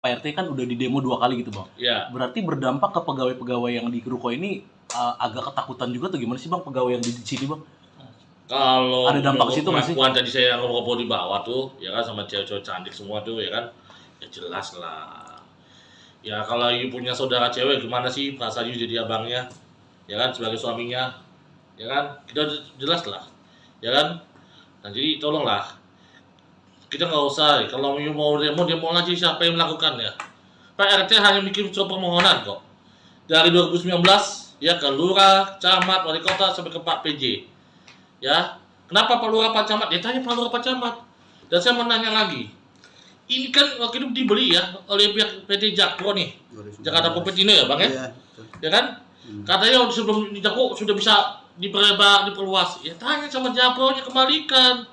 Pak RT kan udah di demo 2 kali gitu, Bang. Ya. Berarti berdampak ke pegawai-pegawai yang di ruko ini agak ketakutan juga tuh gimana sih, Bang, pegawai yang di sini, Bang? Kalau Ada dampak ke situ nggak sih? pengakuan tadi saya ngobrol di bawah tuh, ya kan sama cewek-cewek cantik semua tuh, ya kan, ya jelas lah. Ya kalau you punya saudara cewek gimana sih perasaan you jadi abangnya, ya kan sebagai suaminya, ya kan kita jelas lah, ya kan. Nah jadi tolonglah kita nggak usah kalau you mau demo aja siapa yang melakukannya. Pak RT hanya bikin surat permohonan kok dari 2019 ya ke lurah, camat, wali kota sampai ke Pak PJ. Ya, kenapa Pak Lurah Pak Camat? Ya tanya Pak Lurah Pak Camat. Dan saya mau nanya lagi. Ini kan waktu itu dibeli ya oleh pihak PT Jakpro nih. Jakarta Propetindo ya, Bang ya? Iya. Ya kan? Katanya sebelum di Jakpro sudah bisa diperluas. Ya tanya sama Jakpro-nya kembalikan.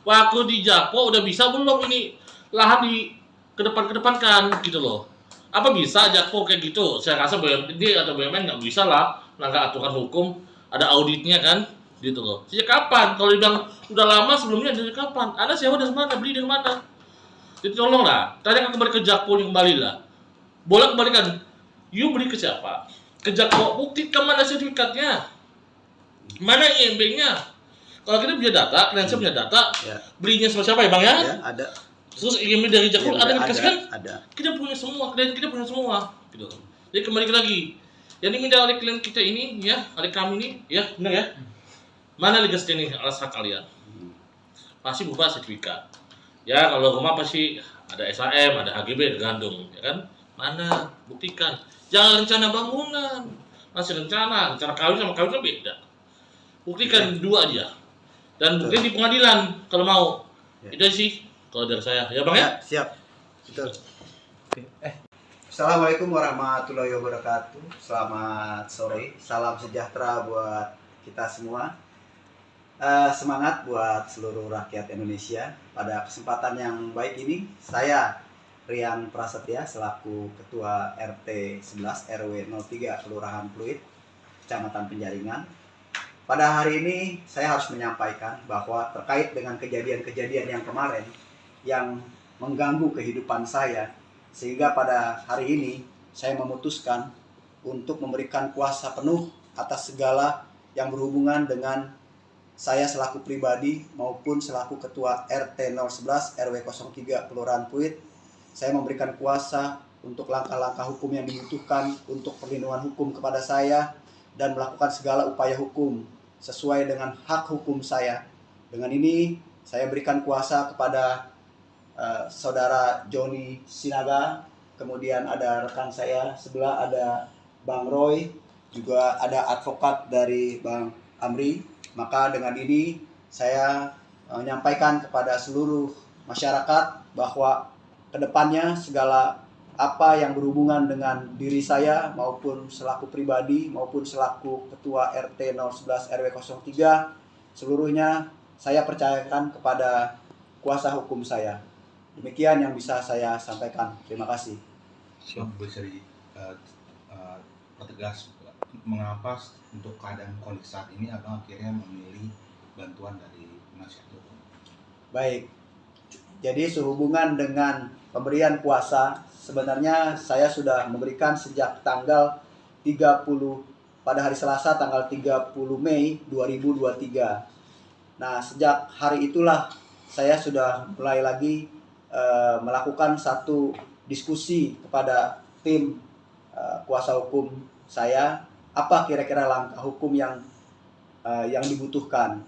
Waktu di Jakpro udah bisa belum ini lahan di kedepankan gitu loh. Apa bisa Jakpro kayak gitu? Saya rasa BUMD atau BUMN nggak bisa lah melanggar aturan hukum. Ada auditnya kan? Gitu loh. Sejak kapan? Kalau dibilang udah lama sebelumnya dari kapan? Anda sewa dari mana? Beli dari mana? Jadi tolonglah, tanya kembali ke Jakpro yang kembali lah. Boleh kembalikan. You beli ke siapa? Ke Jakpro, buktikan mana sertifikatnya? Mana IMB-nya? Kalau kita punya data, kalian punya data, Ya. belinya sama siapa ya Bang ya? Ya, ada. Terus IMB dari Jakpro ada yang dikasih kan? Ada. Kita punya semua, klien kita punya semua. Gitu. Jadi kembali lagi. Yang diminta oleh klien kita ini, ya, oleh kami ini, ya, benar ya? Mana legal standing alas hak kalian? Pasti berupa sertifikat. Ya kalau rumah pasti ada SHM, ada HGB, tergantung, ya kan? Mana? Buktikan. Jangan rencana bangunan. Masih rencana kawin sama kawin kan beda. Buktikan dua aja. Dan bukti di pengadilan kalau mau. Ya. Itu sih kalau dari saya. Ya Bang ya? Siap. Betul. Assalamualaikum warahmatullahi wabarakatuh. Selamat sore. Salam sejahtera buat kita semua. Semangat buat seluruh rakyat Indonesia. Pada kesempatan yang baik ini, saya Rian Prasetya selaku Ketua RT 11 RW 03 Kelurahan Pluit, Kecamatan Penjaringan. Pada hari ini saya harus menyampaikan bahwa terkait dengan kejadian-kejadian yang kemarin yang mengganggu kehidupan saya, sehingga pada hari ini saya memutuskan untuk memberikan kuasa penuh atas segala yang berhubungan dengan saya selaku pribadi maupun selaku Ketua RT 011 RW 03 Kelurahan Pluit. Saya memberikan kuasa untuk langkah-langkah hukum yang dibutuhkan untuk perlindungan hukum kepada saya dan melakukan segala upaya hukum sesuai dengan hak hukum saya. Dengan ini saya berikan kuasa kepada saudara Joni Sinaga, kemudian ada rekan saya sebelah ada Bang Roy, juga ada advokat dari Bang Amri. Maka dengan ini saya menyampaikan kepada seluruh masyarakat bahwa kedepannya segala apa yang berhubungan dengan diri saya maupun selaku pribadi maupun selaku Ketua RT 011 RW 03 seluruhnya saya percayakan kepada kuasa hukum saya. Demikian yang bisa saya sampaikan. Terima kasih. Bisa pertegas mengapa untuk keadaan kondisi saat ini abang akhirnya memilih bantuan dari penasihat hukum? Baik, jadi sehubungan dengan pemberian kuasa, sebenarnya saya sudah memberikan sejak tanggal 30 pada hari Selasa tanggal 30 Mei 2023. Nah, sejak hari itulah saya sudah mulai lagi melakukan satu diskusi kepada tim kuasa hukum saya, apa kira-kira langkah hukum yang dibutuhkan.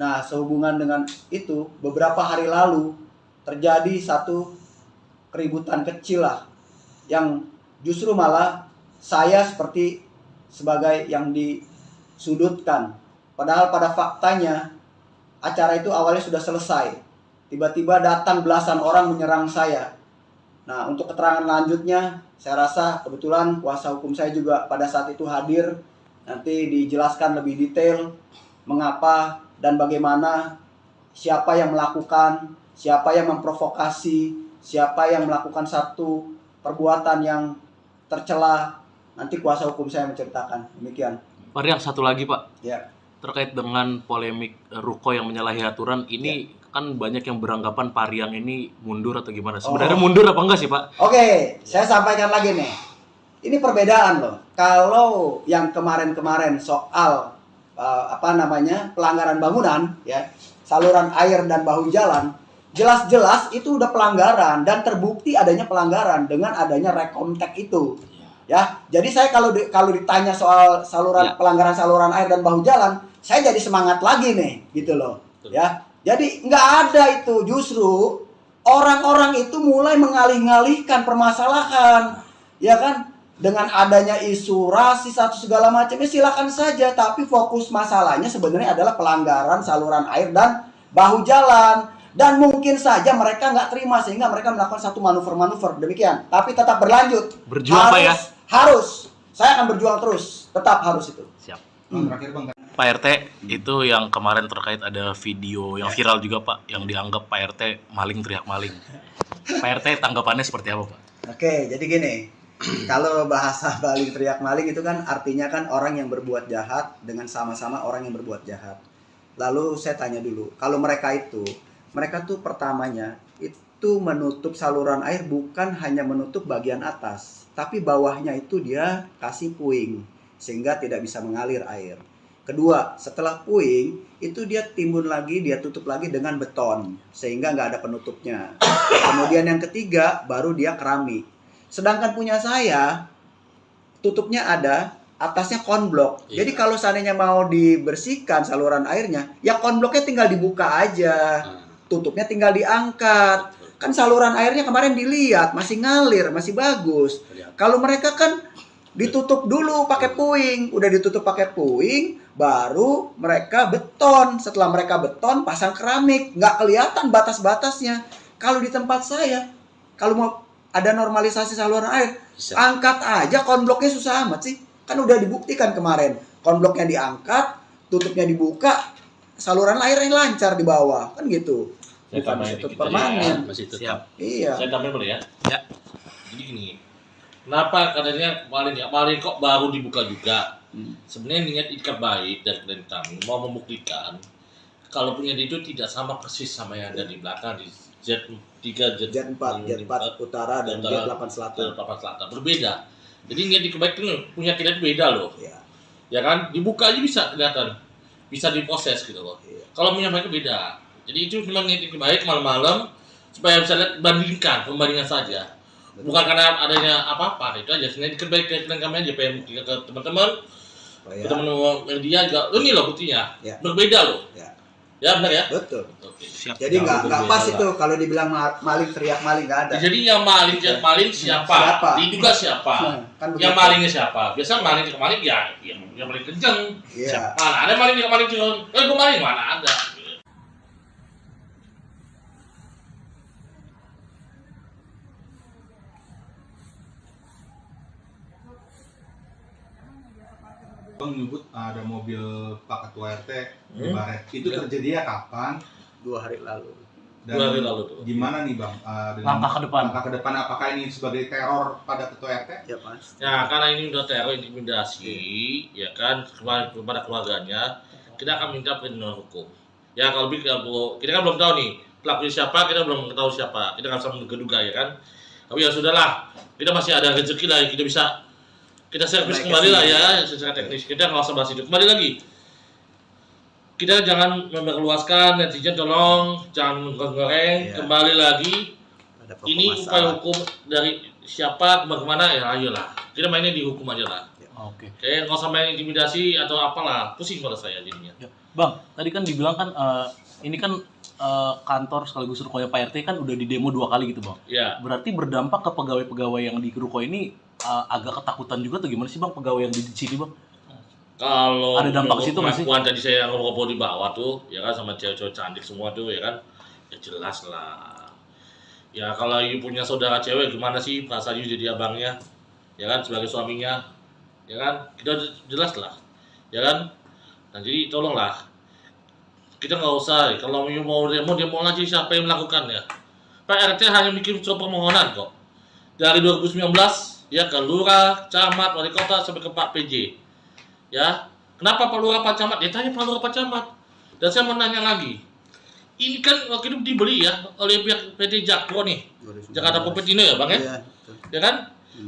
Nah, sehubungan dengan itu, beberapa hari lalu terjadi satu keributan kecil lah, yang justru malah saya seperti sebagai yang disudutkan. Padahal pada faktanya acara itu awalnya sudah selesai. Tiba-tiba datang belasan orang menyerang saya. Nah, untuk keterangan lanjutnya, saya rasa kebetulan kuasa hukum saya juga pada saat itu hadir. Nanti dijelaskan lebih detail mengapa dan bagaimana, siapa yang melakukan, siapa yang memprovokasi, siapa yang melakukan satu perbuatan yang tercela. Nanti kuasa hukum saya menceritakan. Demikian. Pak Rian, satu lagi Pak. Ya. Terkait dengan polemik ruko yang menyalahi aturan, ini kan banyak yang beranggapan Pariang ini mundur atau gimana. Sebenarnya mundur apa enggak sih, Pak? Oke, saya sampaikan lagi nih. Ini perbedaan loh. Kalau yang kemarin-kemarin soal pelanggaran bangunan, ya, saluran air dan bahu jalan, jelas-jelas itu udah pelanggaran dan terbukti adanya pelanggaran dengan adanya rekomtek itu. Ya, jadi saya kalau ditanya soal pelanggaran saluran air dan bahu jalan, saya jadi semangat lagi nih, gitu loh. Ya, jadi nggak ada itu, justru orang-orang itu mulai mengalih-ngalihkan permasalahan, ya kan? Dengan adanya isu rasis atau segala macam, ya silakan saja. Tapi fokus masalahnya sebenarnya adalah pelanggaran saluran air dan bahu jalan. Dan mungkin saja mereka nggak terima sehingga mereka melakukan satu manuver-manuver demikian. Tapi tetap berlanjut. Berjuang Pak ya? Harus. Saya akan berjuang terus. Tetap harus itu. Siap. Terakhir Bang. Pak RT, itu yang kemarin terkait ada video yang viral juga Pak, yang dianggap Pak RT maling teriak maling. Pak RT tanggapannya seperti apa Pak? Oke, jadi gini. Kalau bahasa maling teriak maling itu kan artinya kan orang yang berbuat jahat dengan sama-sama orang yang berbuat jahat. Lalu saya tanya dulu, kalau mereka tuh pertamanya itu menutup saluran air bukan hanya menutup bagian atas, tapi bawahnya itu dia kasih puing sehingga tidak bisa mengalir air. Kedua, setelah puing itu dia timbun lagi, dia tutup lagi dengan beton sehingga nggak ada penutupnya. Kemudian yang ketiga baru dia keramik. Sedangkan punya saya tutupnya ada, atasnya konblok. Jadi kalau seandainya mau dibersihkan saluran airnya, ya konbloknya tinggal dibuka aja. Tutupnya tinggal diangkat. Kan saluran airnya kemarin dilihat masih ngalir, masih bagus. Kalau mereka kan ditutup dulu pakai puing, udah ditutup pakai puing, baru mereka beton. Setelah mereka beton, pasang keramik, nggak kelihatan batas-batasnya. Kalau di tempat saya, kalau mau ada normalisasi saluran air, angkat aja konbloknya, susah amat sih. Kan udah dibuktikan kemarin, konbloknya diangkat, tutupnya dibuka, saluran airnya lancar di bawah, kan gitu. Bukan masih permanen. Masih tetap. Siap. Iya. Saya tambahin boleh ya? Ya. Jadi gini, kenapa katanya kemarin kok baru dibuka juga? Sebenarnya niat ikat baik dari klien kami mau membuktikan kalau punya itu tidak sama persis sama yang ada di belakang di Z3, Jet 4 utara dan Jet 8 selatan. Berbeda. Jadi niat ikat baik itu punya kita beda loh. Iya. Ya kan? Dibuka aja bisa kelihatan. Bisa diproses gitu loh. Iya. Kalau punya mereka beda. Jadi itu memang niat ikat baik malam-malam supaya bisa lihat pembandingan saja. Bukan karena adanya apa-apa, itu aja. Sebenarnya ikat baik ke kami aja pengen ke teman-teman. Ke teman-teman media juga. Ini loh buktinya. Ya. Berbeda loh. Ya. Ya benar ya? Betul. Oke. Siap. Jadi nggak pas itu kalau dibilang maling teriak maling, nggak ada. Jadi yang maling siapa? Diduga siapa? Kan Yang begitu. malingnya siapa? Biasa maling ke maling ya yang paling kenceng. Iya. Mana ada maling ke maling cuma, gue maling mana ada. Bang menyebut ada mobil Pak Ketua RT di Baret. Itu Ya. terjadinya kapan? 2 hari lalu. Dan 2 hari lalu tuh. gimana nih Bang? Dengan Langkah ke depan. Langkah ke depan apakah ini sebagai teror pada Ketua RT? Ya Mas. Ya karena ini udah teror intimidasi, ya kan kepada keluarganya, kita akan minta perlindungan hukum. Ya kalau kita kan belum tahu nih pelakunya siapa, kita belum tahu siapa, kita nggak bisa menduga ya kan. Tapi ya sudahlah, kita masih ada rezeki lah, kita servis kembali lah ya secara teknis. Kita nggak usah bahas itu. Kembali lagi, kita jangan memperluaskan, netizen tolong jangan goreng. Iya. Kembali lagi, Ada pokok ini masalah. upaya hukum dari siapa bagaimana ya ayolah. Kita mainnya di hukum aja lah. Oke. Kayak nggak usah main intimidasi atau apalah, pusing pada saya jadinya. Ya. Bang, tadi kan dibilang kan ini kan kantor sekaligus rukonya Pak RT kan udah di demo 2 kali gitu Bang. Ya, Berarti berdampak ke pegawai-pegawai yang di ruko ini agak ketakutan juga tuh gimana sih Bang pegawai yang di sini Bang? kalau Ada dampak situ nggak sih? pengakuan tadi saya ngobrol di bawah tuh, ya kan sama cewek-cewek cantik semua tuh, ya kan, ya jelas lah. Ya kalau you punya saudara cewek gimana sih perasaan you jadi abangnya, ya kan sebagai suaminya, ya kan, kita jelas lah, ya kan. Nah jadi tolonglah, kita nggak usah, kalau you mau demo aja siapa yang melakukannya. Pak RT hanya bikin surat permohonan kok. Dari 2019 ya ke lurah, camat, wali kota sampai ke Pak PJ. Ya, kenapa Pak Lurah Pak Camat? Ya tanya Pak Lurah Pak Camat. Dan saya mau nanya lagi, Ini kan waktu itu dibeli ya oleh pihak PT Jakpro nih, 2019. Jakarta Propertindo ya bang ya, Iya, betul. ya kan?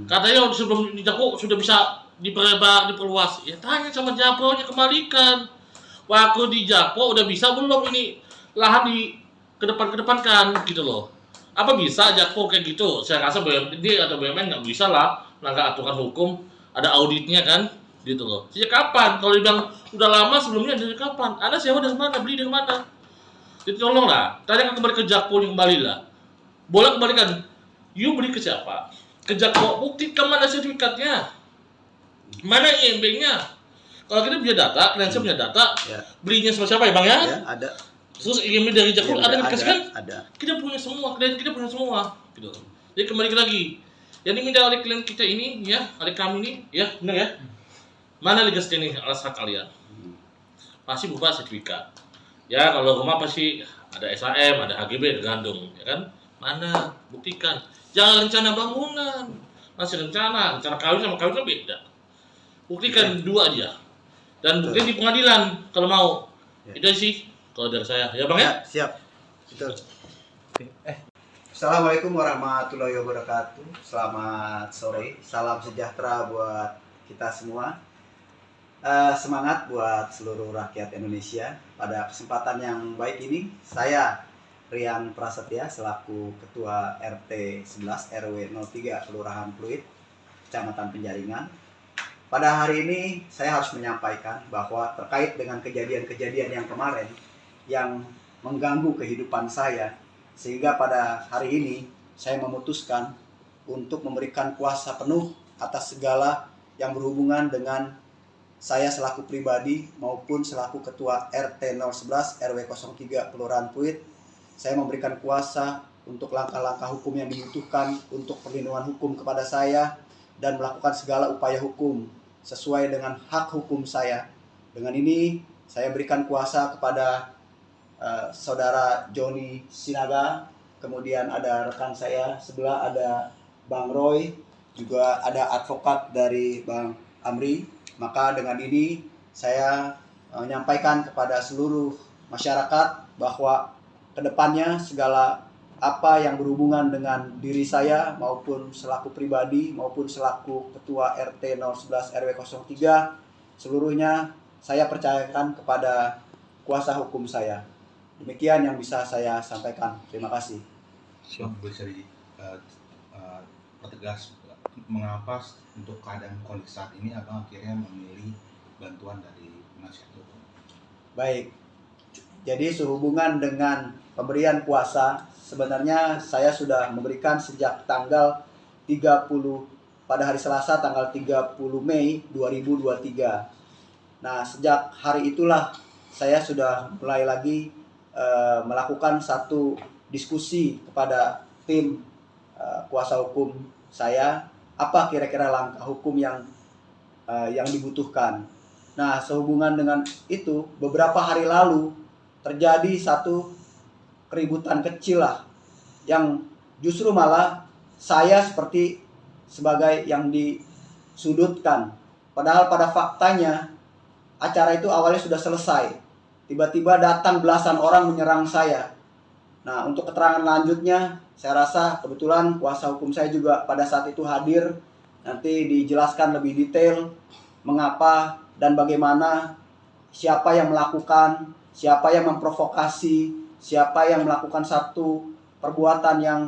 Katanya sebelum di Jakpro sudah bisa diperlebar, diperluas. Ya tanya sama Jakpro-nya, kembalikan. Waktu di Jakpro udah bisa belum ini lahan di kedepankan gitu loh. Apa bisa Jakpro kayak gitu? Saya rasa BUMD atau BUMN nggak bisa lah melanggar aturan hukum, ada auditnya kan, gitu loh. Sejak kapan? Kalau dibilang udah lama sebelumnya, dari kapan? Anda sewa dari mana? Beli dari mana? Jadi tolonglah, tanyakan kembali ke Jakpro yang kembali lah. Boleh kembalikan. You beli ke siapa? Ke Jakpro, buktikan mana sertifikatnya, mana IMB-nya. Kalau kita punya data, klien punya data, Ya. belinya sama siapa ya bang ya? Ya, ada. Terus IMB dari Jakpro Iya, ada dikasih kan? Ada. Kita punya semua, klien kita punya semua, gitu. Jadi kembali lagi, yang diminta oleh klien kita ini, ya, oleh kami ini, ya, benar ya? Mana legal standing alas hak kalian? Pasti berupa sertifikat. Ya, kalau rumah pasti ada SHM, ada HGB, tergantung, ya kan? Mana? Buktikan. Jangan rencana bangunan, masih rencana kawin sama kawin kan beda. Buktikan dua aja. Dan buktikan di pengadilan kalau mau. Ya. Itu sih kalau dari saya. Ya bang ya? Ya, siap. Betul. Assalamualaikum warahmatullahi wabarakatuh. Selamat sore. Salam sejahtera buat kita semua. Semangat buat seluruh rakyat Indonesia. Pada kesempatan yang baik ini, saya Rian Prasetya selaku Ketua RT 11 RW 03 Kelurahan Pluit, Kecamatan Penjaringan. Pada hari ini saya harus menyampaikan bahwa terkait dengan kejadian-kejadian yang kemarin yang mengganggu kehidupan saya, sehingga pada hari ini saya memutuskan untuk memberikan kuasa penuh atas segala yang berhubungan dengan saya selaku pribadi maupun selaku Ketua RT 011 RW 03 Kelurahan Pluit. Saya memberikan kuasa untuk langkah-langkah hukum yang dibutuhkan untuk perlindungan hukum kepada saya dan melakukan segala upaya hukum sesuai dengan hak hukum saya. Dengan ini saya berikan kuasa kepada saudara Joni Sinaga, kemudian ada rekan saya sebelah ada Bang Roy, juga ada advokat dari Bang Amri. Maka dengan ini saya menyampaikan kepada seluruh masyarakat bahwa kedepannya segala apa yang berhubungan dengan diri saya maupun selaku pribadi maupun selaku Ketua RT 011 RW 03 seluruhnya saya percayakan kepada kuasa hukum saya. Demikian yang bisa saya sampaikan. Terima kasih. Bisa pertegas mengapa untuk keadaan kondisi saat ini abang akhirnya memilih bantuan dari penasihat hukum? Baik, jadi sehubungan dengan pemberian kuasa, sebenarnya saya sudah memberikan sejak tanggal 30 pada hari Selasa tanggal 30 Mei 2023. Nah, sejak hari itulah saya sudah mulai lagi melakukan satu diskusi kepada tim kuasa hukum saya, apa kira-kira langkah hukum yang dibutuhkan. Nah, sehubungan dengan itu, beberapa hari lalu terjadi satu keributan kecil lah, yang justru malah saya seperti sebagai yang disudutkan. Padahal pada faktanya acara itu awalnya sudah selesai. Tiba-tiba datang belasan orang menyerang saya. Nah, untuk keterangan lanjutnya, saya rasa kebetulan kuasa hukum saya juga pada saat itu hadir. Nanti dijelaskan lebih detail mengapa dan bagaimana, siapa yang melakukan, siapa yang memprovokasi, siapa yang melakukan satu perbuatan yang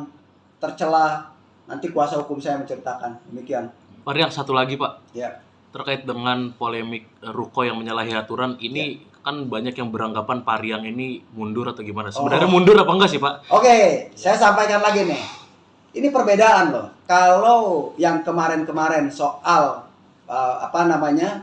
tercela. Nanti kuasa hukum saya menceritakan. Demikian. Pak Rian, satu lagi Pak. Ya. Terkait dengan polemik ruko yang menyalahi aturan, ini kan banyak yang beranggapan Pak Rian ini mundur atau gimana? Sebenarnya mundur apa enggak sih Pak? Oke, saya sampaikan lagi nih. Ini perbedaan loh. Kalau yang kemarin-kemarin soal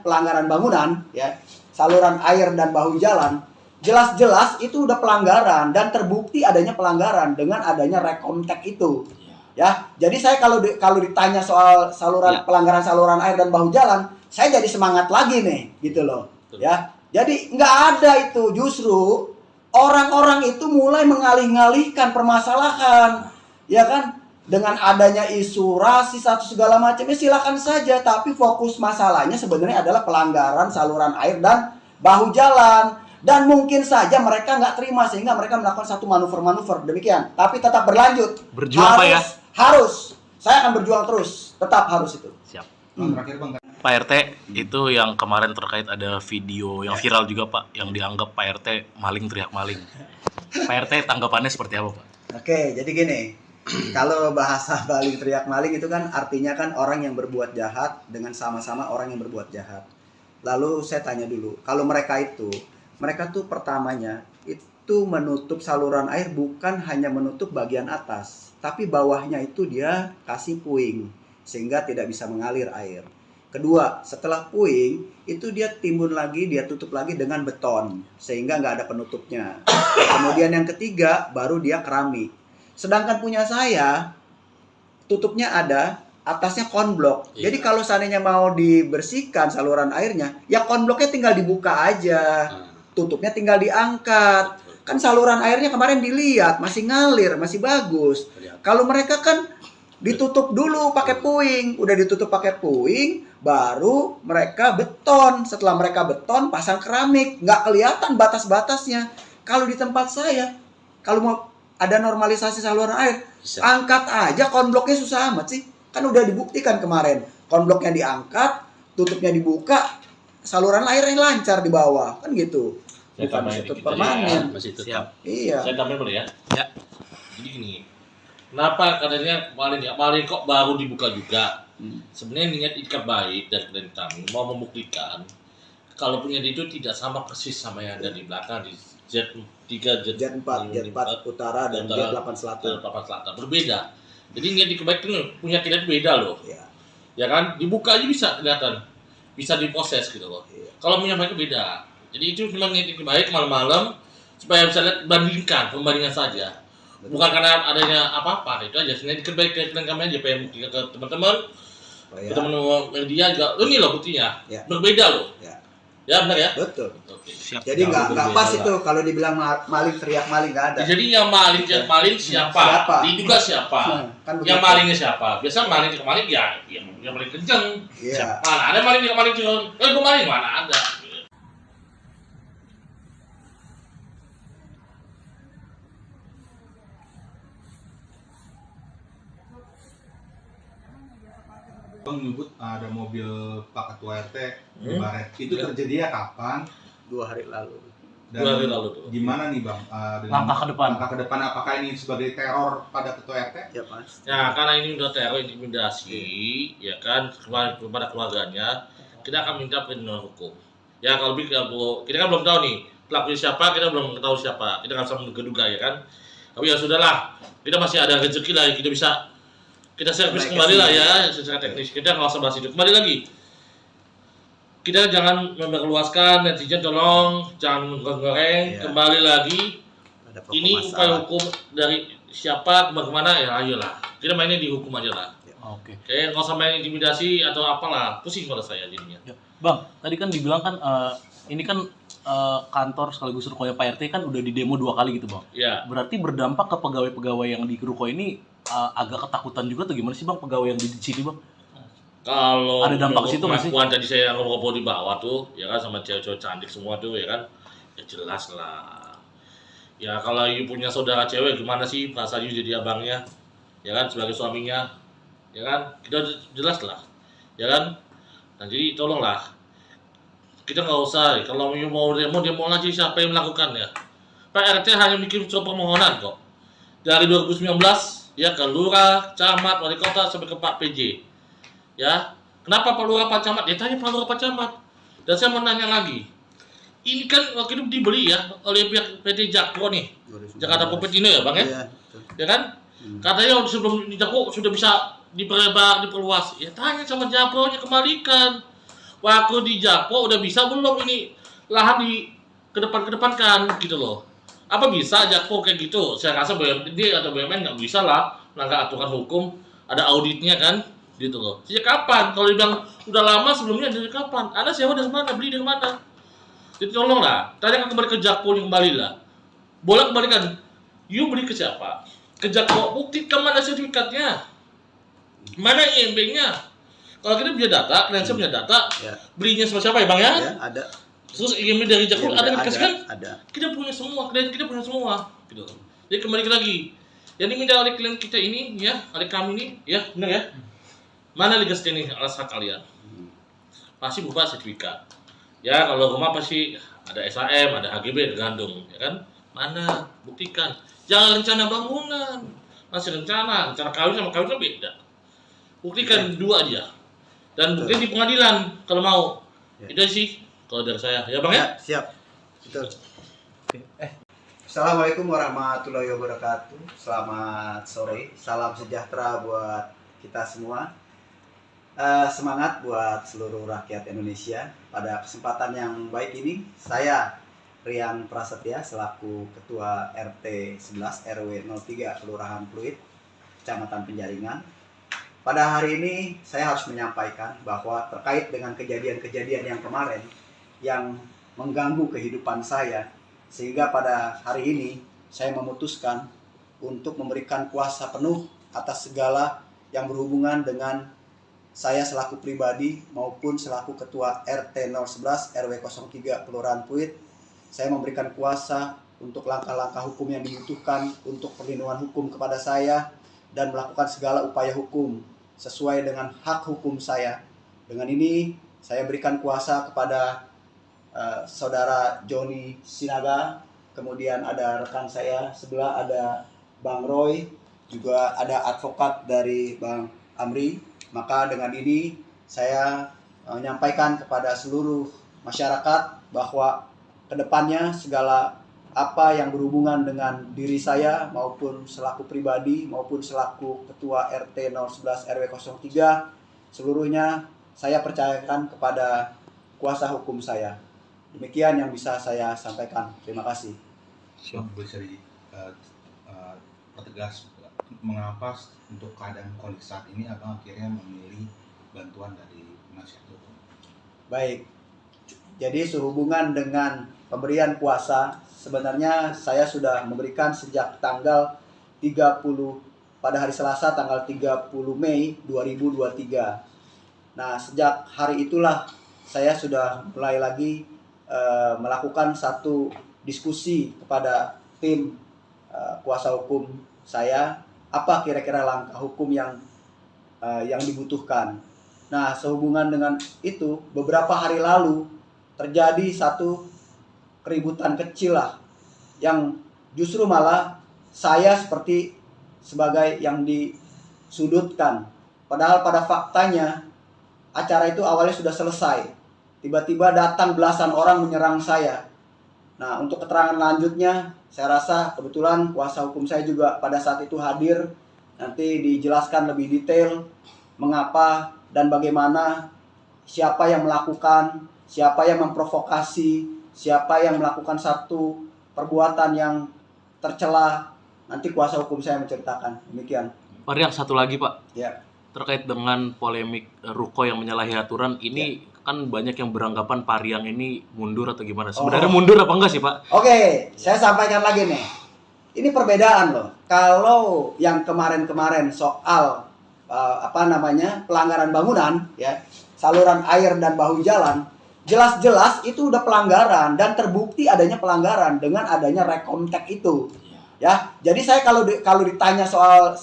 pelanggaran bangunan, ya, saluran air dan bahu jalan, jelas-jelas itu udah pelanggaran dan terbukti adanya pelanggaran dengan adanya rekomtek itu. Ya, jadi saya kalau ditanya soal pelanggaran saluran air dan bahu jalan, saya jadi semangat lagi nih, gitu loh. Ya, jadi nggak ada itu, justru orang-orang itu mulai mengalih-alihkan permasalahan, ya kan? Dengan adanya isu rasis atau segala macamnya silakan saja, tapi fokus masalahnya sebenarnya adalah pelanggaran saluran air dan bahu jalan. Dan mungkin saja mereka nggak terima sehingga mereka melakukan satu manuver-manuver demikian. Tapi tetap berlanjut. Berjuang, Pak, ya? Harus. Saya akan berjuang terus. Tetap harus itu. Siap. Bang, terakhir Bang, Pak RT, itu yang kemarin terkait ada video yang viral juga Pak, yang dianggap Pak RT maling teriak maling. Pak RT tanggapannya seperti apa Pak? Oke, jadi gini. Kalau bahasa maling teriak maling itu kan artinya kan orang yang berbuat jahat dengan sama-sama orang yang berbuat jahat. Lalu saya tanya dulu, kalau mereka tuh pertamanya itu menutup saluran air bukan hanya menutup bagian atas, tapi bawahnya itu dia kasih puing sehingga tidak bisa mengalir air. Kedua, setelah puing itu dia timbun lagi, dia tutup lagi dengan beton sehingga nggak ada penutupnya. Kemudian yang ketiga baru dia keramik. Sedangkan punya saya tutupnya ada, atasnya konblok. Iya. Jadi kalau seandainya mau dibersihkan saluran airnya, ya konbloknya tinggal dibuka aja. Tutupnya tinggal diangkat. Kan saluran airnya kemarin dilihat masih ngalir, masih bagus. Kalau mereka kan ditutup dulu pakai puing, udah ditutup pakai puing, baru mereka beton. Setelah mereka beton, pasang keramik, nggak kelihatan batas-batasnya. Kalau di tempat saya, kalau mau ada normalisasi saluran air, Bisa. angkat aja konbloknya, susah amat sih. Kan udah dibuktikan kemarin, konbloknya diangkat, tutupnya dibuka, saluran airnya lancar di bawah, kan gitu. Saya Bukan tambahin ditutup dikit aja ya, permanen. masih tetap. Siap. Iya. Saya tambahin boleh ya? Ya. Jadi gini, kenapa katanya maling kok baru dibuka juga? Sebenarnya niat ikat baik dari klien kami mau membuktikan kalau punya itu tidak sama persis sama yang ada di belakang di Z3, Jet 4 utara dan Jet 8 selatan. Selatan berbeda. Jadi niat ikat baik itu punya kita itu beda loh. Ya. Ya kan, dibuka aja bisa kelihatan, bisa diproses gitu loh. Iya. Kalau punya mereka beda. Jadi itu memang niat ikat baik malam-malam supaya bisa lihat pembandingan saja. Bukan karena adanya apa-apa, itu aja. Sebenarnya ikat baik klien kami aja pengen buktikan ke teman-teman. Ya. Teman-teman media juga, ini loh buktinya, Ya. berbeda loh. Ya. Ya benar ya. Betul. Oke. Siap. Jadi nggak berbeda pas lah. itu kalau dibilang maling teriak maling nggak ada. Jadi yang maling siapa? Siapa? Diduga siapa? Kan Yang begitu. malingnya siapa? Biasa maling ya yang paling kenceng. Iya. Mana ada maling cuma, gue maling mana ada. Bang nyebut ada mobil Pak Ketua RT di Hmm. Baret. Itu Ya. terjadinya kapan? 2 hari lalu. Dan 2 hari lalu tuh. gimana nih Bang? Dengan Langkah ke depan. Langkah ke depan apakah ini sebagai teror pada Ketua RT? Ya Mas. Ya karena ini udah teror intimidasi, ya kan kepada keluarganya, kita akan minta perlindungan hukum. Ya kalau kita kan belum tahu nih pelakunya siapa, kita belum tahu siapa, kita nggak bisa menduga ya kan. Tapi ya sudahlah, kita masih ada rezeki lah, kita bisa kita servis Naik kembali lah kesini. ya secara teknis. Kita nggak usah bahas itu. Kembali lagi, kita jangan memperluaskan netizen, tolong jangan goreng. Iya. Kembali lagi, Ada pokok ini upaya masalah. hukum dari siapa kemana ya ayolah. Kita mainnya di hukum aja lah. Oke. Kayak nggak usah main intimidasi atau apalah, pusing pada saya jadinya. Ya. Bang, tadi kan dibilang kan ini kan kantor sekaligus rukonya Pak RT kan udah di demo 2 kali gitu Bang. Ya, Berarti berdampak ke pegawai-pegawai yang di ruko ini agak ketakutan juga atau gimana sih Bang pegawai yang di sini Bang? kalau Ada dampak ke situ nggak sih? pengakuan tadi saya ngobrol di bawah tuh, ya kan sama cewek-cewek cantik semua tuh, ya kan, ya jelas lah. Ya kalau you punya saudara cewek gimana sih perasaan you jadi abangnya, ya kan sebagai suaminya, ya kan kita jelas lah, ya kan. Nah jadi tolonglah, kita nggak usah kalau you mau demo aja siapa yang melakukannya. Pak RT hanya bikin surat permohonan kok dari 2019 ya ke lurah, camat, wali kota sampai ke Pak PJ. Ya, kenapa Pak Lurah Pak Camat? Ya tanya Pak Lurah Pak Camat. Dan saya mau nanya lagi, ini kan waktu itu dibeli ya oleh pihak PT Jakpro nih, 2019. Jakarta Propertindo ya Bang ya? Iya, betul. Ya kan? Katanya sebelum di Jakpro sudah bisa diperlebar, diperluas. Ya tanya sama Jakpro-nya, kembalikan. Waktu di Jakpro udah bisa belum ini lahan di kedepankan gitu loh. Apa bisa Jakpro kayak gitu? Saya rasa BUMD atau BUMN nggak bisa lah melanggar aturan hukum, ada auditnya kan? Gitu loh. Sejak kapan? Kalau dibilang udah lama sebelumnya dari kapan? Anda sewa dari mana? Beli dari mana? Jadi tolonglah, tanya kembali ke Jakpro yang kembali lah. Boleh kembalikan. You beli ke siapa? Ke Jakpro, buktikan mana sertifikatnya? Mana IMB-nya? Kalau kita punya data, klien saya punya data, Ya. belinya sama siapa ya Bang ya? Ya, ada. Terus IMEI dari Jakpro Iya, ada nggak dikasih kan? ada. Kita punya semua, klien kita punya semua. Gitu. Jadi kembali lagi. Yang diminta oleh klien kita ini, ya, oleh kami ini, ya, benar ya. Mana Liga Steni alas hak kalian? Pasti berupa sertifikat. Ya, kalau rumah pasti ada SHM, ada HGB, tergantung, ya kan? Mana? Buktikan. Jangan rencana bangunan. Masih rencana kawin sama kawin kan beda. Buktikan dua aja. Dan buktikan di pengadilan kalau mau. Ya. Itu sih kalau dari saya. Ya, Bang ya? Siap. Betul. Assalamualaikum warahmatullahi wabarakatuh. Selamat sore. Salam sejahtera buat kita semua. Semangat buat seluruh rakyat Indonesia. Pada kesempatan yang baik ini, saya Rian Prasetya selaku Ketua RT 11 RW 03 Kelurahan Pluit, Kecamatan Penjaringan. Pada hari ini saya harus menyampaikan bahwa terkait dengan kejadian-kejadian yang kemarin yang mengganggu kehidupan saya, sehingga pada hari ini saya memutuskan untuk memberikan kuasa penuh atas segala yang berhubungan dengan saya selaku pribadi maupun selaku Ketua RT 011 RW 03 Kelurahan Pluit. Saya memberikan kuasa untuk langkah-langkah hukum yang dibutuhkan untuk perlindungan hukum kepada saya dan melakukan segala upaya hukum sesuai dengan hak hukum saya. Dengan ini saya berikan kuasa kepada Saudara Joni Sinaga, kemudian ada rekan saya sebelah ada Bang Roy, juga ada advokat dari Bang Amri. Maka dengan ini saya menyampaikan kepada seluruh masyarakat bahwa kedepannya segala apa yang berhubungan dengan diri saya maupun selaku pribadi maupun selaku Ketua RT 011 RW 03 seluruhnya saya percayakan kepada kuasa hukum saya. Demikian yang bisa saya sampaikan. Terima kasih. Bisa dipertegas mengapa untuk keadaan kondisi saat ini abang akhirnya memilih bantuan dari penasihat hukum? Baik. Jadi sehubungan dengan pemberian kuasa, sebenarnya saya sudah memberikan sejak tanggal 30 pada hari Selasa tanggal 30 Mei 2023. Nah, sejak hari itulah saya sudah mulai lagi melakukan satu diskusi kepada tim kuasa hukum saya, apa kira-kira langkah hukum yang dibutuhkan. Nah, sehubungan dengan itu, beberapa hari lalu terjadi satu keributan kecil lah, yang justru malah saya seperti sebagai yang disudutkan. Padahal pada faktanya acara itu awalnya sudah selesai. Tiba-tiba datang belasan orang menyerang saya. Nah, untuk keterangan lanjutnya, saya rasa kebetulan kuasa hukum saya juga pada saat itu hadir. Nanti dijelaskan lebih detail mengapa dan bagaimana, siapa yang melakukan, siapa yang memprovokasi, siapa yang melakukan satu perbuatan yang tercela. Nanti kuasa hukum saya menceritakan. Demikian. Pak Rian, satu lagi Pak. Ya. Terkait dengan polemik ruko yang menyalahi aturan ini, kan banyak yang beranggapan Pak Rian ini mundur atau gimana? Sebenarnya mundur apa enggak sih Pak? Oke, saya sampaikan lagi nih. Ini perbedaan loh. Kalau yang kemarin-kemarin soal pelanggaran bangunan, ya, saluran air dan bahu jalan, jelas-jelas itu udah pelanggaran dan terbukti adanya pelanggaran dengan adanya rekomtek itu. Ya, jadi saya kalau ditanya soal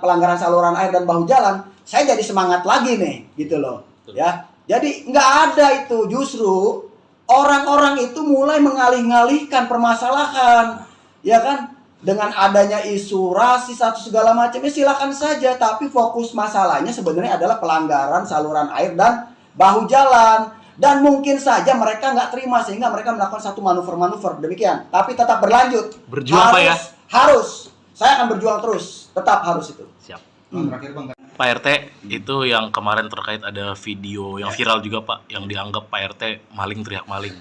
pelanggaran saluran air dan bahu jalan, saya jadi semangat lagi nih, gitu loh. Ya, jadi nggak ada itu, justru orang-orang itu mulai mengalih-ngalihkan permasalahan, ya kan? Dengan adanya isu rasis atau segala macam, ya silakan saja. Tapi fokus masalahnya sebenarnya adalah pelanggaran saluran air dan bahu jalan. Dan mungkin saja mereka nggak terima sehingga mereka melakukan satu manuver-manuver demikian. Tapi tetap berlanjut. Berjuang Pak ya? Harus. Saya akan berjuang terus. Tetap harus itu. Siap. Terakhir Bang, Pak RT, itu yang kemarin terkait ada video yang viral juga Pak, yang dianggap Pak RT maling teriak maling.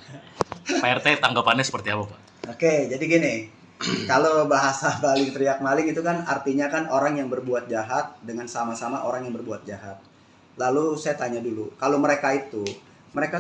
Pak RT tanggapannya seperti apa Pak? Oke, jadi gini. Kalau bahasa maling teriak maling itu kan artinya kan orang yang berbuat jahat dengan sama-sama orang yang berbuat jahat. Lalu saya tanya dulu, kalau mereka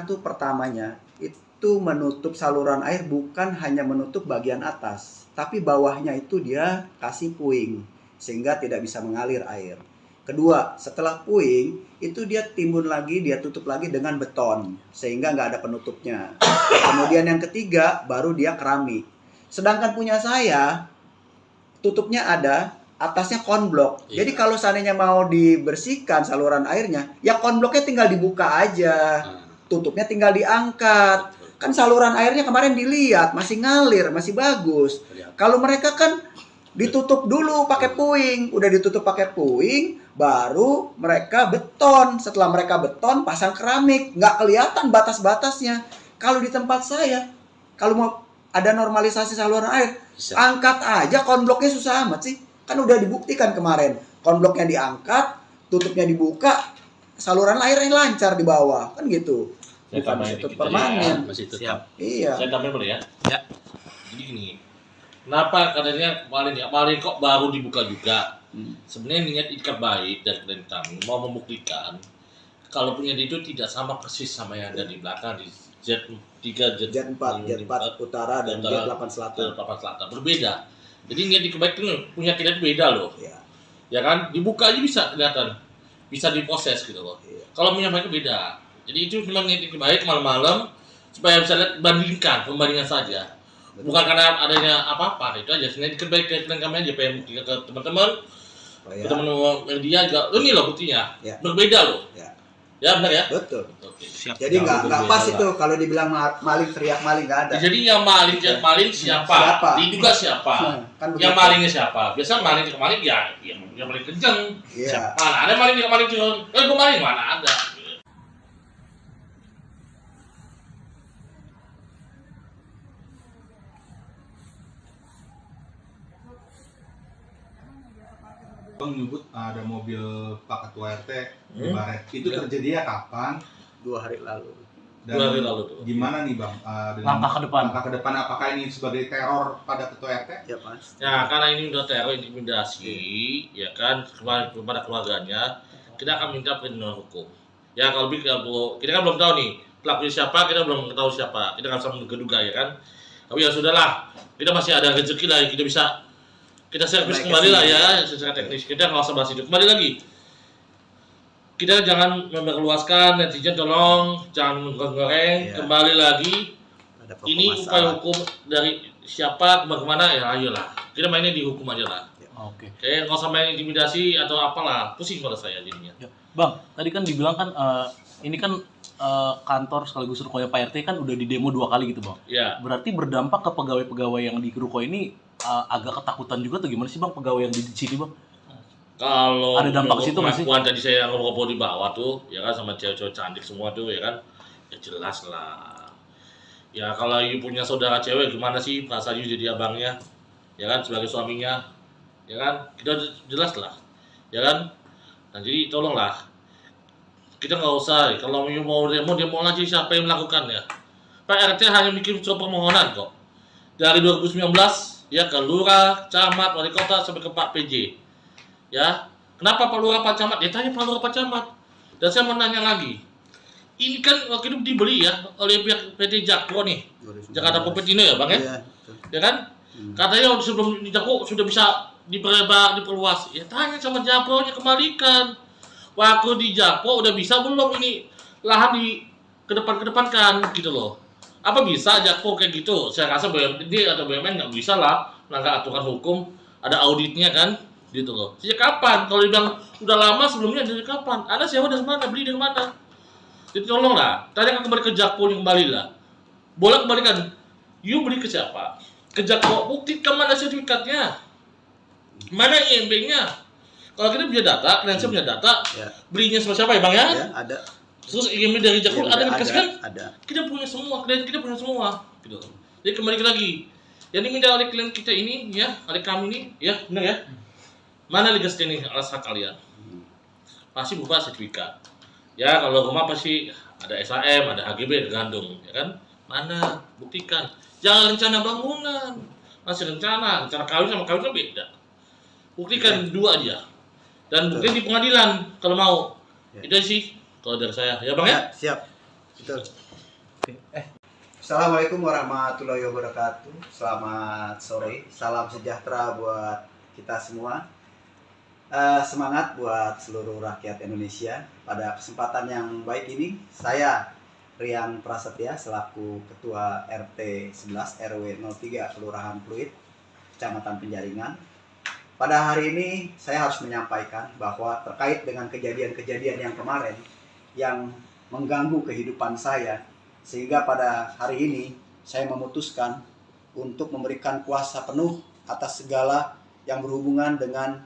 tuh pertamanya itu menutup saluran air bukan hanya menutup bagian atas, tapi bawahnya itu dia kasih puing sehingga tidak bisa mengalir air. Kedua, setelah puing itu dia timbun lagi, dia tutup lagi dengan beton sehingga nggak ada penutupnya. Kemudian yang ketiga baru dia keramik. Sedangkan punya saya tutupnya ada, atasnya konblok. Iya. Jadi kalau seandainya mau dibersihkan saluran airnya, ya konbloknya tinggal dibuka aja, tutupnya tinggal diangkat. Kan saluran airnya kemarin dilihat masih ngalir, masih bagus. Kalau mereka kan ditutup dulu pakai puing, udah ditutup pakai puing, baru mereka beton. Setelah mereka beton, pasang keramik, nggak kelihatan batas-batasnya. Kalau di tempat saya, kalau mau ada normalisasi saluran air, Bisa. angkat aja konbloknya, susah amat sih. Kan udah dibuktikan kemarin, konbloknya diangkat, tutupnya dibuka, saluran airnya lancar di bawah, kan gitu. Saya Bukan tambahin ditutup dikit permanen. ya, masih tetap. Siap. Iya. Saya tambahin boleh ya? Ya. Jadi gini, kenapa katanya kemarin kok baru dibuka juga? Sebenarnya niat ikat baik dari klien kami mau membuktikan kalau punya itu tidak sama persis sama yang ada di belakang di Z3, Jet 4 utara dan Jet 8 selatan. Selatan berbeda. Jadi niat ikat baik itu punya klien beda loh. Ya. Ya kan? Dibuka aja bisa kelihatan, bisa diproses gitu loh. Iya. Kalau punya mereka beda. Jadi itu memang niat baik malam-malam supaya bisa lihat pembandingan saja. Bukan karena adanya apa-apa, itu aja. Sebenarnya dikit baik ke kami aja, pengen buktikan ke teman-teman, ke teman-teman media juga. Ini loh buktinya, Ya. berbeda loh. Ya. Ya benar ya. Betul. Oke. Siap. Jadi nggak berbeda pas lah. itu kalau dibilang maling teriak maling, nggak ada. Jadi yang maling siapa? Siapa? Diduga siapa? Kan Yang begitu. malingnya siapa? Biasa maling ke maling ya, yang paling kenceng. Iya. Mana ada maling ke maling cuma, gue maling mana ada. Bang menyebut ada mobil Pak Ketua RT di Hmm. Baret. Itu Ya. terjadinya kapan? 2 hari lalu. Dan 2 hari lalu tuh. gimana nih Bang? Dengan Langkah ke depan. Langkah ke depan apakah ini sebagai teror pada Ketua RT? Ya Mas. Ya, karena ini udah teror intimidasi, ya kan, kepada keluarganya, kita akan minta perlindungan hukum. Ya, kalau lebih kita kan belum tahu nih pelakunya siapa, kita belum tahu siapa, kita nggak bisa menduga ya kan. Tapi ya sudahlah, kita masih ada rezeki lah, kita bisa kita servis Naik ke kembali lah sini. ya, secara teknis. Kita nggak usah bahas itu. Kembali lagi, kita jangan memperluaskan, netizen tolong jangan menggoreng. Iya. Kembali lagi, Ada pokok ini upaya masalah. hukum dari siapa kemana ya ayolah kita mainnya di hukum aja lah. Oke. Kayak nggak usah main intimidasi atau apalah, pusing pada saya jadinya. Ya. Bang, tadi kan dibilang kan ini kan kantor sekaligus rukonya Pak RT kan udah di demo 2 kali gitu, Bang. Ya, Berarti berdampak ke pegawai-pegawai yang di ruko ini agak ketakutan juga tuh, gimana sih Bang pegawai yang di sini, Bang? kalau Ada dampak ke situ nggak sih? pengakuan tadi saya ngobrol di bawah tuh, ya kan sama cewek-cewek cantik semua tuh, ya kan, ya jelas lah. Ya kalau you punya saudara cewek gimana sih perasaan you jadi abangnya, ya kan sebagai suaminya, ya kan kita jelas lah, ya kan. Nah jadi tolonglah kita nggak usah kalau you mau demo aja siapa yang melakukannya. Pak RT hanya bikin surat permohonan kok dari 2019 ya ke lurah, camat, wali kota sampai ke Pak PJ. Ya, kenapa Pak Lurah Pak Camat? Ya tanya Pak Lurah Pak Camat. Dan saya mau nanya lagi. Ini kan waktu itu dibeli ya oleh pihak PT Jakpro nih, 2019. Jakarta Popetino ya Bang ya? Iya, betul. Ya kan? Katanya sebelum di Jakpro sudah bisa diperlebar, diperluas. Ya tanya sama Jakpro-nya, kembalikan. Waktu di Jakpro udah bisa belum ini lahan di kedepan-kedepankan gitu loh. Apa bisa Jakpro kayak gitu? Saya rasa BUMD atau BUMN nggak bisa lah melanggar aturan hukum, ada auditnya kan gitu loh. Sejak kapan? Kalau dibilang udah lama sebelumnya dari kapan? Anda sewa dari mana? Beli dari mana? Jadi tolonglah, tanya kembali ke Jakpro yang kembali lah. Boleh kembalikan. You beli ke siapa? Ke Jakpro, buktikan mana sertifikatnya? Mana IMB-nya? Kalau kita punya data, klien saya punya data, Ya. belinya sama siapa ya Bang ya? Ya, ada. Terus IMB dari Jakpro Ya, ada yang dikasih kan? Ada. Kita punya semua, klien kita punya semua gitu. Jadi kembali lagi. Yang diminta oleh klien kita ini ya, oleh kami ini, ya benar ya. Mana legal standing alas hak kalian? Pasti berupa sertifikat. Ya kalau rumah pasti ada SHM, ada HGB, tergantung, ya kan? Mana? Buktikan. Jangan rencana bangunan. Masih rencana kawin sama kawin kan beda. Buktikan dua aja. Dan buktikan di pengadilan kalau mau. Ya. Itu sih kalau dari saya. Ya Bang ya? Ya, siap. Betul. Assalamualaikum warahmatullahi wabarakatuh. Selamat sore. Salam sejahtera buat kita semua. Semangat buat seluruh rakyat Indonesia. Pada kesempatan yang baik ini, saya Rian Prasetya selaku Ketua RT 11 RW 03 Kelurahan Pluit, Kecamatan Penjaringan. Pada hari ini saya harus menyampaikan bahwa terkait dengan kejadian-kejadian yang kemarin yang mengganggu kehidupan saya, sehingga pada hari ini saya memutuskan untuk memberikan kuasa penuh atas segala yang berhubungan dengan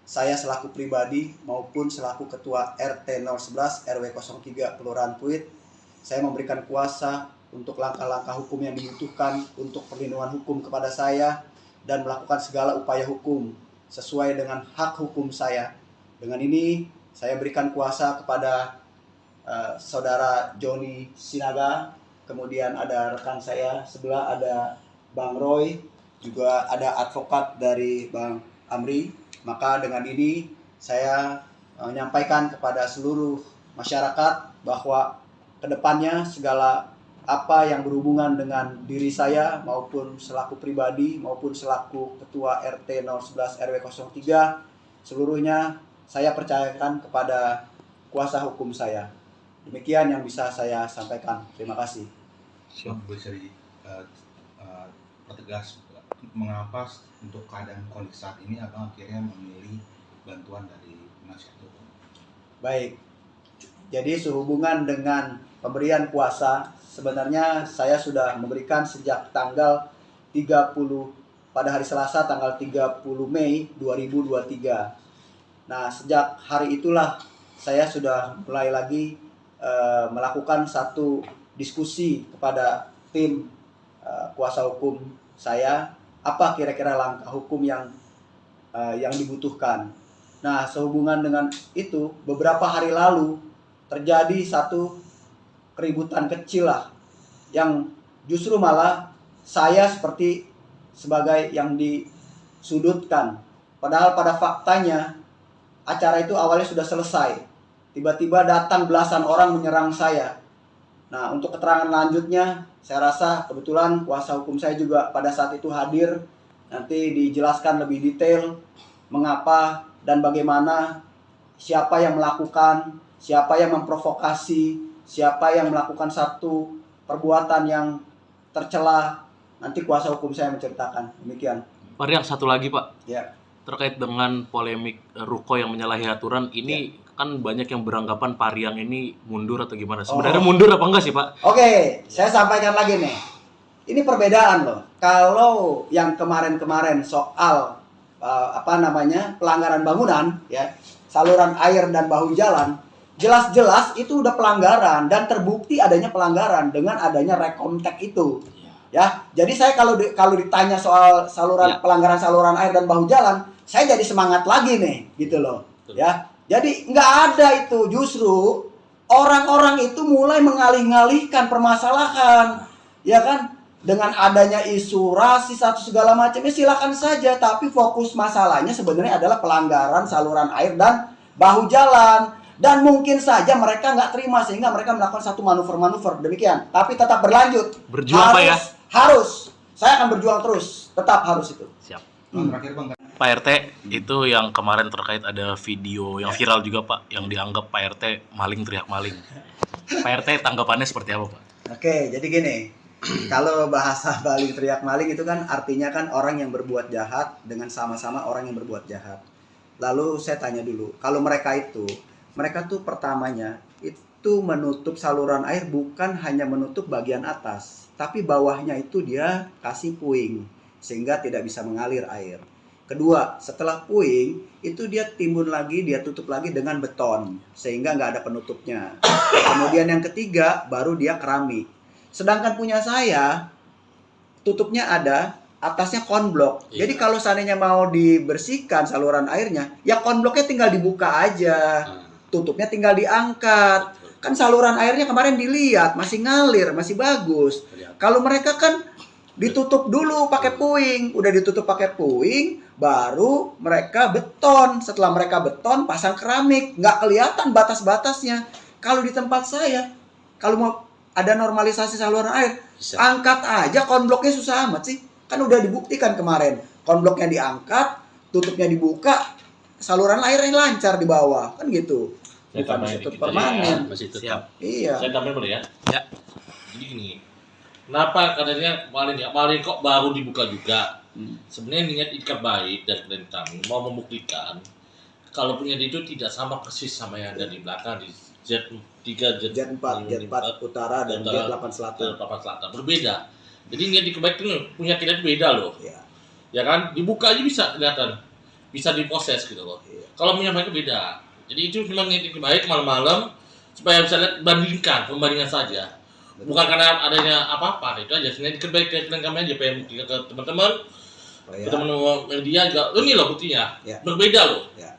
saya selaku pribadi maupun selaku Ketua RT 011 RW 03 Kelurahan Pluit. Saya memberikan kuasa untuk langkah-langkah hukum yang dibutuhkan untuk perlindungan hukum kepada saya dan melakukan segala upaya hukum sesuai dengan hak hukum saya. Dengan ini saya berikan kuasa kepada saudara Joni Sinaga, kemudian ada rekan saya sebelah ada Bang Roy, juga ada advokat dari Bang Amri. Maka dengan ini saya menyampaikan kepada seluruh masyarakat bahwa kedepannya segala apa yang berhubungan dengan diri saya maupun selaku pribadi maupun selaku Ketua RT 011 RW 03 seluruhnya saya percayakan kepada kuasa hukum saya. Demikian yang bisa saya sampaikan. Terima kasih. Bisa pertegas mengapa untuk keadaan kondisi saat ini abang akhirnya memilih bantuan dari penasihat hukum? Baik, jadi sehubungan dengan pemberian kuasa, sebenarnya saya sudah memberikan sejak tanggal 30 pada hari Selasa tanggal 30 Mei 2023. Nah, sejak hari itulah saya sudah mulai lagi melakukan satu diskusi kepada tim kuasa hukum saya, apa kira-kira langkah hukum yang dibutuhkan. Nah, sehubungan dengan itu, beberapa hari lalu terjadi satu keributan kecil lah, yang justru malah saya seperti sebagai yang disudutkan. Padahal pada faktanya acara itu awalnya sudah selesai. Tiba-tiba datang belasan orang menyerang saya. Nah, untuk keterangan lanjutnya, saya rasa kebetulan kuasa hukum saya juga pada saat itu hadir. Nanti dijelaskan lebih detail mengapa dan bagaimana, siapa yang melakukan, siapa yang memprovokasi, siapa yang melakukan satu perbuatan yang tercela. Nanti kuasa hukum saya menceritakan. Demikian. Pak Rian, satu lagi Pak. Ya. Terkait dengan polemik Ruko yang menyalahi aturan, ini kan banyak yang beranggapan Pak Rian ini mundur atau gimana? Sebenarnya mundur apa enggak sih Pak? Oke, saya sampaikan lagi nih. Ini perbedaan loh. Kalau yang kemarin-kemarin soal pelanggaran bangunan, ya, saluran air dan bahu jalan, jelas-jelas itu udah pelanggaran dan terbukti adanya pelanggaran dengan adanya rekomtek itu. Ya, jadi saya kalau ditanya soal pelanggaran saluran air dan bahu jalan, saya jadi semangat lagi nih, gitu loh. Ya, jadi nggak ada itu, justru orang-orang itu mulai mengalih-ngalihkan permasalahan, ya kan? Dengan adanya isu rasis atau segala macamnya silakan saja, tapi fokus masalahnya sebenarnya adalah pelanggaran saluran air dan bahu jalan. Dan mungkin saja mereka nggak terima sehingga mereka melakukan satu manuver-manuver demikian. Tapi tetap berlanjut. Berjuang Pak ya? Harus. Saya akan berjuang terus. Tetap harus itu. Siap. Terakhir Bang. Pak RT, itu yang kemarin terkait ada video yang viral juga Pak, yang dianggap Pak RT maling teriak maling. Pak RT tanggapannya seperti apa Pak? Oke, jadi gini. Kalau bahasa maling teriak maling itu kan artinya kan orang yang berbuat jahat dengan sama-sama orang yang berbuat jahat. Lalu saya tanya dulu, kalau mereka tuh pertamanya itu menutup saluran air bukan hanya menutup bagian atas, tapi bawahnya itu dia kasih puing sehingga tidak bisa mengalir air. Kedua, setelah puing itu dia timbun lagi, dia tutup lagi dengan beton sehingga nggak ada penutupnya. Kemudian yang ketiga baru dia keramik. Sedangkan punya saya tutupnya ada, atasnya konblok. Jadi kalau seandainya mau dibersihkan saluran airnya, ya konbloknya tinggal dibuka aja. Tutupnya tinggal diangkat. Kan saluran airnya kemarin dilihat masih ngalir, masih bagus. Kalau mereka kan ditutup dulu pakai puing, udah ditutup pakai puing, baru mereka beton. Setelah mereka beton, pasang keramik, nggak kelihatan batas-batasnya. Kalau di tempat saya, kalau mau ada normalisasi saluran air, angkat aja konbloknya, susah amat sih. Kan udah dibuktikan kemarin, konbloknya diangkat, tutupnya dibuka, saluran air yang lancar di bawah kan gitu. Saya Bukan tambahin ditutup dikit aja permanen. ya, masih tetap. Siap. Iya. Saya tambahin boleh ya? Ya. Jadi gini, kenapa katanya kemarin kok baru dibuka juga? Sebenarnya niat ikat baik dari klien kami mau membuktikan kalau punya itu tidak sama persis sama yang ada di belakang di Z3, Jet 4 utara dan Jet 8 selatan. 8 selatan berbeda. Jadi niat ikat baik itu punya kita itu beda loh. Iya. Ya kan, dibuka aja bisa kelihatan, bisa diproses gitu loh. Iya. Kalau punya mereka beda. Jadi itu cuma niat ikat baik malam-malam supaya bisa lihat pembandingan saja. Bukan karena adanya apa-apa, itu aja. Sebenarnya ikat baik klien kami aja pengen buktikan ke teman-teman. Ya. Teman-teman media juga, ini loh buktinya, Ya. berbeda loh. Ya.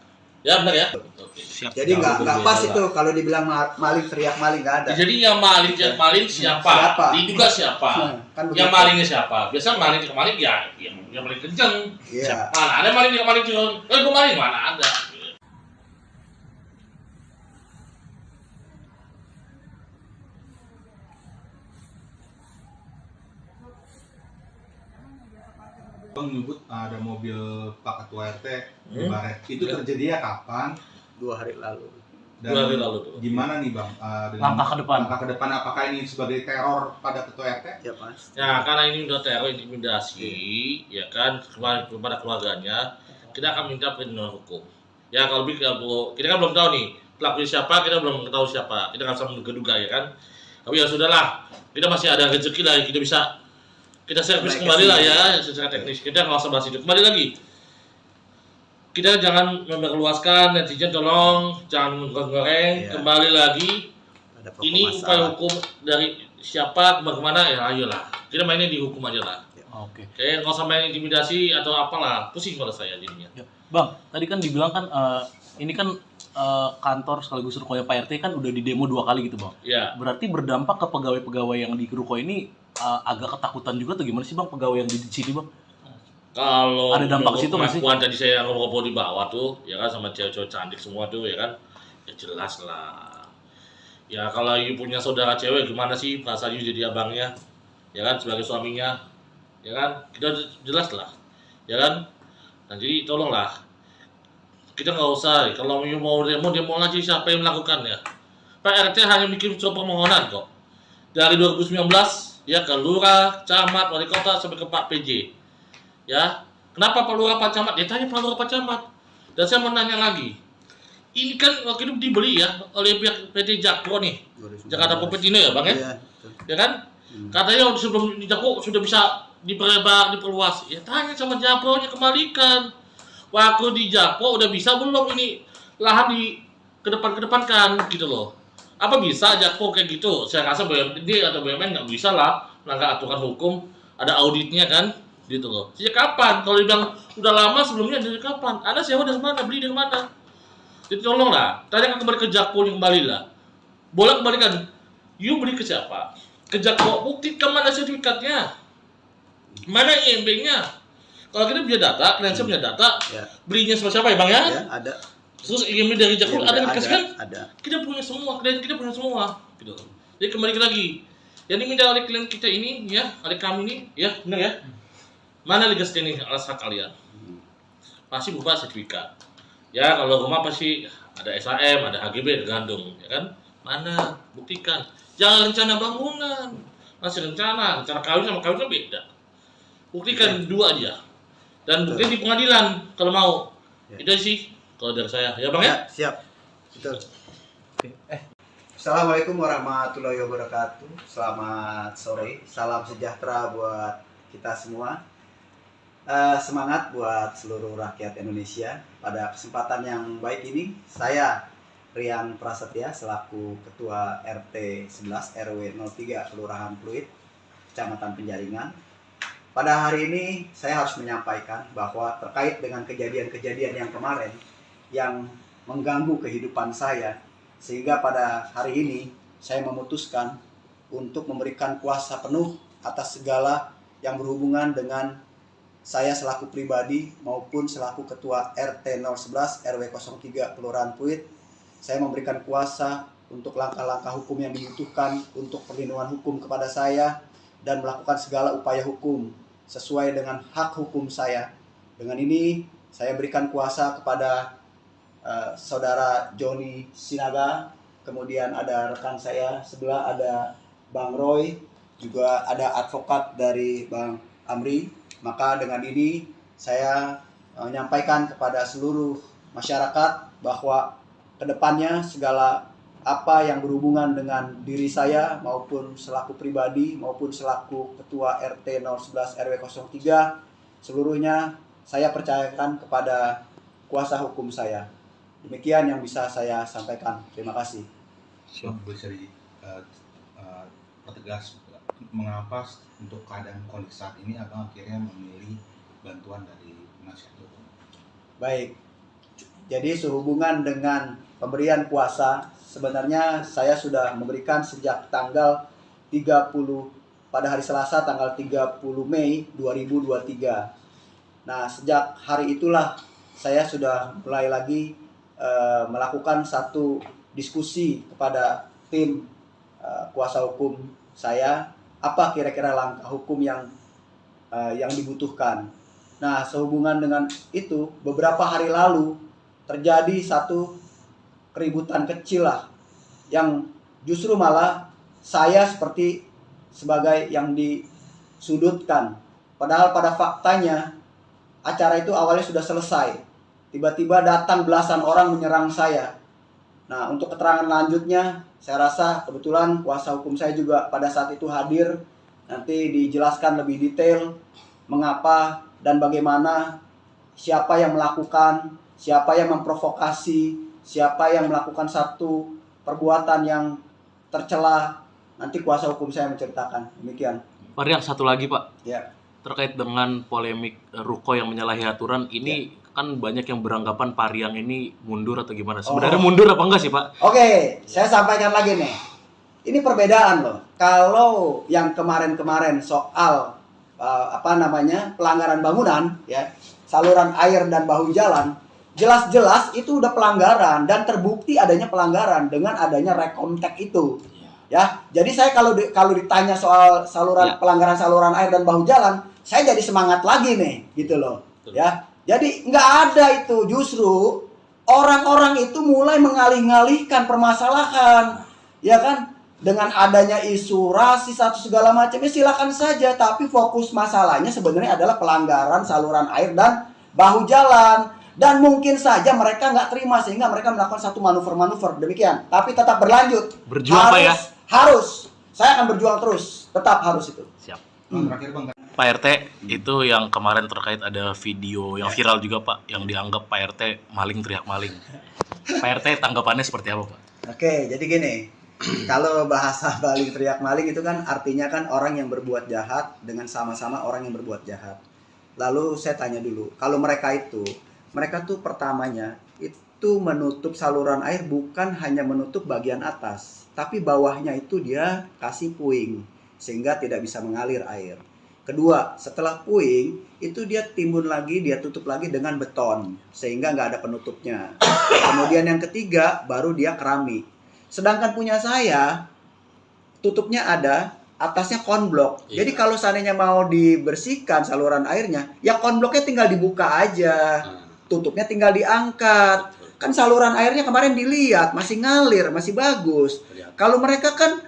Ya benar ya. Oke. Siap. Jadi nggak berbeda pas lah. itu kalau dibilang maling teriak maling nggak ada. Jadi yang maling siapa? Siapa? Diduga siapa? Kan Yang begitu. malingnya siapa? Biasa maling ke maling ya, yang paling kenceng. Iya. Mana ada maling yang maling kenceng? Gue maling mana ada? Bang nyebut ada mobil Pak Ketua RT di Hmm. Baret. Itu Ya. terjadinya kapan? 2 hari lalu. Dan 2 hari lalu tuh. gimana nih Bang? Dengan Langkah ke depan. Langkah ke depan apakah ini sebagai teror pada Ketua RT? Ya Mas. Ya karena ini udah teror intimidasi, ya kan kepada keluarganya, kita akan minta perlindungan hukum. Ya kalau kita kan belum tahu nih pelakunya siapa, kita belum tahu siapa, kita nggak bisa menduga-duga ya kan. Tapi ya sudahlah, kita masih ada rezeki lah, kita servis Baik, kembali lah ya. ya secara teknis. Kita nggak usah bahas itu. Kembali lagi, kita jangan memperluaskan, netizen tolong jangan menggoreng. Iya. Kembali lagi, Ada pokok ini upaya masalah. hukum dari siapa kemana ya ayolah. Kita mainnya di hukum aja lah. Oke. Kayak nggak usah main intimidasi atau apalah, pusing kalau saya jadinya. Ya. Bang, tadi kan dibilang kan ini kan kantor sekaligus rukonya Pak RT kan udah di demo 2 kali gitu Bang. Ya, Berarti berdampak ke pegawai-pegawai yang di ruko ini agak ketakutan juga atau gimana sih Bang pegawai yang di sini Bang? kalau Ada dampak ke situ nggak sih? pengakuan tadi saya ngobrol di bawah tuh, ya kan sama cewek-cewek cantik semua tuh, ya kan, ya jelas lah. Ya kalau you punya saudara cewek gimana sih perasaan you jadi abangnya, ya kan sebagai suaminya, ya kan kita jelas lah, ya kan. Nah jadi tolonglah, kita nggak usah kalau you mau demo lagi siapa yang melakukannya. Pak RT hanya bikin surat permohonan kok. Dari 2019 ya ke lurah, camat, wali kota sampai ke Pak PJ. Ya, kenapa Pak Lurah Pak Camat? Ya tanya Pak Lurah Pak Camat. Dan saya mau nanya lagi. Ini kan waktu itu dibeli ya oleh pihak PT Jakpro nih. 2019. Jakarta Popetino ya, Bang ya? Iya, betul. Ya kan? Katanya sebelum di Jakpro sudah bisa diperlebar, diperluas. Ya tanya sama Jakpro-nya kembalikan. Waktu di Jakpro udah bisa belum ini lahan di kedepankan gitu loh. Apa bisa Jakpro kayak gitu? Saya rasa BUMD atau BUMN nggak bisa lah melanggar aturan hukum. Ada auditnya kan? Gitu loh. Sejak kapan? Kalau dibilang udah lama sebelumnya dari kapan? Anda sewa dari mana? Beli dari mana? Jadi tolong lah, tanya kembali ke Jakpro kembali lah. Boleh kembalikan. You beli ke siapa? Ke Jakpro, buktikan mana sertifikatnya? Mana IMB-nya? Kalau kita punya data, kalian punya data, Ya. belinya sama siapa ya Bang ya? Ya, ada. Terus IMB dari Jakpro Ya, ada dikasih kan? Ada. Kita punya semua, klien kita punya semua. Gitu. Jadi kembali lagi. Yang diminta oleh klien kita ini, ya, oleh kami ini, ya, benar ya? Mana legal standing alas hak kalian? Pasti berupa sertifikat. Ya kalau rumah pasti ada SHM, ada HGB, tergantung, ya kan? Mana? Buktikan. Jangan rencana bangunan, masih rencana kawin sama kawin kan beda. Buktikan dua aja. Dan buktikan di pengadilan kalau mau. Ya. Itu sih kalau dari saya, ya Bang ya? Ya, siap. Betul. Oke. Assalamualaikum warahmatullahi wabarakatuh. Selamat sore. Salam sejahtera buat kita semua. Semangat buat seluruh rakyat Indonesia. Pada kesempatan yang baik ini, saya Rian Prasetya selaku Ketua RT 11 RW 03 Kelurahan Pluit, Kecamatan Penjaringan. Pada hari ini saya harus menyampaikan bahwa terkait dengan kejadian-kejadian yang kemarin yang mengganggu kehidupan saya, sehingga pada hari ini saya memutuskan untuk memberikan kuasa penuh atas segala yang berhubungan dengan saya selaku pribadi maupun selaku Ketua RT 011 RW 03 Kelurahan Pluit. Saya memberikan kuasa untuk langkah-langkah hukum yang dibutuhkan untuk perlindungan hukum kepada saya dan melakukan segala upaya hukum sesuai dengan hak hukum saya. Dengan ini saya berikan kuasa kepada Saudara Joni Sinaga, kemudian ada rekan saya sebelah ada Bang Roy, juga ada advokat dari Bang Amri. Maka dengan ini saya menyampaikan kepada seluruh masyarakat bahwa kedepannya segala apa yang berhubungan dengan diri saya maupun selaku pribadi maupun selaku Ketua RT 011 RW 03 seluruhnya saya percayakan kepada kuasa hukum saya. Demikian yang bisa saya sampaikan. Terima kasih. Bisa pertegas mengapa untuk keadaan kondisi saat ini abang akhirnya memilih bantuan dari penasihat hukum? Baik. Jadi sehubungan dengan pemberian kuasa, sebenarnya saya sudah memberikan sejak tanggal 30 pada hari Selasa tanggal 30 Mei 2023. Nah, sejak hari itulah saya sudah mulai lagi melakukan satu diskusi kepada tim kuasa hukum saya, apa kira-kira langkah hukum yang dibutuhkan. Nah, sehubungan dengan itu, beberapa hari lalu terjadi satu keributan kecil lah, yang justru malah saya seperti sebagai yang disudutkan. Padahal pada faktanya acara itu awalnya sudah selesai. Tiba-tiba datang belasan orang menyerang saya. Nah, untuk keterangan lanjutnya, saya rasa kebetulan kuasa hukum saya juga pada saat itu hadir. Nanti dijelaskan lebih detail mengapa dan bagaimana, siapa yang melakukan, siapa yang memprovokasi, siapa yang melakukan satu perbuatan yang tercela. Nanti kuasa hukum saya menceritakan. Demikian. Pak Riang, satu lagi Pak. Ya. Terkait dengan polemik ruko yang menyalahi aturan, ini kan banyak yang beranggapan Pak Riang ini mundur atau gimana. Sebenarnya mundur apa enggak sih Pak? Oke, saya sampaikan lagi nih. Ini perbedaan loh. Kalau yang kemarin-kemarin soal pelanggaran bangunan, ya, saluran air dan bahu jalan, jelas-jelas itu udah pelanggaran dan terbukti adanya pelanggaran dengan adanya rekomtek itu. Ya, jadi saya kalau ditanya soal pelanggaran saluran air dan bahu jalan, saya jadi semangat lagi nih, gitu loh. Ya, jadi nggak ada itu, justru orang-orang itu mulai mengalih-alihkan permasalahan, ya kan? Dengan adanya isu rasis atau segala macam, ya silakan saja. Tapi fokus masalahnya sebenarnya adalah pelanggaran saluran air dan bahu jalan. Dan mungkin saja mereka nggak terima sehingga mereka melakukan satu manuver-manuver demikian. Tapi tetap berlanjut. Berjuang Pak ya? Harus. Saya akan berjuang terus. Tetap harus itu. Siap. Terakhir Bang. Pak RT, itu yang kemarin terkait ada video yang viral juga Pak, yang dianggap Pak RT maling teriak maling. Pak RT tanggapannya seperti apa Pak? Oke, jadi gini. Kalau bahasa maling teriak maling itu kan artinya kan orang yang berbuat jahat dengan sama-sama orang yang berbuat jahat. Lalu saya tanya dulu, kalau mereka tuh pertamanya itu menutup saluran air bukan hanya menutup bagian atas, tapi bawahnya itu dia kasih puing sehingga tidak bisa mengalir air. Kedua, setelah puing itu dia timbun lagi, dia tutup lagi dengan beton sehingga nggak ada penutupnya. Kemudian yang ketiga baru dia keramik. Sedangkan punya saya tutupnya ada, atasnya konblok. Jadi kalau seandainya mau dibersihkan saluran airnya, ya konbloknya tinggal dibuka aja. Tutupnya tinggal diangkat. Kan saluran airnya kemarin dilihat masih ngalir, masih bagus. Kalau mereka kan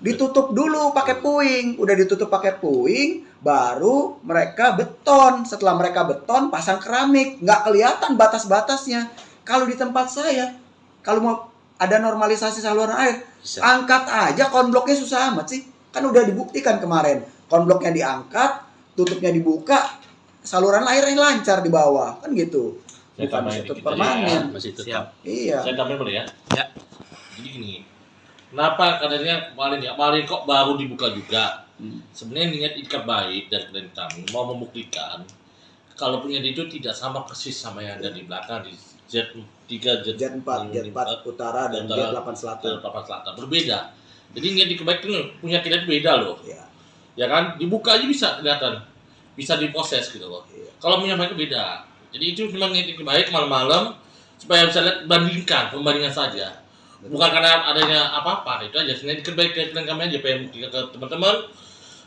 ditutup dulu pakai puing, udah ditutup pakai puing, baru mereka beton. Setelah mereka beton, pasang keramik, nggak kelihatan batas-batasnya. Kalau di tempat saya, kalau mau ada normalisasi saluran air, angkat aja konbloknya, susah amat sih. Kan udah dibuktikan kemarin, konbloknya diangkat, tutupnya dibuka, saluran airnya lancar di bawah, kan gitu. Bukan masih permanen. Masih tetap. Siap. Iya. Saya tambahin boleh ya? Ya. Jadi gini, kenapa katanya maling kok baru dibuka juga? Sebenarnya niat ikat baik dari klien kami mau membuktikan kalau punya itu tidak sama persis sama yang ada di belakang di Z3, Z4 utara dan Z8 selatan. Berbeda. Jadi niat ikat baik itu punya kita beda loh. Iya. Ya kan? Dibuka aja bisa kelihatan. Bisa diproses gitu loh. Iya. Kalau punya mereka beda. Jadi itu cuma niat ikat baik malam-malam supaya bisa lihat pembandingan saja. Betul. Bukan karena adanya apa-apa, itu aja. Niat ikat baik ke klien kami aja pengen buktikan ke teman-teman.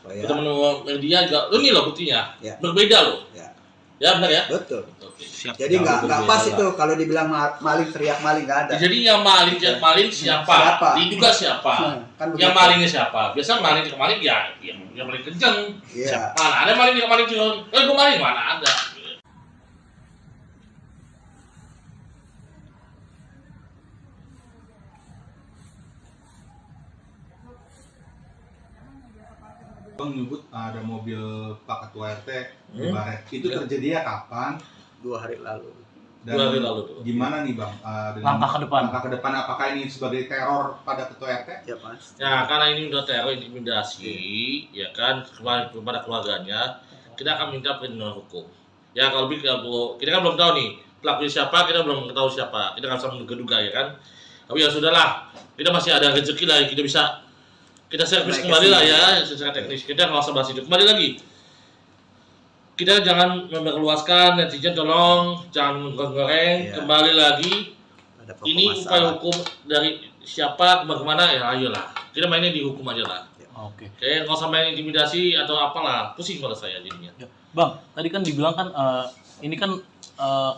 Ke teman-teman media juga. Ini loh buktinya. Ya. Berbeda loh. Ya. Ya benar ya. Betul. Oke. Siap. Jadi nggak berbeda pas lah. itu kalau dibilang maling teriak maling, nggak ada. Jadi yang maling siapa? Siapa? Diduga siapa? Kan Yang begitu. malingnya siapa? Biasa maling ke maling ya, yang paling kenceng. Iya. Mana ada maling ke maling curang? Gue maling mana ada? Bang menyebut ada mobil Pak Ketua RT di Hmm. Baret. Itu Ya. terjadinya kapan? 2 hari lalu. Dan 2 hari lalu tuh. gimana nih Bang? Dengan Langkah ke depan. Langkah ke depan apakah ini sebagai teror pada Ketua RT? Ya Mas. Ya karena ini udah teror intimidasi, ya kan kepada keluarganya, kita akan minta perlindungan hukum. Ya kalau kita kan belum tahu nih pelakunya siapa, kita belum tahu siapa, kita nggak bisa menduga ya kan. Tapi ya sudahlah, kita masih ada rezeki lah, kita servis Baik, kembali lah ya. ya secara teknis. Kita nggak usah bahas itu. Kembali lagi, kita jangan memperluaskan, netizen tolong jangan goreng. Iya. Kembali lagi, Ada pokok ini masalah. upaya hukum dari siapa kemana ya ayolah. Kita mainnya di hukum aja lah. Oke. Kayak nggak usah main intimidasi atau apalah, pusing pada saya jadinya. Ya. Bang, tadi kan dibilang kan ini kan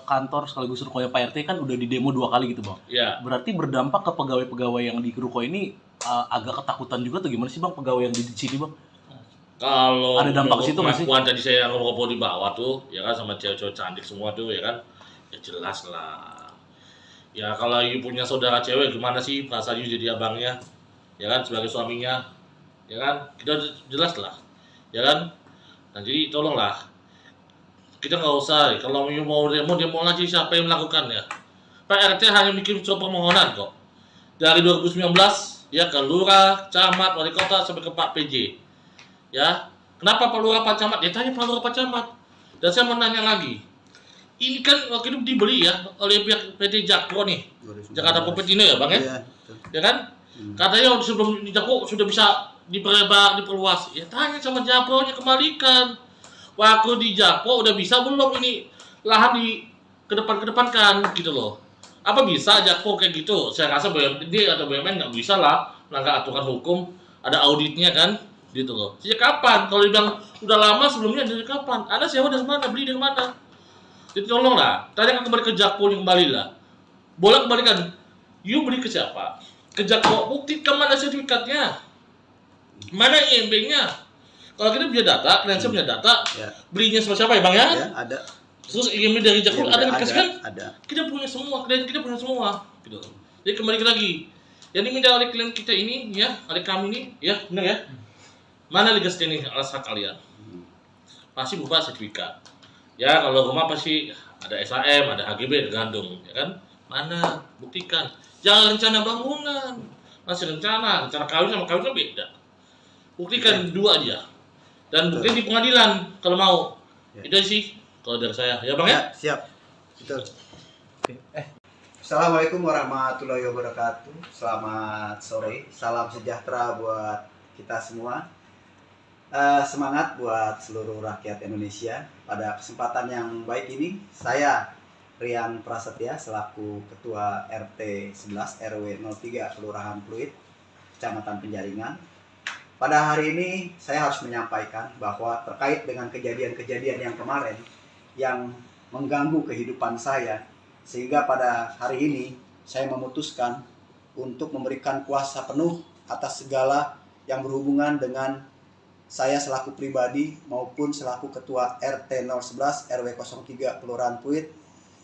kantor sekaligus rukonya Pak RT kan udah di demo 2 kali gitu, Bang. Ya, Berarti berdampak ke pegawai-pegawai yang di ruko ini agak ketakutan juga tuh, gimana sih Bang pegawai yang di sini, Bang? kalau Ada dampak ke situ nggak sih? pengakuan tadi saya ngobrol di bawah tuh, ya kan sama cewek-cewek cantik semua tuh, ya kan, ya jelas lah. Ya kalau you punya saudara cewek, gimana sih perasaan you jadi abangnya, ya kan, sebagai suaminya, ya kan, kita jelas lah, ya kan. Nah jadi tolonglah, kita nggak usah, kalau you mau demo aja siapa yang melakukannya. Pak RT hanya bikin surat permohonan kok. Dari 2019 ya ke lurah, camat, wali kota sampai ke Pak PJ. Ya, kenapa Pak Lurah Pak Camat? Ya tanya Pak Lurah Pak Camat. Dan saya mau nanya lagi. Ini kan waktu itu dibeli ya oleh pihak PT Jakpro nih, 2019. Jakarta Popetino ya Bang ya? Iya, betul. Ya kan? Katanya sebelum di Jakpro sudah bisa diperlebar, diperluas. Ya tanya sama Jakpro-nya, kembalikan. Waktu di Jakpro udah bisa belum ini lahan di kedepankan gitu loh. Apa bisa Jakpro kayak gitu? Saya rasa BUMD atau BUMN nggak bisa lah melanggar aturan hukum, ada auditnya kan, gitu loh. Sejak kapan? Kalau dibilang udah lama sebelumnya dari kapan? Anda sewa dari mana? Beli dari mana? Jadi tolonglah, tanyakan kembali ke Jakpro yang kembali lah. Boleh kembalikan. You beli ke siapa? Ke Jakpro, buktikan mana sertifikatnya, mana IMB-nya. Kalau kita punya data, klien saya punya data, Ya. belinya sama siapa ya Bang ya? Ya, ada. Terus IMB dari Jakpro Ya, ada dikasih kan? ada. Kita punya semua, klien kita punya semua, gitu. Jadi kembali lagi, yang diminta oleh klien kita ini, ya, oleh kami ini, ya, benar ya? Mana legal standing alas hak kalian? Pasti berupa sertifikat. Ya, kalau rumah pasti ada SHM, ada HGB, tergantung, ya kan? Mana? Buktikan. Jangan rencana bangunan, masih rencana kawin sama kawin kan beda. Buktikan dua aja. Dan buktikan di pengadilan kalau mau. Ya. Itu sih kalau dari saya, ya Bang ya? Ya, siap. Betul. Assalamualaikum warahmatullahi wabarakatuh. Selamat sore. Salam sejahtera buat kita semua. Semangat buat seluruh rakyat Indonesia. Pada kesempatan yang baik ini, saya Rian Prasetya selaku Ketua RT 11 RW 03 Kelurahan Pluit, Kecamatan Penjaringan. Pada hari ini saya harus menyampaikan bahwa terkait dengan kejadian-kejadian yang kemarin yang mengganggu kehidupan saya, sehingga pada hari ini saya memutuskan untuk memberikan kuasa penuh atas segala yang berhubungan dengan saya selaku pribadi maupun selaku Ketua RT 011 RW 03 Kelurahan Pluit.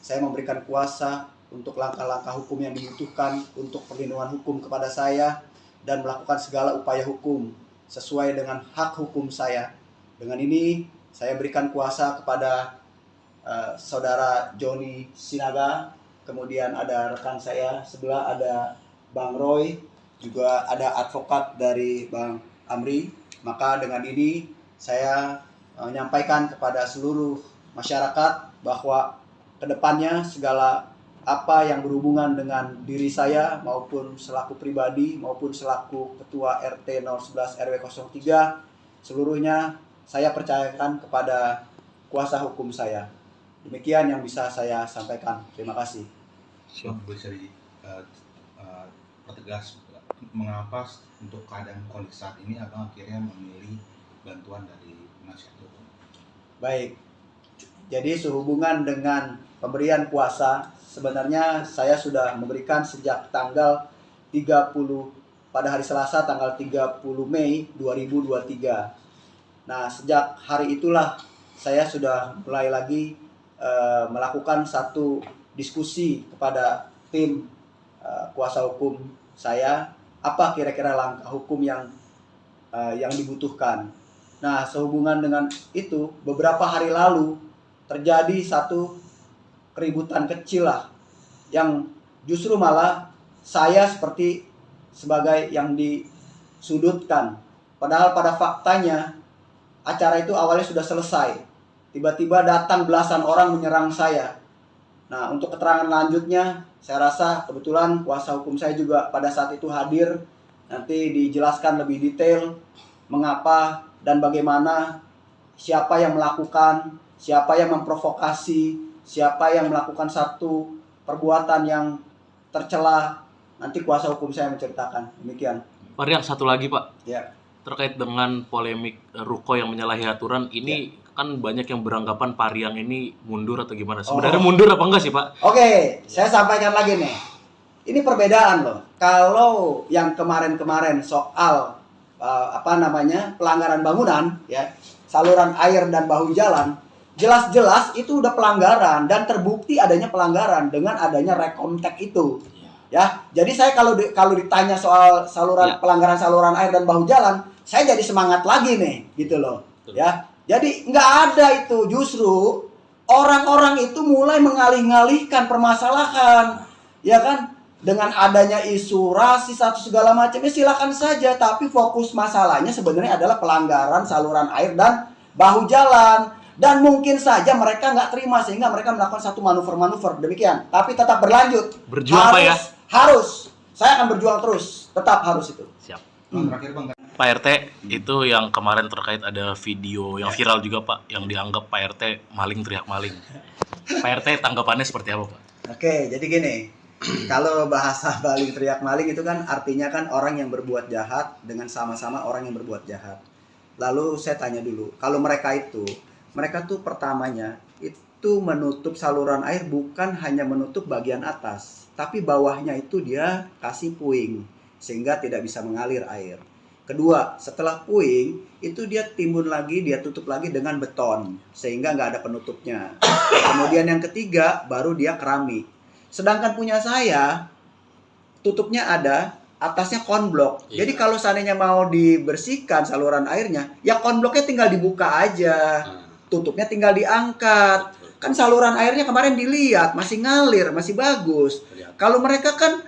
Saya memberikan kuasa untuk langkah-langkah hukum yang dibutuhkan untuk perlindungan hukum kepada saya dan melakukan segala upaya hukum sesuai dengan hak hukum saya. Dengan ini saya berikan kuasa kepada saudara Joni Sinaga, kemudian ada rekan saya sebelah ada Bang Roy, juga ada advokat dari Bang Amri. Maka dengan ini saya menyampaikan kepada seluruh masyarakat bahwa kedepannya segala apa yang berhubungan dengan diri saya maupun selaku pribadi maupun selaku Ketua RT 011 RW 03 seluruhnya saya percayakan kepada kuasa hukum saya. Demikian yang bisa saya sampaikan. Terima kasih. Bang, bisa pertegas mengapa untuk keadaan kondisi saat ini abang akhirnya memilih bantuan dari penasihat hukum? Baik. Jadi sehubungan dengan pemberian kuasa, sebenarnya saya sudah memberikan sejak tanggal 30 pada hari Selasa tanggal 30 Mei 2023. Nah, sejak hari itulah saya sudah mulai lagi melakukan satu diskusi kepada tim kuasa hukum saya, apa kira-kira langkah hukum yang dibutuhkan. Nah, sehubungan dengan itu, beberapa hari lalu terjadi satu keributan kecil lah, yang justru malah saya sebagai yang disudutkan. Padahal pada faktanya acara itu awalnya sudah selesai. Tiba-tiba datang belasan orang menyerang saya. Nah, untuk keterangan lanjutnya, saya rasa kebetulan kuasa hukum saya juga pada saat itu hadir. Nanti dijelaskan lebih detail mengapa dan bagaimana, siapa yang melakukan, siapa yang memprovokasi, siapa yang melakukan satu perbuatan yang tercela. Nanti kuasa hukum saya menceritakan. Demikian. Pak Riang, satu lagi Pak. Ya. Terkait dengan polemik Ruko yang menyalahi aturan, ini kan banyak yang beranggapan Pak Riang ini mundur atau gimana? Sebenarnya mundur apa enggak sih Pak? Oke, saya sampaikan lagi nih. Ini perbedaan loh. Kalau yang kemarin-kemarin soal pelanggaran bangunan, ya, saluran air dan bahu jalan, jelas-jelas itu udah pelanggaran dan terbukti adanya pelanggaran dengan adanya rekomtek itu. Ya, jadi saya kalau ditanya soal pelanggaran saluran air dan bahu jalan, saya jadi semangat lagi nih, gitu loh. Ya, jadi nggak ada itu, justru orang-orang itu mulai mengalih-alihkan permasalahan, ya kan? Dengan adanya isu rasis atau segala macamnya silakan saja, tapi fokus masalahnya sebenarnya adalah pelanggaran saluran air dan bahu jalan. Dan mungkin saja mereka nggak terima sehingga mereka melakukan satu manuver-manuver demikian. Tapi tetap berlanjut. Berjuang Pak ya? Harus. Saya akan berjuang terus. Tetap harus itu. Siap. Terakhir Bang. Pak RT, itu yang kemarin terkait ada video yang viral juga Pak, yang dianggap Pak RT maling teriak maling. Pak RT tanggapannya seperti apa Pak? Oke, jadi gini. Kalau bahasa maling teriak maling itu kan artinya kan orang yang berbuat jahat dengan sama-sama orang yang berbuat jahat. Lalu saya tanya dulu, kalau mereka tuh pertamanya itu menutup saluran air bukan hanya menutup bagian atas, tapi bawahnya itu dia kasih puing sehingga tidak bisa mengalir air. Kedua, setelah puing itu dia timbun lagi, dia tutup lagi dengan beton sehingga nggak ada penutupnya. Kemudian yang ketiga baru dia keramik. Sedangkan punya saya tutupnya ada, atasnya konblok. Iya. Jadi kalau seandainya mau dibersihkan saluran airnya, ya konbloknya tinggal dibuka aja. Tutupnya tinggal diangkat. Kan saluran airnya kemarin dilihat masih ngalir, masih bagus. Kalau mereka kan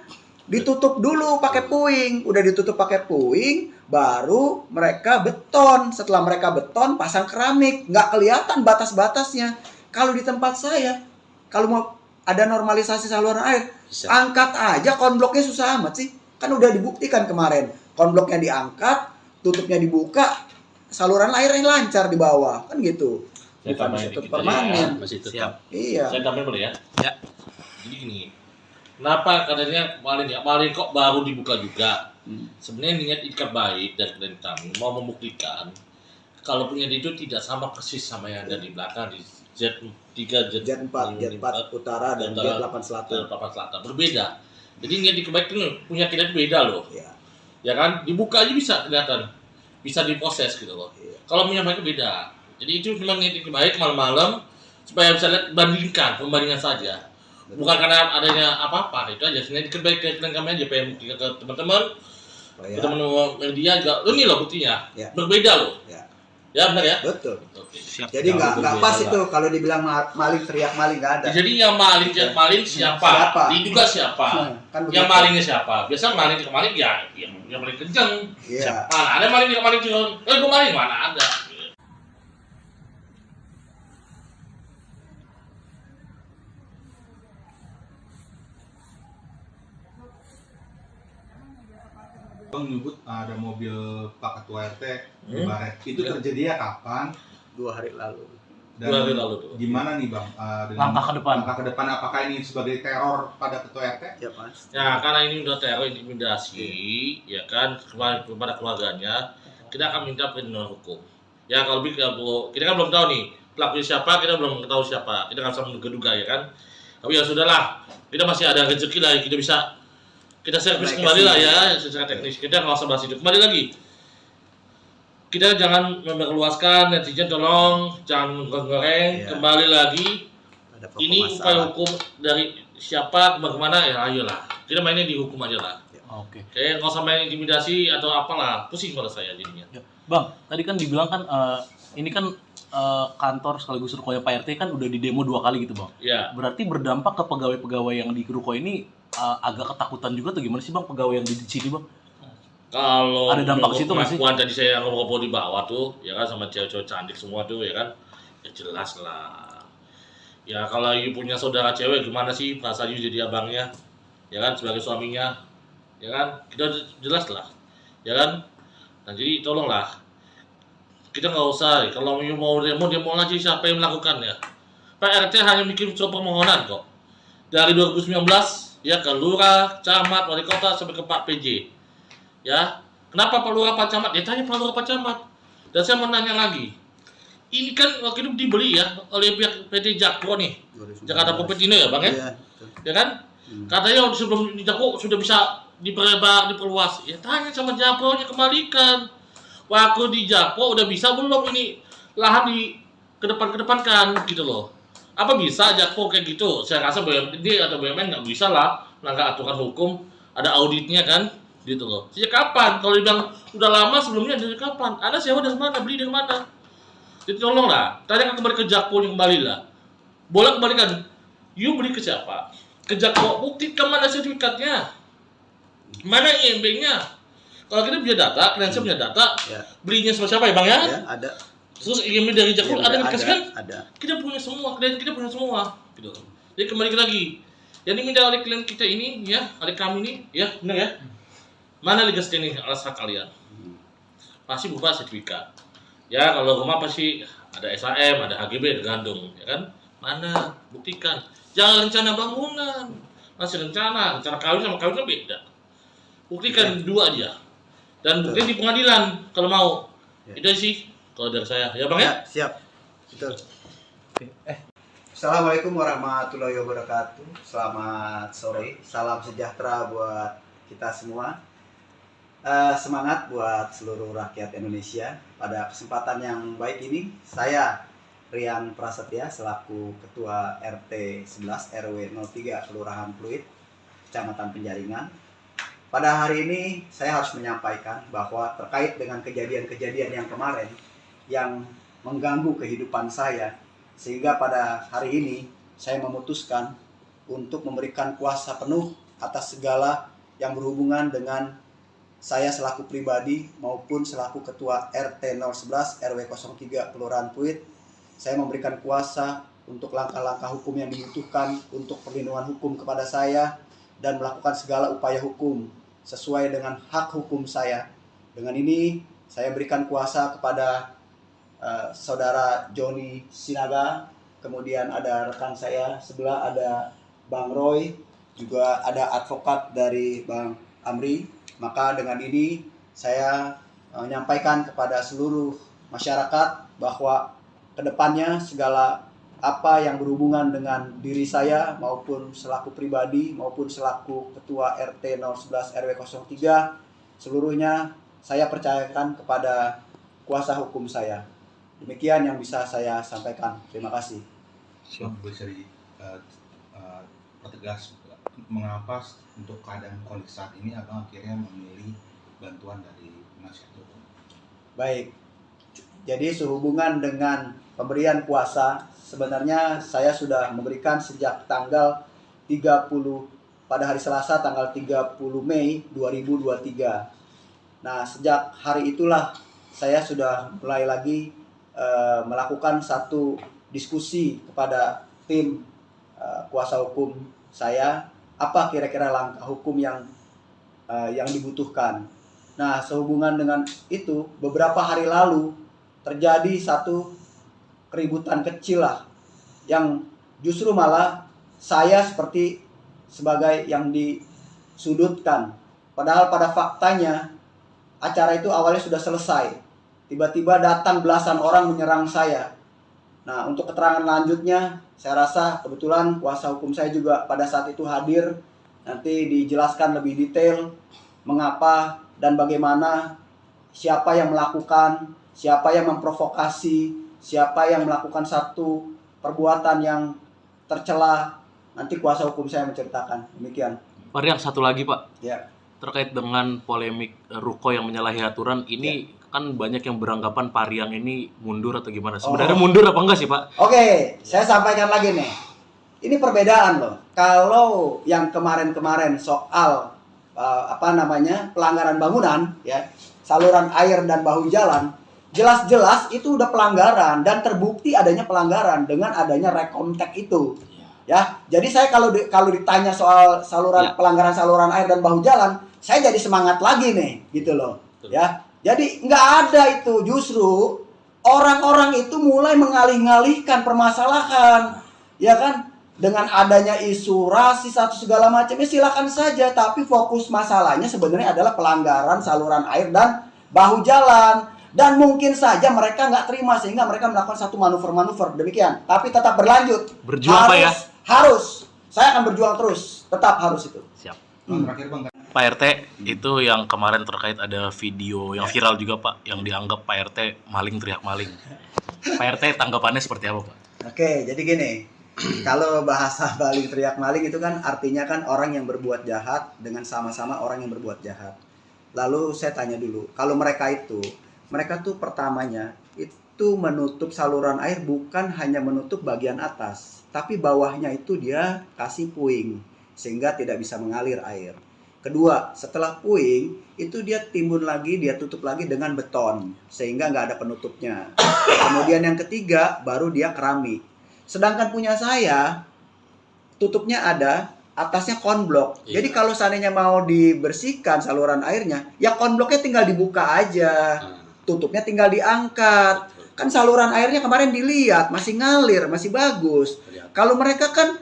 ditutup dulu pakai puing, udah ditutup pakai puing, baru mereka beton. Setelah mereka beton, pasang keramik, nggak kelihatan batas-batasnya. Kalau di tempat saya, kalau mau ada normalisasi saluran air, angkat aja konbloknya, susah amat sih. Kan udah dibuktikan kemarin, konbloknya diangkat, tutupnya dibuka, saluran airnya lancar di bawah, kan gitu. Saya Bukan tambahin ditutup dikit aja permanen. ya, masih tetap. Siap. Iya. Saya tambahin boleh ya? Ya. Jadi gini, kenapa katanya maling kok baru dibuka juga? Sebenarnya niat ikat baik dan kami mau membuktikan kalau punya itu tidak sama persis sama yang ada di belakang di Z3, Jet 4 utara dan Jet 8 selatan. 8 selatan berbeda. Jadi niat ikat baik itu punya kita beda loh. Iya. Ya kan, dibuka aja bisa kelihatan, bisa diproses gitu loh. Iya. Kalau punya mereka beda. Jadi itu memang niat ikat baik malam-malam supaya bisa lihat pembandingan saja. Bukan karena adanya apa-apa, itu aja. Sebenarnya ikat baik ke kami aja pengen buktikan ke teman-teman. Ya. Teman-teman media juga, ini loh buktinya, Ya. berbeda loh. Ya. Ya benar ya. Betul. Oke. Siap. Jadi nggak berbeda pas lah. itu kalau dibilang maling teriak maling, nggak ada. Jadi yang maling siapa? Siapa? Diduga siapa? Kan Yang begitu. malingnya siapa? Biasa maling ya yang paling kenceng. Iya. Mana ada maling kenceng? Gue maling mana ada? Bang nyebut ada mobil Pak Ketua RT di Hmm. Baret. Itu Ya. terjadinya kapan? 2 hari lalu. Dan 2 hari lalu tuh. gimana nih Bang? Dengan Langkah ke depan. Langkah ke depan apakah ini sebagai teror pada Ketua RT? Ya Mas. Ya karena ini udah teror intimidasi, ya kan kepada keluarganya, kita akan minta perlindungan hukum. Ya kalau kita kan belum tahu nih pelakunya siapa kita belum tahu siapa, kita nggak bisa menduga-duga ya kan. Tapi ya sudahlah, kita masih ada rezeki lah, kita bisa kita servis kembali lah ya secara teknis. Kita nggak usah bahas itu. Kembali lagi, kita jangan memperluaskan, netizen tolong jangan goreng. Kembali lagi, ini upaya hukum dari siapa bagaimana ya, ayolah kita mainnya di hukum aja lah. Oke. Kayak nggak usah main intimidasi atau apalah, pusing kalau saya jadinya. Ya. Bang, tadi kan dibilang kan ini kan kantor sekaligus rukonya Pak RT kan udah di demo 2 kali gitu bang. Ya. Berarti berdampak ke pegawai-pegawai yang di ruko ini agak ketakutan juga tuh gimana sih bang pegawai yang di sini bang? Kalau ada dampak situ nggak sih? Tadi saya ngobrol di bawah tuh, ya kan sama cewek-cewek cantik semua tuh, ya kan, ya jelas lah. Ya kalau you punya saudara cewek gimana sih rasanya jadi abangnya, ya kan sebagai suaminya, ya kan kita jelas lah, ya kan. Nah jadi tolonglah. Kita nggak usah, kalau mau demo aja siapa yang melakukannya. Pak RT hanya bikin surat permohonan kok. Dari 2019, ya ke lurah, camat, wali kota, sampai ke Pak PJ. Ya, kenapa Pak Lurah, Pak Camat? Ya tanya Pak Lurah, Pak Camat. Dan saya mau nanya lagi. Ini kan waktu itu dibeli ya oleh pihak PT Jakpro nih. Jakarta Popetino ya Bang ya? Iya, Ya kan? Katanya sebelum di Jakpro sudah bisa diperlebar, diperluas. Ya tanya sama Jakpro-nya, kembalikan. Waktu di Jakpro udah bisa belum ini lahan di kedepankan gitu loh. Apa bisa Jakpro kayak gitu? Saya rasa BUMD atau BUMN nggak bisa lah melanggar aturan hukum, ada auditnya kan, gitu loh. Sejak kapan? Kalau dibilang udah lama sebelumnya dari kapan? Anda sewa dari mana? Beli dari mana? Jadi tolonglah, tanya kembali ke Jakpro yang kembali lah. Boleh kembalikan. You beli ke siapa? Ke Jakpro, buktikan mana sertifikatnya, mana IMB-nya. Kalau kita punya data, klien punya data, belinya sama siapa ya Bang ya? Ya, ada. Terus IMB dari Jakpro ada dikasih kan? Ada. Kita punya semua, klien kita punya semua, gitu. Jadi kembali lagi, yang diminta oleh klien kita ini, ya, oleh kami ini, ya, benar ya? Mana legal standing alas hak kalian? Pasti berupa sertifikat. Ya, kalau rumah pasti ada SHM, ada HGB, ada gandung, ya kan? Mana? Buktikan. Jangan rencana bangunan, masih rencana kawin sama kawin kan beda. Buktikan dua aja. Dan bukti di pengadilan kalau mau. Itu sih kalau dari saya. Ya Bang ya? Siap. Betul. Assalamualaikum warahmatullahi wabarakatuh. Selamat sore. Salam sejahtera buat kita semua. Semangat buat seluruh rakyat Indonesia. Pada kesempatan yang baik ini, saya Rian Prasetya selaku Ketua RT 11 RW 03 Kelurahan Pluit, Kecamatan Penjaringan. Pada hari ini saya harus menyampaikan bahwa terkait dengan kejadian-kejadian yang kemarin yang mengganggu kehidupan saya, sehingga pada hari ini saya memutuskan untuk memberikan kuasa penuh atas segala yang berhubungan dengan saya selaku pribadi maupun selaku Ketua RT 011 RW 03 Kelurahan Pluit. Saya memberikan kuasa untuk langkah-langkah hukum yang dibutuhkan untuk perlindungan hukum kepada saya dan melakukan segala upaya hukum sesuai dengan hak hukum saya. Dengan ini saya berikan kuasa kepada saudara Joni Sinaga, kemudian ada rekan saya sebelah ada Bang Roy, juga ada advokat dari Bang Amri. Maka dengan ini saya menyampaikan kepada seluruh masyarakat bahwa kedepannya segala apa yang berhubungan dengan diri saya maupun selaku pribadi maupun selaku Ketua RT 011 RW 03 seluruhnya saya percayakan kepada kuasa hukum saya. Demikian yang bisa saya sampaikan. Terima kasih. Bisa dipertegas mengapa untuk keadaan kondisi saat ini Abang akhirnya memilih bantuan dari penasihat hukum? Baik. Jadi sehubungan dengan pemberian kuasa, sebenarnya saya sudah memberikan sejak tanggal 30 pada hari Selasa tanggal 30 Mei 2023. Nah, sejak hari itulah saya sudah mulai lagi melakukan satu diskusi kepada tim kuasa hukum saya, apa kira-kira langkah hukum yang dibutuhkan. Nah, sehubungan dengan itu, beberapa hari lalu terjadi satu keributan kecil lah, yang justru malah saya seperti sebagai yang disudutkan. Padahal pada faktanya acara itu awalnya sudah selesai. Tiba-tiba datang belasan orang menyerang saya. Nah, untuk keterangan lanjutnya, saya rasa kebetulan kuasa hukum saya juga pada saat itu hadir. Nanti dijelaskan lebih detail mengapa dan bagaimana, siapa yang melakukan, siapa yang memprovokasi, siapa yang melakukan satu perbuatan yang tercela. Nanti kuasa hukum saya menceritakan. Demikian. Pak Riang, satu lagi Pak, Ya. terkait dengan polemik ruko yang menyalahi aturan ini, kan banyak yang beranggapan Pak Riang ini mundur atau gimana? Sebenarnya mundur apa enggak sih Pak? Oke, saya sampaikan lagi nih. Ini perbedaan loh. Kalau yang kemarin-kemarin soal pelanggaran bangunan, ya, saluran air dan bahu jalan, jelas-jelas itu udah pelanggaran dan terbukti adanya pelanggaran dengan adanya rekomtek itu. Ya, jadi saya kalau ditanya soal pelanggaran saluran air dan bahu jalan, saya jadi semangat lagi nih, gitu loh. Ya, jadi nggak ada itu, justru orang-orang itu mulai mengalih-alihkan permasalahan, ya kan? Dengan adanya isu rasis atau segala macam, ya silakan saja. Tapi fokus masalahnya sebenarnya adalah pelanggaran saluran air dan bahu jalan. Dan mungkin saja mereka nggak terima sehingga mereka melakukan satu manuver-manuver demikian. Tapi tetap berlanjut. Berjuang Pak ya? Harus. Saya akan berjuang terus. Tetap harus itu. Siap. Bang, terakhir Bang, Pak RT, itu yang kemarin terkait ada video yang viral juga Pak, yang dianggap Pak RT maling teriak maling. Pak RT tanggapannya seperti apa Pak? Oke, jadi gini. Kalau bahasa maling teriak maling itu kan artinya kan orang yang berbuat jahat dengan sama-sama orang yang berbuat jahat. Lalu saya tanya dulu, kalau mereka tuh pertamanya itu menutup saluran air bukan hanya menutup bagian atas, tapi bawahnya itu dia kasih puing sehingga tidak bisa mengalir air. Kedua, setelah puing itu dia timbun lagi, dia tutup lagi dengan beton sehingga nggak ada penutupnya. Kemudian yang ketiga baru dia keramik. Sedangkan punya saya tutupnya ada, atasnya konblok. Iya. Jadi kalau seandainya mau dibersihkan saluran airnya, ya konbloknya tinggal dibuka aja. Tutupnya tinggal diangkat. Kan saluran airnya kemarin dilihat masih ngalir, masih bagus. Kalau mereka kan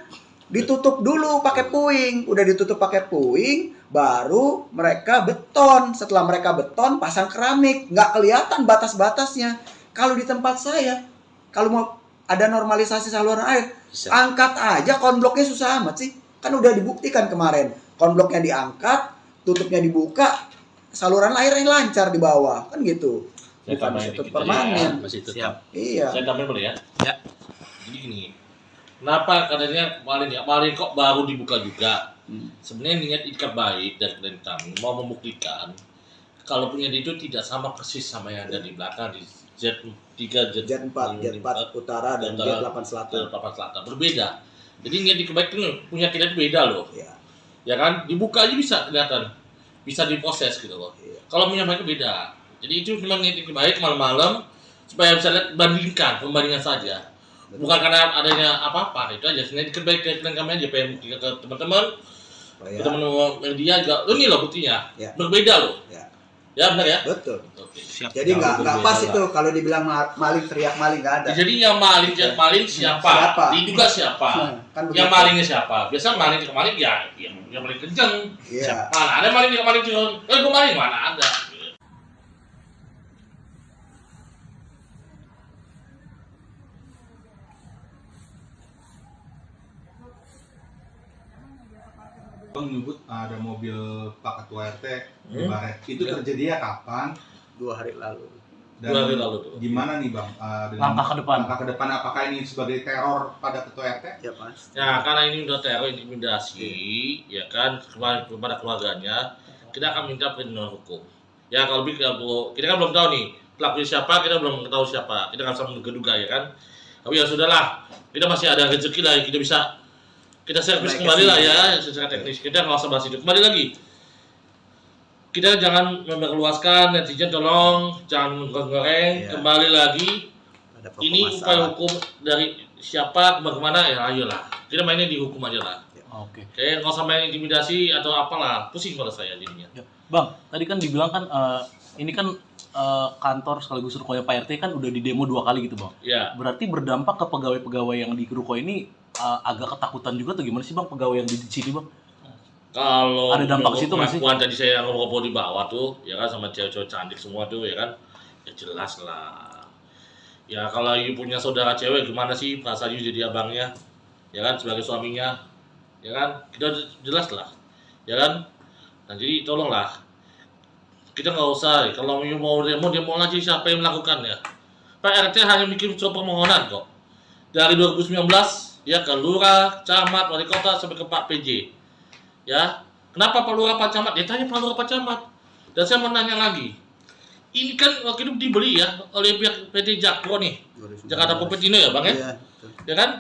ditutup dulu pakai puing, udah ditutup pakai puing, baru mereka beton. Setelah mereka beton, pasang keramik, nggak kelihatan batas-batasnya. Kalau di tempat saya, kalau mau ada normalisasi saluran air, angkat aja konbloknya, susah amat sih. Kan udah dibuktikan kemarin, konbloknya diangkat, tutupnya dibuka, saluran airnya lancar di bawah, kan gitu. Saya Bukan tambahin ditutup dikit aja permanen. ya, masih tetap. Iya. Saya tambahin boleh ya? Ya. Jadi gini, kenapa katanya maling kok baru dibuka juga? Sebenarnya niat ikat baik dari kami mau membuktikan kalau punya itu tidak sama persis sama yang ada di belakang di Z3, Jet 4 utara dan Jet 8 selatan. Berbeda. Jadi niat ikat baik itu punya kita itu beda loh. Iya. Ya kan? Dibuka aja bisa kelihatan. Bisa diproses gitu loh. Iya. Kalau punya mereka beda. Jadi itu memang niat ikat baik malam-malam supaya bisa lihat pembandingan saja. Bukan karena adanya apa-apa, itu aja. Sebenarnya ikat baik ke kami aja pengen buktikan ke teman-teman. Teman-teman media juga, ini loh buktinya. Ya. Berbeda loh. Ya. Ya benar ya? Betul. Oke. Siap. Jadi nggak pas berbeda itu kalau dibilang maling teriak maling, nggak ada. Jadi yang maling siapa? Siapa? Diduga siapa? Kan Yang begitu. malingnya siapa? Biasa maling ke maling ya yang paling kenceng. Iya. Mana ada maling ke maling cuma, gue maling mana ada. Bang menyebut ada mobil Pak Ketua RT di Baret. Itu terjadinya kapan? 2 hari lalu. Dan 2 hari lalu tuh. gimana nih Bang? Dengan Langkah ke depan. Langkah ke depan apakah ini sebagai teror pada Ketua RT? Ya pasti. Ya karena ini udah teror intimidasi, ya kan kepada keluarganya, kita akan minta perlindungan hukum. Ya kalau kita kan belum tahu nih pelakunya siapa, kita belum tahu siapa, kita nggak bisa menduga ya kan. Tapi ya sudahlah, kita masih ada rezeki lah, kita servis kembali lah ya secara teknis. Kita nggak usah bahas itu. Kembali lagi, kita jangan memperluaskan, netizen tolong jangan goreng. Iya. Kembali lagi, Ada pokok ini upaya masalah. hukum dari siapa kemana ya ayolah. Kita mainnya di hukum aja lah. Oke. Kayak nggak usah main intimidasi atau apalah, pusing kalau saya jadinya. Ya. Bang, tadi kan dibilang kan ini kan kantor sekaligus rukonya Pak RT kan udah di demo 2 kali gitu Bang. Ya, Berarti berdampak ke pegawai-pegawai yang di ruko ini agak ketakutan juga atau gimana sih Bang pegawai yang di sini Bang? kalau Ada dampak ke situ nggak sih? pengakuan tadi saya ngobrol di bawah tuh, ya kan sama cewek-cewek cantik semua tuh, ya kan, ya jelas lah. Ya kalau you punya saudara cewek gimana sih perasaan you jadi abangnya, ya kan, sebagai suaminya, ya kan, kita jelas lah, ya kan. Nah jadi tolonglah, kita nggak usah, kalau you mau demo aja, siapa yang melakukannya. Pak RT hanya bikin surat permohonan kok. Dari 2019 ya ke lurah, camat, wali kota sampai ke Pak PJ. Ya, kenapa Pak Lurah, Pak Camat? Ya tanya Pak Lurah, Pak Camat. Dan saya mau nanya lagi. Ini kan waktu itu dibeli ya oleh pihak PT Jakpro nih, 2019. Jakarta Popetino ya Bang ya? Iya, betul. Ya kan?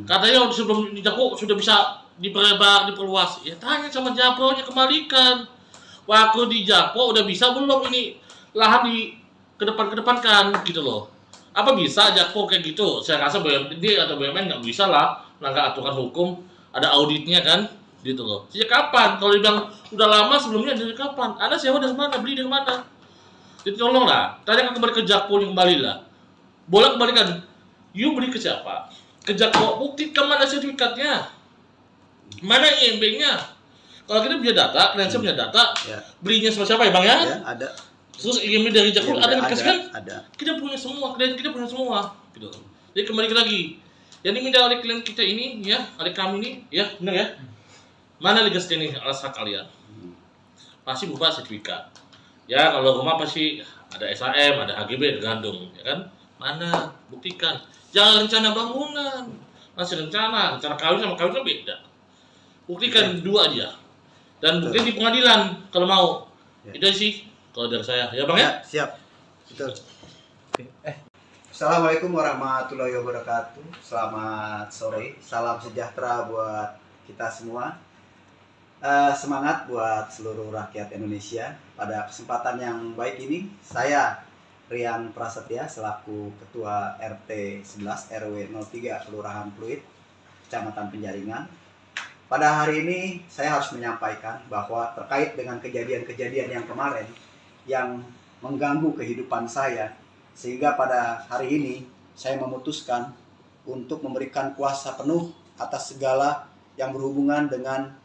Katanya sebelum di Jakpro sudah bisa diperlebar, diperluas. Ya tanya sama Jakpro-nya, kembalikan. Waktu di Jakpro udah bisa belum ini lahan di kedepankan gitu loh. Apa bisa Jakpro kayak gitu? Saya rasa BUMD atau BUMN nggak bisa lah melanggar aturan hukum, ada auditnya kan, gitu loh. Sejak kapan? Kalau dibilang udah lama sebelumnya, dari kapan? Anda sewa dari mana? Beli dari mana? Jadi tolonglah, tanya kembali ke Jakpro, kembali lah. Boleh kembalikan. You beli ke siapa? Ke Jakpro, buktikan mana sertifikatnya, mana IMB-nya. Kalau kita punya data, kalian punya data, Ya, belinya sama siapa ya Bang ya? ya ada. Terus IMB dari Jakpro Ya, ada dikasih kan? ada. Kita punya semua, klien kita punya semua, gitu. Jadi kembali lagi, yang diminta oleh klien kita ini, ya, oleh kami ini, ya, benar ya? Mana legas ini alas hak kalian? Pasti berupa sertifikat. Ya, kalau rumah pasti ada SHM, ada HGB, tergantung, ya kan? Mana? Buktikan. Jangan rencana bangunan, masih rencana kawin sama kawin kan beda. Buktikan dua aja. Dan buktikan di pengadilan kalau mau. Ya. Itu sih kalau dari saya, ya Bang ya? Siap. Betul. Assalamualaikum warahmatullahi wabarakatuh. Selamat sore. Salam sejahtera buat kita semua. Semangat buat seluruh rakyat Indonesia. Pada kesempatan yang baik ini, saya Rian Prasetya selaku Ketua RT 11 RW 03 Kelurahan Pluit, Kecamatan Penjaringan. Pada hari ini saya harus menyampaikan bahwa terkait dengan kejadian-kejadian yang kemarin yang mengganggu kehidupan saya, sehingga pada hari ini saya memutuskan untuk memberikan kuasa penuh atas segala yang berhubungan dengan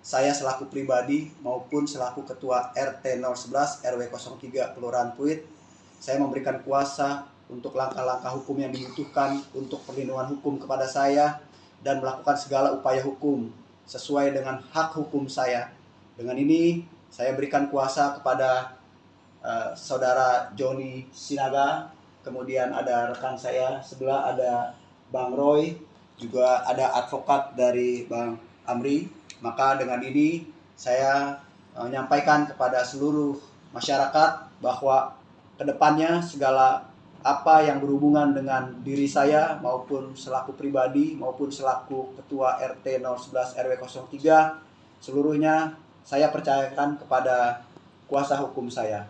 saya selaku pribadi maupun selaku Ketua RT 011 RW 03 Kelurahan Pluit. Saya memberikan kuasa untuk langkah-langkah hukum yang dibutuhkan untuk perlindungan hukum kepada saya dan melakukan segala upaya hukum sesuai dengan hak hukum saya. Dengan ini saya berikan kuasa kepada Saudara Joni Sinaga, kemudian ada rekan saya sebelah ada Bang Roy, juga ada advokat dari Bang Amri. Maka dengan ini saya menyampaikan kepada seluruh masyarakat bahwa kedepannya segala apa yang berhubungan dengan diri saya maupun selaku pribadi maupun selaku Ketua RT 011 RW 03, seluruhnya saya percayakan kepada kuasa hukum saya.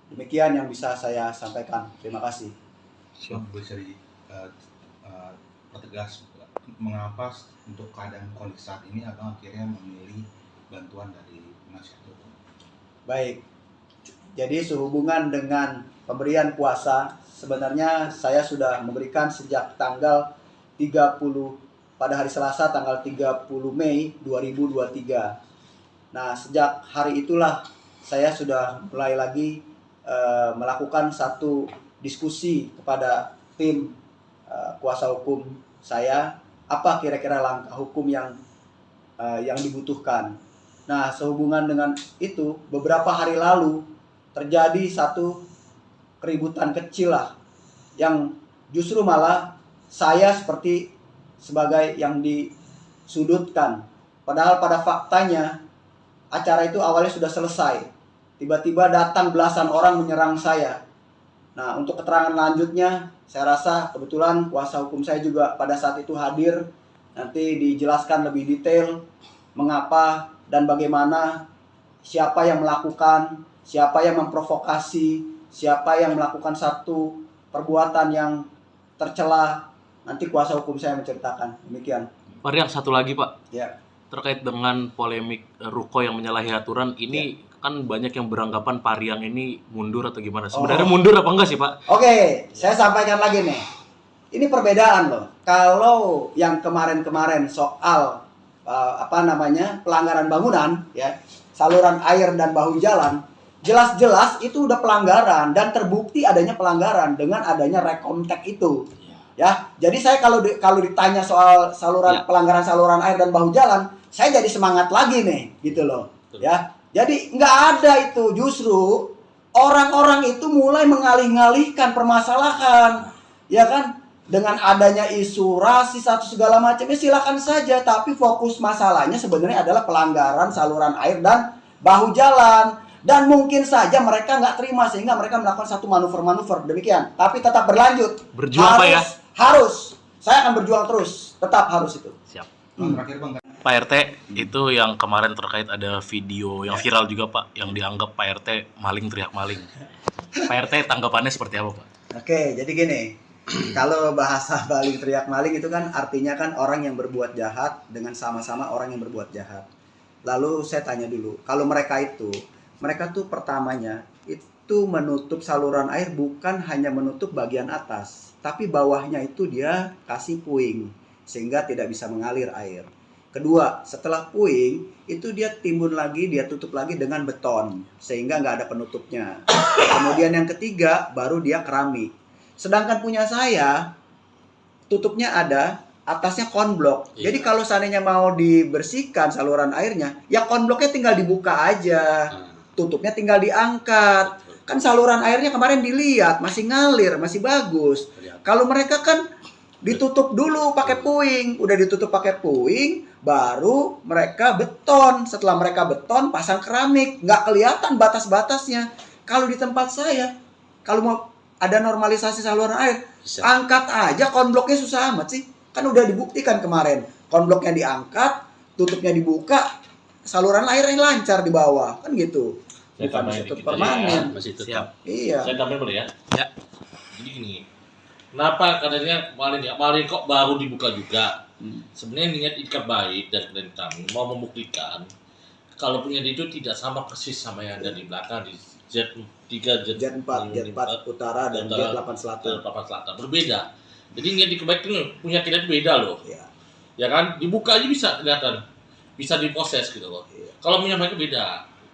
Demikian yang bisa saya sampaikan. Terima kasih. Bisa pertegas mengapa untuk keadaan kondisi saat ini abang akhirnya memilih bantuan dari penasihat hukum? Baik, jadi sehubungan dengan pemberian kuasa, sebenarnya saya sudah memberikan sejak tanggal 30 pada hari Selasa tanggal 30 Mei 2023. Nah, sejak hari itulah saya sudah mulai lagi melakukan satu diskusi kepada tim kuasa hukum saya, apa kira-kira langkah hukum yang dibutuhkan. Nah, sehubungan dengan itu, beberapa hari lalu terjadi satu keributan kecil lah, yang justru malah saya seperti sebagai yang disudutkan. Padahal pada faktanya acara itu awalnya sudah selesai. Tiba-tiba datang belasan orang menyerang saya. Nah, untuk keterangan lanjutnya, saya rasa kebetulan kuasa hukum saya juga pada saat itu hadir. Nanti dijelaskan lebih detail mengapa dan bagaimana, siapa yang melakukan, siapa yang memprovokasi, siapa yang melakukan satu perbuatan yang tercela. Nanti kuasa hukum saya menceritakan. Demikian. Pak Rian, satu lagi Pak. Ya. Terkait dengan polemik Ruko yang menyalahi aturan, ini kan banyak yang beranggapan Pak Rian ini mundur atau gimana. Sebenarnya mundur apa enggak sih Pak? Oke, saya sampaikan lagi nih. Ini perbedaan loh. Kalau yang kemarin-kemarin soal pelanggaran bangunan, ya, saluran air dan bahu jalan, jelas-jelas itu udah pelanggaran dan terbukti adanya pelanggaran dengan adanya rekontek itu. Ya, jadi saya kalau ditanya soal pelanggaran saluran air dan bahu jalan, saya jadi semangat lagi nih, gitu loh. Ya, jadi nggak ada itu, justru orang-orang itu mulai mengalih-alihkan permasalahan, ya kan? Dengan adanya isu rasis atau segala macamnya silakan saja, tapi fokus masalahnya sebenarnya adalah pelanggaran saluran air dan bahu jalan. Dan mungkin saja mereka nggak terima sehingga mereka melakukan satu manuver-manuver demikian. Tapi tetap berlanjut. Berjuang Pak ya? Harus. Saya akan berjuang terus. Tetap harus itu. Siap. Terakhir Bang, Pak RT, itu yang kemarin terkait ada video yang viral juga Pak, yang dianggap Pak RT maling teriak maling. Pak RT tanggapannya seperti apa Pak? Oke, jadi gini. Kalau bahasa maling teriak maling itu kan artinya kan orang yang berbuat jahat dengan sama-sama orang yang berbuat jahat. Lalu saya tanya dulu, kalau mereka tuh pertamanya itu menutup saluran air bukan hanya menutup bagian atas, tapi bawahnya itu dia kasih puing sehingga tidak bisa mengalir air. Kedua, setelah puing itu dia timbun lagi, dia tutup lagi dengan beton sehingga nggak ada penutupnya. Kemudian yang ketiga baru dia keramik. Sedangkan punya saya tutupnya ada, atasnya konblok. Jadi kalau seandainya mau dibersihkan saluran airnya, ya konbloknya tinggal dibuka aja. Tutupnya tinggal diangkat. Kan saluran airnya kemarin dilihat masih ngalir, masih bagus. Kalau mereka kan ditutup dulu pakai puing, udah ditutup pakai puing, baru mereka beton. Setelah mereka beton, pasang keramik, nggak kelihatan batas-batasnya. Kalau di tempat saya, kalau mau ada normalisasi saluran air, angkat aja konbloknya, susah amat sih. Kan udah dibuktikan kemarin, konbloknya diangkat, tutupnya dibuka, saluran airnya lancar di bawah, kan gitu. Bukan ditutup permanen. Masih tetap. Siap. Iya. Saya tambahin boleh ya? Ya. Jadi gini, kenapa katanya kemarin kok baru dibuka juga? Sebenarnya niat ikat baik dari klien kami mau membuktikan kalau punya itu tidak sama persis sama yang ada di belakang di Z3, Jet 4 utara dan Jet 8 selatan. Berbeda. Jadi niat ikat baik itu punya kita itu beda loh. Iya. Ya kan? Dibuka aja bisa kelihatan. Bisa diproses gitu loh. Iya. Kalau punya mereka beda.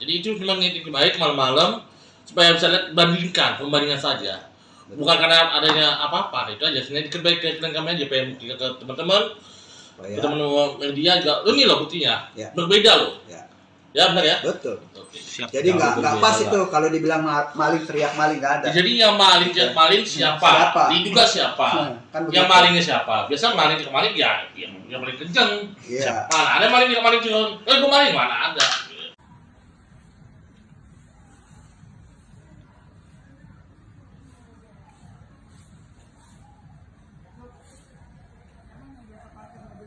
Jadi itu memang niat ikat baik malam-malam supaya bisa lihat pembandingan saja. Bukan karena adanya apa-apa, itu aja. Sebenarnya ikat baik ke kami aja pengen buktikan ke teman-teman. Ke teman-teman media juga. Ini loh buktinya. Ya. Berbeda loh. Ya. Ya benar ya? Betul. Oke. Siap. Jadi nggak pas itu kalau dibilang maling teriak maling, nggak ada. Jadi yang maling siapa? Siapa? Diduga siapa? Kan Yang begitu. malingnya siapa? Biasa maling ya yang paling kenceng. Iya. Mana ada maling curang? Gue maling mana ada?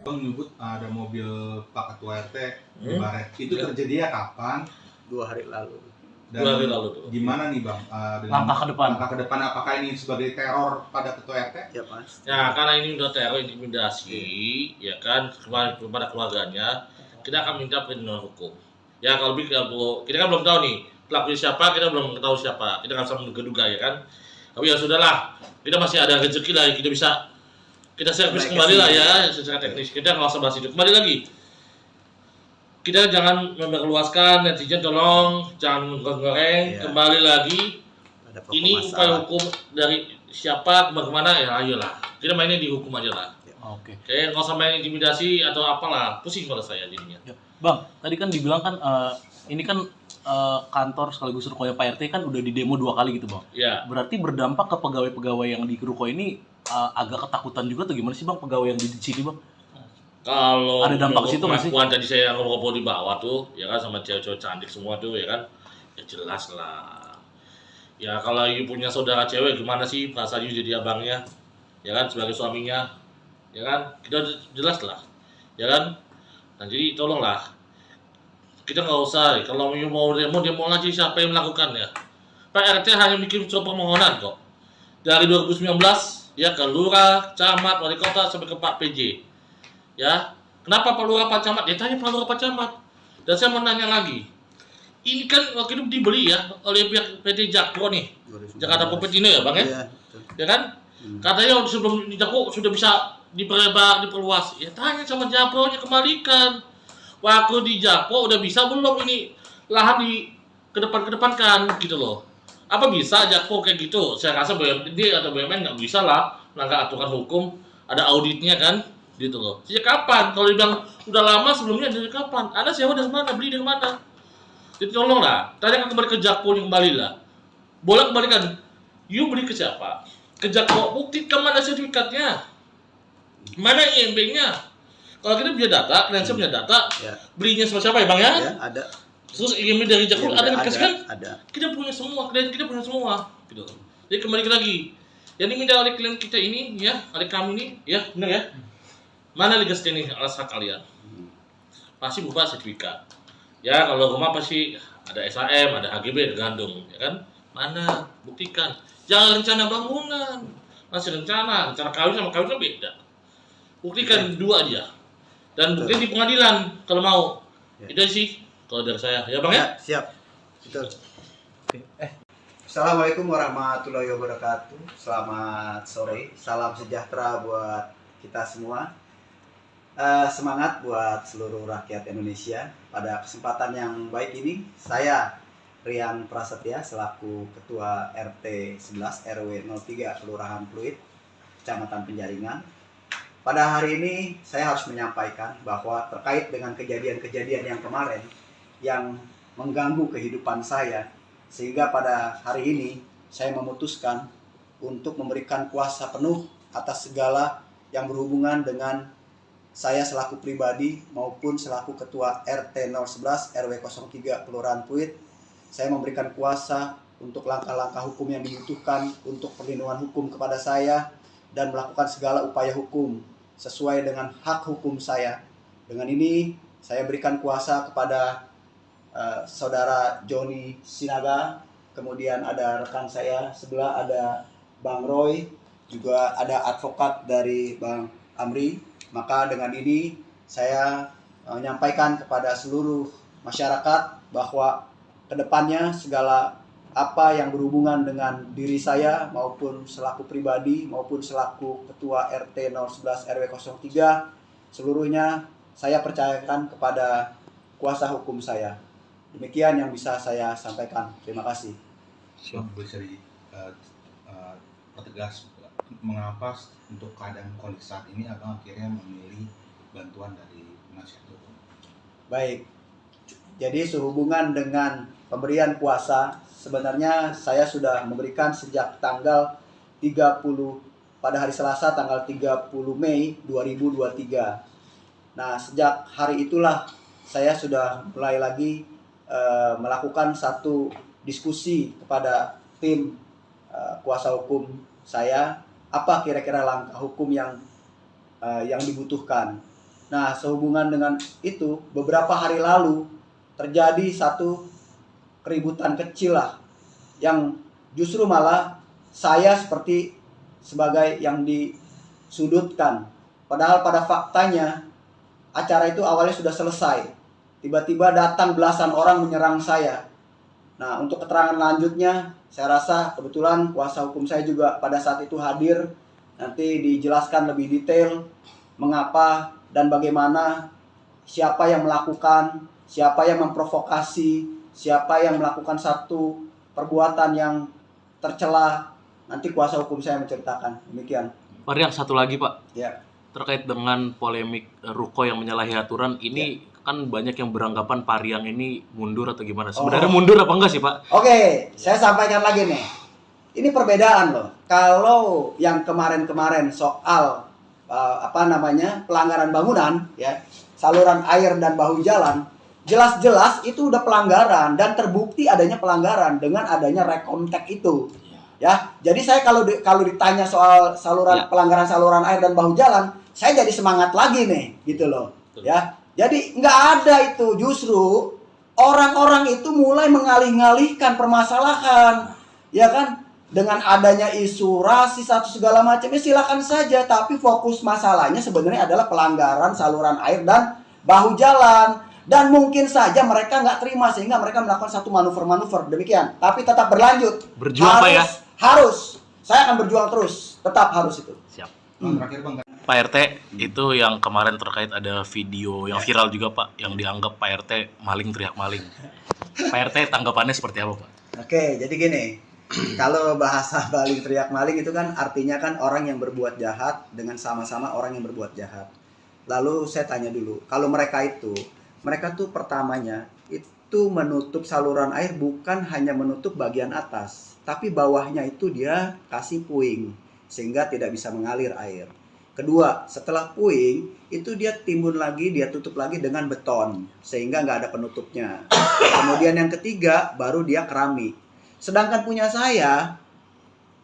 Bang nyebut ada mobil Pak Ketua RT di Baret. Itu Ya. terjadinya kapan? 2 hari lalu. Dan 2 hari lalu tuh. gimana nih Bang? Langkah ke depan. Langkah ke depan, apakah ini sebagai teror pada Ketua RT? Ya Mas. Ya karena ini udah teror intimidasi, ya kan kepada keluarganya, kita akan minta perlindungan hukum. Ya kalau kita kan belum tahu nih pelakunya siapa, kita belum tahu siapa, kita kan sama menduga-duga ya kan. Tapi ya sudahlah, kita masih ada rezeki lah, kita servis kembali lah ya secara teknis. Kita nggak usah bahas itu. Kembali lagi, kita jangan memperluaskan, netizen tolong jangan menggoreng. Iya. Kembali lagi, Ada pokok ini masalah. upaya hukum dari siapa bagaimana ya ayolah. Kita mainnya di hukum aja lah. Oke. Kayak nggak usah main intimidasi atau apalah, pusing kalau saya jadinya. Ya. Bang, tadi kan dibilang kan ini kan kantor sekaligus rukonya Pak RT kan udah di demo 2 kali gitu Bang. Ya, Berarti berdampak ke pegawai-pegawai yang di ruko ini agak ketakutan juga tuh, gimana sih Bang pegawai yang di sini Bang? kalau Ada dampak situ nggak sih? pengakuan tadi saya ngobrol di bawah tuh, ya kan sama cewek-cewek cantik semua tuh, ya kan, ya jelas lah. Ya kalau you punya saudara cewek gimana sih perasaan you jadi abangnya, ya kan sebagai suaminya, ya kan, kita jelas lah, ya kan. Nah jadi tolonglah, kita nggak usah, kalau you mau demo lagi siapa yang melakukannya. Pak RT hanya bikin surat permohonan kok. Dari 2019 ya ke lurah, camat, wali kota sampai ke Pak PJ. Ya, kenapa Pak Lurah Pak Camat? Dia tanya Pak Lurah Pak Camat. Dan saya mau nanya lagi. Ini kan waktu itu dibeli ya oleh pihak PT Jakpro nih. 2019. Jakarta Popetino ya, Bang ya? Iya, betul. Ya kan? Katanya sebelum di Jakpro sudah bisa diperlebar, diperluas. Ya tanya sama Jakpro-nya, kembalikan. Waktu di Jakpro udah bisa belum ini lahan kedepankan gitu loh. Apa bisa Jakpro kayak gitu? Saya rasa BUMD atau BUMN nggak bisa lah melanggar aturan hukum, ada auditnya kan, gitu loh. Sejak kapan? Kalau dibilang udah lama sebelumnya, dari kapan? Anda sewa dari mana? Beli dari mana? Jadi tolonglah, tanyakan kembali ke Jakpro kembali lah. Boleh kembalikan. You beli ke siapa? Ke Jakpro, buktikan mana sertifikatnya, mana IMB-nya. Kalau kita punya data, klien saya punya data, Ya. belinya sama siapa ya bang ya? Ya, ada. Terus IMB dari Jakpro ada dikasih kan? Ada. Kita punya semua, klien kita punya semua, gitu. Jadi kembali lagi, yang diminta oleh klien kita ini, ya, oleh kami ini, ya, benar ya? Mana legal standing alas hak kalian? Pasti berupa sertifikat. Ya, kalau rumah pasti ada SHM, ada HGB, ada gandung, ya kan? Mana? Buktikan. Jangan rencana bangunan, masih rencana kawin sama kawin kan beda. Buktikan dua aja. Dan buktikan di pengadilan kalau mau. Ya. Itu sih kalau dari saya, ya bang ya? Siap. Betul. Assalamualaikum warahmatullahi wabarakatuh. Selamat sore. Salam sejahtera buat kita semua. Semangat buat seluruh rakyat Indonesia. Pada kesempatan yang baik ini, saya Rian Prasetya selaku Ketua RT 11 RW 03 Kelurahan Pluit, Kecamatan Penjaringan. Pada hari ini saya harus menyampaikan bahwa terkait dengan kejadian-kejadian yang kemarin yang mengganggu kehidupan saya, sehingga pada hari ini saya memutuskan untuk memberikan kuasa penuh atas segala yang berhubungan dengan saya selaku pribadi maupun selaku Ketua RT 011 RW 03 Kelurahan Pluit. Saya memberikan kuasa untuk langkah-langkah hukum yang dibutuhkan untuk perlindungan hukum kepada saya dan melakukan segala upaya hukum sesuai dengan hak hukum saya. Dengan ini saya berikan kuasa kepada saudara Joni Sinaga, kemudian ada rekan saya sebelah ada Bang Roy, juga ada advokat dari Bang Amri. Maka dengan ini saya menyampaikan kepada seluruh masyarakat bahwa kedepannya segala apa yang berhubungan dengan diri saya maupun selaku pribadi maupun selaku Ketua RT 011 RW 03 seluruhnya saya percayakan kepada kuasa hukum saya. Demikian yang bisa saya sampaikan. Terima kasih. Bisa pertegas mengapa untuk keadaan kondisi saat ini abang akhirnya memilih bantuan dari penasihat hukum? Baik. Jadi sehubungan dengan pemberian kuasa, sebenarnya saya sudah memberikan sejak tanggal 30 pada hari Selasa tanggal 30 Mei 2023. Nah, sejak hari itulah saya sudah mulai lagi melakukan satu diskusi kepada tim kuasa hukum saya, apa kira-kira langkah hukum yang dibutuhkan. Nah, sehubungan dengan itu, beberapa hari lalu terjadi satu keributan kecil lah, yang justru malah saya seperti sebagai yang disudutkan. Padahal pada faktanya acara itu awalnya sudah selesai. Tiba-tiba datang belasan orang menyerang saya. Nah, untuk keterangan lanjutnya, saya rasa kebetulan kuasa hukum saya juga pada saat itu hadir. Nanti dijelaskan lebih detail mengapa dan bagaimana, siapa yang melakukan, siapa yang memprovokasi, siapa yang melakukan satu perbuatan yang tercela. Nanti kuasa hukum saya menceritakan. Demikian. Pak Rian, satu lagi Pak. Ya. Terkait dengan polemik ruko yang menyalahi aturan ini, kan banyak yang beranggapan Pak Rian ini mundur atau gimana? Sebenarnya mundur apa enggak sih Pak? Oke, saya sampaikan lagi nih. Ini perbedaan loh. Kalau yang kemarin-kemarin soal pelanggaran bangunan, ya, saluran air dan bahu jalan, jelas-jelas itu udah pelanggaran dan terbukti adanya pelanggaran dengan adanya rekontek itu. Ya, jadi saya kalau ditanya soal pelanggaran saluran air dan bahu jalan, saya jadi semangat lagi nih, gitu loh. Ya, jadi nggak ada itu, justru orang-orang itu mulai mengalih-alihkan permasalahan, ya kan? Dengan adanya isu rasis atau segala macamnya silakan saja, tapi fokus masalahnya sebenarnya adalah pelanggaran saluran air dan bahu jalan. Dan mungkin saja mereka nggak terima sehingga mereka melakukan satu manuver-manuver demikian. Tapi tetap berlanjut. Berjuang Pak ya? Harus. Saya akan berjuang terus. Tetap harus itu. Siap. Terakhir Bang. Pak RT, itu yang kemarin terkait ada video yang viral juga Pak, yang dianggap Pak RT maling teriak maling. Pak RT tanggapannya seperti apa, Pak? Oke, jadi gini. Kalau bahasa maling teriak maling itu kan artinya kan orang yang berbuat jahat dengan sama-sama orang yang berbuat jahat. Lalu saya tanya dulu, kalau mereka tuh pertamanya itu menutup saluran air bukan hanya menutup bagian atas, tapi bawahnya itu dia kasih puing sehingga tidak bisa mengalir air. Kedua, setelah puing itu dia timbun lagi, dia tutup lagi dengan beton sehingga nggak ada penutupnya. Kemudian yang ketiga baru dia keramik. Sedangkan punya saya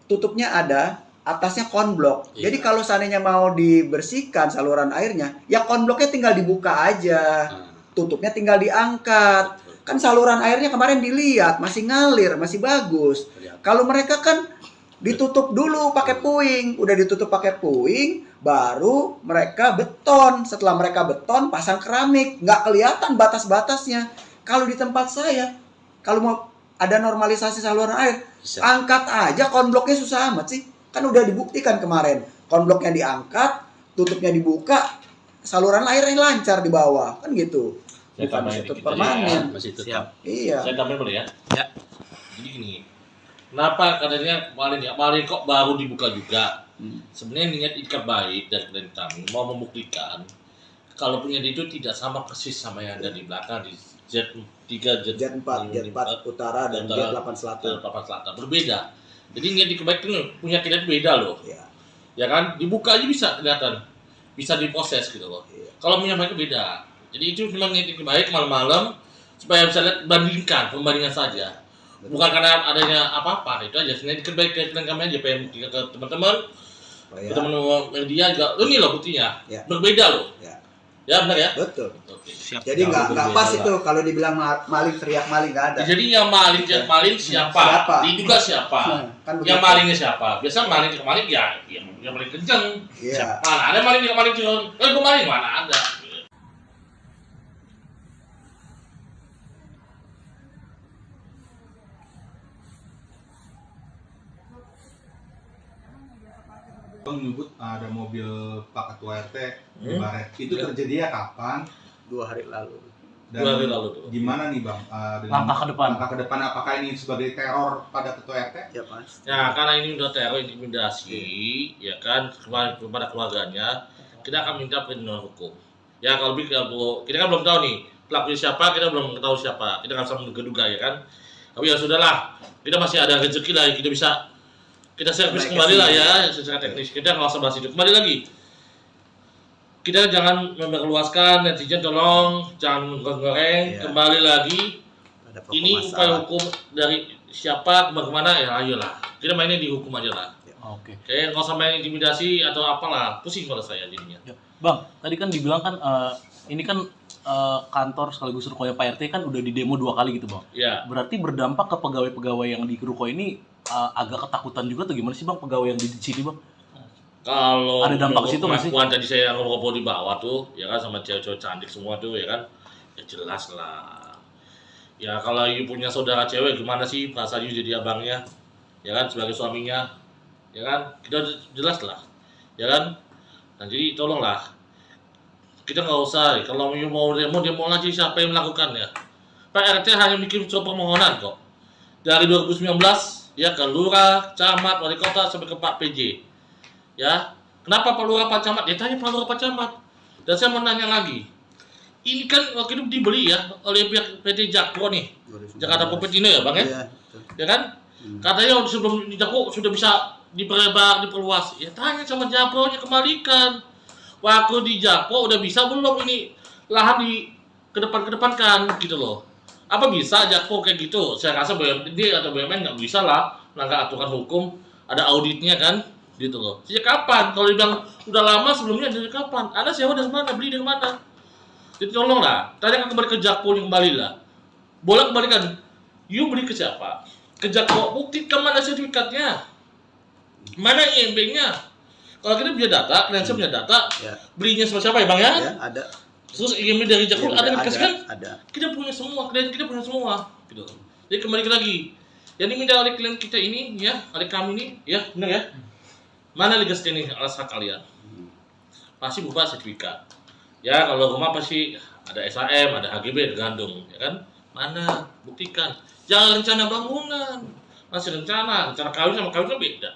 tutupnya ada, atasnya konblok. Iya. Jadi kalau seandainya mau dibersihkan saluran airnya, ya konbloknya tinggal dibuka aja. Tutupnya tinggal diangkat. Kan saluran airnya kemarin dilihat masih ngalir, masih bagus. Kalau mereka kan ditutup dulu pakai puing, udah ditutup pakai puing, baru mereka beton. Setelah mereka beton, pasang keramik, nggak kelihatan batas-batasnya. Kalau di tempat saya, kalau mau ada normalisasi saluran air, Bisa. angkat aja konbloknya, susah amat sih. Kan udah dibuktikan kemarin, konbloknya diangkat, tutupnya dibuka, saluran airnya lancar di bawah, kan gitu. Saya Bukan tambahin ditutup dikit aja ya, permanen. masih Siap. tetap. Iya. Saya tambahin boleh ya? Ya. Jadi gini, kenapa katanya kemarin kok baru dibuka juga? Sebenarnya niat ikat baik dari klien kami mau membuktikan kalau punya itu tidak sama persis sama yang ada di belakang di Z3, Jet 4 utara dan Jet 8 selatan. Papan Selatan berbeda. Jadi niat ikat baik itu punya klien beda loh. Iya. Ya kan, dibuka aja bisa kelihatan, bisa diproses gitu loh. Iya. Kalau punya mereka beda. Jadi itu memang niat ikat baik malam-malam supaya bisa lihat pembandingan saja. Bukan karena adanya apa-apa, itu aja. Sebenarnya ikat baik klien kami aja pengen buktikan ke teman-teman. Ya. Teman-teman media juga, ini loh buktinya, Ya. berbeda loh. Ya. Ya benar ya. Betul. Oke. Siap. Jadi nggak berbeda pas lah. itu kalau dibilang maling teriak maling, nggak ada. Jadi yang maling siapa? Siapa? Diduga siapa? Kan Yang begitu. malingnya siapa? Biasa maling ke maling ya, yang paling kenceng. Iya. Mana ada maling yang maling cuma, gue maling mana ada. Bang menyebut ada mobil Pak Ketua RT di Hmm. Baret. Itu Ya. terjadinya kapan? 2 hari lalu. Dan 2 hari lalu tuh. gimana nih Bang? Langkah ke depan. Langkah ke depan, apakah ini sebagai teror pada Ketua RT? Ya pasti. Ya karena ini udah teror intimidasi, ya kan kepada keluarganya, kita akan minta perlindungan hukum. Ya kalau kita kan belum tahu nih pelakunya siapa, kita belum tahu siapa, kita nggak bisa menduga-duga ya kan. Tapi ya sudahlah, kita masih ada rezeki lah, kita servis Baik, kembali lah ya. ya secara teknis. Kita nggak usah bahas itu. Kembali lagi, kita jangan memperluaskan, netizen tolong jangan goreng. Iya. Kembali lagi, Ada pokok ini upaya masalah. hukum dari siapa kemana ya ayolah. Kita mainnya di hukum aja lah. Oke. Kayak nggak usah main intimidasi atau apalah, pusing kalau saya jadinya. Ya. Bang, tadi kan dibilang kan ini kan kantor sekaligus rukonya Pak RT kan udah di demo 2 kali gitu, Bang. Ya, Berarti berdampak ke pegawai-pegawai yang di ruko ini agak ketakutan juga tuh, gimana sih Bang pegawai yang di sini, Bang? kalau Ada dampak ke situ nggak sih? pengakuan tadi saya ngobrol di bawah tuh, ya kan sama cewek-cewek cantik semua tuh, ya kan, ya jelas lah. Ya kalau you punya saudara cewek gimana sih perasaan you jadi abangnya, ya kan sebagai suaminya, ya kan kita jelas lah, ya kan. Nah jadi tolonglah, kita nggak usah kalau you mau demo lagi siapa yang melakukannya. Pak RT hanya bikin surat permohonan kok dari 2019 ya ke lurah, camat, wali kota sampai ke Pak PJ. Ya, kenapa Pak Lurah Pak Camat? Ya tanya Pak Lurah Pak Camat. Dan saya mau nanya lagi, ini kan waktu itu dibeli ya oleh pihak PT Jakpro nih, 2019. Jakarta Popetino ya Bang ya? Iya, betul. Ya kan? Katanya sebelum di Jakpro sudah bisa diperlebar, diperluas. Ya tanya sama Jakpro-nya, kembalikan. Waktu di Jakpro udah bisa belum ini lahan di kedepankan gitu loh. Apa bisa Jakpro kayak gitu? Saya rasa BUMD atau BUMN nggak bisa lah melanggar aturan hukum, ada auditnya kan, gitu loh. Sejak kapan? Kalau dibilang udah lama sebelumnya dari kapan? Anda sewa dari mana? Beli dari mana? Jadi tolong lah, tanya kembali ke Jakpro yang kembali lah. Boleh kembalikan. You beli ke siapa? Ke Jakpro, buktikan mana sertifikatnya, mana IMB-nya. Kalau kita punya data, klien saya punya data, Ya. belinya sama siapa ya Bang ya? Ya, ada. Terus IMB dari Jakpro Ya, ada dikasih kan? Ada. Kita punya semua, klien kita punya semua, gitu. Jadi kembali lagi, yang diminta oleh klien kita ini, ya, oleh kami ini, ya, benar ya? Mana legal standing alas hak kalian? Pasti berupa sertifikat. Ya, kalau rumah pasti ada SHM, ada HGB, tergantung, ya kan? Mana? Buktikan. Jangan rencana bangunan. Masih rencana kawin sama kawin kan beda.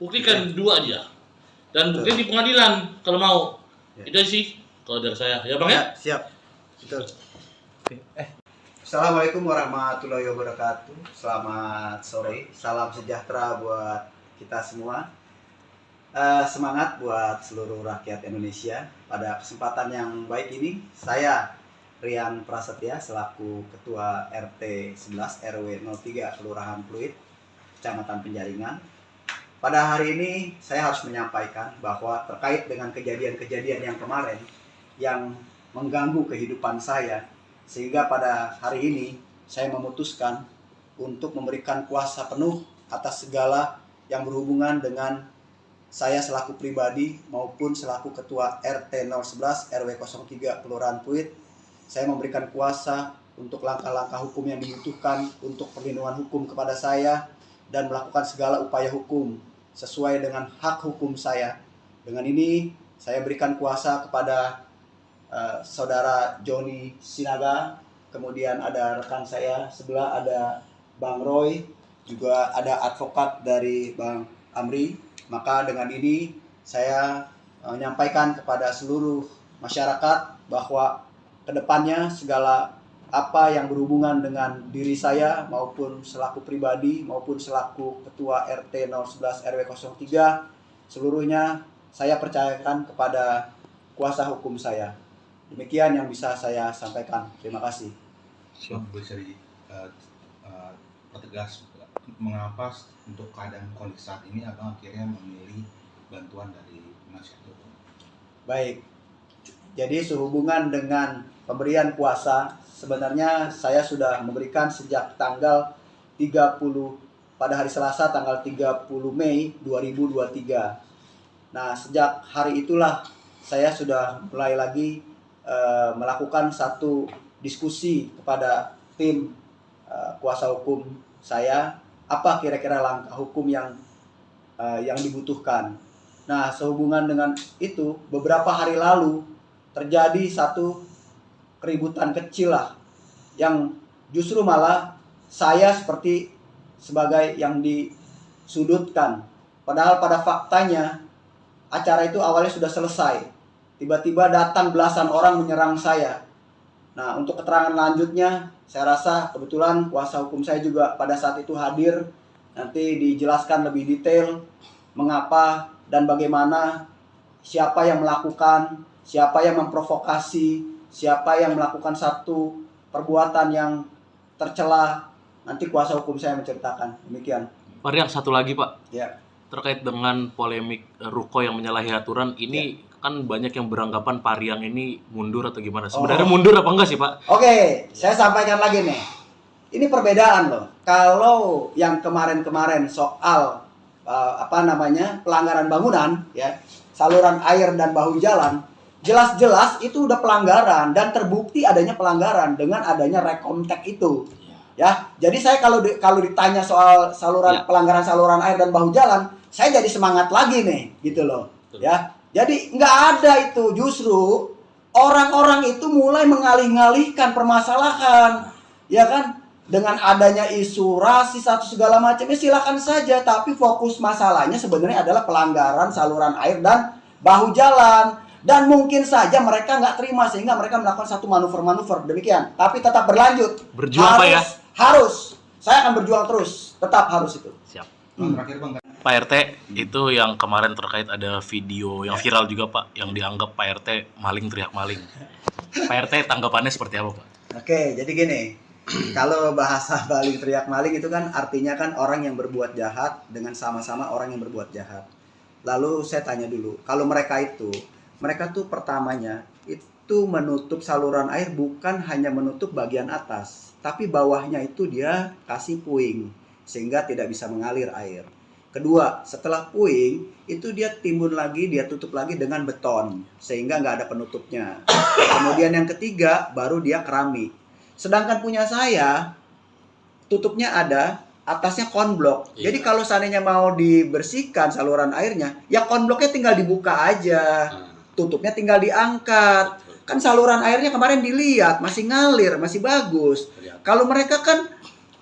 Buktikan dua aja. Dan buktikan di pengadilan kalau mau. Itu sih kalau dari saya. Ya Bang ya? Siap. Betul. Assalamualaikum warahmatullahi wabarakatuh. Selamat sore. Salam sejahtera buat kita semua. Semangat buat seluruh rakyat Indonesia. Pada kesempatan yang baik ini, saya Rian Prasetya selaku Ketua RT 11 RW 03 Kelurahan Pluit, Kecamatan Penjaringan. Pada hari ini saya harus menyampaikan bahwa terkait dengan kejadian-kejadian yang kemarin yang mengganggu kehidupan saya, sehingga pada hari ini saya memutuskan untuk memberikan kuasa penuh atas segala yang berhubungan dengan saya selaku pribadi maupun selaku Ketua RT 011 RW 03 Kelurahan Pluit. Saya memberikan kuasa untuk langkah-langkah hukum yang dibutuhkan untuk perlindungan hukum kepada saya dan melakukan segala upaya hukum sesuai dengan hak hukum saya. Dengan ini saya berikan kuasa kepada Saudara Joni Sinaga, kemudian ada rekan saya sebelah ada Bang Roy, juga ada advokat dari Bang Amri. Maka dengan ini saya menyampaikan kepada seluruh masyarakat bahwa kedepannya segala apa yang berhubungan dengan diri saya maupun selaku pribadi maupun selaku Ketua RT 011 RW 03 seluruhnya saya percayakan kepada kuasa hukum saya. Demikian yang bisa saya sampaikan. Terima kasih. Bisa dipertegas mengapa untuk keadaan kondisi saat ini abang akhirnya memilih bantuan dari penasihat hukum? Baik. Jadi sehubungan dengan pemberian kuasa, sebenarnya saya sudah memberikan sejak tanggal 30 pada hari Selasa tanggal 30 Mei 2023. Nah, sejak hari itulah saya sudah mulai lagi melakukan satu diskusi kepada tim kuasa hukum saya, apa kira-kira langkah hukum yang dibutuhkan. Nah, sehubungan dengan itu, beberapa hari lalu terjadi satu keributan kecil lah, yang justru malah saya seperti sebagai yang disudutkan. Padahal pada faktanya acara itu awalnya sudah selesai. Tiba-tiba datang belasan orang menyerang saya. Nah, untuk keterangan lanjutnya, saya rasa kebetulan kuasa hukum saya juga pada saat itu hadir. Nanti dijelaskan lebih detail mengapa dan bagaimana, siapa yang melakukan, siapa yang memprovokasi, siapa yang melakukan satu perbuatan yang tercela. Nanti kuasa hukum saya menceritakan. Demikian. Pak Rian, satu lagi Pak. Ya. Terkait dengan polemik ruko yang menyalahi aturan, ini kan banyak yang beranggapan Pak Rian ini mundur atau gimana. Sebenarnya mundur apa enggak sih Pak? Oke, saya sampaikan lagi nih. Ini perbedaan loh. Kalau yang kemarin-kemarin soal pelanggaran bangunan, ya, saluran air dan bahu jalan, jelas-jelas itu udah pelanggaran dan terbukti adanya pelanggaran dengan adanya rekomtek itu. Ya, jadi saya kalau ditanya soal pelanggaran saluran air dan bahu jalan, saya jadi semangat lagi nih, gitu loh. Ya, jadi nggak ada itu, justru orang-orang itu mulai mengalih-alihkan permasalahan, ya kan? Dengan adanya isu rasis atau segala macam, ya silakan saja. Tapi fokus masalahnya sebenarnya adalah pelanggaran saluran air dan bahu jalan. Dan mungkin saja mereka nggak terima sehingga mereka melakukan satu manuver-manuver demikian. Tapi tetap berlanjut. Berjuang Pak ya? Harus. Saya akan berjuang terus. Tetap harus itu. Siap. Terakhir Bang. Pak RT, itu yang kemarin terkait ada video yang viral juga Pak, yang dianggap Pak RT maling teriak maling. Pak RT tanggapannya seperti apa Pak? Oke, jadi gini. Kalau bahasa maling teriak maling itu kan artinya kan orang yang berbuat jahat dengan sama-sama orang yang berbuat jahat. Lalu saya tanya dulu, kalau mereka tuh pertamanya itu menutup saluran air bukan hanya menutup bagian atas, tapi bawahnya itu dia kasih puing sehingga tidak bisa mengalir air. Kedua, setelah puing itu dia timbun lagi, dia tutup lagi dengan beton sehingga nggak ada penutupnya. Kemudian yang ketiga baru dia keramik. Sedangkan punya saya tutupnya ada, atasnya konblok. Jadi kalau seandainya mau dibersihkan saluran airnya, ya konbloknya tinggal dibuka aja, tutupnya tinggal diangkat. Kan saluran airnya kemarin dilihat masih ngalir, masih bagus. Kalau mereka kan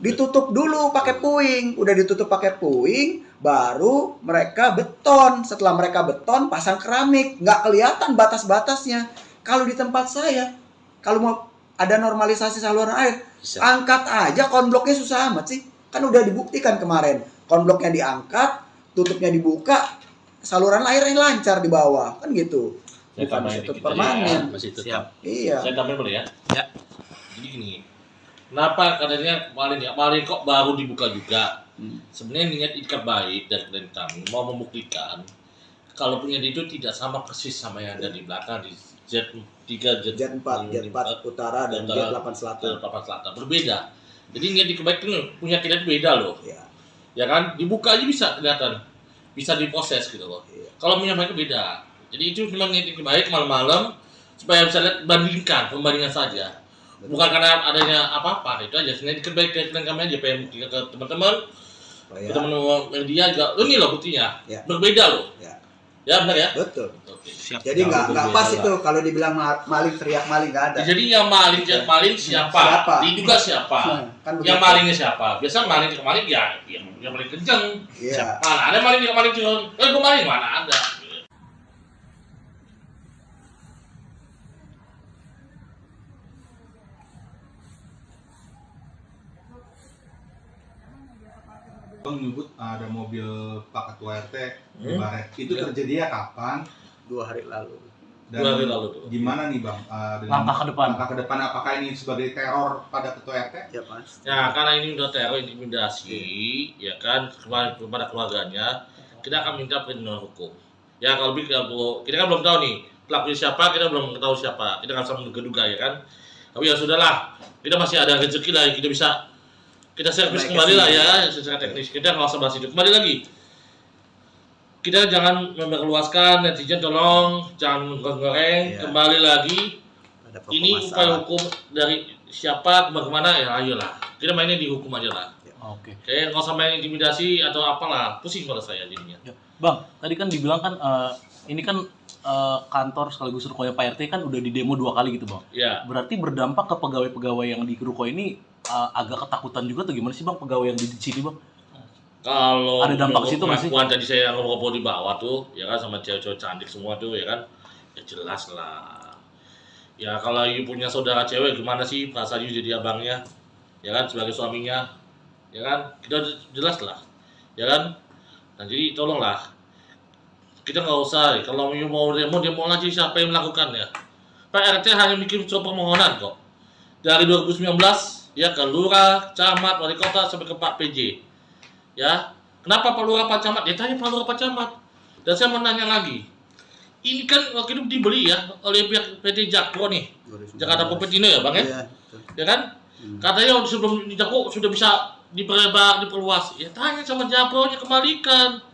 ditutup dulu pakai puing, udah ditutup pakai puing, baru mereka beton. Setelah mereka beton, pasang keramik, nggak kelihatan batas-batasnya. Kalau di tempat saya, kalau mau ada normalisasi saluran air, angkat aja konbloknya, susah amat sih. Kan udah dibuktikan kemarin, konbloknya diangkat, tutupnya dibuka, saluran airnya lancar di bawah, kan gitu. Saya Bukan tambahin tutup dikit permanen. ya, masih tetap. Siap. Iya. Saya tambahin boleh ya? Ya. Jadi gini, kenapa katanya kemarin kok baru dibuka juga? Sebenarnya niat ikat baik dari klien kami mau membuktikan kalau punya itu tidak sama persis sama yang ada di belakang di Z3, Jet 4 utara dan Jet 8 selatan. berbeda. Jadi niat ikat baik itu punya kita beda loh. Iya. Ya kan? Dibuka aja bisa kelihatan. Bisa diproses gitu loh. Iya. Kalau punya mereka beda. Jadi itu memang niat ikat baik malam-malam supaya bisa lihat pembandingan saja. Bukan karena adanya apa-apa, itu aja. Sebenarnya ikat baik ke klien kami aja pengen buktikan ke teman-teman. Ya. Teman-teman media juga, ini loh buktinya, Ya. berbeda loh. Ya. Ya benar ya. Betul. Oke. Siap. Jadi nggak berbeda pas lah. itu kalau dibilang maling teriak maling, nggak ada. Jadi yang maling siapa? Siapa? Diduga siapa? Kan Yang begitu. malingnya siapa? Biasa maling ke maling ya, yang paling kenceng. Iya. Mana ada maling ke maling cuma, gue maling mana ada. Bang menyebut ada mobil Pak Ketua RT di Baret. Itu Ya. terjadinya kapan? 2 hari lalu. Dan 2 hari lalu tuh. gimana nih Bang? Dengan Langkah ke depan. Langkah ke depan, apakah ini sebagai teror pada Ketua RT? Ya Mas. Ya karena ini udah teror intimidasi, ya kan kepada keluarganya, kita akan minta perlindungan hukum. Ya kalau kita kan belum tahu nih pelakunya siapa, kita belum tahu siapa, kita nggak bisa menduga-duga ya kan. Tapi ya sudahlah, kita masih ada rezeki lah, kita servis Baik, kembali lah ya. ya secara teknis. Kita nggak usah bahas itu. Kembali lagi, kita jangan memperluaskan, netizen tolong jangan goreng. Iya. Kembali lagi, Ada pokok ini masalah. upaya hukum dari siapa bagaimana ya ayolah. Kita mainnya di hukum aja lah. Oke. Kayak nggak usah main intimidasi atau apalah, pusing pada saya jadinya. Ya. Bang, tadi kan dibilang kan ini kan kantor sekaligus rukonya Pak RT kan udah di demo 2 kali gitu, Bang. Ya, Berarti berdampak ke pegawai-pegawai yang di ruko ini agak ketakutan juga tuh, gimana sih Bang pegawai yang di sini, Bang? kalau Ada dampak ke situ nggak sih? pengakuan tadi saya ngobrol di bawah tuh, ya kan sama cewek-cewek cantik semua tuh, ya kan, ya jelas lah. Ya kalau you punya saudara cewek, gimana sih perasaan you jadi abangnya, ya kan, sebagai suaminya, ya kan, kita jelas lah, ya kan. Nah jadi tolonglah, kita nggak usah, kalau you mau demo aja siapa yang melakukannya. Pak RT hanya bikin surat permohonan kok. Dari 2019 ya ke lurah, camat, wali kota sampai ke Pak PJ. Ya, kenapa Pak Lurah, Pak Camat? Ya tanya Pak Lurah, Pak Camat. Dan saya mau nanya lagi. Ini kan waktu itu dibeli ya oleh pihak PT Jakpro nih. 2019. Jakarta Popetino ya, Bang ya? Iya, betul. Ya kan? Katanya sebelum di Jakpro sudah bisa diperlebar, diperluas. Ya tanya sama Jakpro-nya, kembalikan.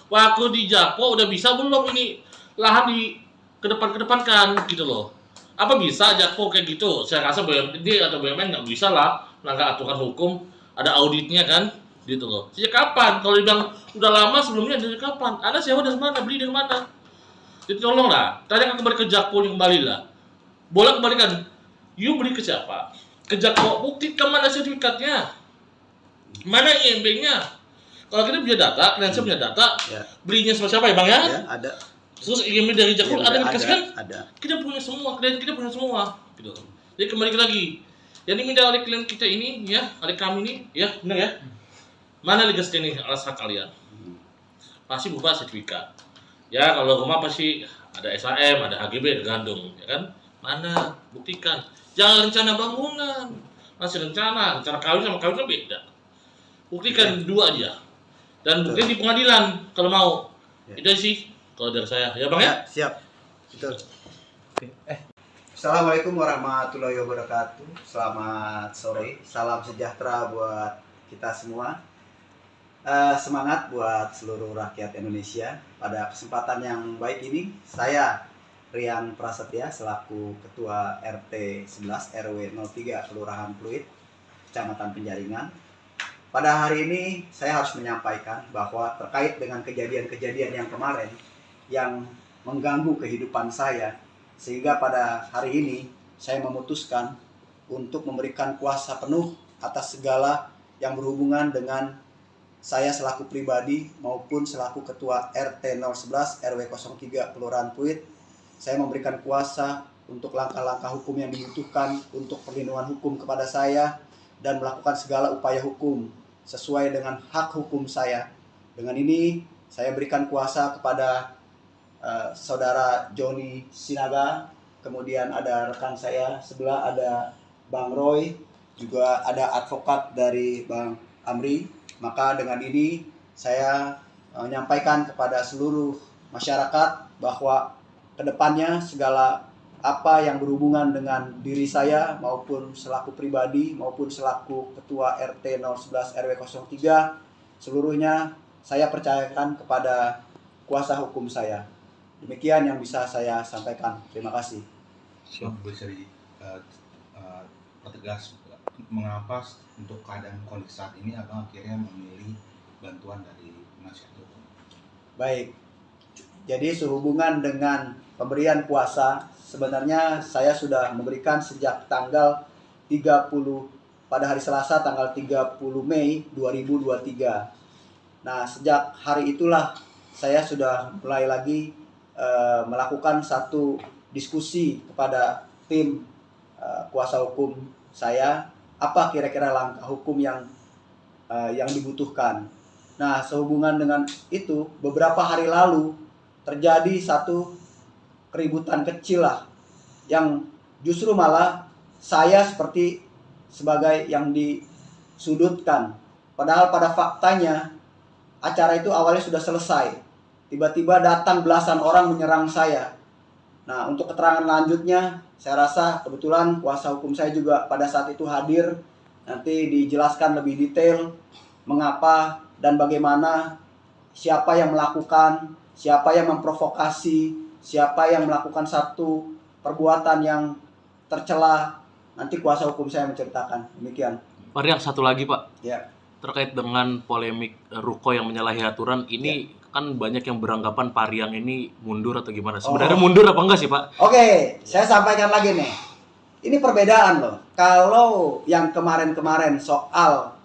Waktu di Jakpro udah bisa belum ini lahan di kedepan-kedepankan gitu loh. Apa bisa Jakpro kayak gitu? Saya rasa BUMD atau BUMN nggak bisa lah melanggar aturan hukum, ada auditnya kan, gitu loh. Sejak kapan? Kalau dibilang udah lama sebelumnya dari kapan? Anda sewa dari mana? Beli dari mana? Jadi tolonglah, tanyakan kembali ke Jakpro yang kembali lah. Boleh kembalikan. You beli ke siapa? Ke Jakpro, buktikan mana sertifikatnya, mana IMB-nya. Kalau kita punya data, klien saya punya data, Ya. belinya sama siapa ya Bang ya? Ya, ada. Terus IMB dari Jakpro Iya, ada yang dikasihkan? Ada. Kita punya semua, klien kita punya semua, gitu. Jadi kembali lagi, yang diminta oleh klien kita ini, ya, oleh kami ini, ya, benar ya. Mana legal standing alas hak kalian? Pasti berupa sertifikat. Ya, kalau rumah pasti ada SHM, ada HGB, ada gandung, ya kan? Mana? Buktikan. Jangan rencana bangunan, masih rencana kawin sama kawin kan beda. Buktikan dua aja. Dan buktikan di pengadilan kalau mau. Ya. Itu sih kalau dari saya, ya Bang ya. Ya, siap. Betul. Assalamualaikum warahmatullahi wabarakatuh. Selamat sore. Salam sejahtera buat kita semua. Semangat buat seluruh rakyat Indonesia. Pada kesempatan yang baik ini, saya Rian Prasetya selaku Ketua RT 11 RW 03 Kelurahan Pluit, Kecamatan Penjaringan. Pada hari ini saya harus menyampaikan bahwa terkait dengan kejadian-kejadian yang kemarin yang mengganggu kehidupan saya Sehingga pada hari ini saya memutuskan untuk memberikan kuasa penuh atas segala yang berhubungan dengan saya selaku pribadi maupun selaku Ketua RT 011 RW 03 Kelurahan Pluit. Saya memberikan kuasa untuk langkah-langkah hukum yang dibutuhkan untuk perlindungan hukum kepada saya dan melakukan segala upaya hukum sesuai dengan hak hukum saya. Dengan ini saya berikan kuasa kepada saudara Joni Sinaga, kemudian ada rekan saya sebelah ada Bang Roy, juga ada advokat dari Bang Amri. Maka dengan ini saya menyampaikan kepada seluruh masyarakat bahwa kedepannya segala apa yang berhubungan dengan diri saya maupun selaku pribadi maupun selaku Ketua RT 011 RW 03 seluruhnya saya percayakan kepada kuasa hukum saya. Demikian yang bisa saya sampaikan. Terima kasih. Bisa pertegas mengapa untuk keadaan kondisi saat ini abang akhirnya memilih bantuan dari penasihat hukum? Baik, jadi sehubungan dengan pemberian kuasa, sebenarnya saya sudah memberikan sejak tanggal 30 pada hari Selasa tanggal 30 Mei 2023. Nah, sejak hari itulah saya sudah mulai lagi melakukan satu diskusi kepada tim kuasa hukum saya, apa kira-kira langkah hukum yang dibutuhkan. Nah, sehubungan dengan itu, beberapa hari lalu terjadi satu keributan kecil lah, yang justru malah saya seperti sebagai yang disudutkan. Padahal pada faktanya acara itu awalnya sudah selesai. Tiba-tiba datang belasan orang menyerang saya. Nah, untuk keterangan lanjutnya, saya rasa kebetulan kuasa hukum saya juga pada saat itu hadir. Nanti dijelaskan lebih detail mengapa dan bagaimana, siapa yang melakukan, siapa yang memprovokasi, siapa yang melakukan satu perbuatan yang tercela. Nanti kuasa hukum saya menceritakan. Demikian. Pak Riang, satu lagi Pak. Ya. Terkait dengan polemik Ruko yang menyalahi aturan, ini kan banyak yang beranggapan Pak Riang ini mundur atau gimana? Sebenarnya mundur apa enggak sih Pak? Oke, saya sampaikan lagi nih. Ini perbedaan loh. Kalau yang kemarin-kemarin soal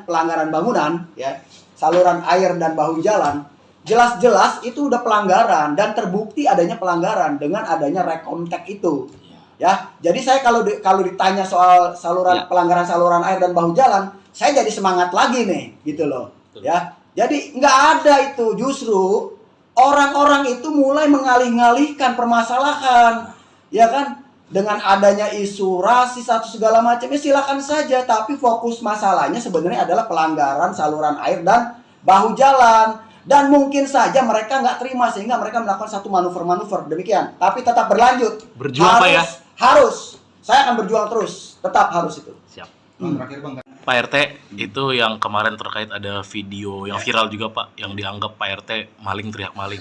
pelanggaran bangunan, ya, saluran air dan bahu jalan, jelas-jelas itu udah pelanggaran dan terbukti adanya pelanggaran dengan adanya rekomtek itu. Ya, jadi saya kalau ditanya soal pelanggaran saluran air dan bahu jalan, saya jadi semangat lagi nih, gitu loh. Ya, jadi nggak ada itu, justru orang-orang itu mulai mengalih-ngalihkan permasalahan, ya kan? Dengan adanya isu rasis atau segala macamnya silakan saja, tapi fokus masalahnya sebenarnya adalah pelanggaran saluran air dan bahu jalan. Dan mungkin saja mereka nggak terima sehingga mereka melakukan satu manuver-manuver demikian. Tapi tetap berlanjut. Berjuang Pak ya? Harus. Saya akan berjuang terus. Tetap harus itu. Siap. Terakhir Bang. Pak RT, itu yang kemarin terkait ada video yang viral juga Pak, yang dianggap Pak RT maling teriak maling.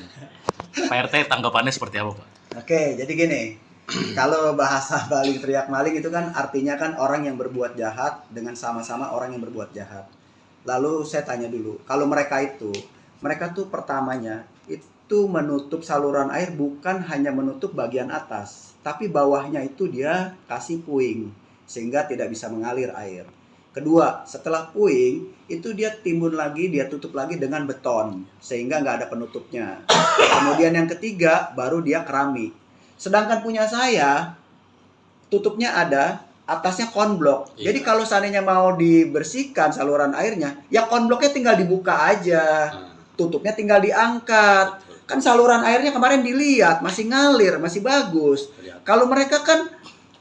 Pak RT tanggapannya seperti apa Pak? Oke, jadi gini. Kalau bahasa maling teriak maling itu kan artinya kan orang yang berbuat jahat dengan sama-sama orang yang berbuat jahat. Lalu saya tanya dulu, kalau mereka tuh pertamanya itu menutup saluran air bukan hanya menutup bagian atas, tapi bawahnya itu dia kasih puing sehingga tidak bisa mengalir air. Kedua, setelah puing itu dia timbun lagi, dia tutup lagi dengan beton sehingga nggak ada penutupnya. Kemudian yang ketiga baru dia keramik. Sedangkan punya saya tutupnya ada, atasnya konblok. Iya. Jadi kalau seandainya mau dibersihkan saluran airnya, ya konbloknya tinggal dibuka aja. Tutupnya tinggal diangkat. Kan saluran airnya kemarin dilihat masih ngalir, masih bagus. Kalau mereka kan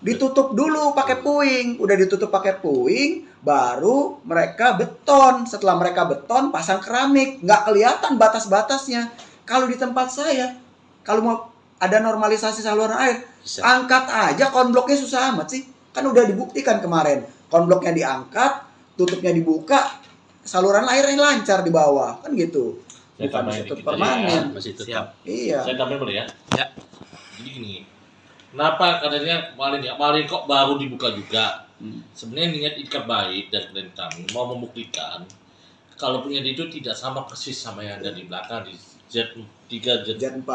ditutup dulu pakai puing, udah ditutup pakai puing, baru mereka beton. Setelah mereka beton, pasang keramik, nggak kelihatan batas-batasnya. Kalau di tempat saya, kalau mau ada normalisasi saluran air, angkat aja konbloknya, susah amat sih. Kan udah dibuktikan kemarin, konbloknya diangkat, tutupnya dibuka, saluran airnya lancar di bawah, kan gitu. Saya Bukan tambahin ditutup dikit permanen. aja ya, masih tetap. Siap. Iya. Saya tambahin boleh ya? Ya. Jadi gini, kenapa katanya maling kok baru dibuka juga? Sebenarnya niat ikat baik dari klien kami mau membuktikan kalau punya itu tidak sama persis sama yang ada di belakang di Z3, Z4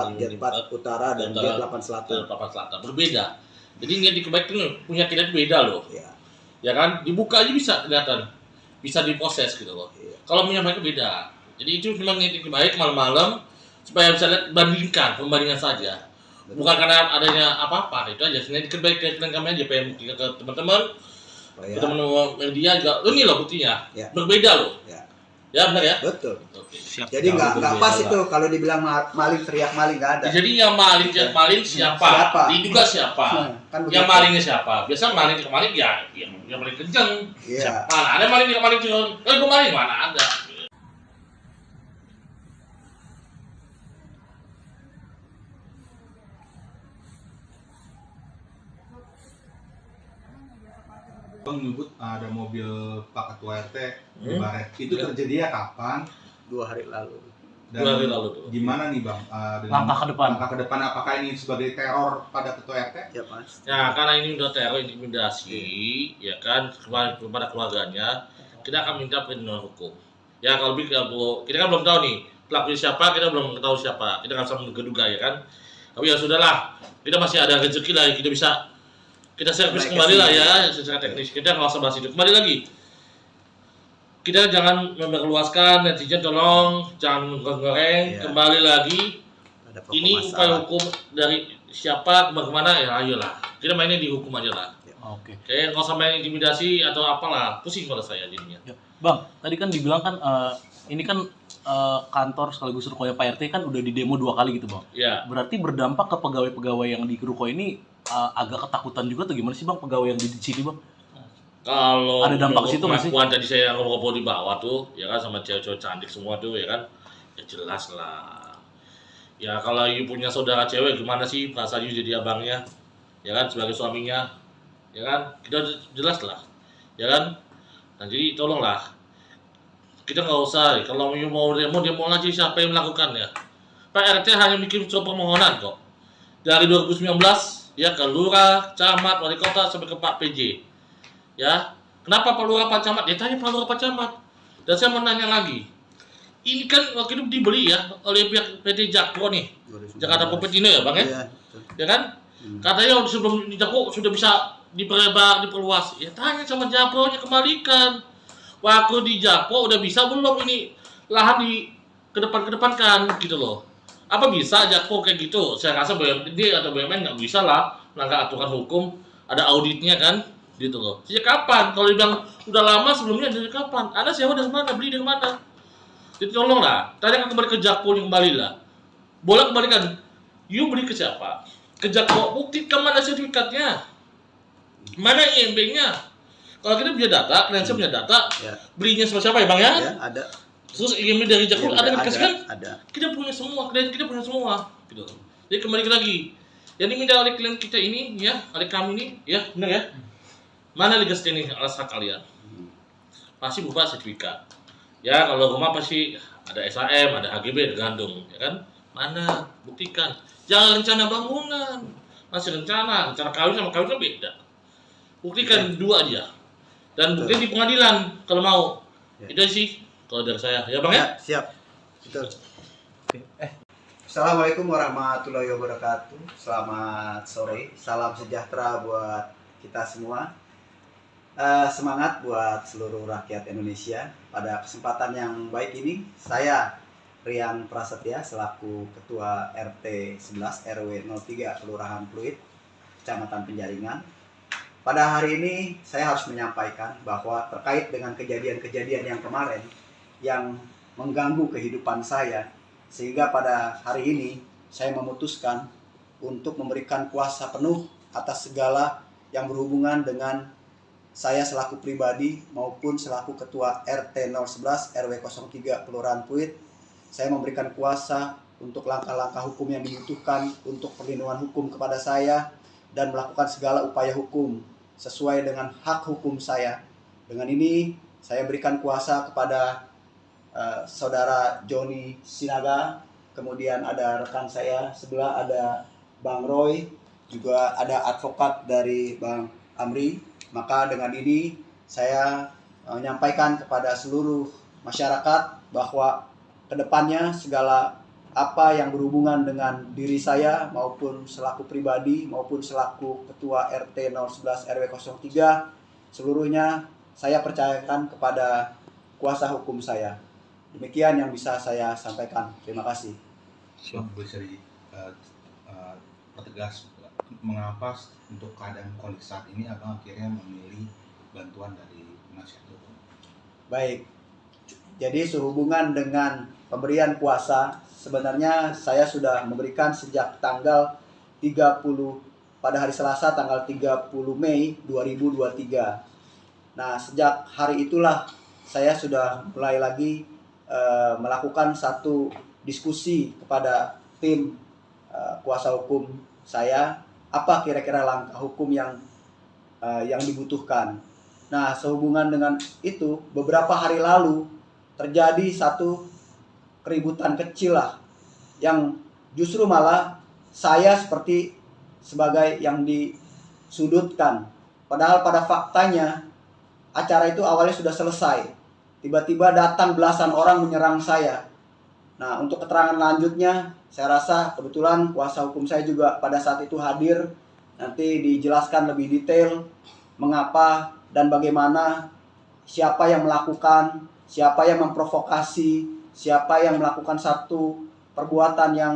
Utara dan Z8 Selatan. Papan Selatan berbeda. Jadi niat baik itu punya kita beda loh. Ya. Ya kan, dibuka aja bisa kelihatan, bisa diproses gitu loh. Iya. Kalau menyampaikan beda. Jadi itu memang niat baik malam-malam supaya bisa lihat pembandingan saja. Betul. Bukan karena adanya apa-apa, itu aja. Sebenarnya kebaikan kami aja pengen buktikan ke teman-teman, Ya. teman-teman media juga. Ini loh buktinya, Ya. berbeda loh. Ya. Ya benar ya. Betul. Oke. Siap. Jadi nggak berbeda pas lah. itu kalau dibilang maling teriak maling nggak ada. Jadi yang maling siapa? Siapa? Diduga siapa? Kan Yang begitu. malingnya siapa? Biasa maling kemarin ya, yang paling kenceng. Iya. Mana ada maling kenceng? Gue maling mana ada? Bang menyebut ada mobil Pak Ketua RT di Hmm. Baret. Itu Ya. terjadinya kapan? 2 hari lalu. Dan 2 hari lalu tuh. gimana nih Bang? Langkah ke depan. Langkah ke depan apakah ini sebagai teror pada Ketua RT? Ya Mas. Ya karena ini udah teror intimidasi, ya kan kepada keluarganya, kita akan minta perlindungan hukum. Ya kalau kita kan belum tahu nih pelakunya siapa, kita belum tahu siapa, kita nggak bisa menduga ya kan. Tapi ya sudahlah, kita masih ada rezeki lah, kita bisa kita servis Naik kembali lah ke ya sini. secara teknis. Kita nggak usah bahas itu kembali lagi. Kita jangan memperluaskan, netizen tolong jangan goreng Iya. kembali lagi. Ada pokok Ini upaya masalah. hukum dari siapa kemana ya ayolah. Kita mainnya di hukum aja lah. Oke. Kayak nggak usah main intimidasi atau apalah, pusing kalau saya jadinya. Ya. Bang, tadi kan dibilang kan ini kan kantor sekaligus rukonya Pak RT kan udah di demo 2 kali gitu, Bang. Ya, Berarti berdampak ke pegawai-pegawai yang di ruko ini agak ketakutan juga tuh gimana sih, Bang, pegawai yang di sini, Bang? kalau Ada dampak situ nggak sih? pengakuan tadi saya ngobrol di bawah tuh, ya kan sama cewek-cewek cantik semua tuh, ya kan, ya jelas lah. Ya kalau you punya saudara cewek gimana sih perasaan you jadi abangnya, ya kan sebagai suaminya, ya kan kita jelas lah, ya kan. Nah jadi tolonglah, kita nggak usah kalau you mau demo aja siapa yang melakukannya. Pak RT hanya bikin surat permohonan kok. Dari 2019 ya ke lurah, camat, wali kota sampai ke Pak PJ. Ya, kenapa Pak Lurah Pak Camat? Ya tanya Pak Lurah Pak Camat. Dan saya mau nanya lagi. Ini kan waktu itu dibeli ya oleh pihak PT Jakpro nih. 2019. Jakarta Propetino ya, Bang ya? Iya. betul. Ya kan? Katanya sebelum di Jakpro sudah bisa diperlebar, diperluas. Ya tanya sama Jakpro-nya kembalikan. Waktu di Jakpro udah bisa belum ini lahan di kedepankan gitu loh. Apa bisa Jakpro kayak gitu? Saya rasa BUMD atau BUMN nggak bisa lah melanggar aturan hukum. Ada auditnya kan, gitu loh. Sejak kapan? Kalau dibilang udah lama sebelumnya dari kapan? Anda sewa dari mana? Beli dari mana? Jadi tolonglah, tanya kembali ke Jakpro kembali lah. Boleh kembalikan. You beli ke siapa? Ke Jakpro, buktikan mana sertifikatnya? Mana IMB-nya? Kalau kita punya data, kalian punya data, Ya. belinya sama siapa ya Bang ya? Ya, ada. Terus IMB dari Jakpro Iya, ada dikasihkan? Ada. Kita punya semua, klien kita punya semua, gitu. Jadi kembali lagi, yang diminta oleh klien kita ini, ya, oleh kami ini, ya, benar ya? Mana legal standing alas hak kalian? Pasti berupa sertifikat. Ya, kalau rumah pasti ada SHM, ada HGB, ada gandum, ya kan? Mana? Buktikan. Jangan rencana bangunan, masih rencana kawin sama kawin kan beda. Buktikan dua aja. Dan buktikan di pengadilan kalau mau. Ya. Itu sih kalau dari saya, ya Bang ya? Ya, siap. Betul. Assalamualaikum warahmatullahi wabarakatuh. Selamat sore. Salam sejahtera buat kita semua. Semangat buat seluruh rakyat Indonesia. Pada kesempatan yang baik ini, saya Rian Prasetya selaku Ketua RT 11 RW 03 Kelurahan Pluit, Kecamatan Penjaringan. Pada hari ini saya harus menyampaikan bahwa terkait dengan kejadian-kejadian yang kemarin yang mengganggu kehidupan saya, sehingga pada hari ini saya memutuskan untuk memberikan kuasa penuh atas segala yang berhubungan dengan saya selaku pribadi maupun selaku Ketua RT 011 RW 03 Kelurahan Pluit. Saya memberikan kuasa untuk langkah-langkah hukum yang dibutuhkan untuk perlindungan hukum kepada saya dan melakukan segala upaya hukum sesuai dengan hak hukum saya. Dengan ini saya berikan kuasa kepada saudara Joni Sinaga, kemudian ada rekan saya sebelah ada Bang Roy, juga ada advokat dari Bang Amri. Maka dengan ini saya menyampaikan kepada seluruh masyarakat bahwa kedepannya segala apa yang berhubungan dengan diri saya maupun selaku pribadi maupun selaku Ketua RT 011 RW 03, seluruhnya saya percayakan kepada kuasa hukum saya. Demikian yang bisa saya sampaikan. Terima kasih. Bisa dipertegas mengapa untuk keadaan kondisi saat ini abang akhirnya memilih bantuan dari penasihat hukum? Baik, jadi sehubungan dengan pemberian kuasa, sebenarnya saya sudah memberikan sejak tanggal 30 pada hari Selasa tanggal 30 Mei 2023. Nah, sejak hari itulah saya sudah mulai lagi melakukan satu diskusi kepada tim kuasa hukum saya, apa kira-kira langkah hukum yang dibutuhkan. Nah, sehubungan dengan itu, beberapa hari lalu terjadi satu keributan kecil lah, yang justru malah saya seperti sebagai yang disudutkan. Padahal pada faktanya acara itu awalnya sudah selesai. Tiba-tiba datang belasan orang menyerang saya. Nah, untuk keterangan lanjutnya, saya rasa kebetulan kuasa hukum saya juga pada saat itu hadir. Nanti dijelaskan lebih detail mengapa dan bagaimana, siapa yang melakukan, siapa yang memprovokasi, siapa yang melakukan satu perbuatan yang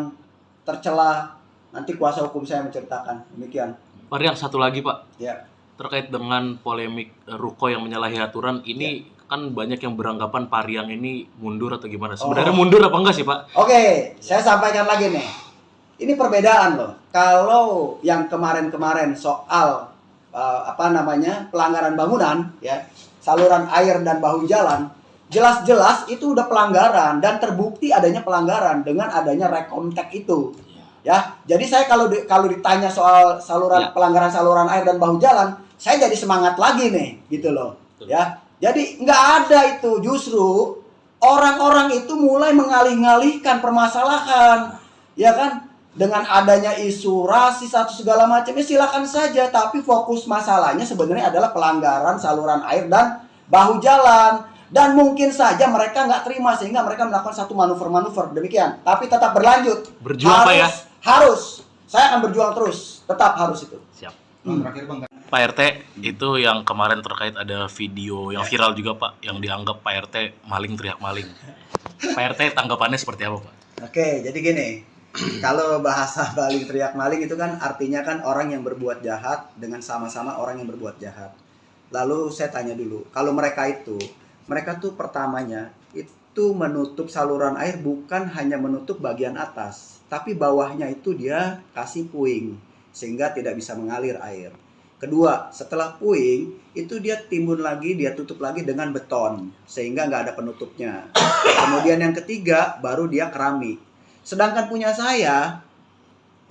tercela. Nanti kuasa hukum saya menceritakan. Demikian. Pak Riang, satu lagi Pak. Ya. Terkait dengan polemik Ruko yang menyalahi aturan, ini kan banyak yang beranggapan Pak Riang ini mundur atau gimana. Sebenarnya mundur apa enggak sih Pak? Oke, saya sampaikan lagi nih. Ini perbedaan loh. Kalau yang kemarin-kemarin soal pelanggaran bangunan, ya, saluran air dan bahu jalan, jelas-jelas itu udah pelanggaran dan terbukti adanya pelanggaran dengan adanya rekomtek itu. Ya, jadi saya kalau ditanya soal pelanggaran saluran air dan bahu jalan, saya jadi semangat lagi nih, gitu loh. Ya, jadi nggak ada itu, justru orang-orang itu mulai mengalih-alihkan permasalahan, ya kan? Dengan adanya isu rasis atau segala macam, ya silakan saja. Tapi fokus masalahnya sebenarnya adalah pelanggaran saluran air dan bahu jalan. Dan mungkin saja mereka nggak terima sehingga mereka melakukan satu manuver-manuver demikian. Tapi tetap berlanjut. Berjuang Pak ya? Harus. Saya akan berjuang terus. Tetap harus itu. Siap. Terakhir Bang. Pak RT, itu yang kemarin terkait ada video yang viral juga Pak, yang dianggap Pak RT maling teriak maling. Pak RT tanggapannya seperti apa Pak? Oke, jadi gini. Kalau bahasa maling teriak maling itu kan artinya kan orang yang berbuat jahat dengan sama-sama orang yang berbuat jahat. Lalu saya tanya dulu, kalau mereka tuh pertamanya itu menutup saluran air bukan hanya menutup bagian atas, tapi bawahnya itu dia kasih puing sehingga tidak bisa mengalir air. Kedua, setelah puing itu dia timbun lagi, dia tutup lagi dengan beton sehingga nggak ada penutupnya. Kemudian yang ketiga baru dia keramik. Sedangkan punya saya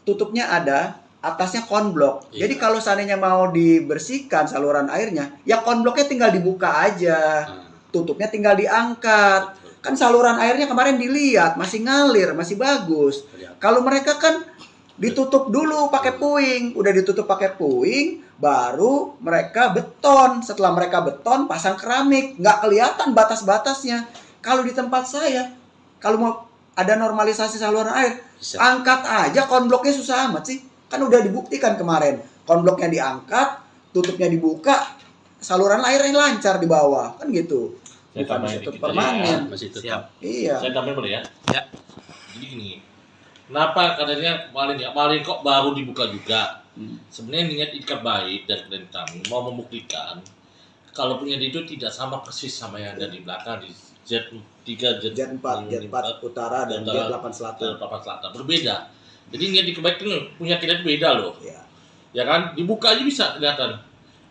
tutupnya ada, atasnya konblok. Jadi kalau seandainya mau dibersihkan saluran airnya, ya konbloknya tinggal dibuka aja. Tutupnya tinggal diangkat. Kan saluran airnya kemarin dilihat masih ngalir, masih bagus. Kalau mereka kan ditutup dulu pakai puing, udah ditutup pakai puing, baru mereka beton. Setelah mereka beton, pasang keramik, nggak kelihatan batas-batasnya. Kalau di tempat saya, kalau mau ada normalisasi saluran air, angkat aja konbloknya, susah amat sih. Kan udah dibuktikan kemarin, konbloknya diangkat, tutupnya dibuka, saluran airnya lancar di bawah, kan gitu. Bukan ditutup permanen. Siap. Iya. Saya tambahin boleh ya? Ya. Jadi gini, kenapa katanya maling kok baru dibuka juga? Sebenarnya niat ikat baik dari klien kami mau membuktikan kalau punya itu tidak sama persis sama yang ada di belakang di Z3, Z4 utara dan Z8 selatan. Berbeda. Jadi niat ikat baik itu punya tidak beda loh. Iya. Ya kan? Dibuka aja bisa kelihatan.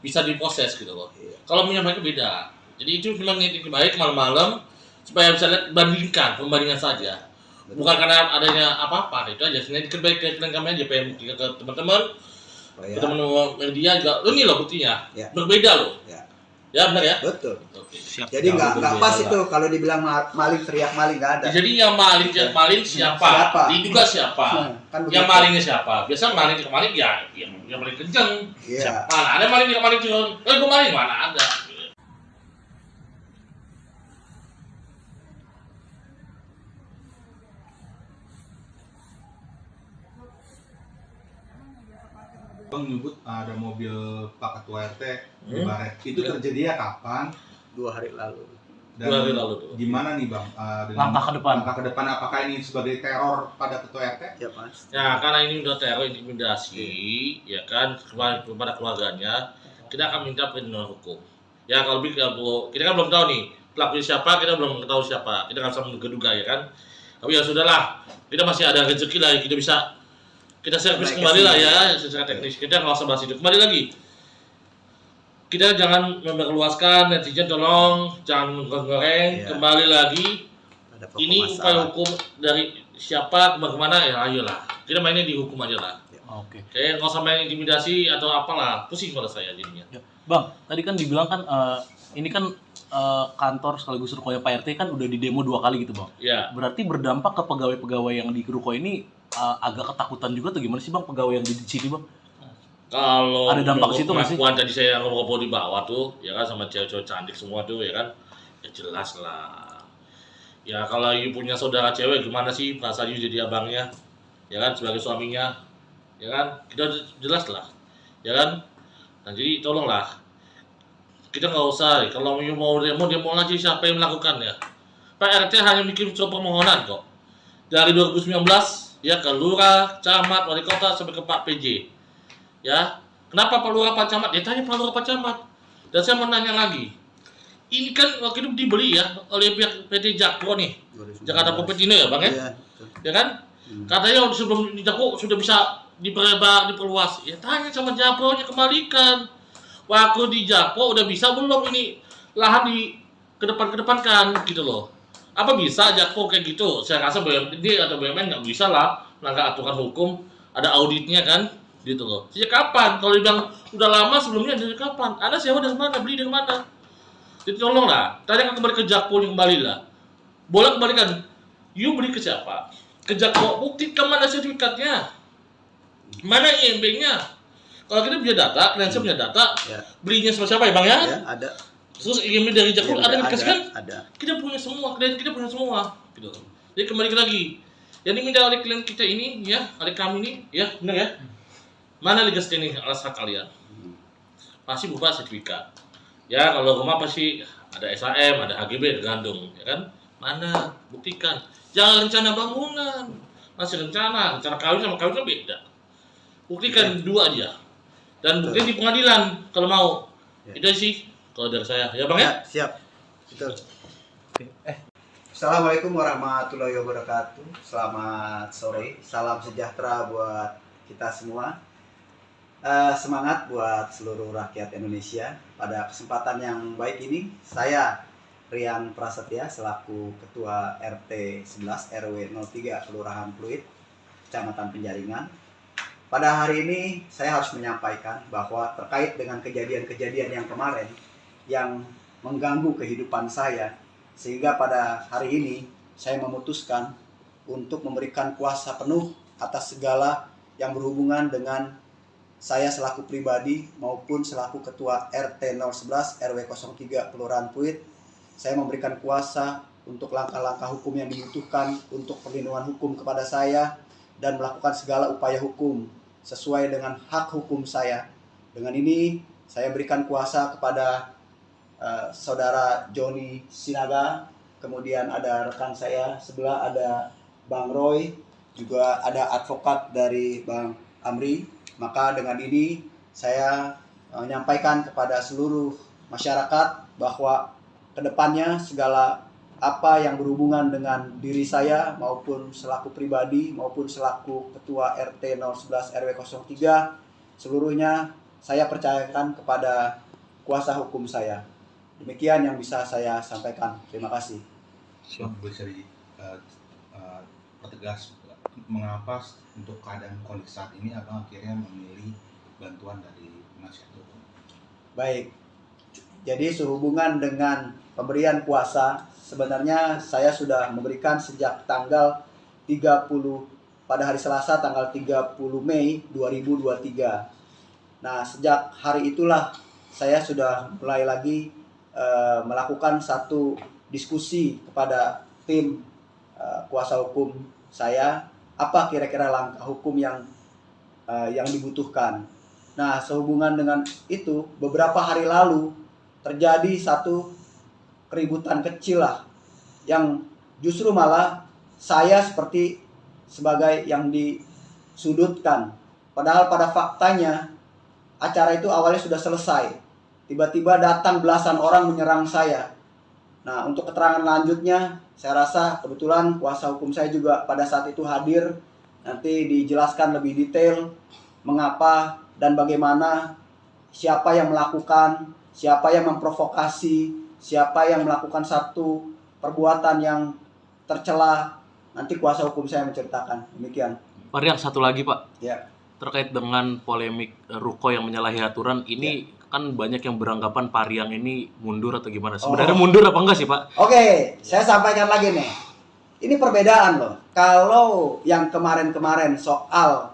Bisa diproses gitu loh. Iya. Kalau punya mereka beda. Jadi itu memang niat ikat baik malam-malam supaya bisa lihat pembandingan saja. Bukan karena adanya apa-apa, itu aja. Sebenarnya ikat baik ke kami aja pengen buktikan ke teman-teman. Ke teman-teman media juga. Ini loh buktinya. Ya. Berbeda loh. Ya. Ya benar ya? Betul. Oke. Siap. Jadi nggak pas itu kalau dibilang maling teriak maling, nggak ada. Jadi yang maling siapa? Diduga siapa? Kan Yang begitu. malingnya siapa? Biasa maling ya yang paling kenceng. Iya. Mana ada maling curang? Gue maling mana ada? abang nyebut ada mobil Pak Ketua RT di Hmm? Baret. Itu Ya. terjadinya kapan? 2 hari lalu. Dan 2 hari lalu tuh. gimana nih bang? Dengan Langkah ke depan. Langkah ke depan apakah ini sebagai teror pada Ketua RT? Ya Mas. Ya, karena ini udah teror intimidasi, ya kan, kepada keluarganya, kita akan minta perlindungan hukum. Ya, kalau kita kan belum tahu nih pelakunya siapa, kita belum tahu siapa, kita nggak bisa menduga-duga ya kan. Tapi ya sudahlah, kita masih ada rezeki lah, kita servis Baik, kembali lah kesini. ya secara teknis. Kita nggak usah bahas itu. Kembali lagi, kita jangan memperluaskan, netizen tolong jangan goreng. Iya. Kembali lagi, Ada pokok ini upaya masalah. hukum dari siapa bagaimana ya ayolah, kita mainnya di hukum aja lah. Oke. Kayak nggak usah main intimidasi atau apalah, pusing pada saya jadinya. Ya. Bang, tadi kan dibilang kan ini kan kantor sekaligus rukonya Pak RT kan udah di demo 2 kali gitu bang. Ya, Berarti berdampak ke pegawai-pegawai yang di ruko ini agak ketakutan juga tuh gimana sih bang pegawai yang di sini bang? kalau Ada dampak situ nggak sih? pengakuan tadi saya ngobrol di bawah tuh, ya kan sama cewek-cewek cantik semua tuh, ya kan, ya jelas lah. Ya kalau you punya saudara cewek gimana sih perasaan you jadi abangnya, ya kan, sebagai suaminya, ya kan, kita jelas lah, ya kan. Nah jadi tolonglah, kita nggak usah, kalau you mau demo aja siapa yang melakukannya. Pak RT hanya bikin surat permohonan kok. Dari 2019 ya ke lurah, camat, wali kota sampai ke Pak PJ. Ya, kenapa Pak Lurah Pak Camat? Ya tanya Pak Lurah Pak Camat. Dan saya mau nanya lagi. Ini kan waktu itu dibeli ya oleh pihak PT Jakpro nih. 2019. Jakarta Propertindo ya, Bang ya? Iya, betul. Ya kan? Katanya sebelum di Jakpro sudah bisa diperluas. Ya tanya sama Jakpro-nya, kembalikan. Waktu di Jakpro udah bisa belum ini lahan di kedepankan gitu loh. Apa bisa Jakpro kayak gitu? Saya rasa BUMD atau BUMN nggak bisa lah melanggar aturan hukum, ada auditnya kan, gitu loh. Sejak kapan? Kalau dibilang udah lama sebelumnya, dari kapan? Anda sewa dari mana? Beli dari mana? Jadi tolonglah, tanyakan kembali ke Jakpro yang kembali lah. Boleh kembalikan. You beli ke siapa? Ke Jakpro, buktikan mana sertifikatnya, mana IMB-nya. Kalau kita punya data, klien saya punya data, Ya. belinya sama siapa ya Bang ya? Ya, ada. Terus IMB dari Jakpro ada yang dikasih kan? Ada. Kita punya semua, klien kita punya semua, gitu. Jadi kembali lagi, yang diminta oleh klien kita ini, ya, oleh kami ini, ya, benar ya? Mana legal standing alas hak kalian? Pasti berupa sertifikat. Ya, kalau rumah pasti ada SHM, ada HGB, tergantung, ya kan? Mana? Buktikan. Jangan rencana bangunan, masih rencana kawin sama kawin kan beda. Buktikan dua aja. Dan bukti di pengadilan kalau mau. Ya. Itu sih kalau dari saya, ya Bang ya? Ya, siap. Betul. Assalamualaikum warahmatullahi wabarakatuh. Selamat sore. Salam sejahtera buat kita semua. Semangat buat seluruh rakyat Indonesia. Pada kesempatan yang baik ini, saya Rian Prasetya selaku Ketua RT 11 RW 03 Kelurahan Pluit, Kecamatan Penjaringan. Pada hari ini saya harus menyampaikan bahwa terkait dengan kejadian-kejadian yang kemarin yang mengganggu kehidupan saya, sehingga pada hari ini saya memutuskan untuk memberikan kuasa penuh atas segala yang berhubungan dengan saya selaku pribadi maupun selaku Ketua RT 011 RW 03 Kelurahan Pluit. Saya memberikan kuasa untuk langkah-langkah hukum yang dibutuhkan untuk perlindungan hukum kepada saya dan melakukan segala upaya hukum sesuai dengan hak hukum saya. Dengan ini saya berikan kuasa kepada saudara Joni Sinaga, kemudian ada rekan saya sebelah ada Bang Roy, juga ada advokat dari Bang Amri. Maka dengan ini saya menyampaikan kepada seluruh masyarakat bahwa kedepannya segala apa yang berhubungan dengan diri saya maupun selaku pribadi maupun selaku Ketua RT 011 RW 03 seluruhnya saya percayakan kepada kuasa hukum saya. Demikian yang bisa saya sampaikan. Terima kasih. Bang, bisa pertegas mengapa untuk keadaan kondisi saat ini abang akhirnya memilih bantuan dari penasihat hukum? Baik. Jadi sehubungan dengan pemberian kuasa, sebenarnya saya sudah memberikan sejak tanggal 30 pada hari Selasa tanggal 30 Mei 2023. Nah, sejak hari itulah saya sudah mulai lagi melakukan satu diskusi kepada tim kuasa hukum saya, apa kira-kira langkah hukum yang dibutuhkan. Nah, sehubungan dengan itu, beberapa hari lalu terjadi satu keributan kecil lah, yang justru malah saya seperti sebagai yang disudutkan. Padahal pada faktanya acara itu awalnya sudah selesai. Tiba-tiba datang belasan orang menyerang saya. Nah, untuk keterangan lanjutnya, saya rasa kebetulan kuasa hukum saya juga pada saat itu hadir. Nanti dijelaskan lebih detail mengapa dan bagaimana, siapa yang melakukan, siapa yang memprovokasi, siapa yang melakukan satu perbuatan yang tercela. Nanti kuasa hukum saya menceritakan. Demikian. Pak Riang, satu lagi Pak, Ya. terkait dengan polemik ruko yang menyalahi aturan ini, kan banyak yang beranggapan Pak Riang ini mundur atau gimana? Sebenarnya mundur apa enggak sih Pak? Oke, saya sampaikan lagi nih. Ini perbedaan loh. Kalau yang kemarin-kemarin soal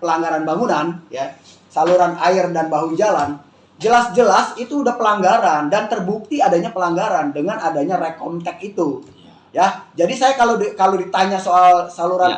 pelanggaran bangunan, ya, saluran air dan bahu jalan, jelas-jelas itu udah pelanggaran dan terbukti adanya pelanggaran dengan adanya rekomtek itu. Ya, jadi saya kalau ditanya soal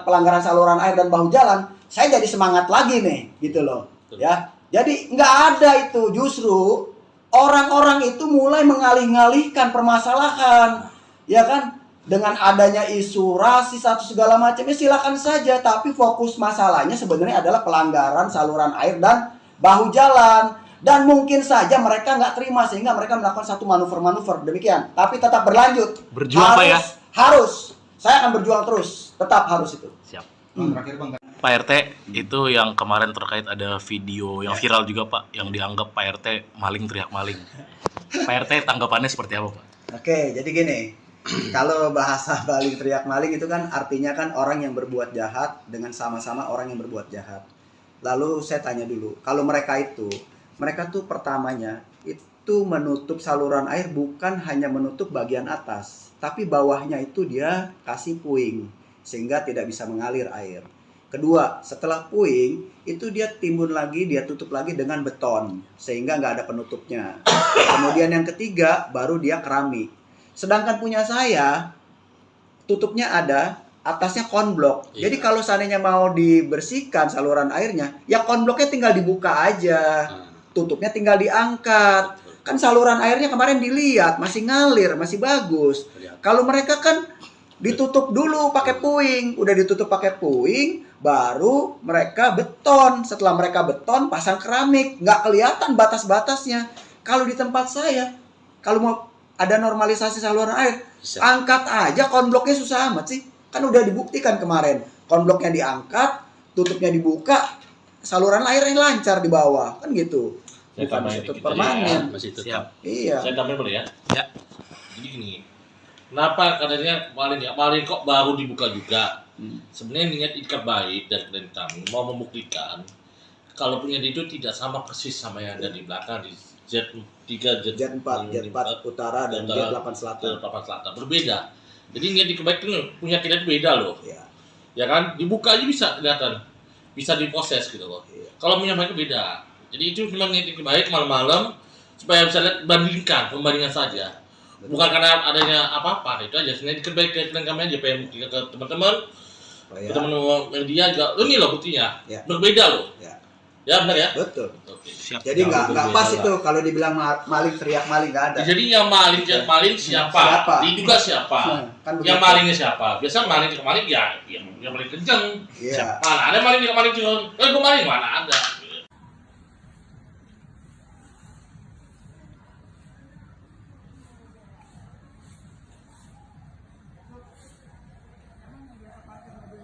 pelanggaran saluran air dan bahu jalan, saya jadi semangat lagi nih, gitu loh. Ya, jadi nggak ada itu, justru orang-orang itu mulai mengalih-ngalihkan permasalahan, ya kan? Dengan adanya isu rasis atau segala macamnya silakan saja, tapi fokus masalahnya sebenarnya adalah pelanggaran saluran air dan bahu jalan. Dan mungkin saja mereka nggak terima sehingga mereka melakukan satu manuver-manuver demikian. Tapi tetap berlanjut. Berjuang Pak ya? Harus. Saya akan berjuang terus. Tetap harus itu. Siap. Terakhir Bang, Pak RT, itu yang kemarin terkait ada video yang viral juga Pak, yang dianggap Pak RT maling teriak maling. Pak RT tanggapannya seperti apa Pak? Oke, jadi gini. Kalau bahasa maling teriak maling itu kan artinya kan orang yang berbuat jahat dengan sama-sama orang yang berbuat jahat. Lalu saya tanya dulu, kalau mereka tuh pertamanya itu menutup saluran air bukan hanya menutup bagian atas, tapi bawahnya itu dia kasih puing sehingga tidak bisa mengalir air. Kedua, setelah puing itu dia timbun lagi, dia tutup lagi dengan beton sehingga nggak ada penutupnya. Kemudian yang ketiga baru dia keramik. Sedangkan punya saya tutupnya ada, atasnya konblok. Iya. Jadi kalau seandainya mau dibersihkan saluran airnya, ya konbloknya tinggal dibuka aja. Tutupnya tinggal diangkat. Kan saluran airnya kemarin dilihat masih ngalir, masih bagus. Kalau mereka kan ditutup dulu pakai puing, udah ditutup pakai puing, baru mereka beton. Setelah mereka beton, pasang keramik, nggak kelihatan batas-batasnya. Kalau di tempat saya, kalau mau ada normalisasi saluran air, angkat aja konbloknya, susah amat sih. Kan udah dibuktikan kemarin, konbloknya diangkat, tutupnya dibuka, saluran airnya lancar di bawah, kan gitu. Saya Bukan tambahin ditutup dikit permanen. ya, masih tetap. Iya. Saya tambahin boleh ya? Ya. Jadi gini, kenapa katanya maling kok baru dibuka juga? Sebenarnya niat ikat baik dari klien kami mau membuktikan kalau punya itu tidak sama persis sama yang ada di belakang di Z3, Jet 4 utara dan Jet 8 selatan. Berbeda. Jadi niat ikat baik itu punya kita itu beda loh. Iya. Ya kan? Dibuka aja bisa kelihatan. Bisa diproses gitu loh. Iya. Kalau punya mereka beda. Jadi itu cuma niat ikat baik malam-malam supaya bisa lihat pembandingan saja. Bukan karena adanya apa-apa, itu aja. Sebenarnya ikat baik ke klien kami aja pengen buktikan ke teman-teman. Teman-teman media juga, ini loh buktinya. Ya. Berbeda loh. Ya. Ya benar ya? Betul. Oke. Siap. Jadi nggak berbeda pas lah. itu kalau dibilang maling teriak maling, nggak ada. Jadi yang maling siapa? Siapa? Diduga siapa? Kan Yang begitu. malingnya siapa? Biasa maling ya yang paling kenceng. Iya. Mana ada maling cuma, gue maling mana ada.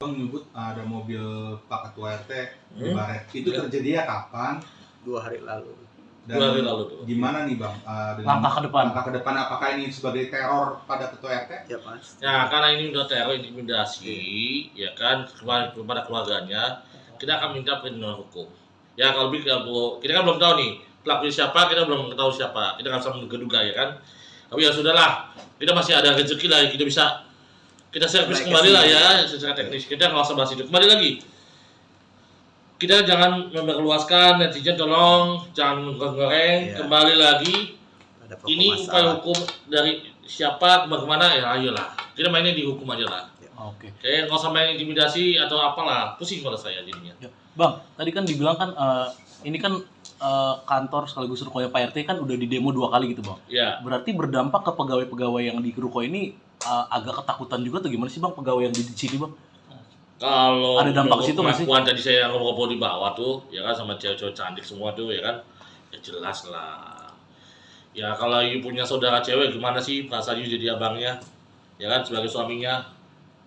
Bang nyebut ada mobil Pak Ketua RT di Baret. Itu terjadinya kapan? 2 hari lalu. Dan 2 hari lalu tuh. gimana nih Bang? Dengan Langkah ke depan. Langkah ke depan apakah ini sebagai teror pada Ketua RT? Ya Mas. Nah, karena ini udah teror intimidasi, ya kan, kepada keluarganya, kita akan minta perlindungan hukum. Ya kalau kita kan belum tahu nih pelakunya siapa, kita belum tahu siapa, kita nggak bisa menduga ya kan. Tapi ya sudahlah, kita masih ada rezeki lah, kita bisa kita servis kembali lah ya secara teknis. Kita nggak usah bahas itu. Kembali lagi, kita jangan memperluaskan, netizen tolong jangan menggoreng. Iya. Kembali lagi, Ada pokok ini upaya masalah. hukum dari siapa kemana ya ayolah. Kita mainnya di hukum aja lah. Oke. Kayak nggak usah main intimidasi atau apalah, pusing kalau saya jadinya. Bang, tadi kan dibilang kan ini kan kantor sekaligus rukonya Pak RT kan udah di demo 2 kali gitu bang. Ya, Berarti berdampak ke pegawai-pegawai yang di ruko ini agak ketakutan juga tuh gimana sih bang pegawai yang di sini bang? kalau Ada dampak ke situ nggak sih? pengakuan tadi saya ngobrol di bawah tuh, ya kan sama cewek-cewek cantik semua tuh, ya kan, ya jelas lah. Ya kalau you punya saudara cewek gimana sih perasaan you jadi abangnya, ya kan, sebagai suaminya,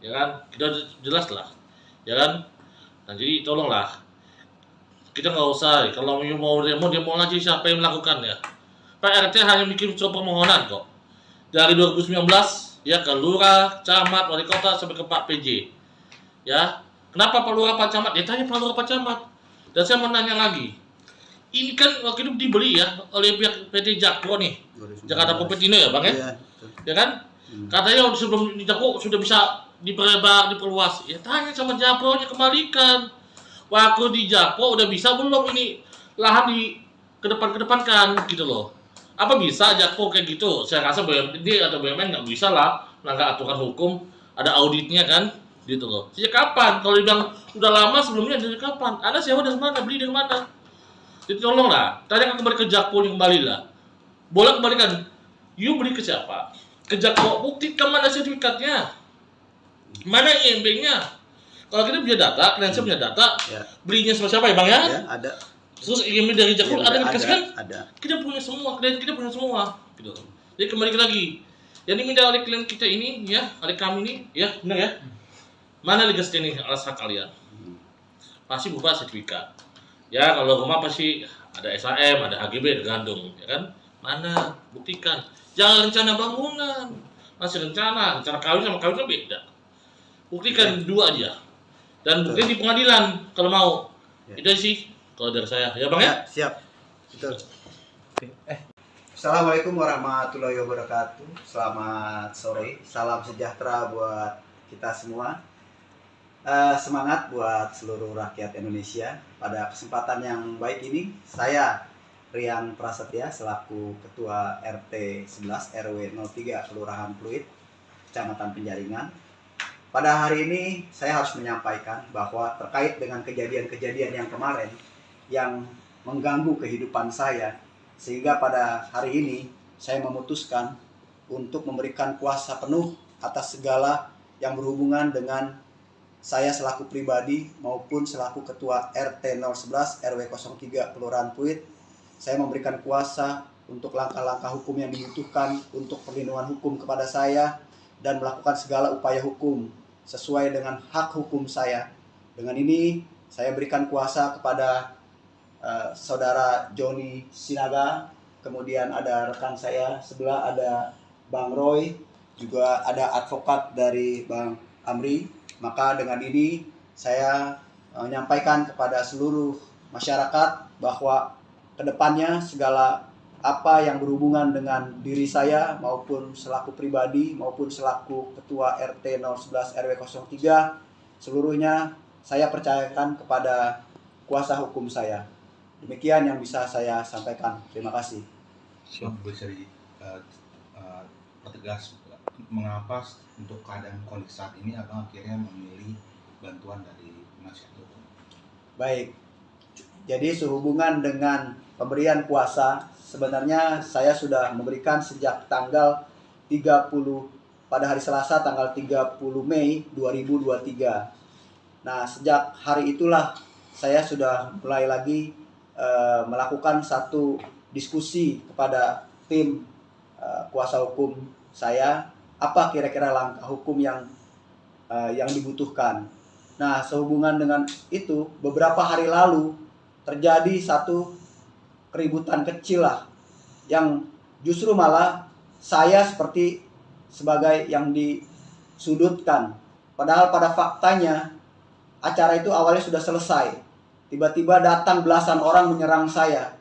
ya kan, kita jelas lah, ya kan. Nah jadi tolonglah, kita nggak usah, kalau you mau demo aja siapa yang melakukannya. Pak RT hanya bikin surat permohonan kok. Dari 2019 ya ke lurah, camat, wali kota sampai ke Pak PJ. Ya, kenapa Pak Lurah Pak Camat? Ya tanya Pak Lurah Pak Camat. Dan saya mau nanya lagi, ini kan waktu itu dibeli ya oleh pihak PT Jakpro nih, Jakarta Popetino ya bang ya, Iya, betul. ya kan? Katanya sebelum di Jakpro sudah bisa diperlebar, diperluas. Ya tanya sama Jakpro-nya, kembalikan. Waktu di Jakpro udah bisa belum ini lahan di kedepankan gitu loh. Apa bisa Jakpro kayak gitu? Saya rasa BUMD atau BUMN nggak bisa lah melanggar aturan hukum, ada auditnya kan, gitu loh. Sejak kapan? Kalau dibilang udah lama sebelumnya dari kapan? Anda sewa dari mana? Beli dari mana? Jadi tolong lah, tanya kembali ke Jakpro yang kembali lah. Boleh kembalikan. You beli ke siapa? Ke Jakpro, buktikan mana sertifikatnya, mana IMB-nya. Kalau kita punya data, kalian punya data, Ya, belinya sama siapa ya bang ya? ya ada. Terus IMB dari Jakpro Ya, ada dikasih kan? ada. Kita punya semua, klien kita punya semua, gitu. Jadi kembali lagi, yang diminta oleh klien kita ini, ya, oleh kami ini, ya, benar ya. Mana legasnya nih alas hak kalian? Pasti berupa sertifikat. Ya, kalau rumah pasti ada SHM, ada HGB, tergantung, ya kan? Mana? Buktikan. Jangan rencana bangunan, masih rencana kawin sama kawin kan beda. Buktikan dua aja. Dan bukti di pengadilan kalau mau. Ya. Itu sih kalau dari saya, ya bang ya. Ya, siap. Betul. Assalamualaikum warahmatullahi wabarakatuh. Selamat sore. Salam sejahtera buat kita semua. Semangat buat seluruh rakyat Indonesia. Pada kesempatan yang baik ini, saya Rian Prasetya selaku Ketua RT 11 RW 03 Kelurahan Pluit, Kecamatan Penjaringan. Pada hari ini saya harus menyampaikan bahwa terkait dengan kejadian-kejadian yang kemarin yang mengganggu kehidupan saya, sehingga pada hari ini saya memutuskan untuk memberikan kuasa penuh atas segala yang berhubungan dengan saya selaku pribadi maupun selaku Ketua RT 011 RW 03 Kelurahan Pluit. Saya memberikan kuasa untuk langkah-langkah hukum yang dibutuhkan untuk perlindungan hukum kepada saya dan melakukan segala upaya hukum sesuai dengan hak hukum saya. Dengan ini saya berikan kuasa kepada saudara Joni Sinaga, kemudian ada rekan saya sebelah ada Bang Roy, juga ada advokat dari Bang Amri. Maka dengan ini saya menyampaikan kepada seluruh masyarakat bahwa kedepannya segala apa yang berhubungan dengan diri saya maupun selaku pribadi maupun selaku Ketua RT 011 RW 03, seluruhnya saya percayakan kepada kuasa hukum saya. Demikian yang bisa saya sampaikan. Terima kasih. Bisa pertegas mengapa untuk keadaan kondisi saat ini abang akhirnya memilih bantuan dari penasihat hukum? Baik, jadi sehubungan dengan pemberian kuasa, sebenarnya saya sudah memberikan sejak tanggal 30 pada hari Selasa tanggal 30 Mei 2023. Nah, sejak hari itulah saya sudah mulai lagi melakukan satu diskusi kepada tim kuasa hukum saya, apa kira-kira langkah hukum yang dibutuhkan. Nah, sehubungan dengan itu, beberapa hari lalu terjadi satu keributan kecil lah, yang justru malah saya seperti sebagai yang disudutkan. Padahal pada faktanya acara itu awalnya sudah selesai. Tiba-tiba datang belasan orang menyerang saya.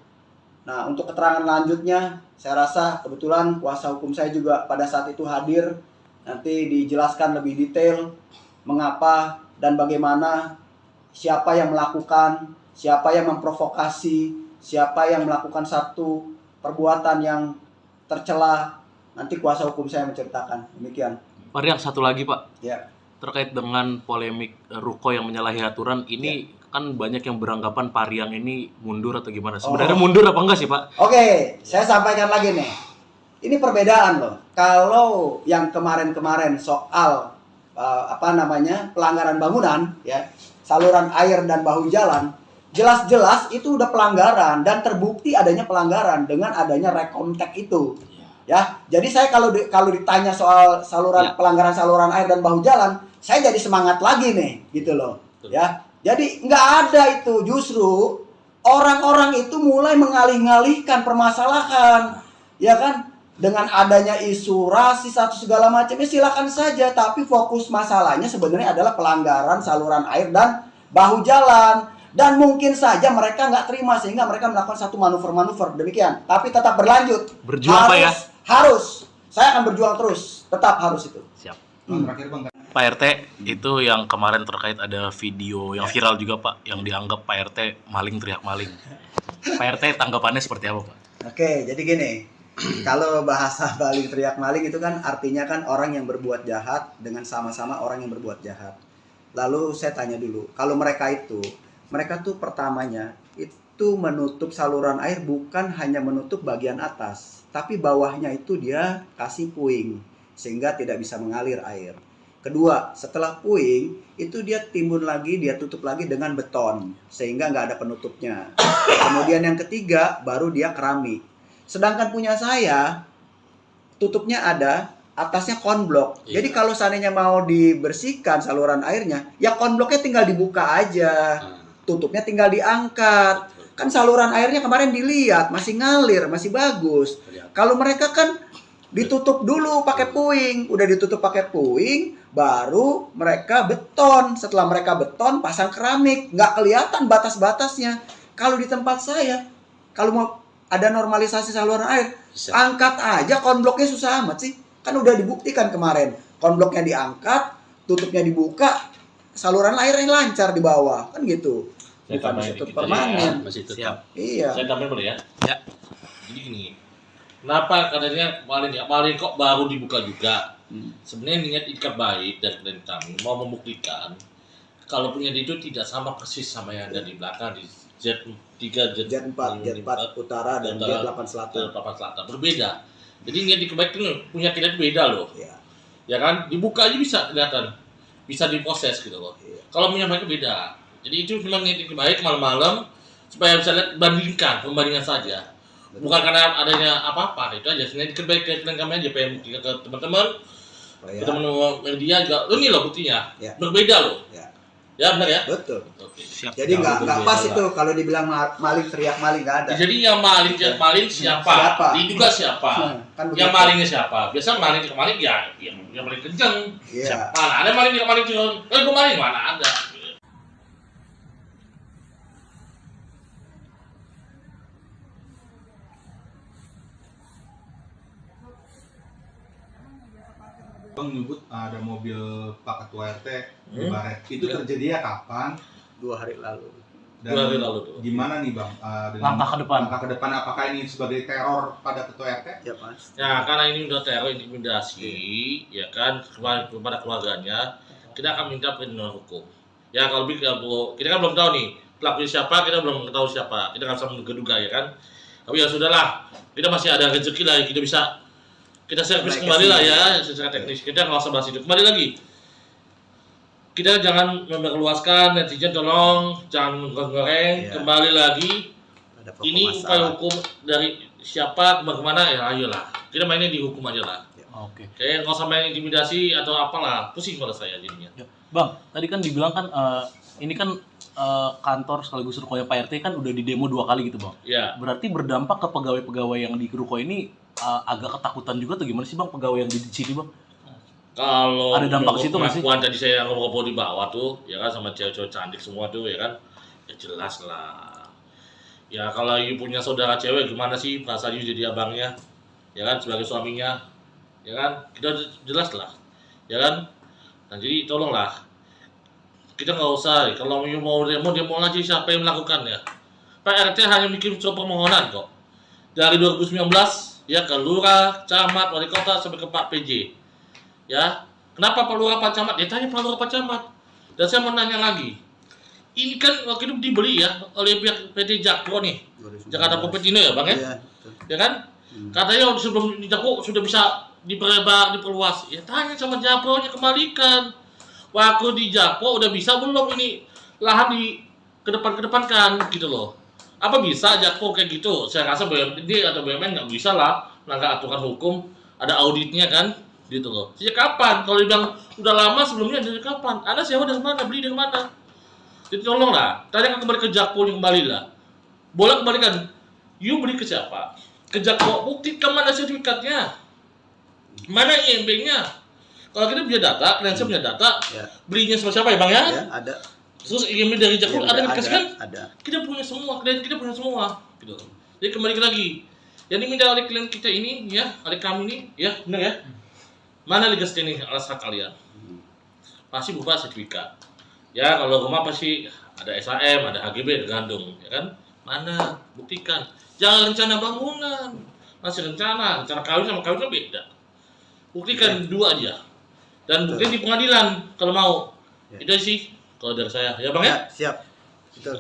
Nah, untuk keterangan lanjutnya, saya rasa kebetulan kuasa hukum saya juga pada saat itu hadir. Nanti dijelaskan lebih detail mengapa dan bagaimana, siapa yang melakukan, siapa yang memprovokasi, siapa yang melakukan satu perbuatan yang tercela. Nanti kuasa hukum saya menceritakan. Demikian. Pak Rian, satu lagi Pak. Ya. Terkait dengan polemik ruko yang menyalahi aturan, ini kan banyak yang beranggapan Pariang ini mundur atau gimana. Sebenarnya mundur apa enggak sih, Pak? Oke, saya sampaikan lagi nih. Ini perbedaan loh. Kalau yang kemarin-kemarin soal pelanggaran bangunan, ya, saluran air dan bahu jalan, jelas-jelas itu udah pelanggaran dan terbukti adanya pelanggaran dengan adanya rekomtek itu. Ya, jadi saya kalau ditanya soal pelanggaran saluran air dan bahu jalan, saya jadi semangat lagi nih, gitu loh. Ya, jadi nggak ada itu, justru orang-orang itu mulai mengalih-alihkan permasalahan, ya kan? Dengan adanya isu rasis atau segala macam, ya silakan saja. Tapi fokus masalahnya sebenarnya adalah pelanggaran saluran air dan bahu jalan. Dan mungkin saja mereka nggak terima sehingga mereka melakukan satu manuver-manuver demikian. Tapi tetap berlanjut. Berjuang Pak ya? Harus. Saya akan berjuang terus. Tetap harus itu. Siap. Terakhir Bang, Pak RT, itu yang kemarin terkait ada video yang viral juga Pak, yang dianggap Pak RT maling teriak maling. Pak RT tanggapannya seperti apa Pak? Oke, jadi gini. Kalau bahasa maling teriak maling itu kan artinya kan orang yang berbuat jahat dengan sama-sama orang yang berbuat jahat. Lalu saya tanya dulu, kalau mereka tuh pertamanya itu menutup saluran air bukan hanya menutup bagian atas, tapi bawahnya itu dia kasih puing sehingga tidak bisa mengalir air. Kedua, setelah puing itu dia timbun lagi, dia tutup lagi dengan beton sehingga nggak ada penutupnya. Kemudian yang ketiga baru dia keramik. Sedangkan punya saya tutupnya ada, atasnya konblok. Jadi kalau seandainya mau dibersihkan saluran airnya, ya konbloknya tinggal dibuka aja. Tutupnya tinggal diangkat. Kan saluran airnya kemarin dilihat masih ngalir, masih bagus. Kalau mereka kan ditutup dulu pakai puing, udah ditutup pakai puing, baru mereka beton. Setelah mereka beton, pasang keramik, nggak kelihatan batas-batasnya. Kalau di tempat saya, kalau mau ada normalisasi saluran air, angkat aja konbloknya, susah amat sih. Kan udah dibuktikan kemarin, konbloknya diangkat, tutupnya dibuka, saluran airnya lancar di bawah, kan gitu. Saya Bukan tambahin ditutup dikit aja permanen. ya, masih tetap. Siap. Iya. Saya tambahin boleh ya? Ya. Jadi gini, kenapa katanya kemarin kok baru dibuka juga? Sebenarnya niat ikat baik dari kami mau membuktikan kalau punya itu tidak sama persis sama yang ada di belakang di Z3, Jet 4 utara dan Jet 8 selatan. Berbeda. Jadi niat ikat baik itu punya kita beda loh. Iya. Ya kan? Dibuka aja bisa kelihatan. Bisa diproses gitu loh. Iya. Kalau punya mereka beda. Jadi itu memang niat ikat baik malam-malam supaya bisa lihat pembandingan saja. Bukan karena adanya apa-apa, itu aja. Sebenarnya ikat baik ke kami aja pengen buktikan ke teman-teman. Ya. Teman-teman media juga, ini loh buktinya, Ya. berbeda loh. Ya. Ya benar ya. Betul. Oke. Siap. Jadi nggak berbeda pas lah. itu kalau dibilang maling teriak maling, nggak ada. Jadi yang maling siapa? Siapa? Diduga siapa? Kan Yang begitu. malingnya siapa? Biasa maling ke maling ya, yang paling kenceng. Iya. Mana ada maling ke maling cuma, gue maling mana ada. Bang nyebut ada mobil Pak Ketua RT di Baret. Itu Ya. terjadi ya kapan? 2 hari lalu. Dan 2 hari lalu tuh. gimana nih Bang? Dengan Langkah ke depan. Langkah ke depan apakah ini sebagai teror pada Ketua RT? Ya Mas. Ya karena ini udah teror intimidasi, ya kan kepada keluarganya, kita akan minta perlindungan hukum. Ya kalau kita kan belum tahu nih pelakunya siapa, kita belum tahu siapa, kita nggak bisa menduga ya kan. Tapi ya sudahlah, kita masih ada rezeki lah, kita servis Baik, kembali lah ya. ya secara teknis. Kita nggak usah bahas itu. Kembali lagi, kita jangan memperluaskan, netizen tolong jangan goreng. Iya. Kembali lagi, Ada pokok ini upaya masalah. hukum dari siapa bagaimana ya ayolah. Kita mainnya di hukum aja lah. Oke. Kayak nggak usah main intimidasi atau apalah, pusing pada saya jadinya. Ya. Bang, tadi kan dibilang kan ini kan kantor sekaligus rukonya Pak RT kan udah di demo 2 kali gitu Bang. Ya, Berarti berdampak ke pegawai-pegawai yang di ruko ini agak ketakutan juga tuh, gimana sih Bang pegawai yang di sini Bang? kalau Ada dampak situ nggak sih? pengakuan tadi saya ngobrol di bawah tuh, ya kan sama cewek-cewek cantik semua tuh, ya kan, ya jelas lah. Ya kalau you punya saudara cewek gimana sih perasaan you jadi abangnya, ya kan sebagai suaminya, ya kan kita jelas lah, ya kan. Nah jadi tolonglah, kita nggak usah, kalau you mau demo aja siapa yang melakukannya. Pak RT hanya bikin surat permohonan kok. Dari 2019 ya ke lurah, camat, wali kota sampai ke Pak PJ. Ya, kenapa Pak Lurah Pak Camat? Ya tanya Pak Lurah Pak Camat. Dan saya mau nanya lagi, Ini kan waktu itu dibeli ya oleh pihak PT Jakpro nih, Jakarta Popetino ya bang ya, Iya, betul. ya kan? Katanya sebelum di Jakpro sudah bisa diperlebar, diperluas. Ya tanya sama Jakpro-nya, kembalikan. Waktu di Jakpro udah bisa belum ini lahan di kedepankan gitu loh. Apa bisa Jakpro kayak gitu? Saya rasa BUMD atau BUMN nggak bisa lah melanggar aturan hukum, ada auditnya kan, gitu loh. Sejak kapan? Kalau dibilang udah lama sebelumnya, dari kapan? Anda sewa dari mana? Beli dari mana? Jadi tolonglah, tanyakan kembali ke Jakpro yang kembali lah. Boleh kembalikan. You beli ke siapa? Ke Jakpro, buktikan mana sertifikatnya, mana IMB-nya. Kalau kita punya data, klien punya data, Ya. belinya sama siapa ya bang ya? Ya, ada. Terus IMB dari Jakpro Ya, ada dikasih kan? ada. Kita punya semua, klien kita punya semua, gitu. Jadi kembali lagi, yang diminta oleh klien kita ini, ya, oleh kami ini, ya, benar ya? Mana legas ini alas hak kalian? Pasti berupa sertifikat. Ya, kalau rumah pasti ada SHM, ada HGB, ada gandung, ya kan? Mana? Buktikan. Jangan rencana bangunan, masih rencana kawin sama kawin kan beda. Buktikan dua aja. Dan bukti di pengadilan kalau mau. Ya. Itu sih kalau dari saya, ya bang ya? Ya, siap. Betul.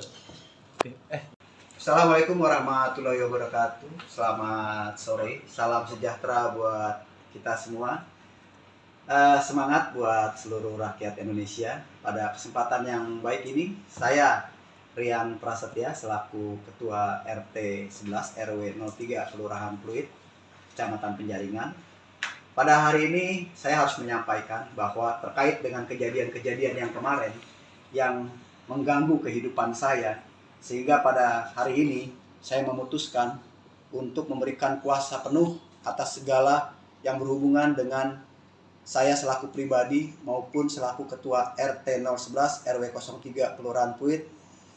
Assalamualaikum warahmatullahi wabarakatuh. Selamat sore. Salam sejahtera buat kita semua. Semangat buat seluruh rakyat Indonesia. Pada kesempatan yang baik ini, saya Rian Prasetya selaku Ketua RT 11 RW 03 Kelurahan Pluit, Kecamatan Penjaringan. Pada hari ini saya harus menyampaikan bahwa terkait dengan kejadian-kejadian yang kemarin yang mengganggu kehidupan saya, sehingga pada hari ini saya memutuskan untuk memberikan kuasa penuh atas segala yang berhubungan dengan saya selaku pribadi maupun selaku Ketua RT 011 RW 03 Kelurahan Pluit.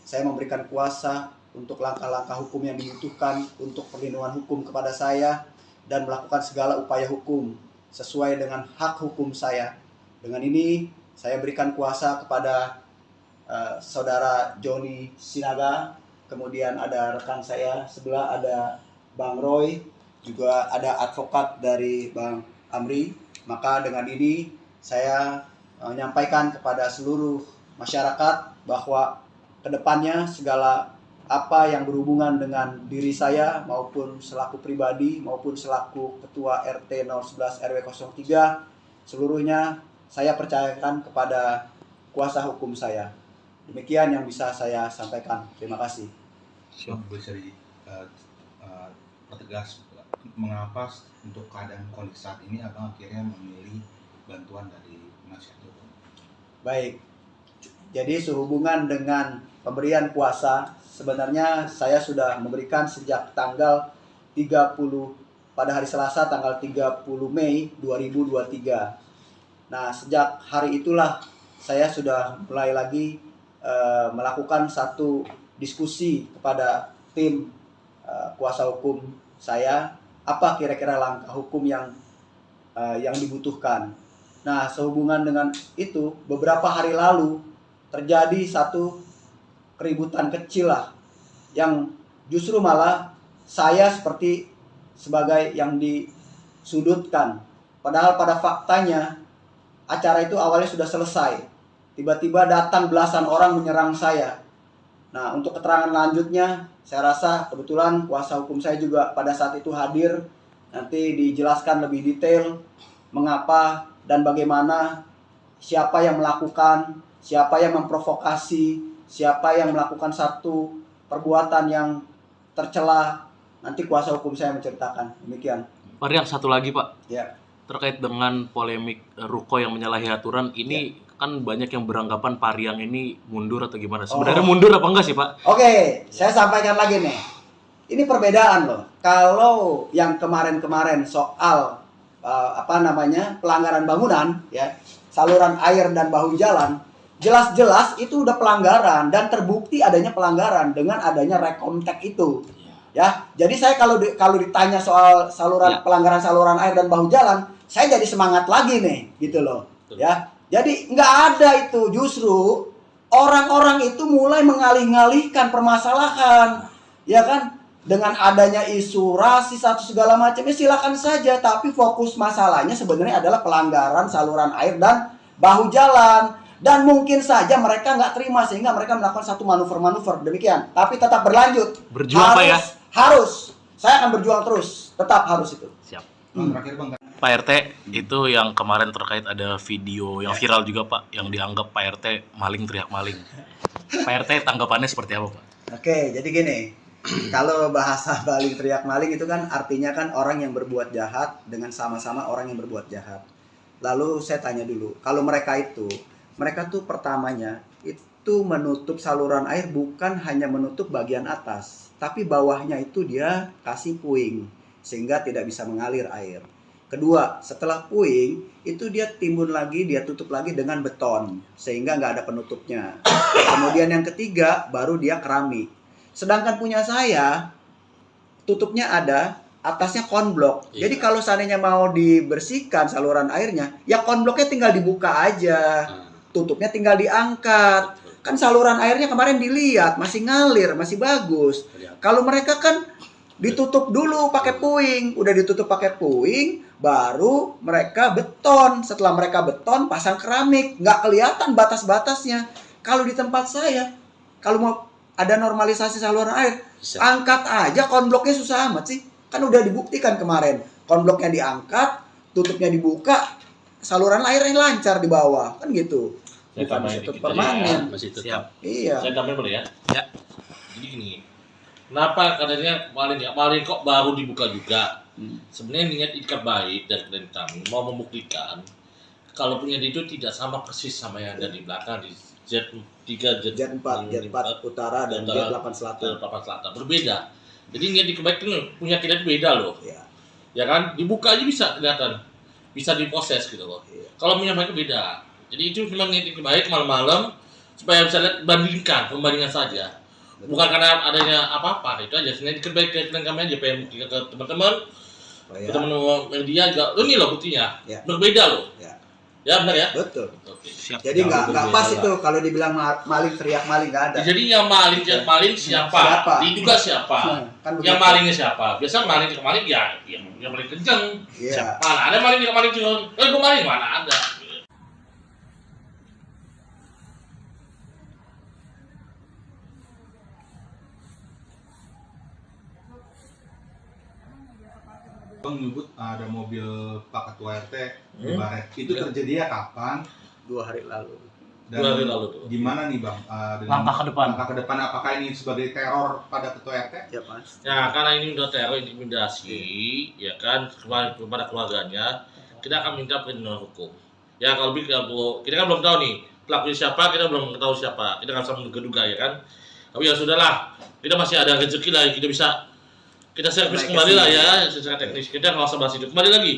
Saya memberikan kuasa untuk langkah-langkah hukum yang dibutuhkan untuk perlindungan hukum kepada saya dan melakukan segala upaya hukum sesuai dengan hak hukum saya. Dengan ini saya berikan kuasa kepada saudara Joni Sinaga, kemudian ada rekan saya sebelah ada Bang Roy, juga ada advokat dari Bang Amri. Maka dengan ini saya menyampaikan kepada seluruh masyarakat bahwa kedepannya segala apa yang berhubungan dengan diri saya maupun selaku pribadi maupun selaku Ketua RT 011 RW 03 seluruhnya saya percayakan kepada kuasa hukum saya. Demikian yang bisa saya sampaikan. Terima kasih. Bisa pertegas mengapa untuk keadaan kondisi saat ini abang akhirnya memilih bantuan dari penasihat hukum? Baik, jadi sehubungan dengan pemberian kuasa, sebenarnya saya sudah memberikan sejak tanggal 30 pada hari Selasa tanggal 30 Mei 2023. Nah, sejak hari itulah saya sudah mulai lagi melakukan satu diskusi kepada tim kuasa hukum saya, apa kira-kira langkah hukum yang dibutuhkan. Nah, sehubungan dengan itu, beberapa hari lalu terjadi satu keributan kecil lah, yang justru malah saya seperti sebagai yang disudutkan. Padahal pada faktanya acara itu awalnya sudah selesai. Tiba-tiba datang belasan orang menyerang saya. Nah, untuk keterangan lanjutnya, saya rasa kebetulan kuasa hukum saya juga pada saat itu hadir. Nanti dijelaskan lebih detail mengapa dan bagaimana, siapa yang melakukan, siapa yang memprovokasi, siapa yang melakukan satu perbuatan yang tercela. Nanti kuasa hukum saya menceritakan. Demikian. Pak Rian, satu lagi Pak. Ya. Terkait dengan polemik Ruko yang menyalahi aturan, ini kan banyak yang beranggapan Pak Rian ini mundur atau gimana? Sebenarnya mundur apa enggak sih Pak? Oke, saya sampaikan lagi nih. Ini perbedaan loh. Kalau yang kemarin-kemarin soal pelanggaran bangunan, ya, saluran air dan bahu jalan, jelas-jelas itu udah pelanggaran dan terbukti adanya pelanggaran dengan adanya rekomtek itu. Ya, jadi saya kalau ditanya soal pelanggaran saluran air dan bahu jalan, saya jadi semangat lagi nih, gitu loh. Ya, jadi nggak ada itu, justru orang-orang itu mulai mengalih-ngalihkan permasalahan, ya kan? Dengan adanya isu rasis atau segala macamnya silakan saja, tapi fokus masalahnya sebenarnya adalah pelanggaran saluran air dan bahu jalan. Dan mungkin saja mereka nggak terima sehingga mereka melakukan satu manuver-manuver demikian. Tapi tetap berlanjut. Berjuang, Pak, ya? Harus. Saya akan berjuang terus. Tetap harus itu. Siap. Bang, terakhir Bang, Pak RT, itu yang kemarin terkait ada video yang viral juga Pak, yang dianggap Pak RT maling teriak maling. Pak RT tanggapannya seperti apa Pak? Oke, jadi gini. Kalau bahasa maling teriak maling itu kan artinya kan orang yang berbuat jahat dengan sama-sama orang yang berbuat jahat. Lalu saya tanya dulu, kalau mereka tuh pertamanya itu menutup saluran air bukan hanya menutup bagian atas, tapi bawahnya itu dia kasih puing sehingga tidak bisa mengalir air. Kedua, setelah puing itu dia timbun lagi, dia tutup lagi dengan beton sehingga nggak ada penutupnya. Kemudian yang ketiga baru dia keramik. Sedangkan punya saya tutupnya ada, atasnya konblok. Iya. Jadi kalau seandainya mau dibersihkan saluran airnya, ya konbloknya tinggal dibuka aja. Tutupnya tinggal diangkat. Kan saluran airnya kemarin dilihat masih ngalir, masih bagus. Kalau mereka kan ditutup dulu pakai puing, udah ditutup pakai puing, baru mereka beton. Setelah mereka beton, pasang keramik, nggak kelihatan batas-batasnya. Kalau di tempat saya, kalau mau ada normalisasi saluran air, Bisa. angkat aja konbloknya, susah amat sih. Kan udah dibuktikan kemarin, konbloknya diangkat, tutupnya dibuka, saluran airnya lancar di bawah, kan gitu. Saya Bukan tambahin ditutup dikit aja ya, permanen. masih tetap. Siap. Iya. Saya tambahin boleh ya? Ya. Jadi gini, kenapa katanya maling kok baru dibuka juga? Sebenarnya niat ikat baik dari klien kami mau membuktikan kalau punya itu tidak sama persis sama yang ada di belakang di Z3, Jet 4 utara dan Jet 8 selatan. 8 selatan berbeda. Jadi niat ikat baik itu punya kita itu beda loh. Iya. Ya kan, dibuka aja bisa kelihatan, bisa diproses gitu loh. Iya. Kalau punya mereka beda. Jadi itu memang niat ikat baik malam-malam supaya bisa lihat pembandingan saja. Bukan karena adanya apa-apa, itu aja. Sebenarnya ikat baik ke kami aja pengen buktikan ke teman-teman. Oh, Ke ya. teman-teman media juga, ini loh buktinya, Ya. berbeda loh. Ya. Ya benar ya? Betul. Oke. Siap. Jadi Jauh nggak berbeda pas lah. itu kalau dibilang maling teriak maling, nggak ada. Jadi yang maling siapa? Siapa? Diduga siapa? Kan Yang begitu. malingnya siapa? Biasa maling ya yang paling kenceng. Iya. Mana ada maling kenceng? Gue maling mana ada? Bang menyebut ada mobil Pak Ketua RT di Hmm. Baret. Itu Ya. terjadinya kapan? 2 hari lalu. Dan 2 hari lalu tuh. gimana nih Bang? Dengan Langkah ke depan. Langkah ke depan apakah ini sebagai teror pada Ketua RT? Ya, Mas. Ya karena ini udah teror intimidasi, ya kan kepada keluarganya, kita akan minta perlindungan hukum. Ya kalau kita kan belum tahu nih pelakunya siapa, kita belum tahu siapa, kita nggak bisa menduga-duga ya kan. Tapi ya sudahlah, kita masih ada rezeki lah, kita servis Baik, kembali lah kasih. ya secara teknis. Kita nggak usah bahas itu. Kembali lagi,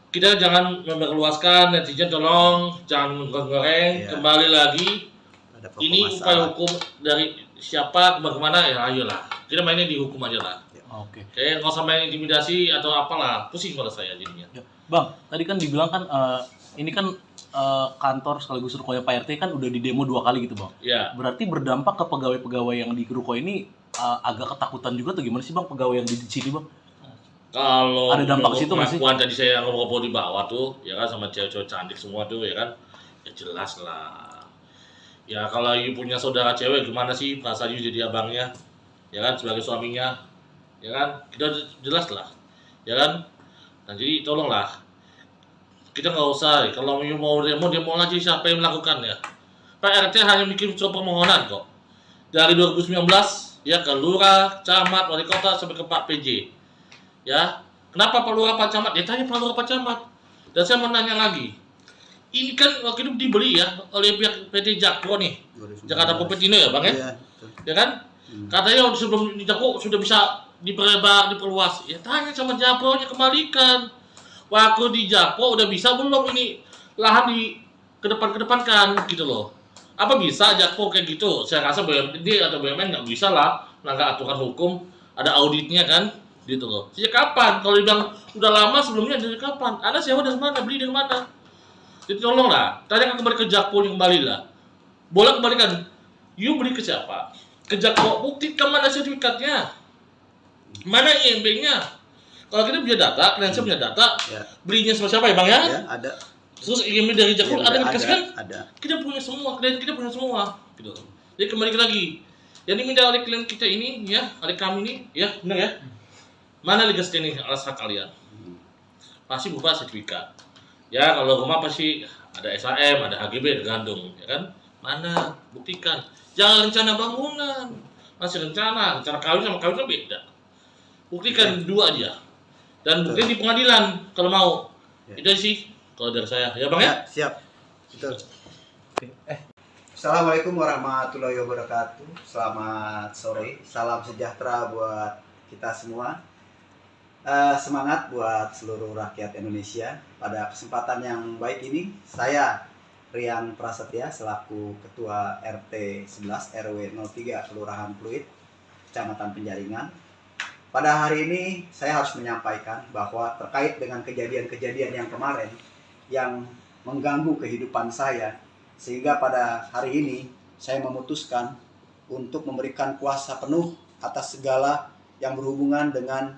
kita jangan memperluaskan, netizen tolong jangan goreng. Iya. Kembali lagi, Ada pokok ini upaya masalah. hukum dari siapa bagaimana ya ayolah. Kita mainnya di hukum aja lah. Oke. Kayak nggak usah main intimidasi atau apalah, pusing kalau saya jadinya. Ya. Bang, tadi kan dibilang kan ini kan kantor sekaligus rukonya Pak RT kan udah di demo 2 kali gitu Bang. Ya, Berarti berdampak ke pegawai-pegawai yang di ruko ini agak ketakutan juga atau gimana sih Bang pegawai yang di sini Bang? kalau Ada dampak ke situ nggak sih? pengakuan tadi saya ngobrol di bawah tuh, ya kan sama cewek-cewek cantik semua tuh, ya kan, ya jelas lah. Ya kalau you punya saudara cewek gimana sih perasaan you jadi abangnya, ya kan sebagai suaminya, ya kan kita jelas lah, ya kan. Nah jadi tolonglah, kita nggak usah kalau you mau demo aja siapa yang melakukannya. Pak RT hanya bikin surat permohonan kok dari 2019 ya ke lurah, camat, wali kota sampai ke Pak PJ. Ya, kenapa Pak Lurah Pak Camat? Ya tanya Pak Lurah Pak Camat. Dan saya mau nanya lagi, ini kan waktu itu dibeli ya oleh pihak PT Jakpro nih, 2019. Jakarta Propertindo ya Bang ya? Iya, betul. Ya kan? Katanya sebelum di Jakpro sudah bisa diperlebar, diperluas. Ya tanya sama Jakpro-nya, kembalikan. Waktu di Jakpro udah bisa belum ini lahan di kedepankan gitu loh. Apa bisa Jakpro kayak gitu? Saya rasa BUMD atau BUMN nggak bisa lah melanggar aturan hukum, ada auditnya kan, gitu loh. Sejak kapan? Kalau dibilang udah lama sebelumnya dari kapan? Anda sewa dari mana? Beli dari mana? Jadi tolonglah, tanyakan kembali ke Jakpro yang kembali lah. Boleh kembalikan. You beli ke siapa? Ke Jakpro, buktikan mana sertifikatnya, mana IMB-nya. Kalau kita punya data, klien saya punya data, Ya. belinya sama siapa ya Bang ya? Ya, ada. Terus IMEI dari Jakpro ada yang dikasih kan? Ada. Kita punya semua, klien kita punya semua, gitu. Jadi kembali lagi, yang diminta oleh klien kita ini, ya, oleh kami ini, ya, benar ya. Mana legal standing alas hak kalian? Pasti berupa sertifikat. Ya, kalau rumah pasti ada SHM, ada HGB, tergantung, ya kan? Mana? Buktikan. Jangan rencana bangunan, masih rencana kawin sama kawin kan beda. Buktikan dua aja. Dan buktikan di pengadilan kalau mau. Itu sih kalau dari saya. Ya Bang ya? Siap. Betul. Assalamualaikum warahmatullahi wabarakatuh. Selamat sore. Salam sejahtera buat kita semua. Semangat buat seluruh rakyat Indonesia. Pada kesempatan yang baik ini, saya Rian Prasetya selaku Ketua RT 11 RW 03 Kelurahan Pluit, Kecamatan Penjaringan. Pada hari ini saya harus menyampaikan bahwa terkait dengan kejadian-kejadian yang kemarin yang mengganggu kehidupan saya, sehingga pada hari ini saya memutuskan untuk memberikan kuasa penuh atas segala yang berhubungan dengan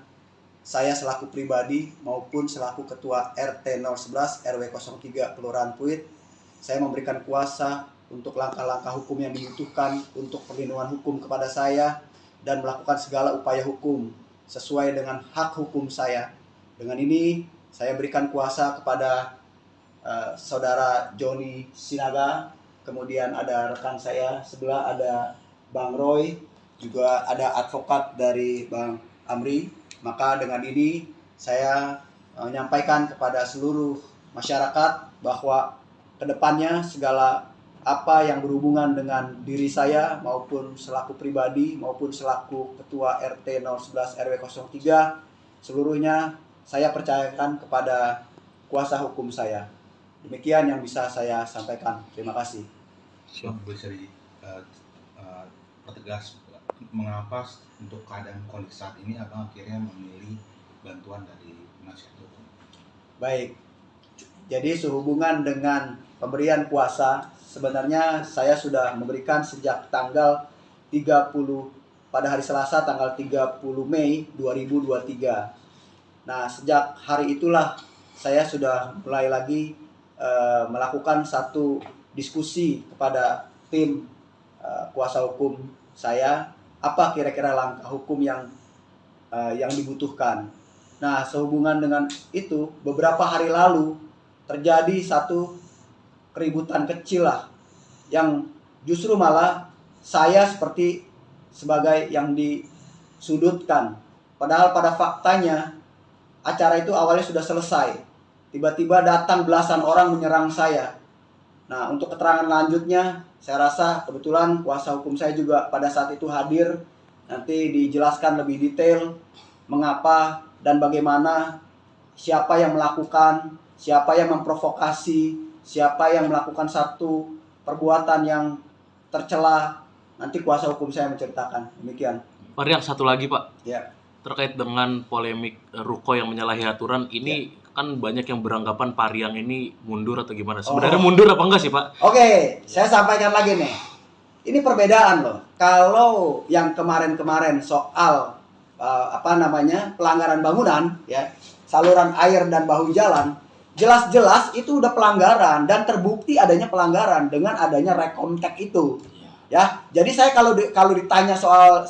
saya selaku pribadi maupun selaku Ketua RT 011 RW 03 Kelurahan Pluit. Saya memberikan kuasa untuk langkah-langkah hukum yang dibutuhkan untuk perlindungan hukum kepada saya dan melakukan segala upaya hukum sesuai dengan hak hukum saya. Dengan ini saya berikan kuasa kepada saudara Joni Sinaga, kemudian ada rekan saya sebelah ada Bang Roy, juga ada advokat dari Bang Amri. Maka dengan ini saya menyampaikan kepada seluruh masyarakat bahwa kedepannya segala apa yang berhubungan dengan diri saya maupun selaku pribadi maupun selaku Ketua RT 011 RW 03 seluruhnya saya percayakan kepada kuasa hukum saya. Demikian yang bisa saya sampaikan. Terima kasih. Bisa pertegas mengapa untuk keadaan kondisi saat ini abang akhirnya memilih bantuan dari penasihat hukum? Baik. Jadi sehubungan dengan pemberian kuasa, sebenarnya saya sudah memberikan sejak tanggal 30 pada hari Selasa tanggal 30 Mei 2023. Nah, sejak hari itulah saya sudah mulai lagi melakukan satu diskusi kepada tim kuasa hukum saya, apa kira-kira langkah hukum yang dibutuhkan. Nah, sehubungan dengan itu, beberapa hari lalu terjadi satu keributan kecil lah, yang justru malah saya seperti sebagai yang disudutkan. Padahal pada faktanya acara itu awalnya sudah selesai. Tiba-tiba datang belasan orang menyerang saya. Nah, untuk keterangan lanjutnya, saya rasa kebetulan kuasa hukum saya juga pada saat itu hadir. Nanti dijelaskan lebih detail mengapa dan bagaimana, siapa yang melakukan, siapa yang memprovokasi, siapa yang melakukan satu perbuatan yang tercela. Nanti kuasa hukum saya menceritakan. Demikian. Pak Rian, satu lagi Pak. Ya. Terkait dengan polemik ruko yang menyalahi aturan ini, kan banyak yang beranggapan Pak Rian ini mundur atau gimana? Sebenarnya mundur apa enggak sih Pak? Oke, saya sampaikan lagi nih. Ini perbedaan loh. Kalau yang kemarin-kemarin soal pelanggaran bangunan, ya, saluran air dan bahu jalan, jelas-jelas itu udah pelanggaran dan terbukti adanya pelanggaran dengan adanya rekomtek itu. Ya, jadi saya kalau ditanya soal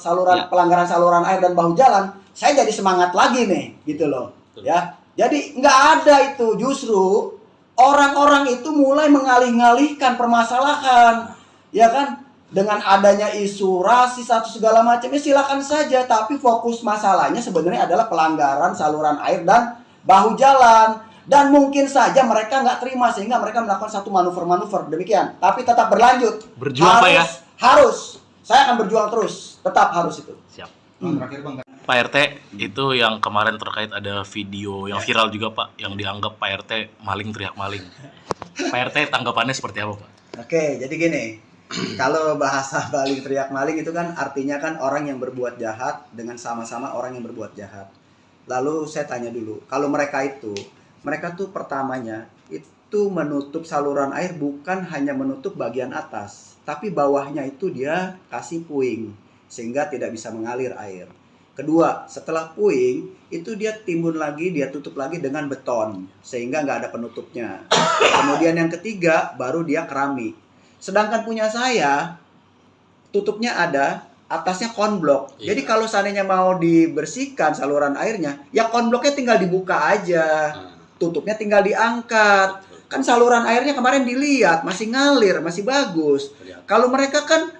pelanggaran saluran air dan bahu jalan, saya jadi semangat lagi nih, gitu loh. Ya, jadi nggak ada itu, justru orang-orang itu mulai mengalih-ngalihkan permasalahan, ya kan? Dengan adanya isu rasis atau segala macam, ya silakan saja. Tapi fokus masalahnya sebenarnya adalah pelanggaran saluran air dan bahu jalan. Dan mungkin saja mereka nggak terima sehingga mereka melakukan satu manuver-manuver demikian. Tapi tetap berlanjut. Berjuang Pak ya? Harus. Saya akan berjuang terus. Tetap harus itu. Siap. Terakhir Bang. Pak RT, itu yang kemarin terkait ada video yang viral juga Pak, yang dianggap Pak RT maling teriak maling. Pak RT tanggapannya seperti apa Pak? Oke, jadi gini. Kalau bahasa maling teriak maling itu kan artinya kan orang yang berbuat jahat dengan sama-sama orang yang berbuat jahat. Lalu saya tanya dulu, kalau mereka tuh pertamanya itu menutup saluran air bukan hanya menutup bagian atas, tapi bawahnya itu dia kasih puing sehingga tidak bisa mengalir air. Kedua, setelah puing itu dia timbun lagi, dia tutup lagi dengan beton sehingga nggak ada penutupnya. Kemudian yang ketiga baru dia keramik. Sedangkan punya saya tutupnya ada, atasnya konblok. Iya. Jadi kalau seandainya mau dibersihkan saluran airnya, ya konbloknya tinggal dibuka aja, tutupnya tinggal diangkat. Kan saluran airnya kemarin dilihat masih ngalir, masih bagus. Kalau mereka kan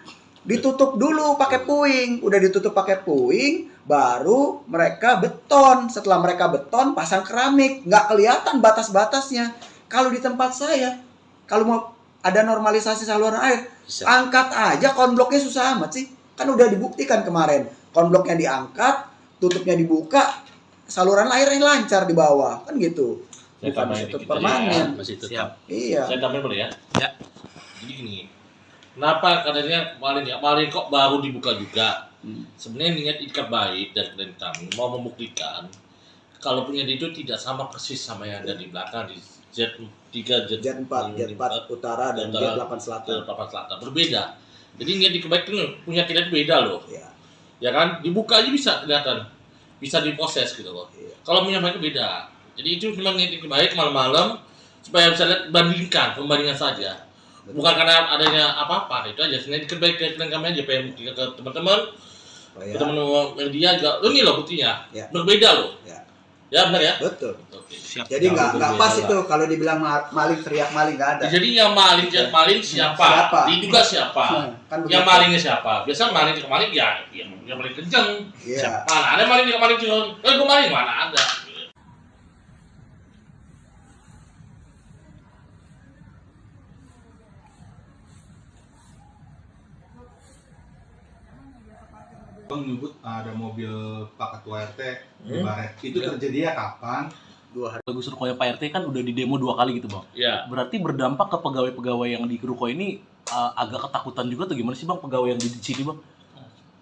ditutup dulu pakai puing, udah ditutup pakai puing, baru mereka beton. Setelah mereka beton, pasang keramik, nggak kelihatan batas-batasnya. Kalau di tempat saya, kalau mau ada normalisasi saluran air, Bisa. angkat aja konbloknya, susah amat sih. Kan udah dibuktikan kemarin, konbloknya diangkat, tutupnya dibuka, saluran airnya lancar di bawah, kan gitu. Saya Bukan tambahin tutup dikit aja ya. permanen. Masih tetap. Siap. Iya. Saya tambahin boleh ya? Ya. Jadi gini, kenapa katanya kemarin kok baru dibuka juga? Sebenarnya niat ikat baik dari klien kami mau membuktikan kalau punya itu tidak sama persis sama yang ada di belakang di Z3, Jet 4 utara dan Jet 8 selatan. Papan Selatan berbeda. Jadi niat ikat baik itu punya kita itu beda loh. Ya. Ya kan? Dibuka aja bisa kelihatan, bisa diproses gitu loh. Iya. Kalau punya mereka beda. Jadi itu memang niat ikat baik malam-malam supaya bisa lihat pembandingan saja. Bukan karena adanya apa-apa, itu aja. Sebenarnya ikat baik ke klien kami aja pengen buktikan ke teman-teman. Oh, ya. Teman-teman media juga, ini loh buktinya, Ya. berbeda loh. Ya. Ya benar ya. Betul. Oke. Siap. Jadi nggak pas itu kalau dibilang maling teriak maling, nggak ada. Jadi yang maling siapa? Siapa? Diduga siapa? Kan Yang begitu. malingnya siapa? Biasa maling kemaling ya, yang paling kenceng. Iya. Mana ada maling kemaling cuma, gue maling mana ada. Bang menyebut ada mobil Pak Ketua RT di Hmm. Baret. Itu terjadinya kapan? 2 hari. Bagus Rukoya Pak RT kan udah di demo 2 kali gitu bang. Ya. Berarti berdampak ke pegawai-pegawai yang di Rukoya ini agak ketakutan juga atau gimana sih bang pegawai yang di sini bang?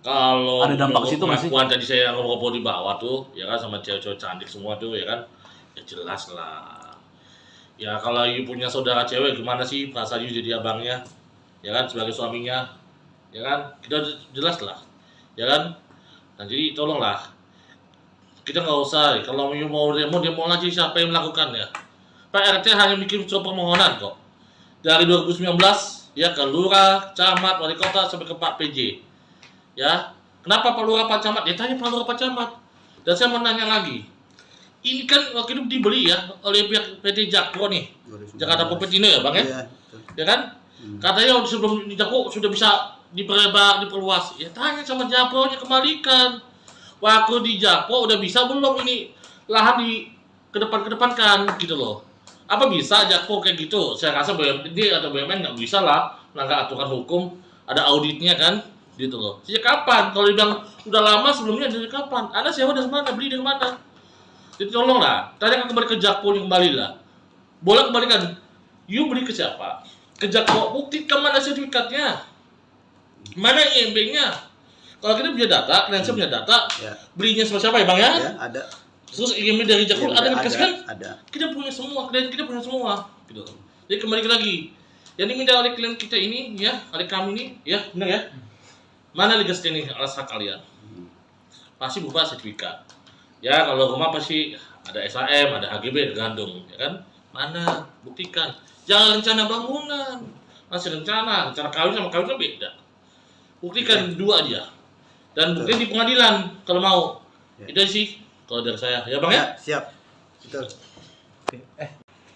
Kalau Ada dampak ke situ nggak sih? pengakuan tadi saya ngobrol di bawah tuh, ya kan sama cewek-cewek cantik semua tuh, ya kan, ya jelas lah. Ya kalau you punya saudara cewek gimana sih perasaan you jadi abangnya, ya kan sebagai suaminya, ya kan kita jelas lah, ya kan. Nah jadi tolonglah kita nggak usah kalau you mau demo lagi siapa yang melakukannya. Pak RT hanya bikin surat permohonan kok dari 2019 ya ke lurah, camat, wali kota sampai ke Pak PJ. Ya, kenapa Pak Lurah Pak Camat? Ya tanya Pak Lurah Pak Camat. Dan saya mau nanya lagi. Ini kan waktu itu dibeli ya oleh pihak PT Jakpro nih. Jakarta Popetino ya Bang ya? Iya, betul. Ya kan? Katanya sebelum di Jakpro sudah bisa diperlebar, diperluas. Ya tanya sama Jakpro-nya kembalikan. Waktu di Jakpro udah bisa belum ini lahan di kedepankan gitu loh. Apa bisa Jakpro kayak gitu? Saya rasa BUMD atau BUMN nggak bisa lah melanggar aturan hukum. Ada auditnya kan? Gitu loh. Sejak kapan? Kalau dibilang udah lama sebelumnya dari kapan? Anda sewa dari mana? Beli dari mana? Jadi tolonglah, tanya kembali ke Jakpro yang kembali lah. Boleh kembalikan. You beli ke siapa? Ke Jakpro. Buktikan mana sertifikatnya? Mana IMB-nya? Kalau kita punya data, klien saya punya data, Ya. belinya sama siapa ya Bang ya? Ya, ada. Terus IMB dari Jakpro Iya, ada dikasih kan? Ada. Kita punya semua, klien kita punya semua. Gitu. Jadi kembali lagi. Yang diminta oleh klien kita ini, ya, oleh kami ini, ya, benar ya? Mana legal standing alas hak kalian? Pasti berupa sertifikat. Ya kalau rumah pasti ada SHM, ada HGB, tergantung, ya kan? Mana? Buktikan. Jangan rencana bangunan, masih rencana kawin sama kawin kan beda. Buktikan dua aja. Dan buktikan di pengadilan kalau mau. Ya. Itu sih kalau dari saya, ya Bang ya? Ya, siap. Betul.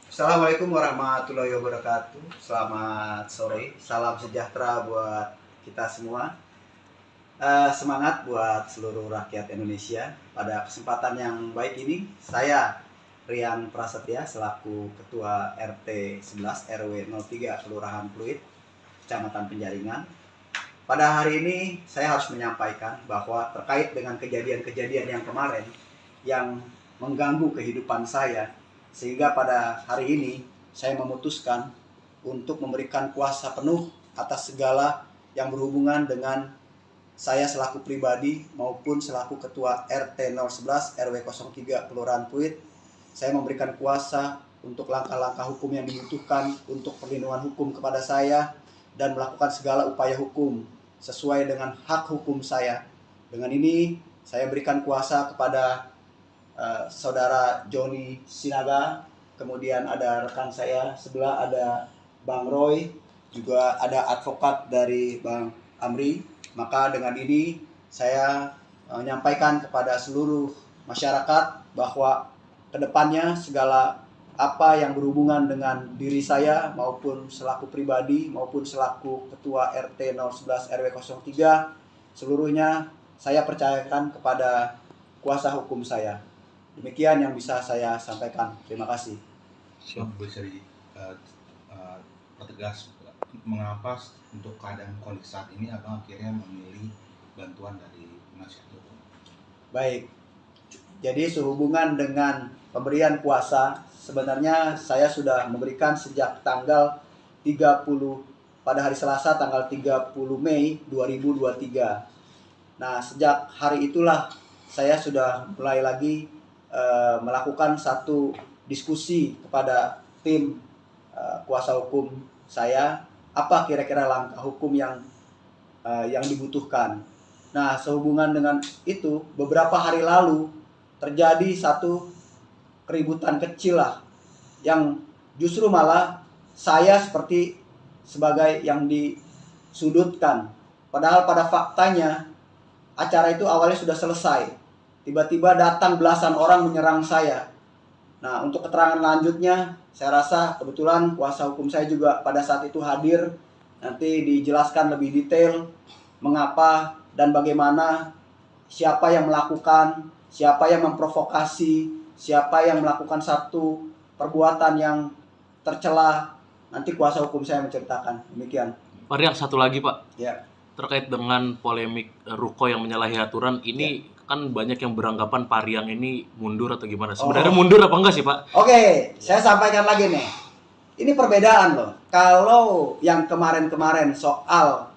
Assalamualaikum warahmatullahi wabarakatuh. Selamat sore. Salam sejahtera buat kita semua. Semangat buat seluruh rakyat Indonesia. Pada kesempatan yang baik ini, saya Rian Prasetya selaku Ketua RT 11 RW 03 Kelurahan Pluit, Kecamatan Penjaringan. Pada hari ini saya harus menyampaikan bahwa terkait dengan kejadian-kejadian yang kemarin yang mengganggu kehidupan saya, sehingga pada hari ini saya memutuskan untuk memberikan kuasa penuh atas segala yang berhubungan dengan saya selaku pribadi maupun selaku Ketua RT 011 RW 03 Kelurahan Pluit. Saya memberikan kuasa untuk langkah-langkah hukum yang dibutuhkan untuk perlindungan hukum kepada saya dan melakukan segala upaya hukum sesuai dengan hak hukum saya. Dengan ini saya berikan kuasa kepada saudara Joni Sinaga, kemudian ada rekan saya sebelah ada Bang Roy, juga ada advokat dari Bang Amri. Maka dengan ini saya menyampaikan kepada seluruh masyarakat bahwa kedepannya segala apa yang berhubungan dengan diri saya maupun selaku pribadi maupun selaku ketua RT 011 RW 03 seluruhnya saya percayakan kepada kuasa hukum saya. Demikian yang bisa saya sampaikan. Terima kasih. Bisa pertegas mengapa untuk keadaan kondisi saat ini abang akhirnya memilih bantuan dari penasihat hukum? Baik. Jadi sehubungan dengan pemberian kuasa, sebenarnya saya sudah memberikan sejak tanggal 30 pada hari Selasa tanggal 30 Mei 2023. Nah, sejak hari itulah saya sudah mulai lagi melakukan satu diskusi kepada tim kuasa hukum saya, apa kira-kira langkah hukum yang dibutuhkan. Nah, sehubungan dengan itu, beberapa hari lalu terjadi satu keributan kecil lah, yang justru malah saya seperti sebagai yang disudutkan. Padahal pada faktanya acara itu awalnya sudah selesai. Tiba-tiba datang belasan orang menyerang saya. Nah, untuk keterangan lanjutnya, saya rasa kebetulan kuasa hukum saya juga pada saat itu hadir. Nanti dijelaskan lebih detail mengapa dan bagaimana, siapa yang melakukan, siapa yang memprovokasi, siapa yang melakukan satu perbuatan yang tercela. Nanti kuasa hukum saya menceritakan. Demikian. Pak Riang, satu lagi Pak. Ya. Terkait dengan polemik ruko yang menyalahi aturan, ini kan banyak yang beranggapan Pak Riang ini mundur atau gimana? Sebenarnya mundur apa enggak sih Pak? Oke, saya sampaikan lagi nih. Ini perbedaan loh. Kalau yang kemarin-kemarin soal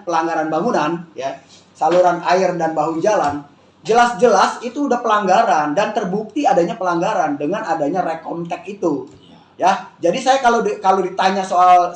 pelanggaran bangunan, ya, saluran air dan bahu jalan, jelas-jelas itu udah pelanggaran dan terbukti adanya pelanggaran dengan adanya rekomtek itu. Ya, jadi saya kalau ditanya soal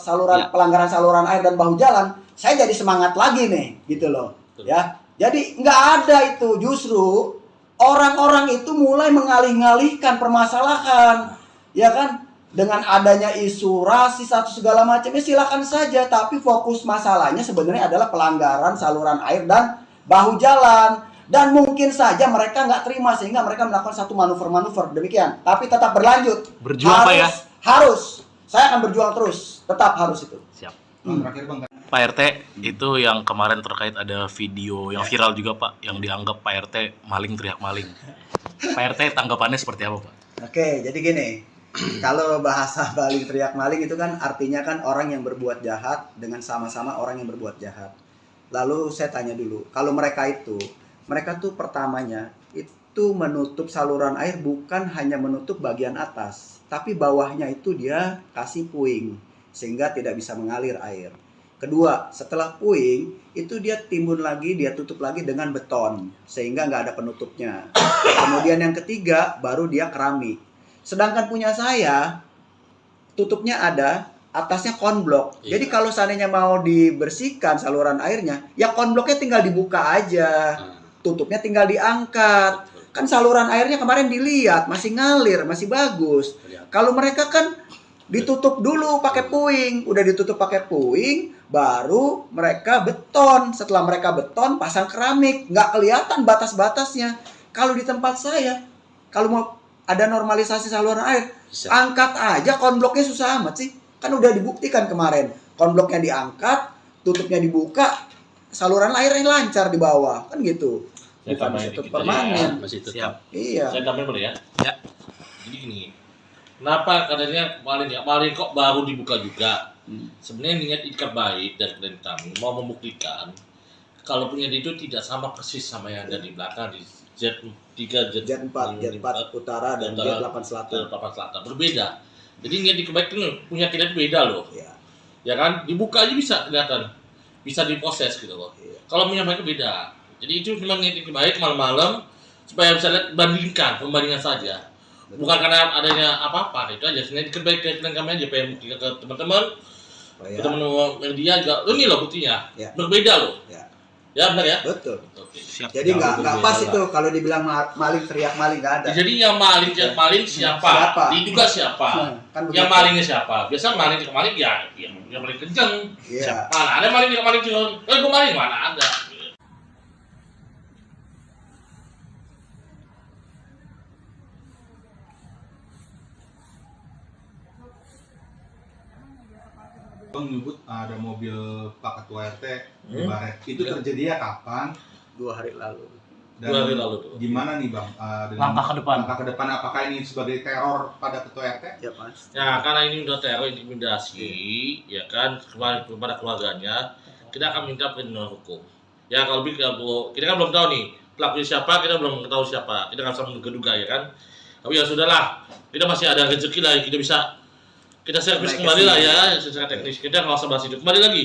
pelanggaran saluran air dan bahu jalan, saya jadi semangat lagi nih, gitu loh. Ya, jadi nggak ada itu, justru orang-orang itu mulai mengalih-ngalihkan permasalahan, ya kan? Dengan adanya isu rasis atau segala macam, ya silakan saja. Tapi fokus masalahnya sebenarnya adalah pelanggaran saluran air dan bahu jalan. Dan mungkin saja mereka nggak terima sehingga mereka melakukan satu manuver-manuver demikian. Tapi tetap berlanjut. Berjuang Pak ya? Harus. Saya akan berjuang terus. Tetap harus itu. Siap. Terakhir Bang. Pak RT, itu yang kemarin terkait ada video yang viral juga Pak, yang dianggap Pak RT maling teriak maling. Pak RT tanggapannya seperti apa Pak? Oke, jadi gini. Kalau bahasa maling teriak maling itu kan artinya kan orang yang berbuat jahat dengan sama-sama orang yang berbuat jahat. Lalu saya tanya dulu, kalau mereka tuh pertamanya itu menutup saluran air bukan hanya menutup bagian atas, tapi bawahnya itu dia kasih puing sehingga tidak bisa mengalir air. Kedua, setelah puing itu dia timbun lagi, dia tutup lagi dengan beton sehingga nggak ada penutupnya. Kemudian yang ketiga baru dia keramik. Sedangkan punya saya tutupnya ada, atasnya konblok. Jadi kalau seandainya mau dibersihkan saluran airnya, ya konbloknya tinggal dibuka aja. Tutupnya tinggal diangkat. Kan saluran airnya kemarin dilihat masih ngalir, masih bagus. Kalau mereka kan ditutup dulu pakai puing, udah ditutup pakai puing, baru mereka beton. Setelah mereka beton, pasang keramik, nggak kelihatan batas-batasnya. Kalau di tempat saya, kalau mau ada normalisasi saluran air, angkat aja konbloknya, susah amat sih. Kan udah dibuktikan kemarin, konbloknya diangkat, tutupnya dibuka, saluran airnya lancar di bawah, kan gitu. Bukan masih permanen. Masih Siap. Iya. Saya tambahin boleh ya? Ya. Jadi gini, kenapa katanya kemarin kok baru dibuka juga? Sebenarnya niat ikat baik dari klien kami mau membuktikan kalau punya itu tidak sama persis sama yang ada di belakang di Z3, Z4 utara dan Z8 selatan. Berbeda. Jadi niat ikat baik itu punya kita itu beda loh. Iya. Ya kan? Dibuka aja bisa kelihatan. Bisa diproses gitu loh. Iya. Kalau punya mereka beda. Jadi itu memang niat ikat baik malam-malam supaya bisa lihat pembandingan saja. Bukan karena adanya apa-apa, itu aja. Sebenarnya ikat baik ke kami aja pengen buktikan ke teman-teman. Ke teman-teman media juga, ini loh buktinya. Ya. Berbeda loh. Ya. Ya benar ya. Betul. Oke. Siap. Jadi nggak berbeda pas lah. itu kalau dibilang maling teriak maling, nggak ada. Jadi yang maling siapa? Siapa? Diduga siapa? Kan Yang begitu. malingnya siapa? Biasa maling kemaling ya, yang paling kenceng. Iya. Mana ada maling yang maling turun? Gue maling mana ada? Bang nyebut ada mobil Pak Ketua RT di Hmm? Baret. Itu Ya. terjadinya kapan? 2 hari lalu. Dan 2 hari lalu tuh. gimana nih Bang? Langkah ke depan. Langkah ke depan apakah ini sebagai teror pada Ketua RT? Ya Mas. Ya karena ini udah teror intimidasi, ya kan kepada keluarganya, kita akan minta perlindungan hukum. Ya kalau kita kan belum tahu nih pelakunya siapa, kita belum tahu siapa, kita nggak bisa menduga ya kan. Tapi ya sudahlah, kita masih ada rezeki lah, kita servis Baik, kembali lah kesini. ya secara teknis. Kita nggak usah bahas itu. Kembali lagi,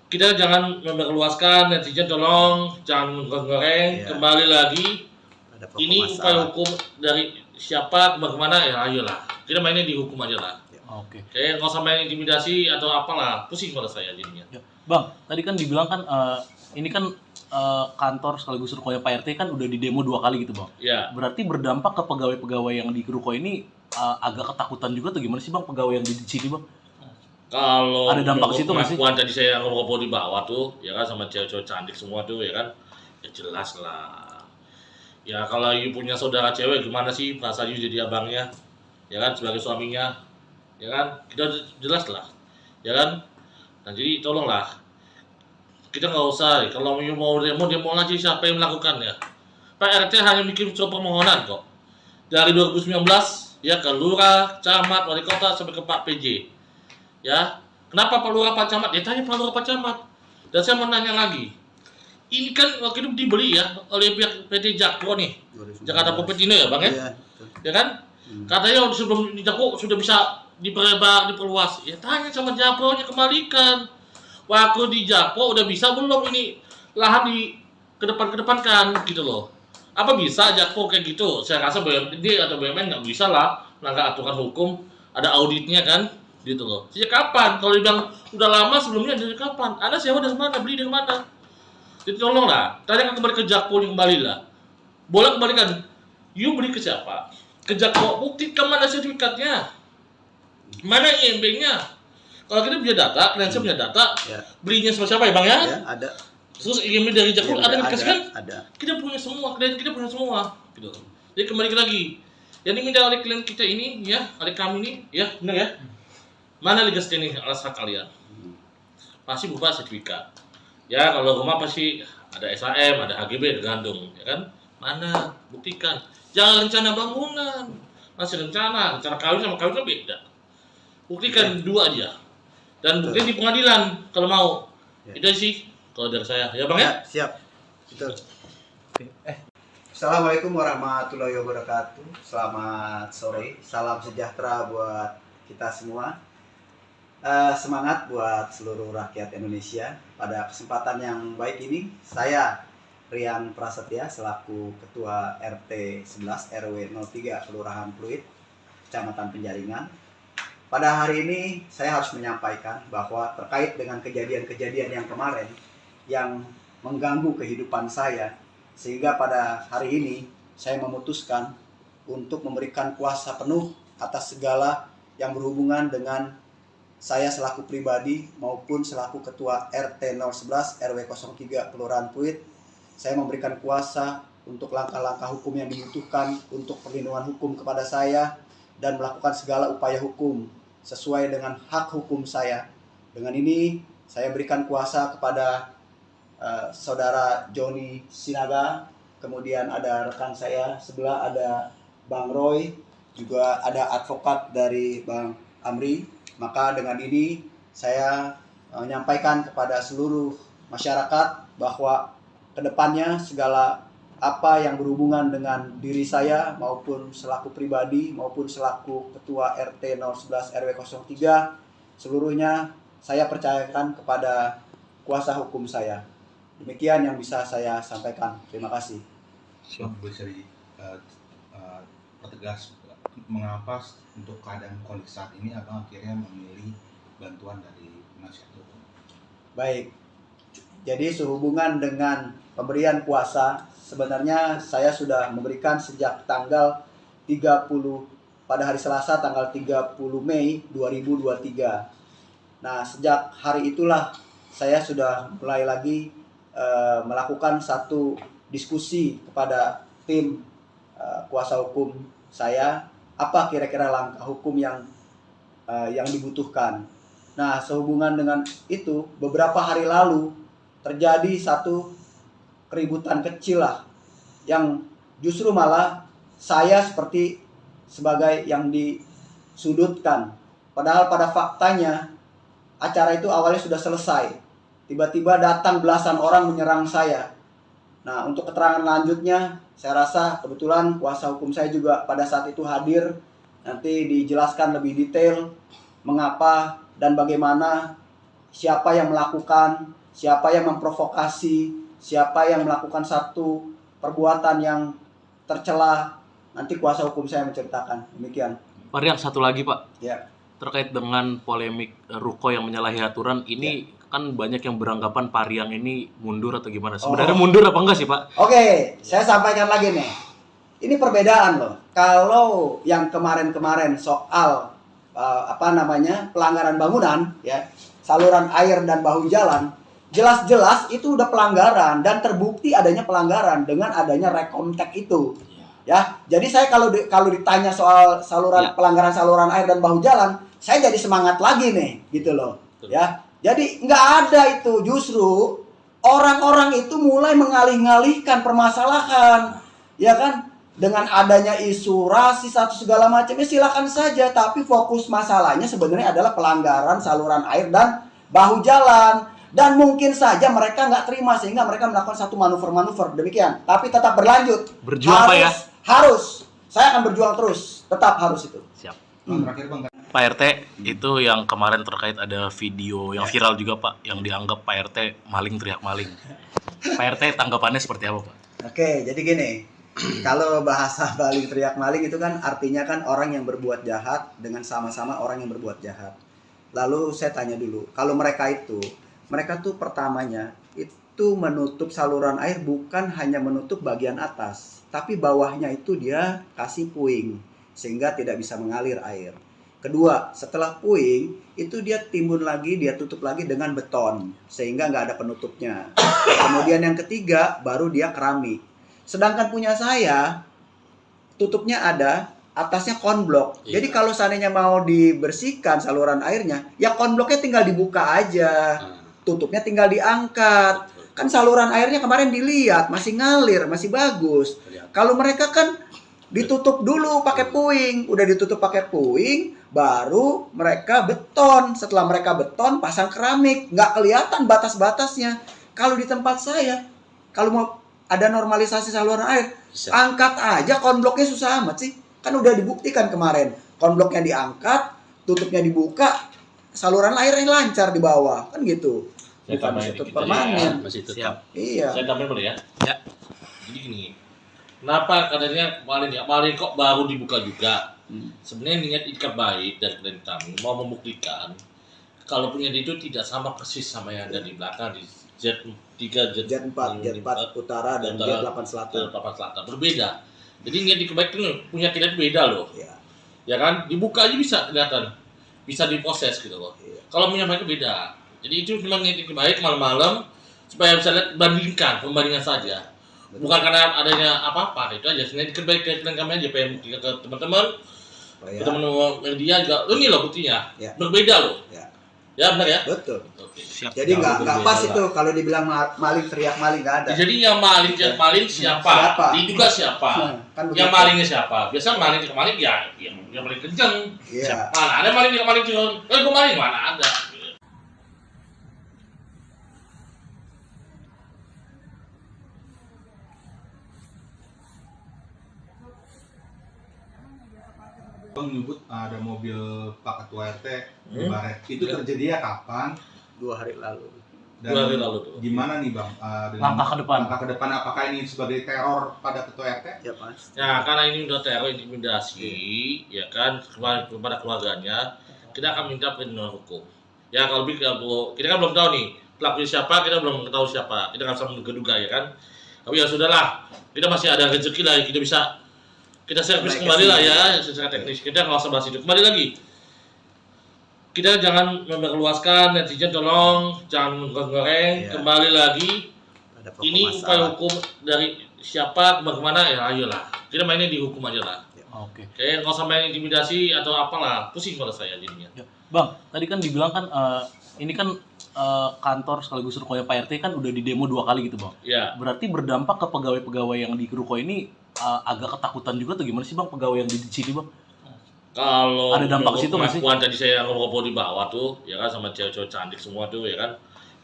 kita jangan memperluaskan, netizen tolong jangan goreng. Iya. Kembali lagi, Ada pokok ini upaya masalah. hukum dari siapa bagaimana ya ayolah kita mainnya di hukum aja lah. Oke. Kayak nggak usah main intimidasi atau apalah, pusing malah saya jadinya. Ya. Bang, tadi kan dibilang kan ini kan kantor sekaligus rukonya Pak RT kan udah di demo 2 kali gitu bang. Ya, Berarti berdampak ke pegawai-pegawai yang di ruko ini agak ketakutan juga tuh gimana sih bang pegawai yang di sini bang? kalau Ada dampak menurut situ nggak sih? pengakuan tadi saya ngobrol di bawah tuh, ya kan sama cewek-cewek cantik semua tuh, ya kan, ya jelas lah. Ya kalau you punya saudara cewek gimana sih perasaan you jadi abangnya, ya kan sebagai suaminya, ya kan, kita jelas lah, ya kan. Nah jadi tolonglah, kita nggak usah, kalau you mau demo aja siapa yang melakukannya. Pak RT hanya bikin surat permohonan kok. Dari 2019 ya ke lurah, camat, wali kota sampai ke Pak PJ. Ya, kenapa Pak Lurah Pak Camat? Ya tanya Pak Lurah Pak Camat. Dan saya mau nanya lagi. Ini kan waktu itu dibeli ya oleh pihak PT Jakpro nih. 2019. Jakarta Popetino ya, Bang ya? Iya, betul. Ya kan? Katanya sebelum di Jakpro sudah bisa diperluas. Ya tanya sama Jakpro-nya kembalikan. Waktu di Jakpro udah bisa belum ini lahan di kedepankan gitu loh. Apa bisa Jakpro kayak gitu? Saya rasa BUMD atau BUMN nggak bisa lah melanggar aturan hukum, ada auditnya kan, gitu loh. Sejak kapan? Kalau dibilang udah lama sebelumnya dari kapan? Anda sewa dari mana? Beli dari mana? Jadi tolonglah, tanyakan kembali ke Jakpro kembali lah. Boleh kembalikan. You beli ke siapa? Ke Jakpro, buktikan mana sertifikatnya, mana IMB-nya. Kalau kita punya data, klien saya punya data, Ya. belinya sama siapa ya bang ya? Ya, ada. Terus IMB dari Jakpro Iya, ada dikasih kan? Ada. Kita punya semua, klien kita punya semua, gitu. Jadi kembali lagi, yang diminta oleh klien kita ini, ya, oleh kami ini, ya, benar ya? Mana legasnya nih alas hak kalian? Pasti berupa sertifikat. Ya, kalau rumah pasti ada SHM, ada HGB, tergantung, ya kan? Mana? Buktikan. Jangan rencana bangunan, masih rencana kawin sama kawin kan beda. Buktikan dua aja. Dan buktikan di pengadilan kalau mau. Ya. Itu sih kalau dari saya, ya bang ya? Ya, siap. Betul. Assalamualaikum warahmatullahi wabarakatuh. Selamat sore. Salam sejahtera buat kita semua. Semangat buat seluruh rakyat Indonesia. Pada kesempatan yang baik ini, saya Rian Prasetya selaku Ketua RT 11 RW 03 Kelurahan Pluit, Kecamatan Penjaringan. Pada hari ini saya harus menyampaikan bahwa terkait dengan kejadian-kejadian yang kemarin yang mengganggu kehidupan saya, sehingga pada hari ini saya memutuskan untuk memberikan kuasa penuh atas segala yang berhubungan dengan saya selaku pribadi maupun selaku Ketua RT 011 RW 03 Kelurahan Pluit. Saya memberikan kuasa untuk langkah-langkah hukum yang dibutuhkan untuk perlindungan hukum kepada saya dan melakukan segala upaya hukum sesuai dengan hak hukum saya. Dengan ini saya berikan kuasa kepada saudara Joni Sinaga, kemudian ada rekan saya sebelah ada Bang Roy, juga ada advokat dari Bang Amri. Maka dengan ini saya menyampaikan kepada seluruh masyarakat bahwa kedepannya segala apa yang berhubungan dengan diri saya maupun selaku pribadi maupun selaku Ketua RT 011 RW 03 seluruhnya saya percayakan kepada kuasa hukum saya. Demikian yang bisa saya sampaikan. Terima kasih. Bang, bisa pertegas mengapa untuk keadaan kondisi saat ini abang akhirnya memilih bantuan dari penasihat hukum? Baik, Jadi sehubungan dengan pemberian kuasa, sebenarnya saya sudah memberikan sejak tanggal 30 pada hari Selasa tanggal 30 Mei 2023. Nah, sejak hari itulah saya sudah mulai lagi melakukan satu diskusi kepada tim kuasa hukum saya, apa kira-kira langkah hukum yang dibutuhkan. Nah, sehubungan dengan itu, beberapa hari lalu terjadi satu keributan kecil lah, yang justru malah saya seperti sebagai yang disudutkan. Padahal pada faktanya acara itu awalnya sudah selesai. Tiba-tiba datang belasan orang menyerang saya. Nah, untuk keterangan lanjutnya, saya rasa kebetulan kuasa hukum saya juga pada saat itu hadir. Nanti dijelaskan lebih detail mengapa dan bagaimana, siapa yang melakukan, siapa yang memprovokasi, siapa yang melakukan satu perbuatan yang tercela. Nanti kuasa hukum saya menceritakan. Demikian. Pak Riang, satu lagi Pak, Ya. terkait dengan polemik Ruko yang menyalahi aturan ini, kan banyak yang beranggapan Pak Riang ini mundur atau gimana? Sebenarnya mundur apa enggak sih Pak? Oke, saya sampaikan lagi nih. Ini perbedaan loh. Kalau yang kemarin-kemarin soal pelanggaran bangunan, ya, saluran air dan bahu jalan, jelas-jelas itu udah pelanggaran dan terbukti adanya pelanggaran dengan adanya rekomtek itu. Ya, jadi saya kalau ditanya soal pelanggaran saluran air dan bahu jalan, saya jadi semangat lagi nih, gitu loh. Ya, jadi nggak ada itu, justru orang-orang itu mulai mengalih-alihkan permasalahan, ya kan? Dengan adanya isu rasis atau segala macamnya silakan saja, tapi fokus masalahnya sebenarnya adalah pelanggaran saluran air dan bahu jalan. Dan mungkin saja mereka nggak terima sehingga mereka melakukan satu manuver-manuver demikian. Tapi tetap berlanjut. Berjuang Pak ya? Harus. Saya akan berjuang terus. Tetap harus itu. Siap. Terakhir Bang, Pak RT, itu yang kemarin terkait ada video yang viral juga Pak, yang dianggap Pak RT maling teriak maling. Pak RT tanggapannya seperti apa Pak? Oke, jadi gini. Kalau bahasa maling teriak maling itu kan artinya kan orang yang berbuat jahat dengan sama-sama orang yang berbuat jahat. Lalu saya tanya dulu, kalau mereka tuh pertamanya itu menutup saluran air bukan hanya menutup bagian atas, tapi bawahnya itu dia kasih puing sehingga tidak bisa mengalir air. Kedua, setelah puing itu dia timbun lagi, dia tutup lagi dengan beton sehingga nggak ada penutupnya. Kemudian yang ketiga baru dia keramik. Sedangkan punya saya tutupnya ada, atasnya konblok. Iya. Jadi kalau seandainya mau dibersihkan saluran airnya, ya konbloknya tinggal dibuka aja. Tutupnya tinggal diangkat. Kan saluran airnya kemarin dilihat masih ngalir, masih bagus. Kalau mereka kan ditutup dulu pakai puing, udah ditutup pakai puing, baru mereka beton. Setelah mereka beton, pasang keramik, nggak kelihatan batas-batasnya. Kalau di tempat saya, kalau mau ada normalisasi saluran air, angkat aja konbloknya, susah amat sih. Kan udah dibuktikan kemarin, konbloknya diangkat, tutupnya dibuka, saluran airnya lancar di bawah, kan gitu. Saya Bukan tambahin ditutup dikit aja ya, permanen. masih tetap. Siap. Iya. Saya tambahin boleh ya? Ya. Jadi gini, kenapa katanya maling kok baru dibuka juga? Sebenarnya niat ikat baik dari klien kami mau membuktikan kalau punya itu tidak sama persis sama yang ada di belakang di Z3, Z4 utara dan Z8 selatan. Z8 selatan berbeda. Jadi niat ikat baik itu punya kita beda loh. Iya. Ya kan, dibuka aja bisa kelihatan, bisa diproses gitu loh. Iya. Kalau punya mereka beda. Jadi itu memang niat ikat baik malam-malam supaya bisa lihat pembandingan saja. Bukan karena adanya apa-apa, itu aja. Sebenarnya ikat baik klien kami aja pengen buktikan ke teman-teman. Ya. Teman-teman media juga, ini loh buktinya, Ya. berbeda loh. Ya. Ya benar ya. Betul. Oke. Siap. Jadi nggak berbeda pas lah. itu kalau dibilang maling teriak maling, nggak ada. Jadi yang maling siapa? Siapa? Diduga siapa? Kan Yang begitu. malingnya siapa? Biasa maling ya yang paling kenceng. Iya. Mana ada maling kenceng? Gue maling mana ada? Bang menyebut ada mobil Pak Ketua RT di Hmm. Baret. Itu terjadinya kapan? 2 hari lalu. Dan 2 hari lalu tuh. gimana nih Bang? Dengan Langkah ke depan. Langkah ke depan, apakah ini sebagai teror pada Ketua RT? Ya Mas. Nah, karena ini udah teror intimidasi, ya kan, kepada keluarganya, kita akan minta perlindungan hukum. Ya kalau kita kan belum tahu nih pelakunya siapa, kita belum tahu siapa, kita nggak bisa menduga ya kan. Tapi ya sudahlah, kita masih ada rezeki lah, kita servis kembali lah ya secara teknis. Kita nggak usah bahas itu. Kembali lagi, kita jangan memperluaskan, netizen tolong jangan goreng. Kembali lagi, ini upaya hukum dari siapa bagaimana ya, ayolah kita mainnya di hukum aja lah. Oke. Kayak nggak usah main intimidasi atau apalah, pusing kalau saya jadinya. Ya. Bang, tadi kan dibilang kan ini kan kantor sekaligus rukonya Pak RT kan udah di demo 2 kali gitu bang. Ya. Berarti berdampak ke pegawai-pegawai yang di ruko ini agak ketakutan juga atau gimana sih bang pegawai yang di sini bang? Kalau ada dampak ke situ nggak sih? Tadi saya ngobrol di bawah tuh, ya kan sama cewek-cewek cantik semua tuh, ya kan,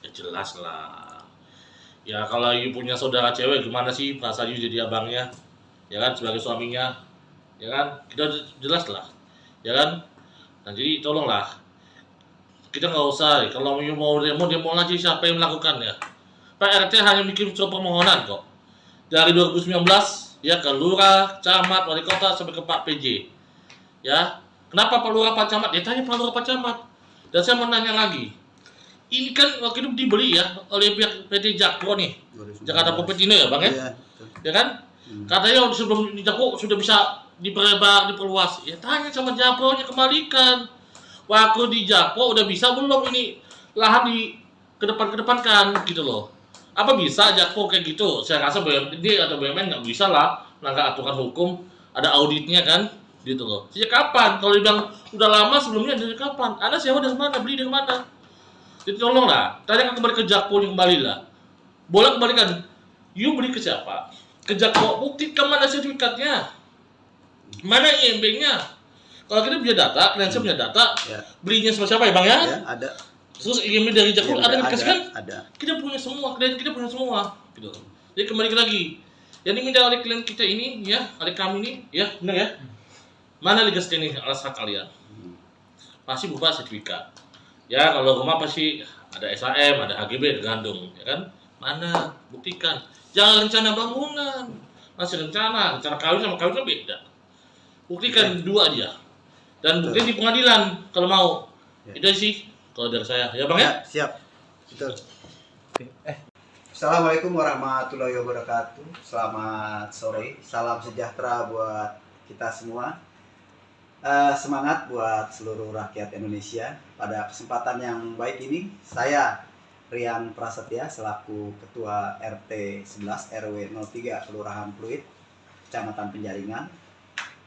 ya jelas lah. Ya kalau you punya saudara cewek gimana sih perasaan you jadi abangnya, ya kan sebagai suaminya, ya kan kita jelas lah, ya kan. Nah jadi tolonglah, kita nggak usah kalau you mau demo lagi siapa yang melakukannya. Pak RT hanya bikin surat permohonan kok dari 2019 ya ke lurah, camat, wali kota sampai ke Pak PJ. Ya, kenapa Pak Lurah Pak Camat? Ya tanya Pak Lurah Pak Camat. Dan saya mau nanya lagi, ini kan waktu itu dibeli ya oleh pihak PT Jakpro nih, Jakarta Popetino ya bang ya? Ya kan? Katanya sebelum di Jakpro sudah bisa diperluas. Ya tanya sama Jakpro-nya, kembalikan. Waktu di Jakpro udah bisa belum ini lahan di kedepankan gitu loh. Apa bisa Jakpro kayak gitu? Saya rasa BUMD atau BUMN nggak bisa lah melanggar aturan hukum, ada auditnya kan? Gitu loh. Sejak kapan? Kalau dibilang udah lama sebelumnya dari kapan? Anda sewa dari mana? Beli dari mana? Jadi tolonglah, tanya kembali ke Jakpro yang kembali lah. Boleh kembalikan. You beli ke siapa? Ke Jakpro, buktikan mana sertifikatnya? Mana IMB-nya? Kalau kita punya data, kalian punya data, belinya sama siapa ya bang ya? Ya, ada. Terus IMB dari Jakpro ada dikasihkan? Ada. Kita punya semua, kita punya semua. Gitu. Jadi kembali lagi. Yang diminta oleh klien kita ini, ya, oleh kami ini, ya, benar ya? Mana legal standing alas hak kalian? Pasti berupa sertifikat. Ya kalau rumah pasti ada SHM, ada HGB, tergantung, ya kan? Mana? Buktikan. Jangan rencana bangunan, masih rencana kawin sama kawin kan beda. Buktikan dua aja. Dan bukti di pengadilan kalau mau. Itu sih kalau dari saya. Ya bang ya? Siap. Betul. Assalamualaikum warahmatullahi wabarakatuh. Selamat sore. Salam sejahtera buat kita semua. Semangat buat seluruh rakyat Indonesia. Pada kesempatan yang baik ini, saya Rian Prasetya selaku Ketua RT 11 RW 03 Kelurahan Pluit, Kecamatan Penjaringan.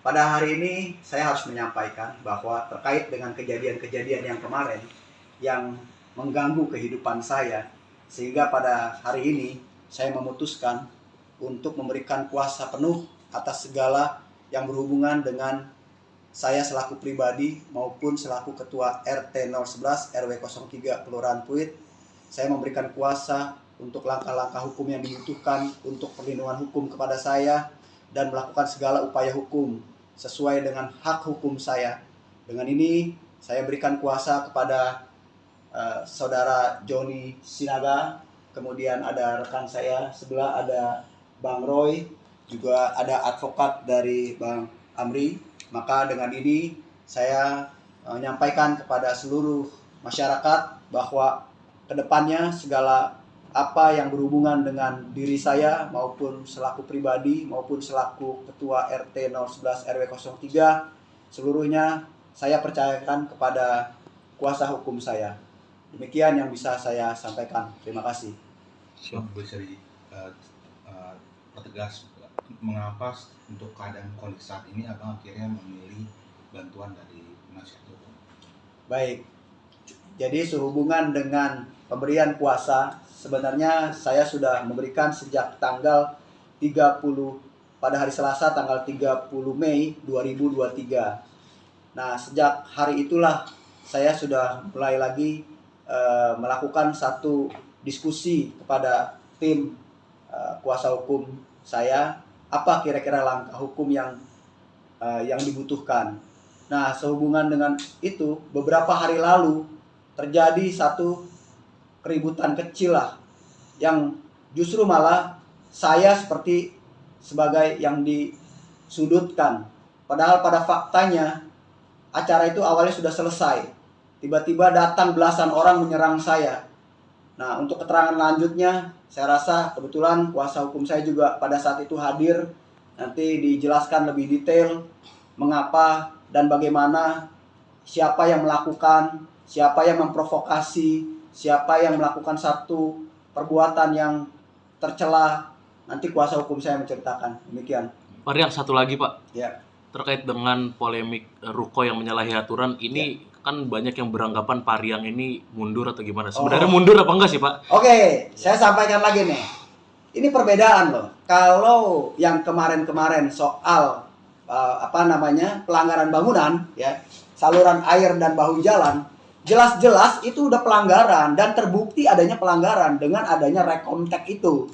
Pada hari ini saya harus menyampaikan bahwa terkait dengan kejadian-kejadian yang kemarin yang mengganggu kehidupan saya, sehingga pada hari ini saya memutuskan untuk memberikan kuasa penuh atas segala yang berhubungan dengan saya selaku pribadi maupun selaku Ketua RT 011 RW 03 Kelurahan Pluit. Saya memberikan kuasa untuk langkah-langkah hukum yang dibutuhkan untuk perlindungan hukum kepada saya dan melakukan segala upaya hukum sesuai dengan hak hukum saya. Dengan ini saya berikan kuasa kepada saudara Joni Sinaga, kemudian ada rekan saya sebelah ada Bang Roy, juga ada advokat dari Bang Amri. Maka dengan ini saya menyampaikan kepada seluruh masyarakat bahwa kedepannya segala apa yang berhubungan dengan diri saya maupun selaku pribadi maupun selaku Ketua RT 011 RW 03 seluruhnya saya percayakan kepada kuasa hukum saya. Demikian yang bisa saya sampaikan. Terima kasih. Bisa pertegas mengapa untuk keadaan kondisi saat ini abang akhirnya memilih bantuan dari penasihat hukum? Baik, jadi sehubungan dengan pemberian kuasa, sebenarnya saya sudah memberikan sejak tanggal 30 pada hari Selasa tanggal 30 Mei 2023. Nah, sejak hari itulah saya sudah mulai lagi melakukan satu diskusi kepada tim kuasa hukum saya, apa kira-kira langkah hukum yang dibutuhkan. Nah, sehubungan dengan itu, beberapa hari lalu terjadi satu keributan kecil lah, yang justru malah saya seperti sebagai yang disudutkan. Padahal pada faktanya acara itu awalnya sudah selesai. Tiba-tiba datang belasan orang menyerang saya. Nah, untuk keterangan lanjutnya, saya rasa kebetulan kuasa hukum saya juga pada saat itu hadir. Nanti dijelaskan lebih detail mengapa dan bagaimana, siapa yang melakukan, siapa yang memprovokasi, siapa yang melakukan satu perbuatan yang tercela. Nanti kuasa hukum saya menceritakan. Demikian. Pak Riang, satu lagi Pak, Ya. terkait dengan polemik ruko yang menyalahi aturan ini, kan banyak yang beranggapan Pak Riang ini mundur atau gimana? Sebenarnya mundur apa enggak sih Pak? Oke, saya sampaikan lagi nih. Ini perbedaan loh. Kalau yang kemarin-kemarin soal pelanggaran bangunan, ya, saluran air dan bahu jalan, jelas-jelas itu udah pelanggaran dan terbukti adanya pelanggaran dengan adanya rekomtek itu.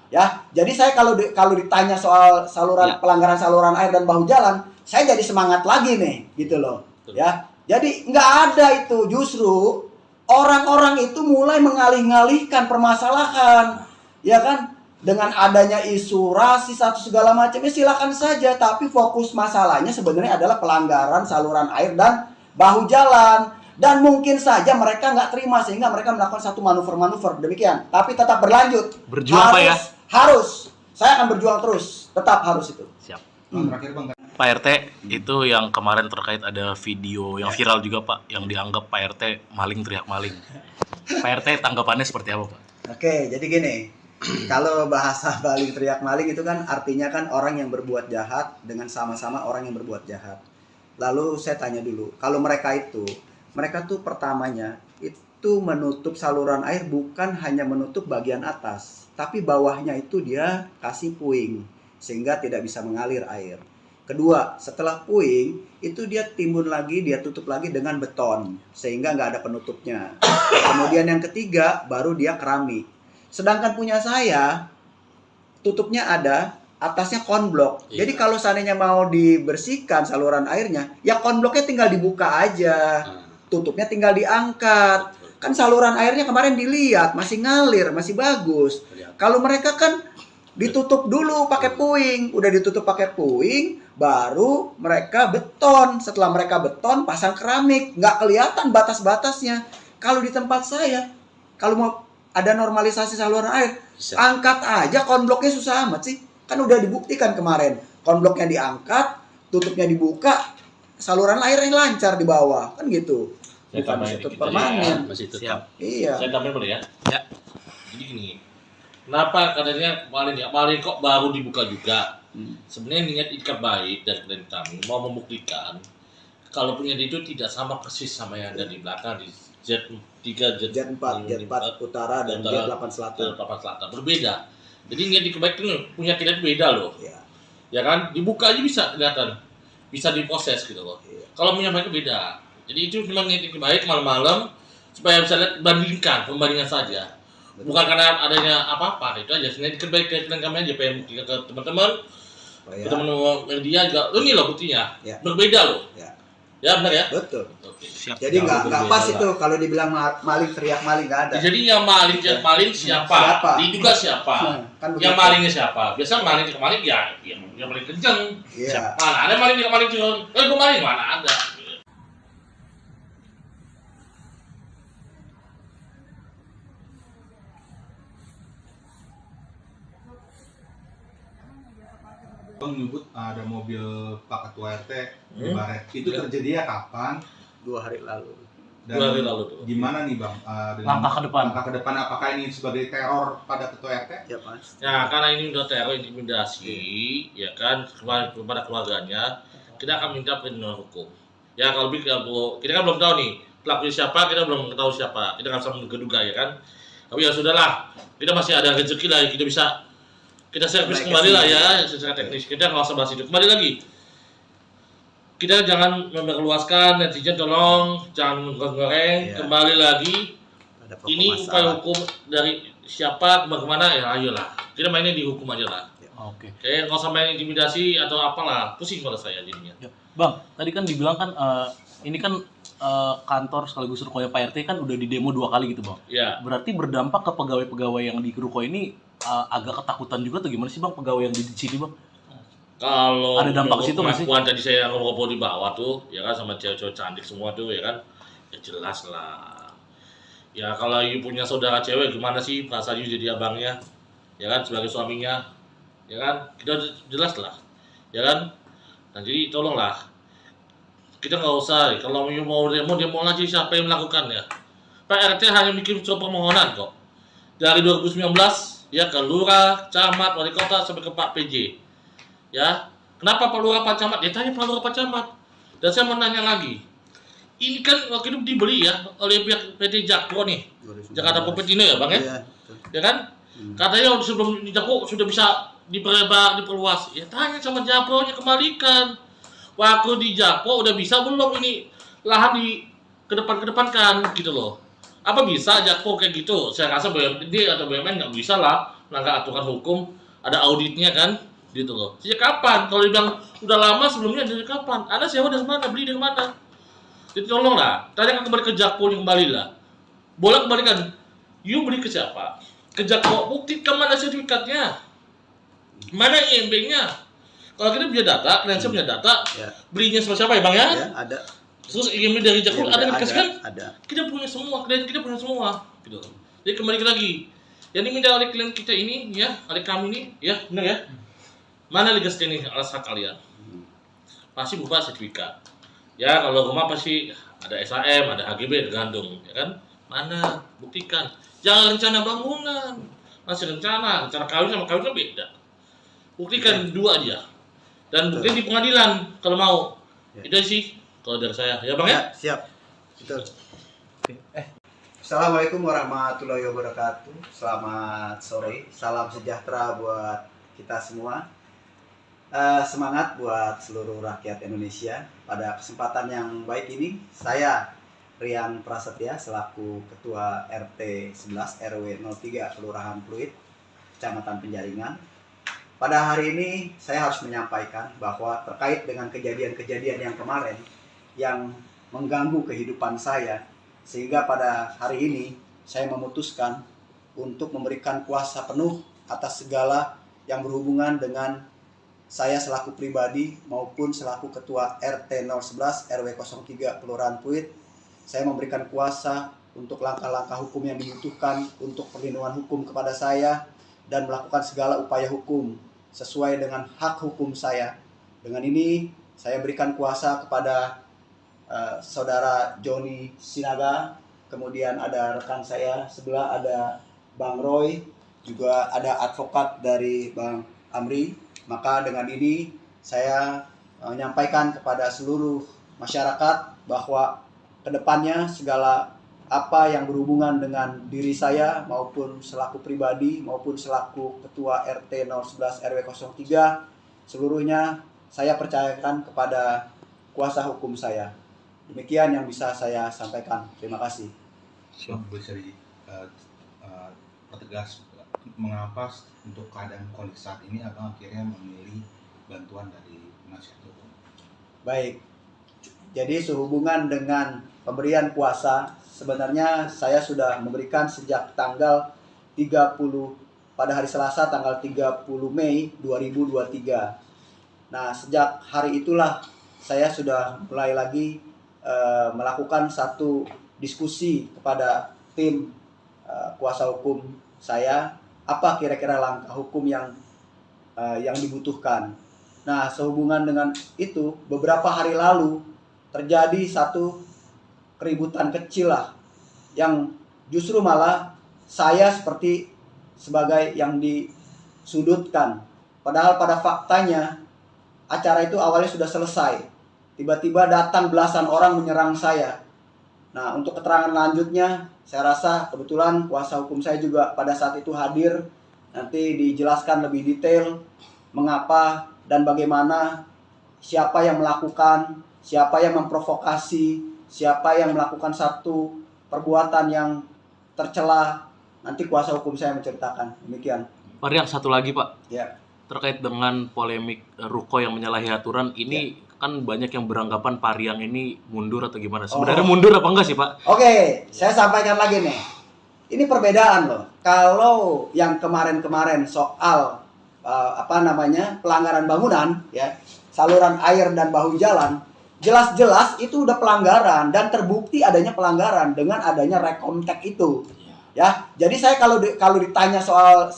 Ya, jadi saya kalau ditanya soal pelanggaran saluran air dan bahu jalan, saya jadi semangat lagi nih, gitu loh. Ya, jadi nggak ada itu, justru orang-orang itu mulai mengalih-ngalihkan permasalahan, ya kan? Dengan adanya isu rasis atau segala macam, ya silakan saja. Tapi fokus masalahnya sebenarnya adalah pelanggaran saluran air dan bahu jalan. Dan mungkin saja mereka nggak terima sehingga mereka melakukan satu manuver-manuver demikian. Tapi tetap berlanjut. Berjuang Pak ya? Harus. Saya akan berjuang terus. Tetap harus itu. Siap. Terakhir Bang, Pak RT, itu yang kemarin terkait ada video yang viral juga Pak, yang dianggap Pak RT maling teriak maling. Pak RT tanggapannya seperti apa Pak? Oke, jadi gini. Kalau bahasa maling teriak maling itu kan artinya kan orang yang berbuat jahat dengan sama-sama orang yang berbuat jahat. Lalu saya tanya dulu, kalau mereka tuh pertamanya itu menutup saluran air bukan hanya menutup bagian atas, tapi bawahnya itu dia kasih puing sehingga tidak bisa mengalir air. Kedua, setelah puing itu dia timbun lagi, dia tutup lagi dengan beton sehingga nggak ada penutupnya. Kemudian yang ketiga baru dia keramik. Sedangkan punya saya tutupnya ada, atasnya konblok. Iya. Jadi kalau seandainya mau dibersihkan saluran airnya, ya konbloknya tinggal dibuka aja. Tutupnya tinggal diangkat. Kan saluran airnya kemarin dilihat masih ngalir, masih bagus. Kalau mereka kan ditutup dulu pakai puing, udah ditutup pakai puing, baru mereka beton. Setelah mereka beton, pasang keramik, nggak kelihatan batas-batasnya. Kalau di tempat saya, kalau mau ada normalisasi saluran air, angkat aja konbloknya, susah amat sih. Kan udah dibuktikan kemarin, konbloknya diangkat, tutupnya dibuka, saluran airnya lancar di bawah, kan gitu. Saya Bukan tambahin ditutup dikit aja permanen. ya, masih tetap. Siap. Iya. Saya tambahin boleh ya? Ya. Jadi gini, kenapa katanya maling kok baru dibuka juga? Sebenarnya niat ikat baik dari klien kami mau membuktikan kalau punya dia itu tidak sama persis sama yang ada di belakang di Z3, Jet 4 utara dan Jet 8 selatan. Berbeda. Jadi niat ikat baik itu punya kita beda loh. Iya. Ya kan? Dibuka aja bisa kelihatan. Bisa diproses gitu loh. Iya. Kalau punya mereka beda. Jadi itu memang niat ikat baik malam-malam supaya bisa lihat pembandingan saja. Bukan karena adanya apa-apa, itu aja. Sebenarnya ikat baik ke kami aja pengen buktikan ke teman-teman. Teman-teman media juga, ini loh buktinya. Ya. Berbeda loh. Ya. Ya benar ya? Betul. Oke. Siap. Jadi nggak berbeda pas lah. itu kalau dibilang maling teriak maling, nggak ada. Jadi yang maling siapa? Siapa? Diduga siapa? Kan Yang begitu. malingnya siapa? Biasa maling ke maling ya yang paling kenceng. Iya. Mana ada maling ke maling cuma, gue maling mana ada. Bang menyebut ada mobil Pak Ketua RT di Baret. Itu Ya. terjadinya kapan? 2 hari lalu. Dan 2 hari lalu tuh. gimana nih Bang? Langkah ke depan. Langkah ke depan, apakah ini sebagai teror pada Ketua RT? Ya pasti. Ya karena ini udah teror intimidasi, ya kan kepada keluarganya, kita akan minta perlindungan hukum. Ya kalau kita kan belum tahu nih pelakunya siapa, kita belum tahu siapa, kita nggak bisa menduga ya kan. Tapi ya sudahlah, kita masih ada rezeki lah, kita servis Baik, kembali lah ya. ya secara teknis. Kita nggak usah bahas itu. Kembali lagi, kita jangan memperluaskan, netizen tolong jangan goreng. Iya. Kembali lagi, Ada pokok ini upaya masalah. hukum dari siapa kemana ya ayolah. Kita mainnya di hukum aja lah. Oke. Kayak nggak usah main intimidasi atau apalah, pusing pada saya jadinya. Ya. Bang, tadi kan dibilang kan ini kan kantor sekaligus rukonya Pak RT kan udah di demo 2 kali gitu Bang. Ya, Berarti berdampak ke pegawai-pegawai yang di ruko ini agak ketakutan juga atau gimana sih Bang pegawai yang di sini Bang? kalau Ada dampak ke situ nggak sih? pengakuan tadi saya ngobrol di bawah tuh, ya kan sama cewek-cewek cantik semua tuh, ya kan, ya jelas lah. Ya kalau you punya saudara cewek gimana sih perasaan you jadi abangnya, ya kan, sebagai suaminya, ya kan, kita jelas lah, ya kan. Nah jadi tolonglah, kita nggak usah, kalau you mau demo aja, siapa yang melakukannya. Pak RT hanya bikin surat permohonan kok. Dari 2019 ya ke lurah, camat, wali kota sampai ke Pak PJ. Ya, kenapa Pak Lurah, Pak Camat? Ya tanya Pak Lurah, Pak Camat. Dan saya mau nanya lagi. Ini kan waktu itu dibeli ya oleh pihak PT Jakpro nih, 2019. Jakarta Popetino ya Bang ya? Iya, betul. Ya kan? Katanya sebelum di Jakpro sudah bisa diperlebar, diperluas. Ya tanya sama Jakpro-nya, kembalikan. Waktu di Jakpro udah bisa belum ini lahan di kedepankan gitu loh. Apa bisa Jakpro kayak gitu? Saya rasa BUMD atau BUMN nggak bisa lah melanggar aturan hukum, ada auditnya kan, gitu loh. Sejak kapan? Kalau dibilang udah lama sebelumnya, dari kapan? Anda sewa dari mana? Beli dari mana? Jadi tolonglah, tanya kembali ke Jakpro, kembali lah. Boleh kembalikan. You beli ke siapa? Ke Jakpro, buktikan mana sertifikatnya, mana IMB-nya. Kalau kita punya data, kalian punya data, Ya. belinya sama siapa ya Bang ya? Ya, ada. Terus IMB dari Jakpro Ya, ada yang dikasihkan? ada. Kita punya semua, klien kita punya semua, gitu. Jadi kembali lagi, yang diminta oleh klien kita ini, ya, oleh kami ini, ya, benar ya. Mana legas ini alas hak kalian? Pasti berupa sertifikat. Ya, kalau rumah pasti ada SHM, ada HGB, tergantung, ya kan? Mana? Buktikan. Jangan rencana bangunan, masih rencana kawin sama kawin kan beda. Buktikan dua aja. Dan buktikan di pengadilan kalau mau. Ya. Itu sih kalau dari saya, ya Bang ya. Ya, siap. Betul. Assalamualaikum warahmatullahi wabarakatuh. Selamat sore. Salam sejahtera buat kita semua. Semangat buat seluruh rakyat Indonesia. Pada kesempatan yang baik ini, saya Rian Prasetya selaku Ketua RT 11 RW 03 Kelurahan Pluit, Kecamatan Penjaringan. Pada hari ini saya harus menyampaikan bahwa terkait dengan kejadian-kejadian yang kemarin yang mengganggu kehidupan saya, sehingga pada hari ini saya memutuskan untuk memberikan kuasa penuh atas segala yang berhubungan dengan saya selaku pribadi maupun selaku Ketua RT 011 RW 03 Kelurahan Pluit. Saya memberikan kuasa untuk langkah-langkah hukum yang dibutuhkan untuk perlindungan hukum kepada saya dan melakukan segala upaya hukum sesuai dengan hak hukum saya. Dengan ini saya berikan kuasa kepada Saudara Joni Sinaga, kemudian ada rekan saya sebelah ada Bang Roy, juga ada advokat dari Bang Amri. Maka dengan ini saya menyampaikan kepada seluruh masyarakat bahwa kedepannya segala apa yang berhubungan dengan diri saya maupun selaku pribadi maupun selaku Ketua RT 011 RW 03 seluruhnya saya percayakan kepada kuasa hukum saya. Demikian yang bisa saya sampaikan. Terima kasih. Bisa pertegas mengapa untuk keadaan kondisi saat ini abang akhirnya memilih bantuan dari penasihat hukum? Baik, jadi sehubungan dengan pemberian kuasa, sebenarnya saya sudah memberikan sejak tanggal 30 pada hari Selasa tanggal 30 Mei 2023. Nah, sejak hari itulah saya sudah mulai lagi melakukan satu diskusi kepada tim kuasa hukum saya, apa kira-kira langkah hukum yang dibutuhkan. Nah, sehubungan dengan itu, beberapa hari lalu terjadi satu keributan kecil lah, yang justru malah saya seperti sebagai yang disudutkan. Padahal pada faktanya acara itu awalnya sudah selesai. Tiba-tiba datang belasan orang menyerang saya. Nah, untuk keterangan lanjutnya, saya rasa kebetulan kuasa hukum saya juga pada saat itu hadir. Nanti dijelaskan lebih detail mengapa dan bagaimana, siapa yang melakukan, siapa yang memprovokasi, siapa yang melakukan satu perbuatan yang tercela. Nanti kuasa hukum saya menceritakan. Demikian. Pak Rian, satu lagi Pak. Ya. Terkait dengan polemik Ruko yang menyalahi aturan, ini kan banyak yang beranggapan Pak Rian ini mundur atau gimana? Sebenarnya mundur apa enggak sih Pak? Oke, saya sampaikan lagi nih. Ini perbedaan loh. Kalau yang kemarin-kemarin soal pelanggaran bangunan, ya, saluran air dan bahu jalan, jelas-jelas itu udah pelanggaran dan terbukti adanya pelanggaran dengan adanya rekomtek itu. Ya, jadi saya kalau ditanya soal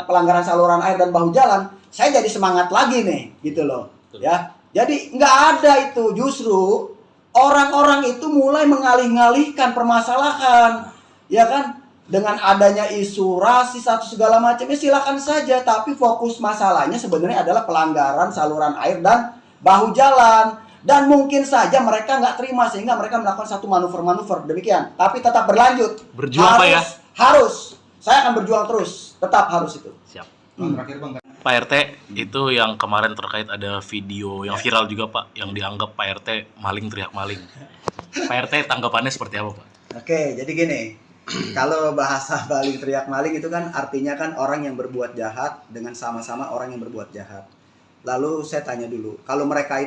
pelanggaran saluran air dan bahu jalan, saya jadi semangat lagi nih, gitu loh. Ya, jadi nggak ada itu, justru orang-orang itu mulai mengalih-ngalihkan permasalahan, ya kan? Dengan adanya isu rasis atau segala macamnya silakan saja, tapi fokus masalahnya sebenarnya adalah pelanggaran saluran air dan bahu jalan. Dan mungkin saja mereka nggak terima sehingga mereka melakukan satu manuver-manuver demikian. Tapi tetap berlanjut. Berjuang Pak ya? Harus. Saya akan berjuang terus. Tetap harus itu. Siap. Bang, terakhir Bang. Pak RT, itu yang kemarin terkait ada video yang viral juga Pak, yang dianggap Pak RT maling teriak maling. Pak RT tanggapannya seperti apa Pak? Oke, jadi gini. Kalau bahasa maling teriak maling itu kan artinya kan orang yang berbuat jahat dengan sama-sama orang yang berbuat jahat. Lalu saya tanya dulu, kalau mereka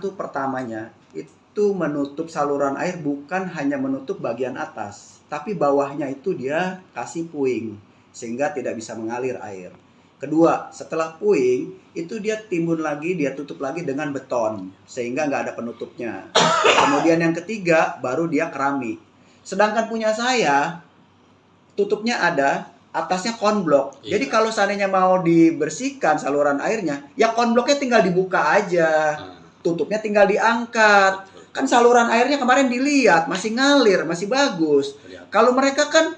tuh pertamanya itu menutup saluran air bukan hanya menutup bagian atas, tapi bawahnya itu dia kasih puing sehingga tidak bisa mengalir air. Kedua, setelah puing itu dia timbun lagi, dia tutup lagi dengan beton sehingga nggak ada penutupnya. Kemudian yang ketiga baru dia keramik. Sedangkan punya saya tutupnya ada, atasnya konblok. Iya. Jadi kalau seandainya mau dibersihkan saluran airnya, ya konbloknya tinggal dibuka aja. Tutupnya tinggal diangkat. Kan saluran airnya kemarin dilihat masih ngalir, masih bagus. Kalau mereka kan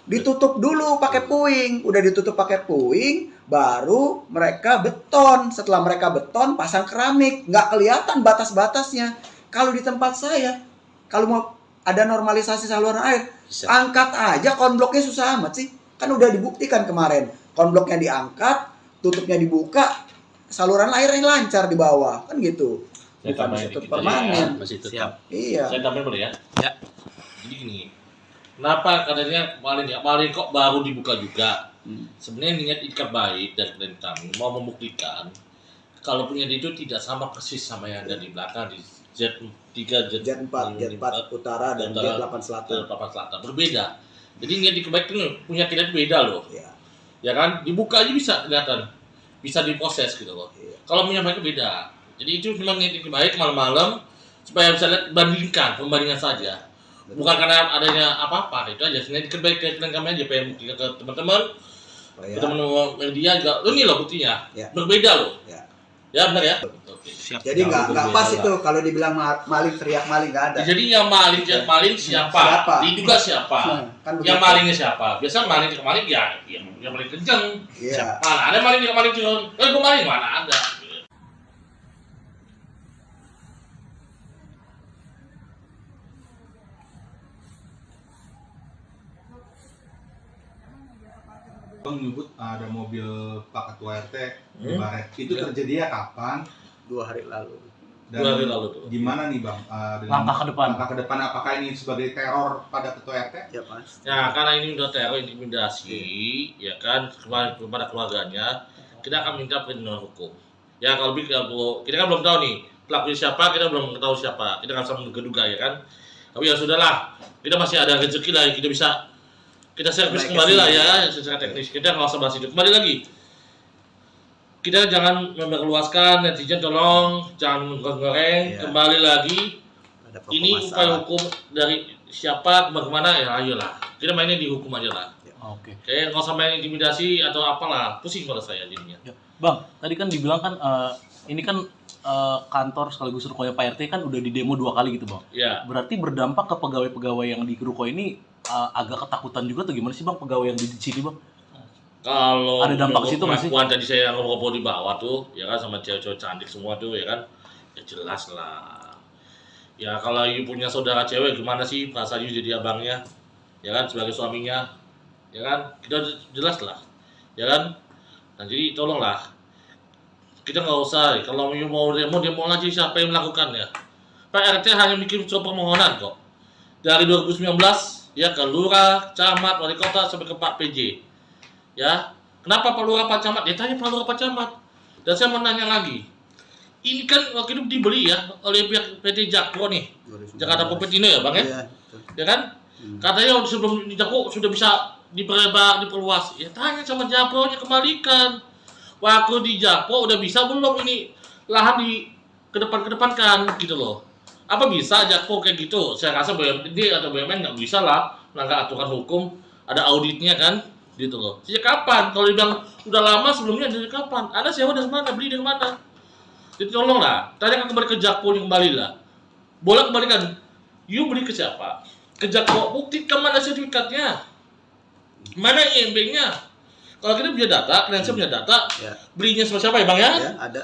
ditutup dulu pakai puing, udah ditutup pakai puing, baru mereka beton. Setelah mereka beton, pasang keramik, nggak kelihatan batas-batasnya. Kalau di tempat saya, kalau mau ada normalisasi saluran air, angkat aja konbloknya, susah amat sih. Kan udah dibuktikan kemarin, konbloknya diangkat, tutupnya dibuka, saluran airnya lancar di bawah, kan gitu. Saya Bukan tambahin ditutup dikit permanen. ya. Masih Siap. Iya. Saya tambahin boleh ya? Ya. Jadi gini, kenapa katanya maling kok baru dibuka juga? Sebenarnya niat ikat baik dari klien kami mau membuktikan kalau punya itu tidak sama persis sama yang ada di belakang di Z3, Jet 4 utara dan Jet 8 selatan. 8 selatan berbeda. Jadi niat ikat baik itu punya kita beda loh. Iya. Ya kan, dibuka aja bisa kelihatan, bisa diproses gitu loh. Iya. Kalau punya mereka beda. Jadi itu memang niat ikat baik malam-malam supaya bisa lihat pembandingan saja. Bukan karena adanya apa-apa, itu aja. Sebenarnya ikat baik ke kami aja pengen buktikan ke teman-teman. Ya. Teman-teman media juga, ini loh buktinya, Ya. berbeda loh. Ya. Ya benar ya. Oke. Siap. Jadi nggak pas berbeda itu kalau dibilang maling teriak maling, nggak ada. Jadi yang maling siapa? Siapa? Diduga siapa? Kan Yang begitu. malingnya siapa? Biasa maling ya, yang paling kenceng. Iya. Mana ada maling kenceng? Gue maling mana ada? Bang nyebut ada mobil Pak Ketua RT di Hmm. Baret. Itu Ya. terjadinya kapan? 2 hari lalu. Dan 2 hari lalu tuh. gimana nih Bang? Dengan Langkah ke depan. Langkah ke depan apakah ini sebagai teror pada Ketua RT? Ya Mas. Ya karena ini udah teror intimidasi, ya kan kepada keluarganya, kita akan minta perlindungan hukum. Ya kalau kita kan belum tahu nih pelakunya siapa, kita belum tahu siapa, kita nggak bisa menduga ya kan. Tapi ya sudahlah, kita masih ada rezeki lah, kita servis Baik, kembali lah kasih. ya secara teknis. Kita nggak usah bahas itu kembali lagi. Kita jangan memperluaskan, netizen tolong jangan menggoreng. Iya. Kembali lagi, Ada pokok ini upaya masalah. hukum dari siapa kemana ya ayolah. Kita mainnya di hukum aja lah. Oke. Kayak nggak usah main intimidasi atau apalah, pusing pada saya jadinya. Ya. Bang, tadi kan dibilang kan ini kan kantor sekaligus rukonya Pak RT kan udah di demo 2 kali gitu Bang. Ya, Berarti berdampak ke pegawai-pegawai yang di ruko ini agak ketakutan juga tuh, gimana sih Bang pegawai yang di sini Bang? kalau Ada dampak ke situ nggak sih? pengakuan tadi saya ngobrol di bawah tuh, ya kan sama cewek-cewek cantik semua tuh, ya kan, ya jelas lah. Ya kalau you punya saudara cewek gimana sih perasaan you jadi abangnya, ya kan sebagai suaminya, ya kan kita jelas lah, ya kan. Nah jadi tolonglah, kita nggak usah kalau you mau demo lagi siapa yang melakukannya. Pak RT hanya bikin surat permohonan kok dari 2019 ya ke lurah, camat, wali kota sampai ke Pak PJ. Ya, kenapa Pak Lurah Pak Camat? Ya tanya Pak Lurah Pak Camat. Dan saya mau nanya lagi, ini kan waktu itu dibeli ya oleh pihak PT Jakpro nih, 2019. Jakarta Popetino ya Bang ya? Iya, betul. Ya kan? Katanya sebelum di Jakpro sudah bisa diperluas. Ya tanya sama Jakpro nya kembalikan. Waktu di Jakpro udah bisa belum ini lahan kedepankan gitu loh. Apa bisa Jakpro kayak gitu? Saya rasa BUMD atau BUMN nggak bisa lah melanggar aturan hukum, ada auditnya kan, gitu loh. Sejak kapan? Kalau dibilang udah lama sebelumnya dari kapan? Anda sewa dari mana? Beli dari mana? Jadi tolonglah, tanyakan kembali ke Jakpro kembali lah. Boleh kembalikan. You beli ke siapa? Ke Jakpro, buktikan mana sertifikatnya, mana IMB-nya. Kalau kita punya data, kalian punya data, Ya. belinya sama siapa ya bang ya? Ya, ada.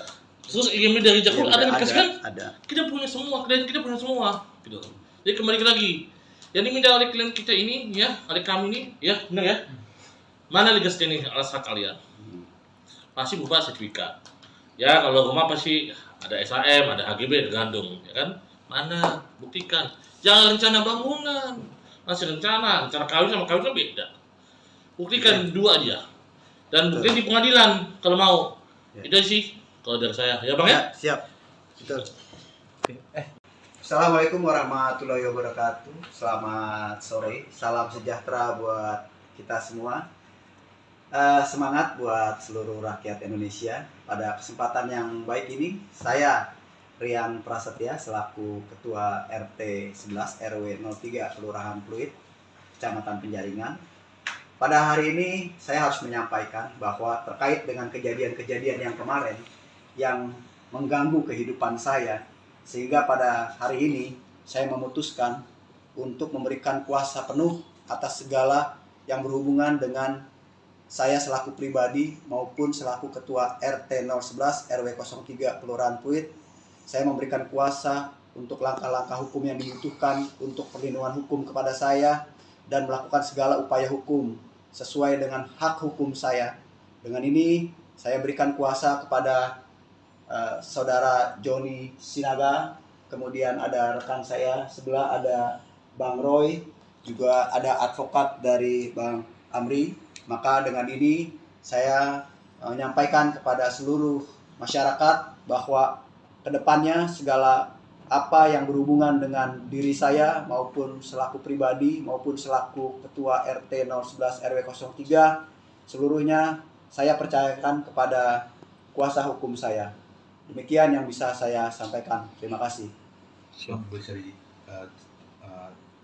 Terus IMB dari Jakpro ada yang dikasih kan? Ada. Kita punya semua, klien kita punya semua, gitu. Jadi kembali lagi, yang diminta oleh klien kita ini, ya, oleh kami ini, ya, benar ya? Mana legal standing alas hak kalian? Pasti berupa sertifikat. Ya, kalau rumah pasti ada SHM, ada HGB, tergantung, ya kan? Mana? Buktikan. Jangan rencana bangunan, masih rencana kawin sama kawin kan beda. Buktikan dua aja. Dan buktikan di pengadilan kalau mau. Ya. Itu sih kalau dari saya, ya bang ya? Ya, siap. Betul. Assalamualaikum warahmatullahi wabarakatuh. Selamat sore. Salam sejahtera buat kita semua. Semangat buat seluruh rakyat Indonesia. Pada kesempatan yang baik ini, saya Rian Prasetya selaku Ketua RT 11 RW 03 Kelurahan Pluit, Kecamatan Penjaringan. Pada hari ini saya harus menyampaikan bahwa terkait dengan kejadian-kejadian yang kemarin yang mengganggu kehidupan saya, sehingga pada hari ini saya memutuskan untuk memberikan kuasa penuh atas segala yang berhubungan dengan saya selaku pribadi maupun selaku Ketua RT 011 RW 03 Kelurahan Pluit. Saya memberikan kuasa untuk langkah-langkah hukum yang dibutuhkan untuk perlindungan hukum kepada saya dan melakukan segala upaya hukum sesuai dengan hak hukum saya. Dengan ini saya berikan kuasa kepada saudara Joni Sinaga, kemudian ada rekan saya sebelah ada Bang Roy, juga ada advokat dari Bang Amri. Maka dengan ini saya menyampaikan kepada seluruh masyarakat bahwa kedepannya segala apa yang berhubungan dengan diri saya maupun selaku pribadi maupun selaku Ketua RT 011 RW 03 seluruhnya saya percayakan kepada kuasa hukum saya. Demikian yang bisa saya sampaikan. Terima kasih. Bisa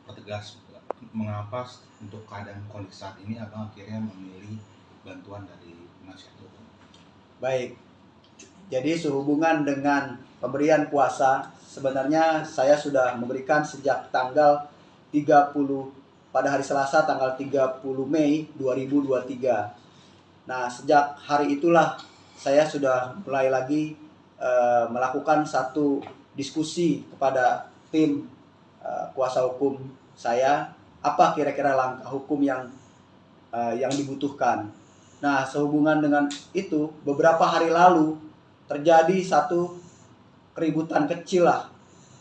dipertegas mengapa untuk keadaan kondisi saat ini abang akhirnya memilih bantuan dari penasihat hukum? Baik. Jadi sehubungan dengan pemberian kuasa, sebenarnya saya sudah memberikan sejak tanggal 30 pada hari Selasa tanggal 30 Mei 2023. Nah, sejak hari itulah saya sudah mulai lagi melakukan satu diskusi kepada tim kuasa hukum saya, apa kira-kira langkah hukum yang dibutuhkan. Nah, sehubungan dengan itu, beberapa hari lalu terjadi satu keributan kecil lah,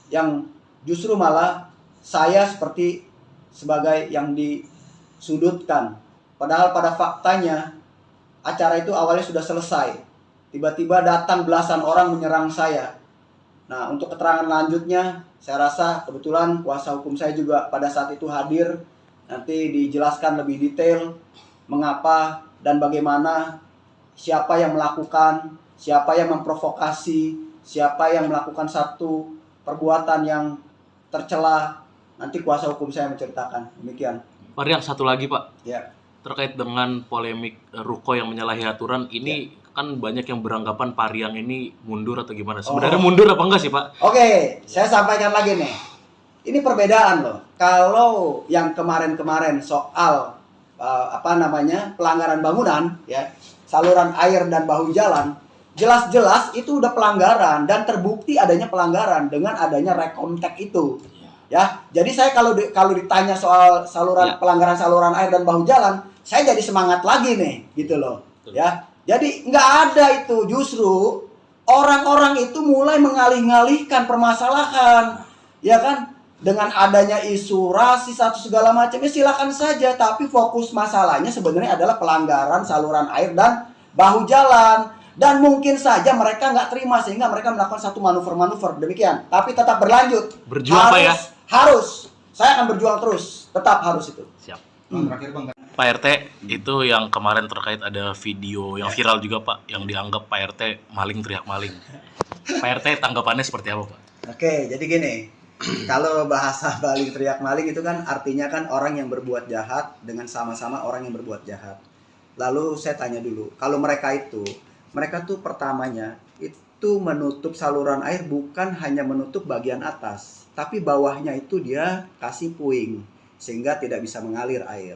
yang justru malah saya seperti sebagai yang disudutkan. Padahal pada faktanya acara itu awalnya sudah selesai. Tiba-tiba datang belasan orang menyerang saya. Nah, untuk keterangan lanjutnya, saya rasa kebetulan kuasa hukum saya juga pada saat itu hadir. Nanti dijelaskan lebih detail mengapa dan bagaimana, siapa yang melakukan, siapa yang memprovokasi, siapa yang melakukan satu perbuatan yang tercela. Nanti kuasa hukum saya menceritakan. Demikian. Pak Rian, satu lagi Pak. Ya. Terkait dengan polemik ruko yang menyalahi aturan, ini kan banyak yang beranggapan Pak Rian ini mundur atau gimana. Sebenarnya mundur apa enggak sih Pak? Oke, saya sampaikan lagi nih. Ini perbedaan loh. Kalau yang kemarin-kemarin soal pelanggaran bangunan, ya, saluran air dan bahu jalan, jelas-jelas itu udah pelanggaran dan terbukti adanya pelanggaran dengan adanya rekomtek itu. Ya, jadi saya kalau ditanya soal pelanggaran saluran air dan bahu jalan, saya jadi semangat lagi nih, gitu loh. Ya, jadi nggak ada itu, justru orang-orang itu mulai mengalih-ngalihkan permasalahan, ya kan? Dengan adanya isu rasis atau segala macam, ya silakan saja. Tapi fokus masalahnya sebenarnya adalah pelanggaran saluran air dan bahu jalan. Dan mungkin saja mereka nggak terima sehingga mereka melakukan satu manuver-manuver demikian. Tapi tetap berlanjut. Berjuang Pak ya? Harus. Saya akan berjuang terus. Tetap harus itu. Siap. Terakhir Bang, Pak RT, itu yang kemarin terkait ada video yang viral juga Pak, yang dianggap Pak RT maling teriak maling. Pak RT tanggapannya seperti apa, Pak? Oke, jadi gini, kalau bahasa maling teriak maling itu kan artinya kan orang yang berbuat jahat dengan sama-sama orang yang berbuat jahat. Lalu saya tanya dulu, kalau mereka tuh pertamanya itu menutup saluran air bukan hanya menutup bagian atas, tapi bawahnya itu dia kasih puing sehingga tidak bisa mengalir air.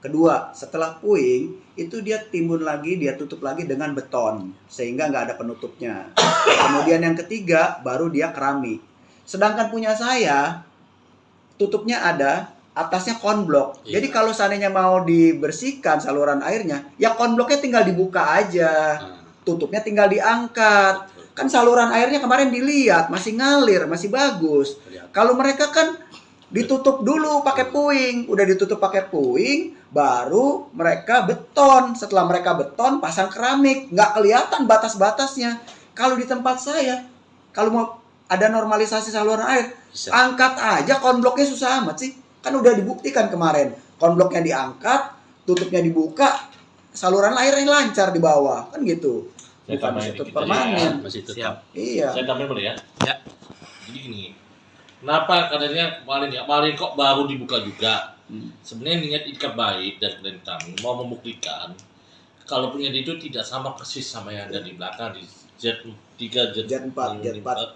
Kedua, setelah puing itu dia timbun lagi, dia tutup lagi dengan beton sehingga nggak ada penutupnya. Kemudian yang ketiga baru dia keramik. Sedangkan punya saya tutupnya ada, atasnya konblok. Iya. Jadi kalau seandainya mau dibersihkan saluran airnya, ya konbloknya tinggal dibuka aja, tutupnya tinggal diangkat. Kan saluran airnya kemarin dilihat masih ngalir, masih bagus. Kalau mereka kan ditutup dulu pakai puing, udah ditutup pakai puing, baru mereka beton. Setelah mereka beton, pasang keramik, nggak kelihatan batas-batasnya. Kalau di tempat saya, kalau mau ada normalisasi saluran air, Bisa. angkat aja konbloknya, susah amat sih. Kan udah dibuktikan kemarin, konbloknya diangkat, tutupnya dibuka, saluran airnya lancar di bawah, kan gitu. Saya Bukan tambahin ditutup dikit aja ya. permanen. Masih tetap. Siap. Iya. Saya tambahin boleh ya? Ya. Jadi gini, kenapa katanya maling kok baru dibuka juga? Sebenarnya niat ikat baik dari klien kami mau membuktikan kalau punya dia itu tidak sama persis sama yang ada di belakang di Z3, Jet 4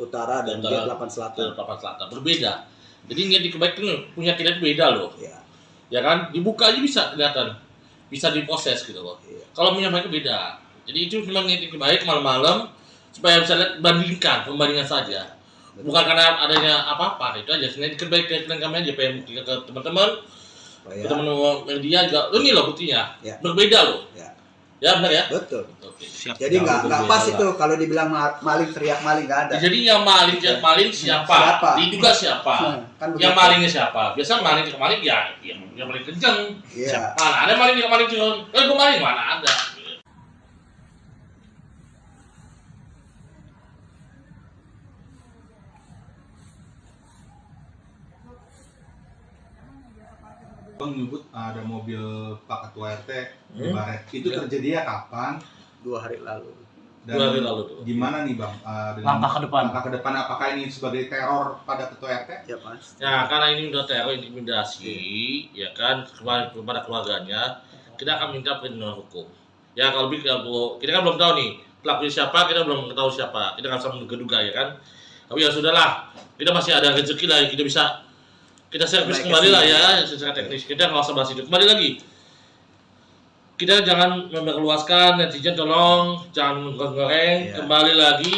utara dan Jet 8 selatan. Papan Selatan berbeda. Jadi niat ikat baik itu punya kita beda loh. Iya. Ya kan? Dibuka aja bisa kelihatan. Bisa diproses gitu loh. Iya. Kalau punya mereka beda. Jadi itu memang niat ikat baik malam-malam supaya bisa lihat pembandingan saja. Bukan karena adanya apa-apa, itu aja. Sebenarnya ikat baik ke klien kami aja pengen buktikan ke teman-teman. Ya. Teman-teman media juga, ini loh buktinya, Ya. berbeda loh, Ya. ya benar ya. Betul. Oke. Siap. Jadi nggak berbeda pas lah. itu kalau dibilang maling teriak maling, nggak ada. Jadi yang maling siapa? Siapa? Diduga siapa? Kan Yang begitu. malingnya siapa? Biasa maling ke maling ya, yang paling kenceng. Iya. Mana ada maling ke maling cuma, gue maling mana ada. Bang menyebut ada mobil Pak Ketua RT di Hmm. Baret. Itu Ya. terjadinya kapan? 2 hari lalu. Dan 2 hari lalu tuh. gimana nih Bang? Dengan Langkah ke depan. Langkah ke depan apakah ini sebagai teror pada Ketua RT? Ya Mas. Ya karena ini udah teror intimidasi, ya kan kepada keluarganya, kita akan minta perlindungan hukum. Ya kalau kita kan belum tahu nih pelakunya siapa, kita belum tahu siapa, kita nggak bisa menduga ya kan. Tapi ya sudahlah, kita masih ada rezeki lah, kita servis Baik, kembali lah ya. ya secara teknis. Kita nggak usah bahas itu. Kembali lagi, kita jangan memperluaskan, netizen tolong jangan goreng. Iya. Kembali lagi,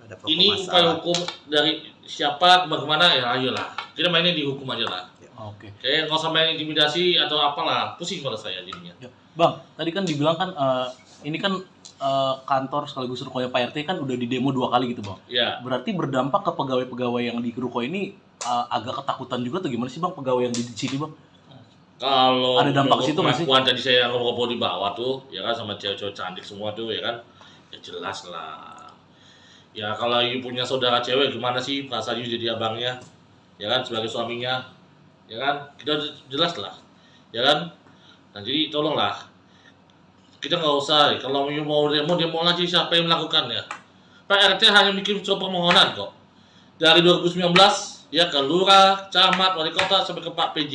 Ada pokok ini upaya masalah. hukum dari siapa bagaimana ya ayolah kita mainnya di hukum aja lah. Oke. Kayak nggak usah main intimidasi atau apalah, pusing pada saya jadinya. Ya. Bang, tadi kan dibilang kan ini kan kantor sekaligus rukonya Pak RT kan udah di demo 2 kali gitu, Bang. Ya, Berarti berdampak ke pegawai-pegawai yang di ruko ini agak ketakutan juga tuh gimana sih, Bang, pegawai yang di sini, Bang? kalau Ada dampak ke situ nggak sih? pengakuan tadi saya ngobrol di bawah tuh, ya kan sama cewek-cewek cantik semua tuh, ya kan, ya jelas lah. Ya kalau you punya saudara cewek gimana sih perasaan you jadi abangnya, ya kan sebagai suaminya, ya kan kita jelas lah, ya kan. Nah jadi tolonglah, kita nggak usah, kalau you mau demo aja siapa yang melakukannya. Pak RT hanya bikin surat permohonan kok. Dari 2019 ya ke lurah, camat, wali kota sampai ke Pak PJ.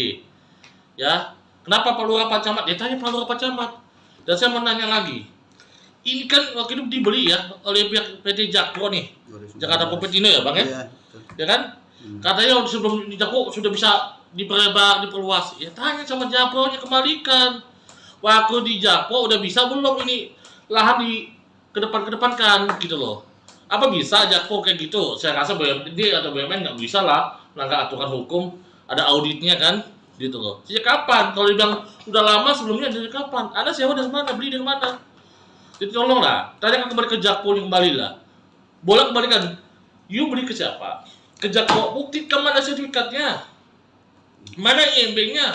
Ya, kenapa Pak Lurah Pak Camat? Dia tanya Pak Lurah Pak Camat. Dan saya mau nanya lagi. Ini kan waktu itu dibeli ya oleh pihak PT Jakpro nih. 2019. Jakarta Popetino ya Bang ya? Iya, betul. Ya kan? Katanya sebelum di Jakpro sudah bisa diperluas. Ya tanya sama Jakpro-nya kembalikan. Waktu di Jakpro udah bisa belum ini lahan di kedepan-kedepankan gitu loh. Apa bisa Jakpro kayak gitu? Saya rasa BUMD atau BUMN nggak bisa lah melanggar aturan hukum. Ada auditnya kan? Gitu loh. Sejak kapan? Kalau dibilang udah lama sebelumnya dari kapan? Anda sewa dari mana? Beli dari mana? Jadi tolonglah, tanyakan kembali ke Jakpro kembali lah. Boleh kembalikan. You beli ke siapa? Ke Jakpro, buktikan mana sertifikatnya? Mana IMB-nya?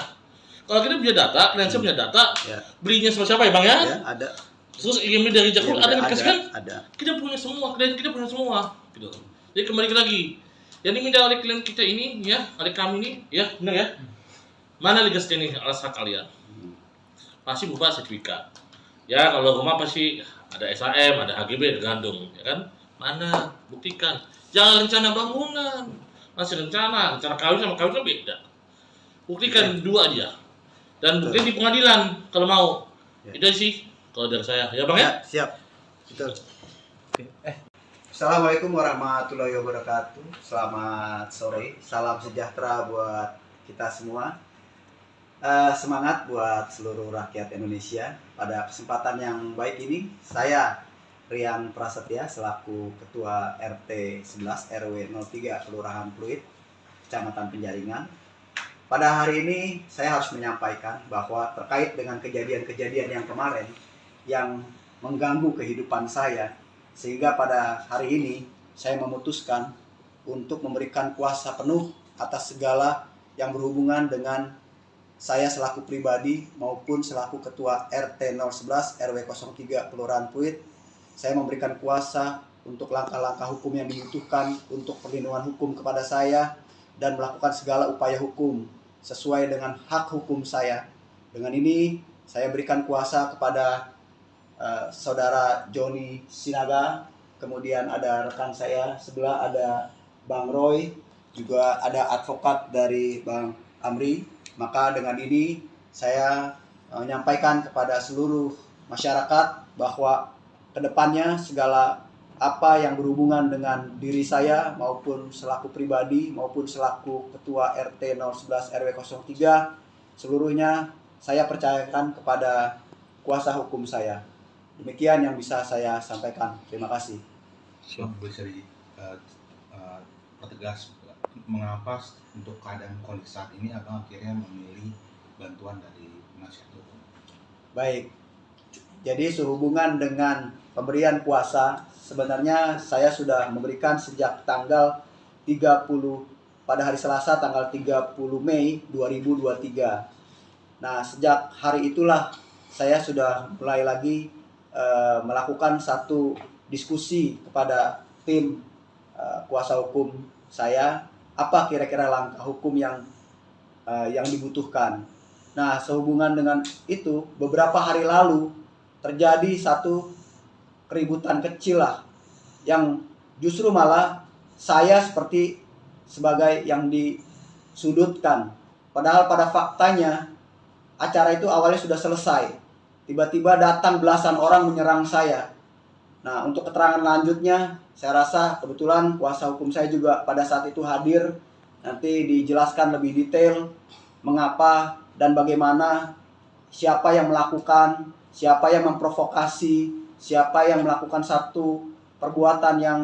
Kalau kita punya data, klien saya punya data, Ya. belinya sama siapa ya Bang ya? Ya, ada. Terus IMB dari Jakpro Ya, ada yang dikasihkan? ada. Kita punya semua, klien kita punya semua. Gitu. Jadi kembali lagi. Yang diminta oleh klien kita ini, ya, oleh kami ini, ya, benar ya? Mana legal standing alas hak kalian? Pasti berupa sertifikat. Ya kalau rumah pasti ada SHM, ada HGB, ada gandum, ya kan? Mana? Buktikan. Jangan rencana bangunan. Masih rencana kawin sama kawin kan beda. Buktikan dua aja. Dan buktikan di pengadilan kalau mau. Ya. Itu sih kalau dari saya. Ya Bang ya? Siap. Betul. Assalamualaikum warahmatullahi wabarakatuh. Selamat sore. Salam sejahtera buat kita semua. Semangat buat seluruh rakyat Indonesia. Pada kesempatan yang baik ini, saya Rian Prasetya selaku Ketua RT 11 RW 03 Kelurahan Pluit, Kecamatan Penjaringan. Pada hari ini saya harus menyampaikan bahwa terkait dengan kejadian-kejadian yang kemarin yang mengganggu kehidupan saya, sehingga pada hari ini saya memutuskan untuk memberikan kuasa penuh atas segala yang berhubungan dengan saya selaku pribadi maupun selaku Ketua RT 011 RW 03 Kelurahan Pluit. Saya memberikan kuasa untuk langkah-langkah hukum yang dibutuhkan untuk perlindungan hukum kepada saya dan melakukan segala upaya hukum sesuai dengan hak hukum saya. Dengan ini saya berikan kuasa kepada Saudara Joni Sinaga, kemudian ada rekan saya sebelah ada Bang Roy, juga ada advokat dari Bang Amri. Maka dengan ini saya menyampaikan kepada seluruh masyarakat bahwa kedepannya segala apa yang berhubungan dengan diri saya maupun selaku pribadi maupun selaku Ketua RT 011 RW 03 seluruhnya saya percayakan kepada kuasa hukum saya. Demikian yang bisa saya sampaikan. Terima kasih. Bang, bisa pertegas mengapa untuk keadaan kondisi saat ini abang akhirnya memilih bantuan dari penasihat hukum? Baik, jadi sehubungan dengan pemberian kuasa, sebenarnya saya sudah memberikan sejak tanggal 30 pada hari Selasa tanggal 30 Mei 2023. Nah, sejak hari itulah saya sudah mulai lagi melakukan satu diskusi kepada tim kuasa hukum saya, apa kira-kira langkah hukum yang dibutuhkan. Nah, sehubungan dengan itu, beberapa hari lalu terjadi satu keributan kecil lah, yang justru malah saya seperti sebagai yang disudutkan. Padahal pada faktanya acara itu awalnya sudah selesai. Tiba-tiba datang belasan orang menyerang saya. Nah, untuk keterangan lanjutnya, saya rasa kebetulan kuasa hukum saya juga pada saat itu hadir. Nanti dijelaskan lebih detail mengapa dan bagaimana, siapa yang melakukan, siapa yang memprovokasi, siapa yang melakukan satu perbuatan yang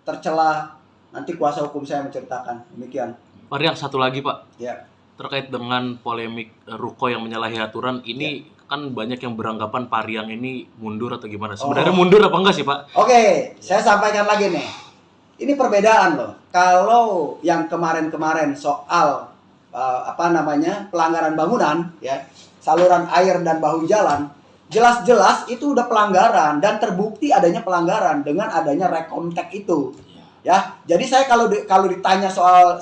tercela. Nanti kuasa hukum saya menceritakan. Demikian. Pak Rian, satu lagi Pak. Ya. Terkait dengan polemik Ruko yang menyalahi aturan ini, kan banyak yang beranggapan Pak Rian ini mundur atau gimana? Sebenarnya mundur apa enggak sih Pak? Oke, saya sampaikan lagi nih. Ini perbedaan loh. Kalau yang kemarin-kemarin soal pelanggaran bangunan, ya, saluran air dan bahu jalan, jelas-jelas itu udah pelanggaran dan terbukti adanya pelanggaran dengan adanya rekomtek itu. Ya, jadi saya kalau ditanya soal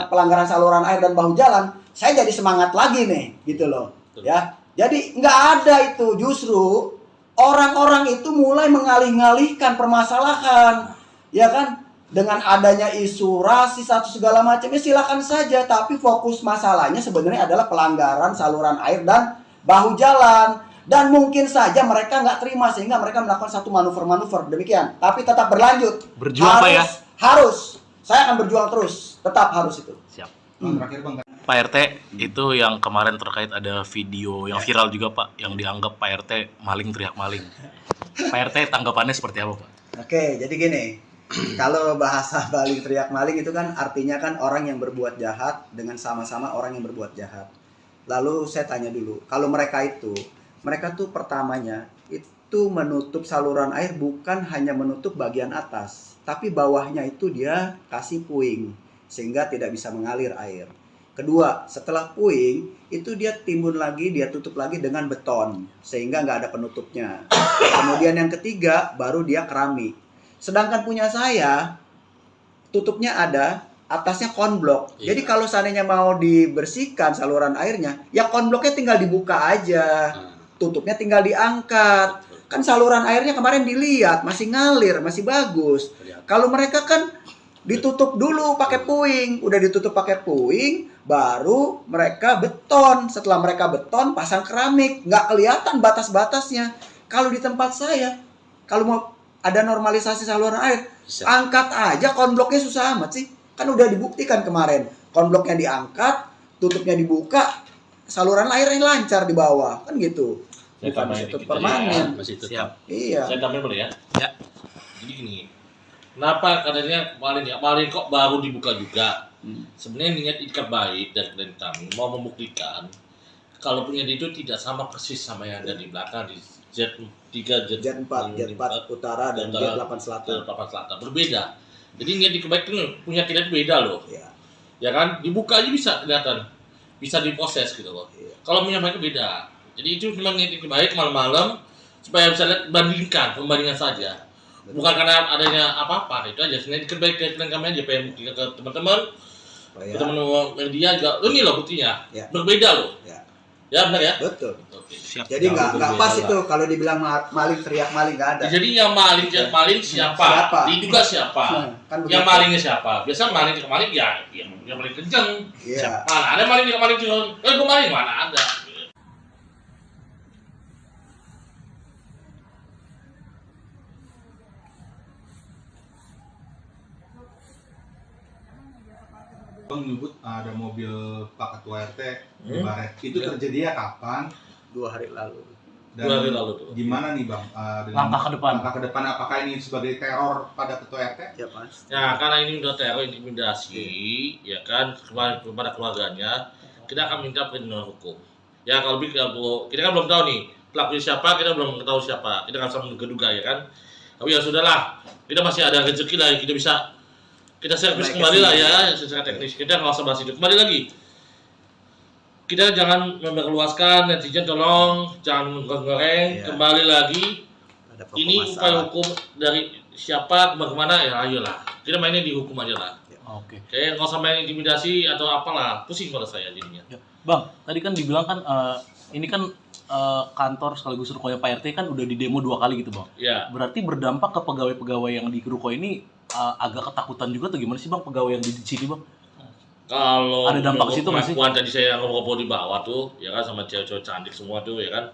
pelanggaran saluran air dan bahu jalan, saya jadi semangat lagi nih, gitu loh. Ya, jadi nggak ada itu, justru orang-orang itu mulai mengalih-ngalihkan permasalahan, ya kan? Dengan adanya isu rasis atau segala macamnya silakan saja, tapi fokus masalahnya sebenarnya adalah pelanggaran saluran air dan bahu jalan. Dan mungkin saja mereka nggak terima sehingga mereka melakukan satu manuver-manuver demikian. Tapi tetap berlanjut. Berjuang Pak ya? Harus. Saya akan berjuang terus. Tetap harus itu. Siap. Terakhir Bang. Pak RT, itu yang kemarin terkait ada video yang viral juga Pak, yang dianggap Pak RT maling teriak maling. Pak RT tanggapannya seperti apa Pak? Oke, jadi gini. Kalau bahasa maling teriak maling itu kan artinya kan orang yang berbuat jahat dengan sama-sama orang yang berbuat jahat. Lalu saya tanya dulu, kalau mereka tuh pertamanya itu menutup saluran air bukan hanya menutup bagian atas, tapi bawahnya itu dia kasih puing sehingga tidak bisa mengalir air. Kedua, setelah puing itu dia timbun lagi, dia tutup lagi dengan beton sehingga nggak ada penutupnya. Kemudian yang ketiga baru dia keramik. Sedangkan punya saya tutupnya ada, atasnya konblok. Jadi kalau seandainya mau dibersihkan saluran airnya, ya konbloknya tinggal dibuka aja, tutupnya tinggal diangkat. Kan saluran airnya kemarin dilihat masih ngalir, masih bagus. Kalau mereka kan ditutup dulu pakai puing, udah ditutup pakai puing, baru mereka beton. Setelah mereka beton, pasang keramik, nggak kelihatan batas-batasnya. Kalau di tempat saya, kalau mau ada normalisasi saluran air, angkat aja konbloknya, susah amat sih. Kan udah dibuktikan kemarin, konbloknya diangkat, tutupnya dibuka, saluran airnya lancar di bawah, kan gitu. Saya Bukan tambahin ditutup dikit aja ya, permanen. masih tetap. Siap. Iya. Saya tambahin boleh ya? Ya. Jadi gini, kenapa katanya kemarin kok baru dibuka juga? Sebenarnya niat ikat baik dari klien kami mau membuktikan kalau punya itu tidak sama persis sama yang ada di belakang di Z3, Jet 4 utara dan Jet 8 selatan. 8 selatan berbeda. Jadi niat ikat baik itu punya kita itu beda loh. Iya. Ya kan, dibuka aja bisa kelihatan, bisa diproses gitu loh. Iya. Kalau punya mereka beda. Jadi itu memang niat ikat baik malam-malam supaya bisa lihat pembandingan saja. Bukan karena adanya apa-apa, itu aja. Sebenarnya ikat baik klien kami aja pengen buktikan ke teman-teman. Ya. Teman-teman media juga, ini loh buktinya, Ya. berbeda loh. Ya. Ya benar ya? Betul. Oke. Siap. Jadi nggak berbeda pas lah. itu kalau dibilang maling teriak maling, nggak ada. Jadi yang maling siapa? Siapa? Diduga siapa? Kan Yang begitu. malingnya siapa? Biasa maling kemarin ya, yang paling kenceng. Iya. Mana ada maling kenceng? Gue maling mana ada? Bang menyebut ada mobil Pak Ketua RT di Hmm. Baret. Itu Ya. terjadinya kapan? 2 hari lalu. Dan 2 hari lalu tuh. gimana nih Bang? Langkah ke depan. Langkah ke depan, apakah ini sebagai teror pada Ketua RT? Ya Mas. Ya karena ini udah teror intimidasi, ya kan kepada keluarganya, kita akan minta perlindungan hukum. Ya kalau kita kan belum tahu nih pelakunya siapa, kita belum tahu siapa, kita nggak bisa menduga-duga ya kan. Tapi ya sudahlah, kita masih ada rezeki lah, kita servis Naik kembali lah ke ya sini. secara teknis. Kita nggak usah bahas itu. Kembali lagi, kita jangan memperluaskan, netizen tolong jangan goreng. Iya. Kembali lagi, Ada pokok ini upaya masalah. hukum dari siapa bagaimana ya ayolah. Kita mainnya di hukum aja lah. Oke. Kayak nggak usah main intimidasi atau apalah, pusing kalau saya jadinya. Ya. Bang, tadi kan dibilang kan ini kan kantor sekaligus rukonya Pak RT kan udah di demo 2 kali gitu Bang. Ya, Berarti berdampak ke pegawai-pegawai yang di ruko ini agak ketakutan juga atau gimana sih Bang pegawai yang di sini Bang? kalau Ada dampak ke situ nggak sih? pengakuan tadi saya ngobrol di bawah tuh, ya kan sama cewek-cewek cantik semua tuh, ya kan,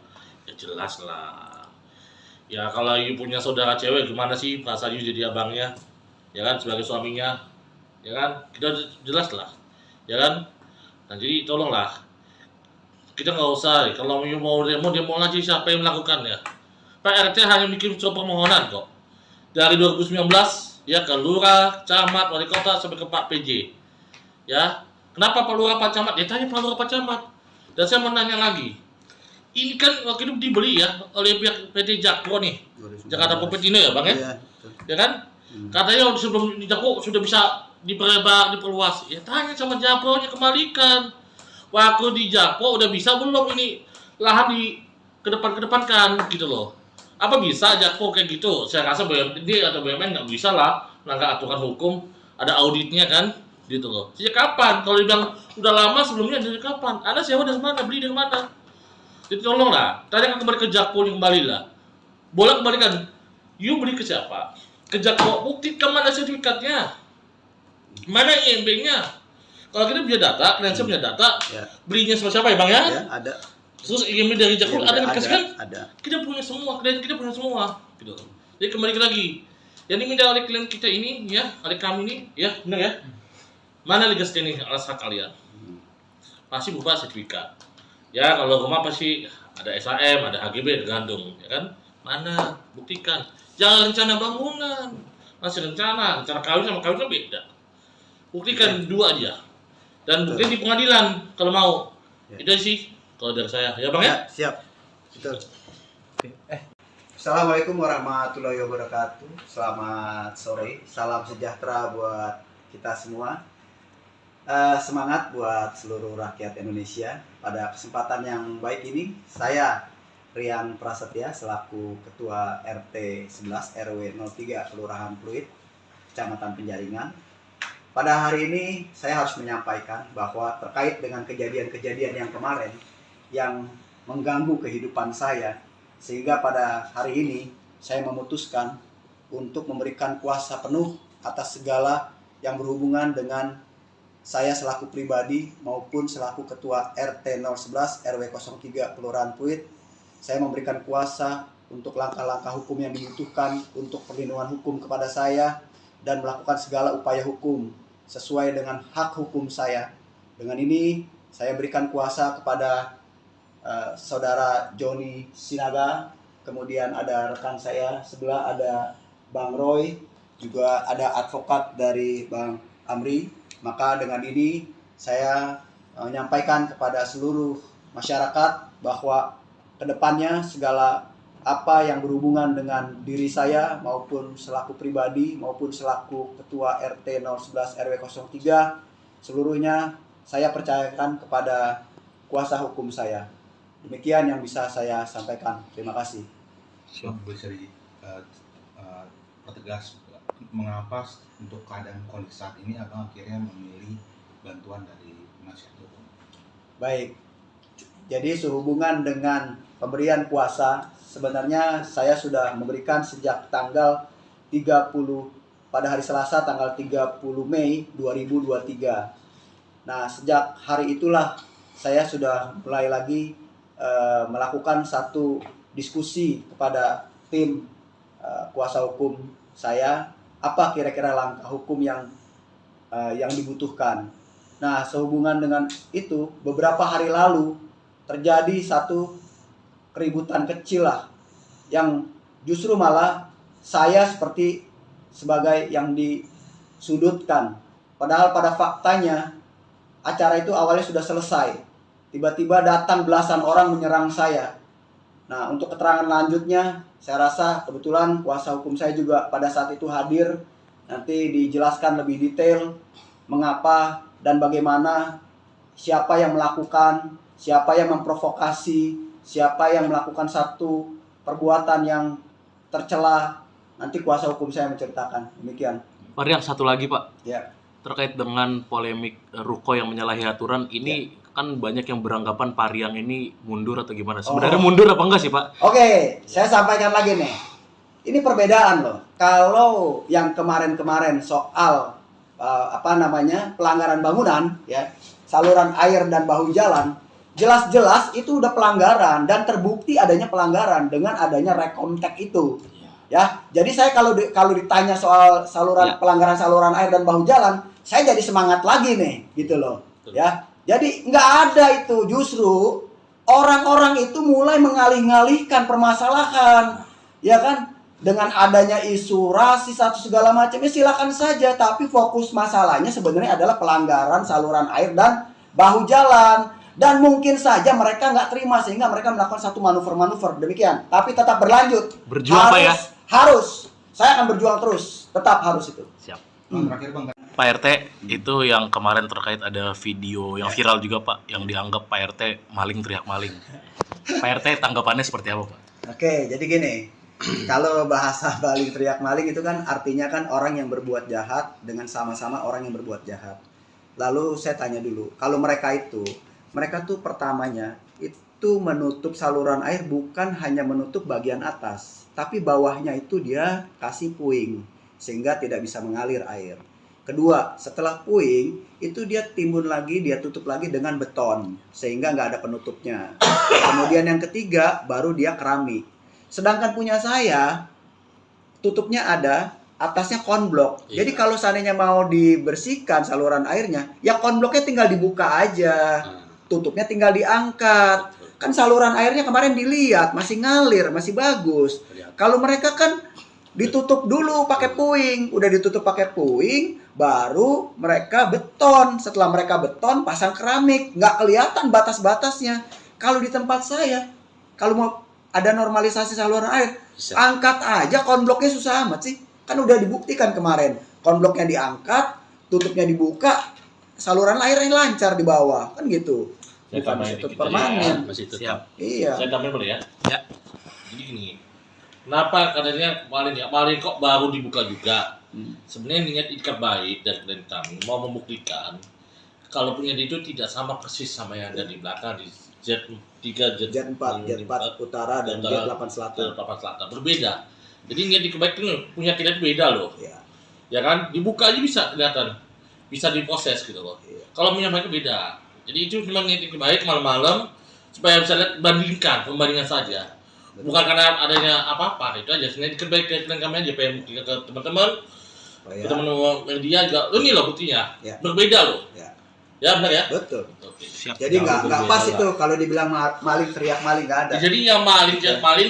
ya jelas lah. Ya kalau you punya saudara cewek gimana sih perasaan you jadi abangnya, ya kan sebagai suaminya, ya kan kita jelas lah, ya kan. Nah jadi tolonglah, kita nggak usah kalau you mau demo aja siapa yang melakukannya. Pak RT hanya bikin surat permohonan kok dari 2019 ya ke lurah, camat, wali kota sampai ke Pak PJ. Ya, kenapa Pak Lurah Pak Camat? Ya tanya Pak Lurah Pak Camat. Dan saya mau nanya lagi, ini kan waktu itu dibeli ya oleh pihak PT Jakpro nih, 2019. Jakarta Propertindo ya Bang ya? Iya, betul. Ya kan? Katanya sebelum di Jakpro sudah bisa diperlebar, diperluas. Ya tanya sama Jakpro-nya, kembalikan. Waktu di Jakpro udah bisa belum ini lahan di kedepankan gitu loh. Apa bisa Jakpro kayak gitu? Saya rasa BUMD atau BUMN nggak bisa lah melanggar aturan hukum, ada auditnya kan, gitu loh. Sejak kapan? Kalau dibilang udah lama sebelumnya dari kapan? Anda sewa dari mana? Beli dari mana? Jadi tolonglah, tanya kembali ke Jakpro kembali lah. Boleh kembalikan. You beli ke siapa? Ke Jakpro, buktikan mana sertifikatnya, mana IMB-nya. Kalau kita punya data, klien saya punya data, Ya. belinya sama siapa ya Bang ya? Ya, ada. Terus IMB dari Jakpro ada yang dikasih kan? Ada. Kita punya semua, klien kita punya semua, gitu. Jadi kembali lagi, yang diminta oleh klien kita ini, ya, oleh kami ini, ya, benar ya? Mana legal standing alas hak kalian? Pasti berupa sertifikat. Ya, kalau rumah pasti ada SHM, ada HGB, ada gantung, ya kan? Mana? Buktikan. Jangan rencana bangunan, masih rencana kawin sama kawin kan beda. Buktikan dua aja. Dan buktikan di pengadilan kalau mau. Ya. Itu sih kalau dari saya, ya Bang ya? Ya, siap. Betul. Assalamualaikum warahmatullahi wabarakatuh. Selamat sore. Salam sejahtera buat kita semua. Semangat buat seluruh rakyat Indonesia. Pada kesempatan yang baik ini, saya Rian Prasetya selaku Ketua RT 11 RW 03 Kelurahan Pluit, Kecamatan Penjaringan. Pada hari ini saya harus menyampaikan bahwa terkait dengan kejadian-kejadian yang kemarin yang mengganggu kehidupan saya Sehingga pada hari ini saya memutuskan untuk memberikan kuasa penuh atas segala yang berhubungan dengan saya selaku pribadi maupun selaku Ketua RT 011 RW 03 Kelurahan Pluit. Saya memberikan kuasa untuk langkah-langkah hukum yang dibutuhkan untuk perlindungan hukum kepada saya dan melakukan segala upaya hukum sesuai dengan hak hukum saya. Dengan ini saya berikan kuasa kepada Saudara Joni Sinaga, kemudian ada rekan saya sebelah ada Bang Roy, juga ada advokat dari Bang Amri. Maka dengan ini saya menyampaikan kepada seluruh masyarakat bahwa kedepannya segala apa yang berhubungan dengan diri saya maupun selaku pribadi maupun selaku Ketua RT 011 RW 03 seluruhnya saya percayakan kepada kuasa hukum saya. Demikian yang bisa saya sampaikan. Terima kasih. Bisa pertegas mengapa untuk keadaan kondisi saat ini abang akhirnya memilih bantuan dari penasihat hukum? Baik, jadi sehubungan dengan pemberian kuasa, sebenarnya saya sudah memberikan sejak tanggal 30 pada hari Selasa tanggal 30 Mei 2023. Nah, sejak hari itulah saya sudah mulai lagi melakukan satu diskusi kepada tim kuasa hukum saya, apa kira-kira langkah hukum yang dibutuhkan. Nah, sehubungan dengan itu, beberapa hari lalu terjadi satu keributan kecil lah, yang justru malah saya seperti sebagai yang disudutkan. Padahal pada faktanya acara itu awalnya sudah selesai. Tiba-tiba datang belasan orang menyerang saya. Nah, untuk keterangan lanjutnya, saya rasa kebetulan kuasa hukum saya juga pada saat itu hadir. Nanti dijelaskan lebih detail mengapa dan bagaimana, siapa yang melakukan, siapa yang memprovokasi, siapa yang melakukan satu perbuatan yang tercela. Nanti kuasa hukum saya menceritakan. Demikian. Pak Rian, satu lagi Pak. Ya. Terkait dengan polemik ruko yang menyalahi aturan, ini kan banyak yang beranggapan Pak Rian ini mundur atau gimana? Sebenarnya mundur apa enggak sih Pak? Oke, saya sampaikan lagi nih. Ini perbedaan loh. Kalau yang kemarin-kemarin soal pelanggaran bangunan, ya, saluran air dan bahu jalan, jelas-jelas itu udah pelanggaran dan terbukti adanya pelanggaran dengan adanya rekomtek itu. Ya, jadi saya kalau ditanya soal pelanggaran saluran air dan bahu jalan, saya jadi semangat lagi nih, gitu loh. Ya, jadi nggak ada itu, justru orang-orang itu mulai mengalih-ngalihkan permasalahan, ya kan? Dengan adanya isu rasis atau segala macam, ya silakan saja. Tapi fokus masalahnya sebenarnya adalah pelanggaran saluran air dan bahu jalan. Dan mungkin saja mereka nggak terima sehingga mereka melakukan satu manuver-manuver demikian. Tapi tetap berlanjut. Berjuang Pak ya? Harus. Saya akan berjuang terus. Tetap harus itu. Siap. Terakhir Bang. Pak RT, itu yang kemarin terkait ada video yang viral juga Pak, yang dianggap Pak RT maling teriak maling. Pak RT tanggapannya seperti apa Pak? Oke, jadi gini. Kalau bahasa maling teriak maling itu kan artinya kan orang yang berbuat jahat dengan sama-sama orang yang berbuat jahat. Lalu saya tanya dulu, kalau mereka tuh pertamanya itu menutup saluran air bukan hanya menutup bagian atas, tapi bawahnya itu dia kasih puing sehingga tidak bisa mengalir air. Kedua, setelah puing itu dia timbun lagi, dia tutup lagi dengan beton sehingga nggak ada penutupnya. Kemudian yang ketiga baru dia keramik. Sedangkan punya saya tutupnya ada, atasnya konblok. Iya. Jadi kalau seandainya mau dibersihkan saluran airnya, ya konbloknya tinggal dibuka aja. Tutupnya tinggal diangkat. Kan saluran airnya kemarin dilihat masih ngalir, masih bagus. Kalau mereka kan ditutup dulu pakai puing, udah ditutup pakai puing, baru mereka beton. Setelah mereka beton, pasang keramik, nggak kelihatan batas-batasnya. Kalau di tempat saya, kalau mau ada normalisasi saluran air, angkat aja konbloknya, susah amat sih. Kan udah dibuktikan kemarin, konbloknya diangkat, tutupnya dibuka, saluran airnya lancar di bawah, kan gitu. Saya Bukan tambahin tutup dikit aja permanen. ya, masih tetap. Iya. Saya tambahin boleh ya? Ya. Jadi gini, kenapa katanya maling kok baru dibuka juga? Sebenarnya niat ikat baik dari kami mau membuktikan kalau punya itu tidak sama persis sama yang ada di belakang Z3, Z4 utara dan Z8 selatan. Selatan berbeda. Jadi niat baik itu punya kita itu beda loh. Ya. Ya kan? Dibuka aja bisa kelihatan. Bisa diproses gitu loh. Iya. Kalau menyampaikan beda. Jadi itu memang niat baik malam-malam supaya bisa lihat pembandingan saja. Bukan karena adanya apa-apa, itu aja. Sebenarnya baik dengan kami aja pengen buktikan ke teman-teman. Teman-teman media juga, ini loh buktinya. Ya. Berbeda loh. Ya. Ya benar ya? Betul. Oke. Siap. Jadi nggak pas berbeda itu kalau dibilang maling teriak maling nggak ada. Jadi yang maling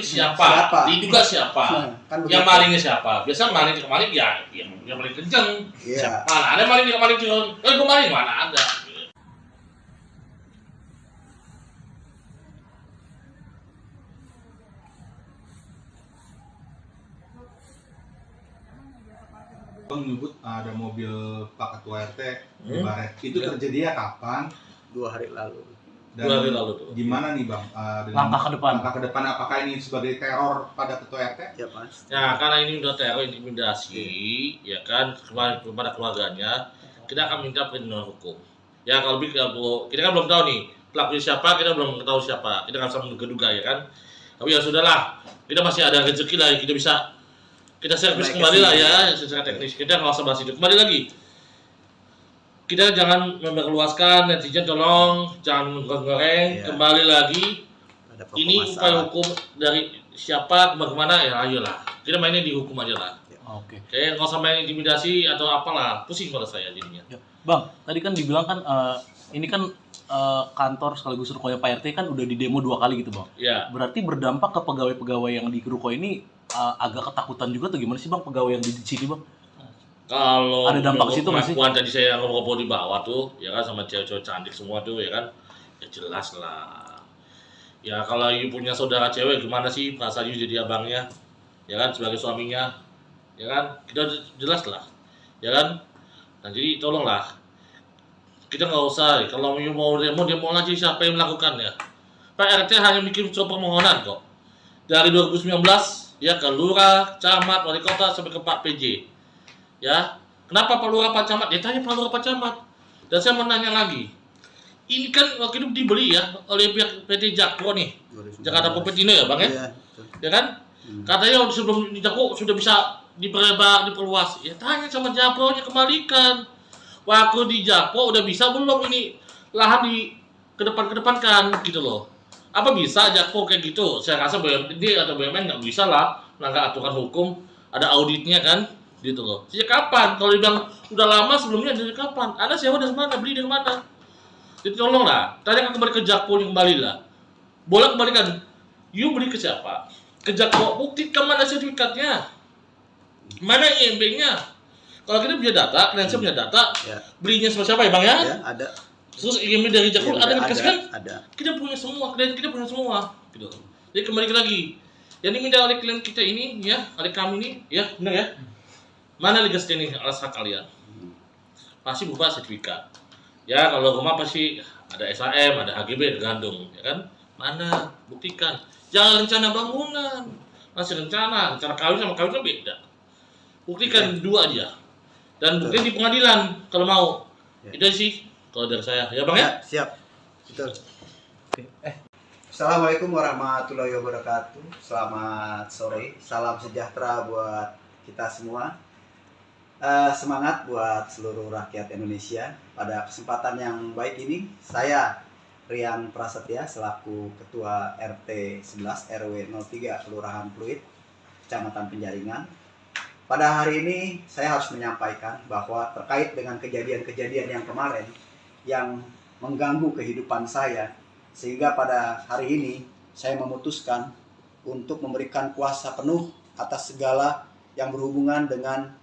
siapa? Diduga siapa? Kan Yang begitu. malingnya siapa? Biasa maling ya yang maling kenceng. Iya. Mana ada maling kenceng? Gue maling mana ada? Bang menyebut ada mobil Pak Ketua RT di Hmm. Baret. Itu Ya. terjadinya kapan? 2 hari lalu. Dan 2 hari lalu tuh. gimana nih Bang? Dengan Langkah ke depan. Langkah ke depan apakah ini sebagai teror pada Ketua RT? Ya pasti. Nah, karena ini udah teror intimidasi, ya kan, kepada keluarganya, kita akan minta perlindungan hukum. Ya kalau kita kan belum tahu nih pelakunya siapa, kita belum tahu siapa, kita nggak bisa menduga ya kan. Tapi ya sudahlah, kita masih ada rezeki lah, kita servis Naik kembali lah ke ya secara teknis. Kita nggak usah bahas itu. Kembali lagi, kita jangan memperluaskan, netizen tolong jangan menggoreng. Iya. Kembali lagi, Ada pokok ini upaya masalah. hukum dari siapa kemana ya ayolah. Kita mainnya di hukum aja lah. Oke. Kayak nggak usah main intimidasi atau apalah, pusing pada saya jadinya. Ya. Bang, tadi kan dibilang kan ini kan kantor sekaligus rukonya Pak RT kan udah di demo 2 kali gitu, Bang. Ya, Berarti berdampak ke pegawai-pegawai yang di ruko ini agak ketakutan juga tuh gimana sih, Bang, pegawai yang di sini, Bang? kalau Ada dampak ke situ nggak sih? pengakuan tadi saya ngobrol di bawah tuh, ya kan sama cewek-cewek cantik semua tuh, ya kan, ya jelas lah. Ya kalau you punya saudara cewek gimana sih perasaan you jadi abangnya, ya kan sebagai suaminya, ya kan kita jelas lah, ya kan. Nah jadi tolonglah, kita nggak usah kalau you mau demo aja siapa yang melakukannya. Pak RT hanya bikin surat permohonan kok dari 2019 ya ke lurah, camat, wali kota sampai ke Pak PJ. Ya, kenapa Pak Lurah Pak Camat? Ya tanya Pak Lurah Pak Camat. Dan saya mau nanya lagi, ini kan waktu itu dibeli ya oleh pihak PT Jakpro nih, 2019. Jakarta Propertindo ya Bang ya, Iya, betul. ya kan? Katanya sebelum di Jakpro sudah bisa diperlebar, diperluas. Ya tanya sama Jakpro-nya kembalikan. Waktu di Jakpro udah bisa belum ini lahan di kedepankan gitu loh. Apa bisa Jakpro kayak gitu? Saya rasa BUMD atau BUMN nggak bisa lah melanggar aturan hukum, ada auditnya kan, gitu loh. Sejak kapan? Kalau dibilang udah lama sebelumnya dari kapan? Anda sewa dari mana? Beli dari mana? Jadi tolonglah, tanya kembali ke Jakpro kembali lah. Boleh kembalikan. You beli ke siapa? Ke Jakpro, buktikan mana sertifikatnya, mana IMB-nya. Kalau kita punya data, kalian punya data, Ya. belinya sama siapa ya Bang ya? Ya, ada. Terus IMB dari Jakpro Ya, ada dikasih kan? Ada. Kita punya semua, klien kita punya semua, gitu. Jadi kembali lagi, yang diminta oleh klien kita ini, ya, oleh kami ini, ya, benar ya. Mana legal standing alas hak kalian? Pasti berupa sertifikat. Ya, kalau rumah pasti ada SHM, ada HGB, tergantung, ya kan? Mana? Buktikan. Jangan rencana bangunan, masih rencana kawin sama kawin kan beda. Buktikan dua aja. Dan buktikan di pengadilan kalau mau. Ya. Itu sih kalau dari saya, ya Bang ya. Ya, siap. Betul. Assalamualaikum warahmatullahi wabarakatuh. Selamat sore. Salam sejahtera buat kita semua. Semangat buat seluruh rakyat Indonesia. Pada kesempatan yang baik ini, saya Rian Prasetya selaku Ketua RT 11 RW 03 Kelurahan Pluit, Kecamatan Penjaringan. Pada hari ini saya harus menyampaikan bahwa terkait dengan kejadian-kejadian yang kemarin yang mengganggu kehidupan saya, sehingga pada hari ini saya memutuskan untuk memberikan kuasa penuh atas segala yang berhubungan dengan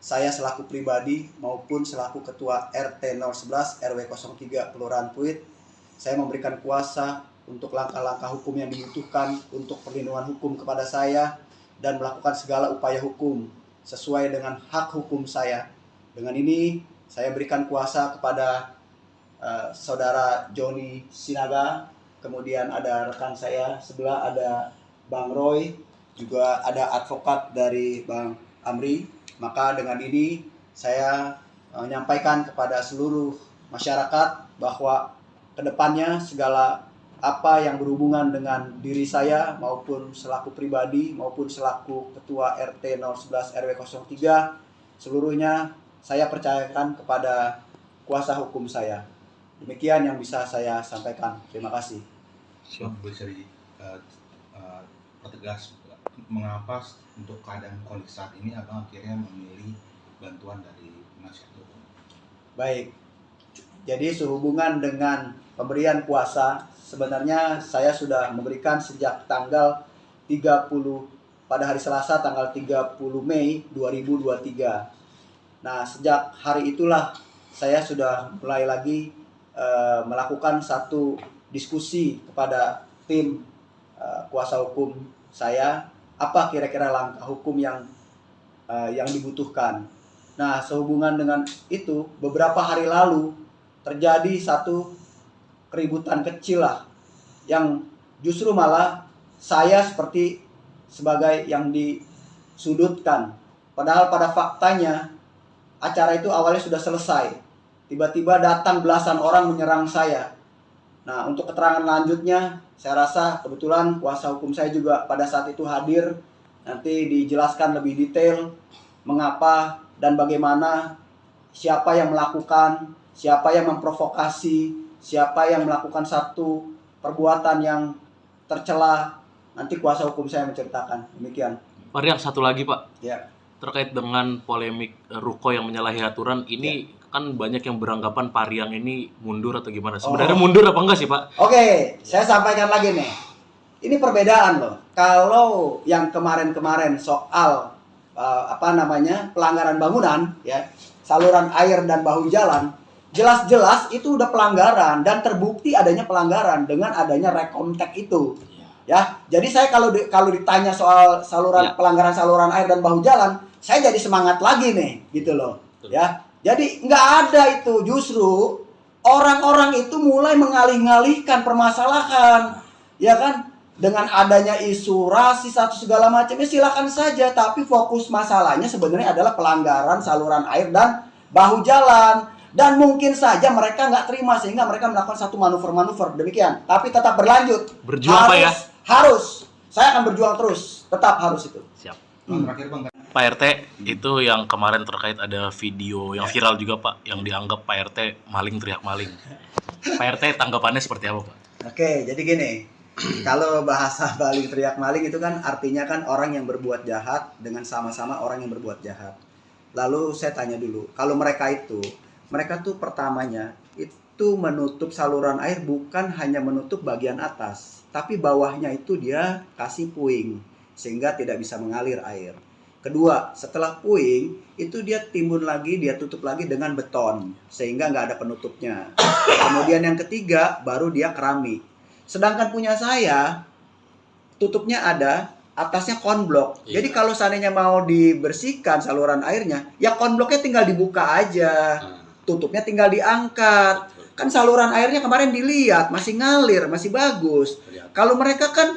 saya selaku pribadi maupun selaku Ketua RT 011 RW 03 Kelurahan Pluit. Saya memberikan kuasa untuk langkah-langkah hukum yang dibutuhkan untuk perlindungan hukum kepada saya dan melakukan segala upaya hukum sesuai dengan hak hukum saya. Dengan ini saya berikan kuasa kepada saudara Joni Sinaga, kemudian ada rekan saya sebelah ada Bang Roy, juga ada advokat dari Bang Amri. Maka dengan ini saya menyampaikan kepada seluruh masyarakat bahwa kedepannya segala apa yang berhubungan dengan diri saya maupun selaku pribadi maupun selaku Ketua RT 011 RW 03, seluruhnya saya percayakan kepada kuasa hukum saya. Demikian yang bisa saya sampaikan. Terima kasih. Bisa pertegas mengapa untuk keadaan kondisi saat ini abang akhirnya memilih bantuan dari penasihat hukum? Baik, jadi sehubungan dengan pemberian kuasa, sebenarnya saya sudah memberikan sejak tanggal 30 pada hari Selasa tanggal 30 Mei 2023. Nah, sejak hari itulah saya sudah mulai lagi melakukan satu diskusi kepada tim kuasa hukum saya, apa kira-kira langkah hukum yang dibutuhkan. Nah, sehubungan dengan itu, beberapa hari lalu terjadi satu keributan kecil lah, yang justru malah saya sebagai yang disudutkan. Padahal pada faktanya acara itu awalnya sudah selesai. Tiba-tiba datang belasan orang menyerang saya. Nah, untuk keterangan lanjutnya, saya rasa kebetulan kuasa hukum saya juga pada saat itu hadir. Nanti dijelaskan lebih detail mengapa dan bagaimana, siapa yang melakukan, siapa yang memprovokasi, siapa yang melakukan satu perbuatan yang tercela. Nanti kuasa hukum saya menceritakan. Demikian. Pak Rian, satu lagi Pak. Ya. Terkait dengan polemik Ruko yang menyalahi aturan, ini kan banyak yang beranggapan Pak Rian ini mundur atau gimana. Sebenarnya mundur apa enggak sih Pak? Oke, saya sampaikan lagi nih. Ini perbedaan loh. Kalau yang kemarin-kemarin soal pelanggaran bangunan, ya, saluran air dan bahu jalan, jelas-jelas itu udah pelanggaran dan terbukti adanya pelanggaran dengan adanya rekomtek itu. Ya, jadi saya kalau ditanya soal pelanggaran saluran air dan bahu jalan, saya jadi semangat lagi nih, gitu loh. Ya, jadi nggak ada itu, justru orang-orang itu mulai mengalih-alihkan permasalahan, ya kan? Dengan adanya isu rasis atau segala macamnya silakan saja, tapi fokus masalahnya sebenarnya adalah pelanggaran saluran air dan bahu jalan. Dan mungkin saja mereka nggak terima sehingga mereka melakukan satu manuver-manuver demikian. Tapi tetap berlanjut. Berjuang Pak ya? Harus. Saya akan berjuang terus. Tetap harus itu. Siap. Terakhir Bang. Pak RT, itu yang kemarin terkait ada video yang viral juga Pak, yang dianggap Pak RT maling teriak maling. Pak RT tanggapannya seperti apa Pak? Oke, jadi gini. Kalau bahasa maling teriak maling itu kan artinya kan orang yang berbuat jahat dengan sama-sama orang yang berbuat jahat. Lalu saya tanya dulu, kalau mereka tuh pertamanya itu menutup saluran air bukan hanya menutup bagian atas, tapi bawahnya itu dia kasih puing sehingga tidak bisa mengalir air. Kedua, setelah puing itu dia timbun lagi, dia tutup lagi dengan beton sehingga nggak ada penutupnya. Kemudian yang ketiga baru dia keramik. Sedangkan punya saya tutupnya ada, atasnya konblok. Jadi kalau seandainya mau dibersihkan saluran airnya, ya konbloknya tinggal dibuka aja. Tutupnya tinggal diangkat. Kan saluran airnya kemarin dilihat masih ngalir, masih bagus. Kalau mereka kan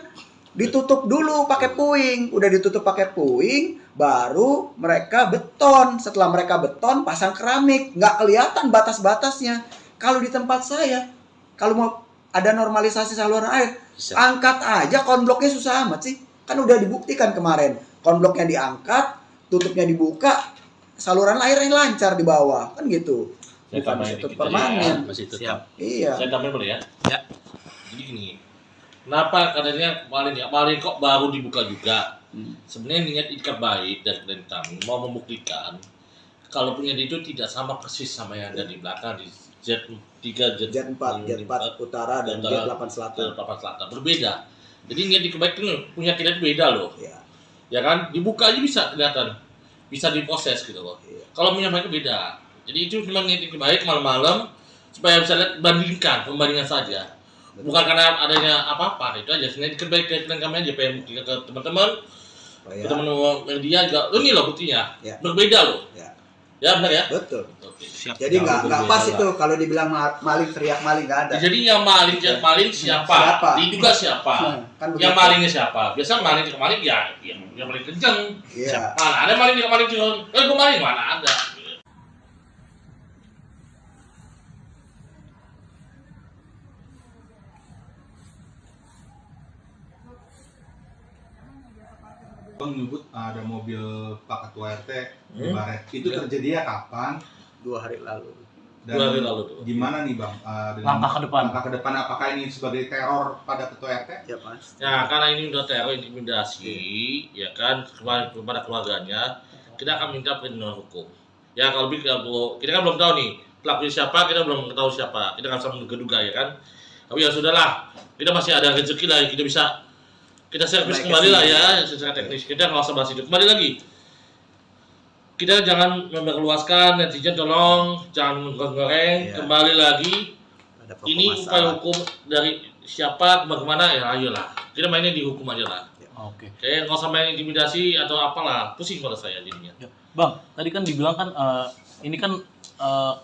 ditutup dulu pakai puing, udah ditutup pakai puing, baru mereka beton. Setelah mereka beton, pasang keramik, nggak kelihatan batas-batasnya. Kalau di tempat saya, kalau mau ada normalisasi saluran air, angkat aja konbloknya, susah amat sih. Kan udah dibuktikan kemarin, konbloknya diangkat, tutupnya dibuka, saluran airnya lancar di bawah, kan gitu. Bukan ditutup permanen. Masih tetap. Siap. Iya. Saya tambahin boleh ya? Ya. Jadi gini, kenapa katanya kemarin kok baru dibuka juga? Sebenarnya niat ikat baik dari klien kami mau membuktikan kalau punya itu tidak sama persis sama yang ada di belakang di Z3, Jet 4 utara dan Jet 8 selatan. Berbeda. Jadi niat ikat baik itu punya kita beda loh. Iya. Ya kan? Dibuka aja bisa kelihatan. Bisa diproses gitu loh. Iya. Kalau punya mereka beda. Jadi itu memang niat ikat baik malam-malam supaya bisa lihat pembandingan saja. Bukan karena adanya apa-apa, itu aja. Sebenarnya ikat baik klien kami aja pengen buktikan ke teman-teman. Ke teman-teman media juga. Ini loh buktinya. Ya. Berbeda loh. Ya. Ya benar ya? Betul. Oke. Siap. Jadi nggak pas itu kalau dibilang maling teriak maling, nggak ada. Jadi yang maling siapa? Siapa? Diduga siapa? Kan Yang begitu. malingnya siapa? Biasa maling ya yang paling kenceng. Iya. Mana ada maling cuma, gue maling mana ada. abang nyebut ada mobil Pak Ketua RT di Hmm? Baret. Itu Ya. terjadinya kapan? 2 hari lalu. Dan 2 hari lalu tuh. gimana nih bang? Dengan Langkah ke depan. Langkah ke depan apakah ini sebagai teror pada Ketua RT? Ya pasti. Ya, karena ini udah teror intimidasi, ya kan, kepada keluarganya, kita akan minta perlindungan hukum. Ya, kalau kita kan belum tahu nih pelakunya siapa, kita belum tahu siapa, kita nggak bisa menduga-duga ya kan. Tapi ya sudahlah, kita masih ada rezeki lah, kita servis Baik, kembali lah kesini. ya secara teknis. Kita nggak usah bahas itu. Kembali lagi, kita jangan memperluaskan, netizen tolong jangan goreng. Iya. Kembali lagi, Ada pokok ini upaya masalah. hukum dari siapa, bagaimana ya ayolah. Kita mainnya di hukum aja lah. Oke. Kayak nggak usah main intimidasi atau apalah, pusing pada saya jadinya. Ya. Bang, tadi kan dibilang kan ini kan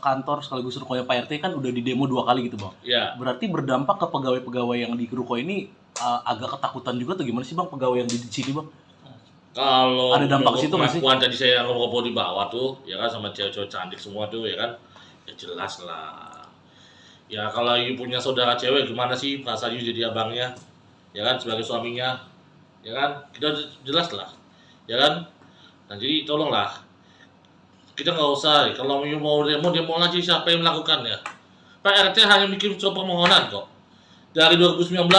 kantor sekaligus rukonya Pak RT kan udah di demo 2 kali gitu bang. Ya, Berarti berdampak ke pegawai-pegawai yang di ruko ini agak ketakutan juga tuh gimana sih bang pegawai yang di sini bang? kalau Ada dampak situ nggak sih? pengakuan tadi saya ngobrol di bawah tuh, ya kan sama cewek-cewek cantik semua tuh, ya kan, ya jelas lah. Ya kalau you punya saudara cewek gimana sih perasaan you jadi abangnya, ya kan, sebagai suaminya, ya kan, kita jelas lah, ya kan. Nah jadi tolonglah, kita nggak usah, kalau you mau demo aja siapa yang melakukannya. Pak RT hanya bikin surat permohonan kok. Dari 2019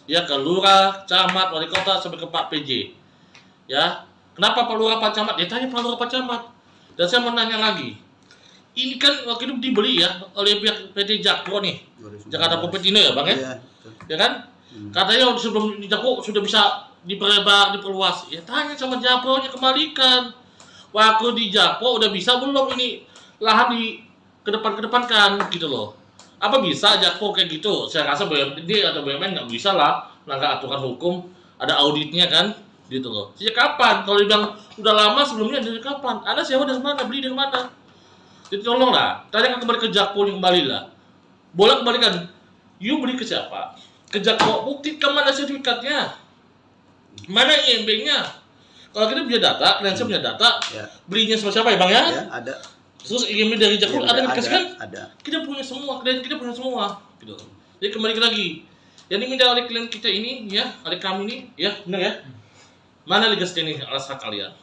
ya ke lurah, camat, wali kota sampai ke Pak PJ. Ya, kenapa Pak Lurah Pak Camat? Ya tanya Pak Lurah Pak Camat. Dan saya mau nanya lagi. Ini kan waktu itu dibeli ya oleh pihak PT Jakpro nih. 2019. Jakarta Popetino ya, Bang ya? Iya, betul. Ya kan? Katanya sebelum di Jakpro sudah bisa diperluas. Ya tanya sama Jakpro-nya, kembalikan. Waktu di Jakpro udah bisa belum ini lahan di kedepankan gitu loh. Apa bisa Jakpro kayak gitu? Saya rasa BUMD atau BUMN nggak bisa lah melanggar aturan hukum, ada auditnya kan, gitu loh. Sejak kapan? Kalau dibilang udah lama sebelumnya, dari kapan? Anda sewa dari mana? Beli dari mana? Jadi tolonglah, tanyakan kembali ke Jakpro yang kembali lah. Boleh kembalikan. You beli ke siapa? Ke Jakpro, buktikan mana sertifikatnya, mana IMB-nya. Kalau kita punya data, kalian punya data, Ya, belinya sama siapa ya bang ya? ya ada. Terus IMB dari Jakpro Iya, ada dikasihkan? ada. Kita punya semua, klien kita punya semua, gitu. Jadi kembali lagi, yang diminta oleh klien kita ini, ya, oleh kami ini, ya, benar ya. Mana legas ini alas hak kalian?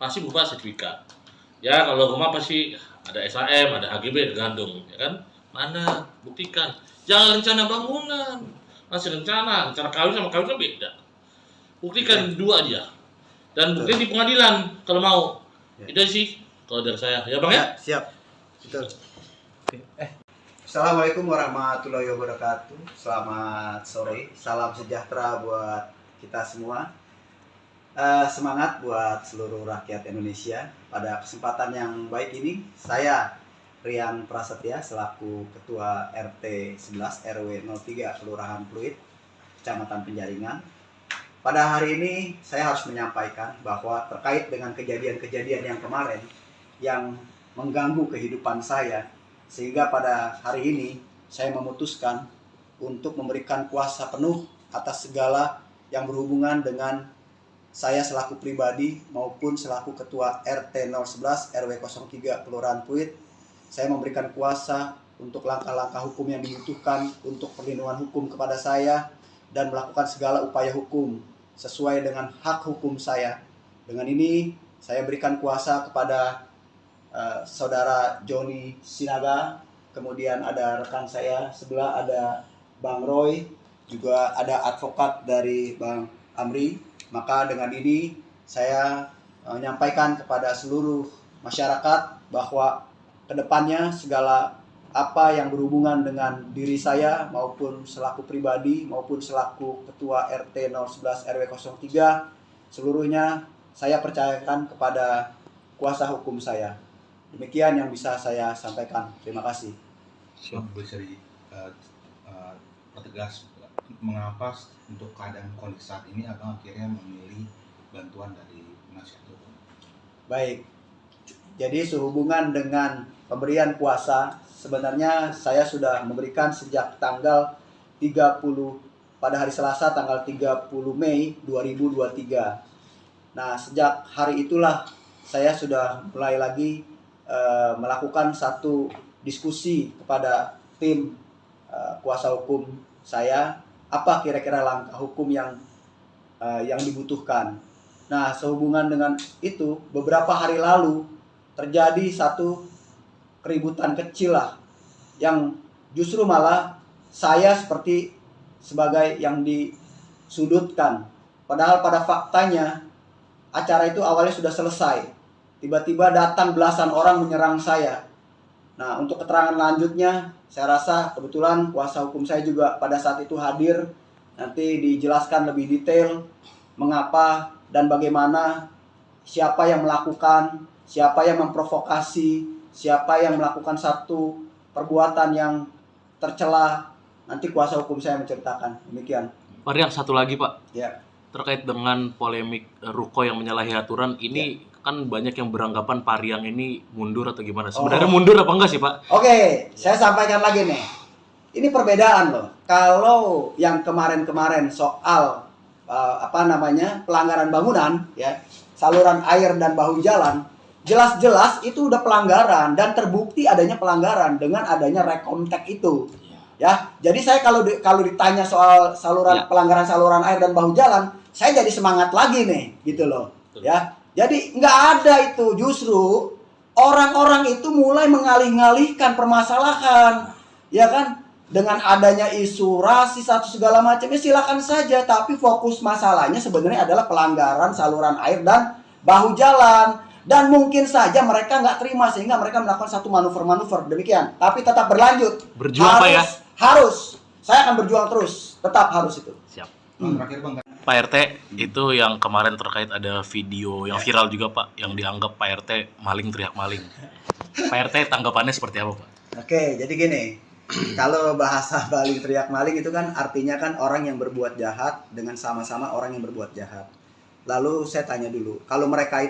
Pasti berupa sertifikat. Ya, kalau rumah pasti ada SHM, ada HGB, tergantung, ya kan? Mana? Buktikan. Jangan rencana bangunan, masih rencana kawin sama kawin kan beda. Buktikan dua aja. Dan bukti di pengadilan kalau mau. Ya. Itu sih kalau dari saya, ya bang ya. Ya, siap. Betul. Assalamualaikum warahmatullahi wabarakatuh. Selamat sore. Salam sejahtera buat kita semua. Semangat buat seluruh rakyat Indonesia. Pada kesempatan yang baik ini, saya Rian Prasetya selaku Ketua RT 11 RW 03 Kelurahan Pluit, Kecamatan Penjaringan. Pada hari ini saya harus menyampaikan bahwa terkait dengan kejadian-kejadian yang kemarin yang mengganggu kehidupan saya, sehingga pada hari ini saya memutuskan untuk memberikan kuasa penuh atas segala yang berhubungan dengan saya selaku pribadi maupun selaku Ketua RT 011 RW 03 Kelurahan Pluit. Saya memberikan kuasa untuk langkah-langkah hukum yang dibutuhkan untuk perlindungan hukum kepada saya dan melakukan segala upaya hukum sesuai dengan hak hukum saya. Dengan ini saya berikan kuasa kepada saudara Joni Sinaga, kemudian ada rekan saya sebelah ada Bang Roy, juga ada advokat dari Bang Amri. Maka dengan ini saya menyampaikan kepada seluruh masyarakat bahwa kedepannya segala apa yang berhubungan dengan diri saya maupun selaku pribadi maupun selaku Ketua RT 011 RW 03 seluruhnya saya percayakan kepada kuasa hukum saya. Demikian yang bisa saya sampaikan. Terima kasih. Bang, bisa pertegas mengapa untuk keadaan kondisi saat ini abang akhirnya memilih bantuan dari penasihat hukum? Baik. Jadi sehubungan dengan pemberian kuasa, sebenarnya saya sudah memberikan sejak tanggal 30 pada hari Selasa tanggal 30 Mei 2023. Nah, sejak hari itulah saya sudah mulai lagi melakukan satu diskusi kepada tim kuasa hukum saya, apa kira-kira langkah hukum yang dibutuhkan. Nah, sehubungan dengan itu, beberapa hari lalu terjadi satu keributan kecil lah, yang justru malah saya seperti sebagai yang disudutkan. Padahal pada faktanya acara itu awalnya sudah selesai. Tiba-tiba datang belasan orang menyerang saya. Nah, untuk keterangan lanjutnya, saya rasa kebetulan kuasa hukum saya juga pada saat itu hadir. Nanti dijelaskan lebih detail mengapa dan bagaimana, siapa yang melakukan, siapa yang memprovokasi, siapa yang melakukan satu perbuatan yang tercela. Nanti kuasa hukum saya menceritakan. Demikian. Pak Rian, satu lagi Pak, Ya. terkait dengan polemik Ruko yang menyalahi aturan ini, kan banyak yang beranggapan Pak Rian ini mundur atau gimana? Sebenarnya mundur apa enggak sih Pak? Oke, saya sampaikan lagi nih. Ini perbedaan loh. Kalau yang kemarin-kemarin soal pelanggaran bangunan, ya, saluran air dan bahu jalan, jelas-jelas itu udah pelanggaran dan terbukti adanya pelanggaran dengan adanya rekomtek itu. Ya, jadi saya kalau ditanya soal pelanggaran saluran air dan bahu jalan, saya jadi semangat lagi nih, gitu loh. Ya, jadi nggak ada itu, justru orang-orang itu mulai mengalih-ngalihkan permasalahan, ya kan? Dengan adanya isu rasis atau segala macamnya silakan saja, tapi fokus masalahnya sebenarnya adalah pelanggaran saluran air dan bahu jalan. Dan mungkin saja mereka nggak terima sehingga mereka melakukan satu manuver-manuver demikian. Tapi tetap berlanjut. Berjuang Pak ya? Harus. Saya akan berjuang terus. Tetap harus itu. Siap. Terakhir Bang, Pak RT, itu yang kemarin terkait ada video yang viral juga Pak, yang dianggap Pak RT maling teriak maling. Pak RT tanggapannya seperti apa Pak? Oke, jadi gini. Kalau bahasa maling teriak maling itu kan artinya kan orang yang berbuat jahat dengan sama-sama orang yang berbuat jahat. Lalu saya tanya dulu, kalau mereka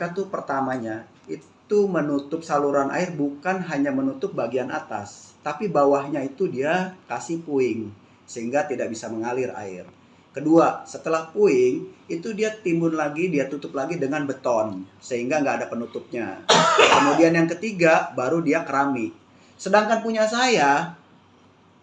tuh pertamanya itu menutup saluran air bukan hanya menutup bagian atas, tapi bawahnya itu dia kasih puing sehingga tidak bisa mengalir air. Kedua, setelah puing itu dia timbun lagi, dia tutup lagi dengan beton sehingga nggak ada penutupnya. Kemudian yang ketiga baru dia keramik. Sedangkan punya saya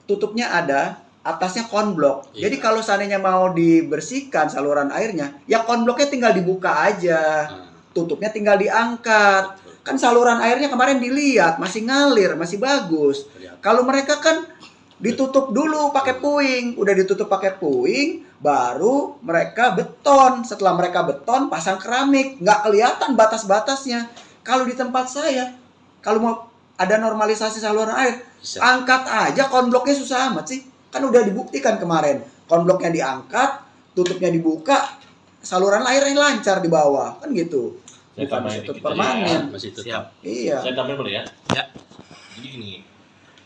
tutupnya ada, atasnya konblok. Iya. Jadi kalau seandainya mau dibersihkan saluran airnya, ya konbloknya tinggal dibuka aja. Tutupnya tinggal diangkat. Kan saluran airnya kemarin dilihat masih ngalir, masih bagus. Kalau mereka kan ditutup dulu pakai puing, udah ditutup pakai puing, baru mereka beton. Setelah mereka beton, pasang keramik, nggak kelihatan batas-batasnya. Kalau di tempat saya, kalau mau ada normalisasi saluran air, angkat aja konbloknya, susah amat sih. Kan udah dibuktikan kemarin, konbloknya diangkat, tutupnya dibuka, saluran airnya lancar di bawah, kan gitu. Saya Bukan tambahin ditutup dikit aja permanen. ya, masih tetap. Iya. Saya tambahin boleh ya? Ya. Jadi gini,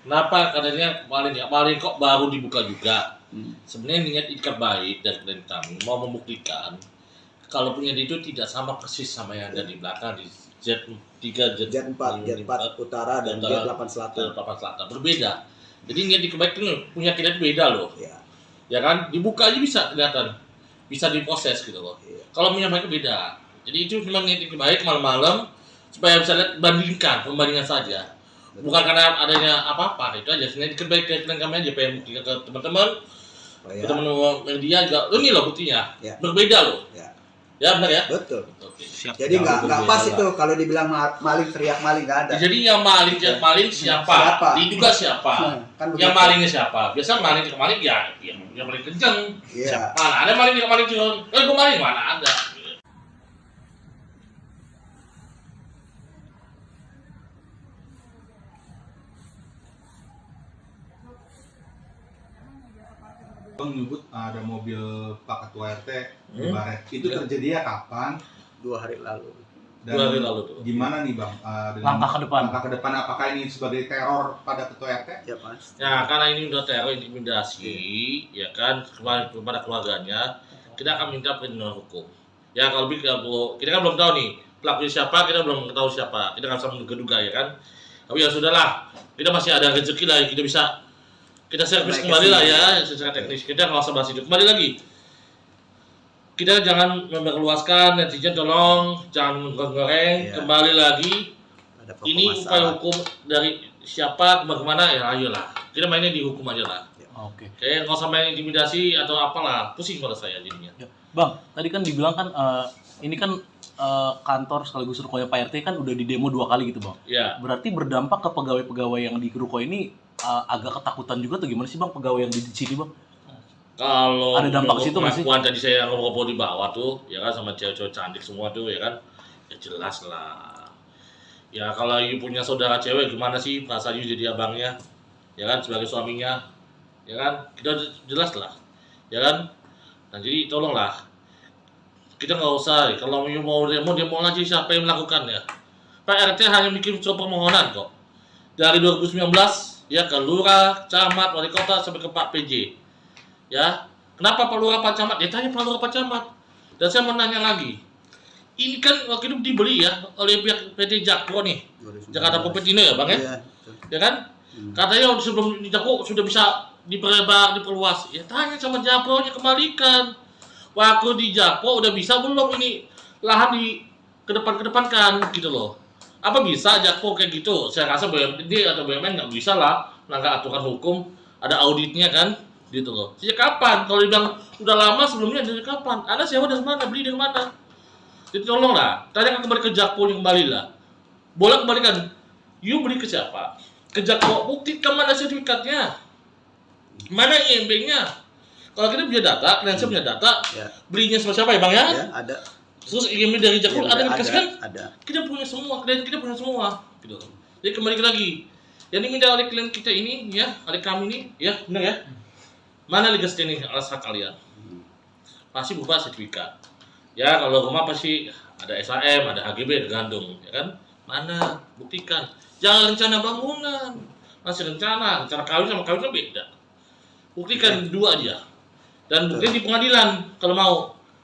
kenapa katanya kemarin kok baru dibuka juga? Sebenarnya niat ikat baik dari klien kami mau membuktikan kalau punya itu tidak sama persis sama yang ada di belakang di Z3, Jet 4 utara dan Jet 8 selatan. Berbeda. Jadi niat ikat baik itu punya kita beda loh. Iya. Ya kan? Dibuka aja bisa kelihatan. Bisa diproses gitu loh. Iya. Kalau punya mereka beda. Jadi itu memang niat ikat baik malam-malam supaya bisa lihat pembandingan saja. Bukan karena adanya apa-apa, itu aja. Sebenarnya ikat baik klien kami aja pengen buktikan ke teman-teman. Teman-teman media juga, ini loh buktinya. Ya. Berbeda loh. Ya. Ya benar ya? Betul. Oke. Siap. Jadi nggak berbeda pas lah. itu kalau dibilang maling teriak maling, nggak ada. Jadi yang maling siapa? Siapa? Diduga siapa? Kan Yang begitu. malingnya siapa? Biasa maling ke maling ya yang paling kenceng. Iya. Mana ada maling yang maling kenceng? Gue maling mana ada? Bang nyebut ada mobil Pak Ketua RT di Baret. Itu terjadinya kapan? 2 hari lalu. Dan 2 hari lalu tuh. gimana nih Bang? Dengan Langkah ke depan. Langkah ke depan apakah ini sebagai teror pada Ketua RT? Ya pasti. Ya karena ini udah teror intimidasi, ya kan kepada keluarganya, kita akan minta perlindungan hukum. Ya kalau kita kan belum tahu nih pelakunya siapa, kita belum tahu siapa, kita nggak bisa menduga-duga ya kan. Tapi ya sudahlah, kita masih ada rezeki lah, kita bisa kita servis kembali lah ya secara teknis. Kita nggak usah bahas itu. Kembali lagi, kita jangan memperluaskan, netizen tolong jangan goreng. Iya. Kembali lagi, Ada pokok ini upaya masalah. hukum dari siapa kemana ya ayolah kita mainnya di hukum aja lah. Oke. Kayak nggak usah main intimidasi atau apalah, pusing pada saya jadinya. Ya. Bang, tadi kan dibilang kan ini kan kantor sekaligus rukonya Pak RT kan udah di demo 2 kali gitu, Bang. Ya, Berarti berdampak ke pegawai-pegawai yang di ruko ini agak ketakutan juga atau gimana sih, Bang, pegawai yang di sini, Bang? kalau Ada dampak ke situ nggak sih? pengakuan tadi saya ngobrol di bawah tuh, ya kan sama cewek-cewek cantik semua tuh, ya kan, ya jelas lah. Ya kalau you punya saudara cewek gimana sih perasaan you jadi abangnya, ya kan sebagai suaminya, ya kan kita jelas lah, ya kan. Nah jadi tolonglah kita nggak usah kalau you mau demo lagi siapa yang melakukannya. Pak RT hanya bikin surat permohonan kok dari 2019 ya ke lurah, camat, wali kota sampai ke Pak PJ. Ya, kenapa Pak Lurah Pak Camat? Ya tanya Pak Lurah Pak Camat. Dan saya mau nanya lagi. Ini kan waktu itu dibeli ya oleh pihak PT Jakpro nih. 2019. Jakarta Popetino ya Bang ya? Iya, betul. Ya kan? Katanya sebelum di Jakpro sudah bisa diperlebar, diperluas. Ya tanya sama Jakpro-nya kembalikan. Waktu di Jakpro udah bisa belum ini lahan di kedepankan gitu loh. Apa bisa Jakpro kayak gitu? Saya rasa BUMD atau BUMN nggak bisa lah melanggar aturan hukum. Ada auditnya kan? Gitu loh. Sejak kapan? Kalau dibilang udah lama sebelumnya dari kapan? Anda sewa dari mana? Beli dari mana? Jadi tolong lah, tanya kembali ke Jakpro yang kembali lah. Boleh kembalikan. You beli ke siapa? Ke Jakpro, buktikan mana sertifikatnya. Mana IMB-nya? Kalau kita punya data, kalian punya data, Ya, belinya sama siapa ya Bang ya? ya ada. Terus IMB dari Jakpro Iya, ada yang dikasih kan? ada. Kita punya semua, klien kita punya semua. Gitu. Jadi kembali lagi. Yang diminta oleh klien kita ini, ya, oleh kami ini, ya, benar ya? Mana legal standing alas hak kalian? Pasti berupa sertifikat. Ya kalau rumah pasti ada SHM, ada HGB, tergantung, ya kan? Mana? Buktikan. Jangan rencana bangunan, masih rencana kawin sama kawin kan beda. Buktikan dua aja. Dan buktikan di pengadilan kalau mau.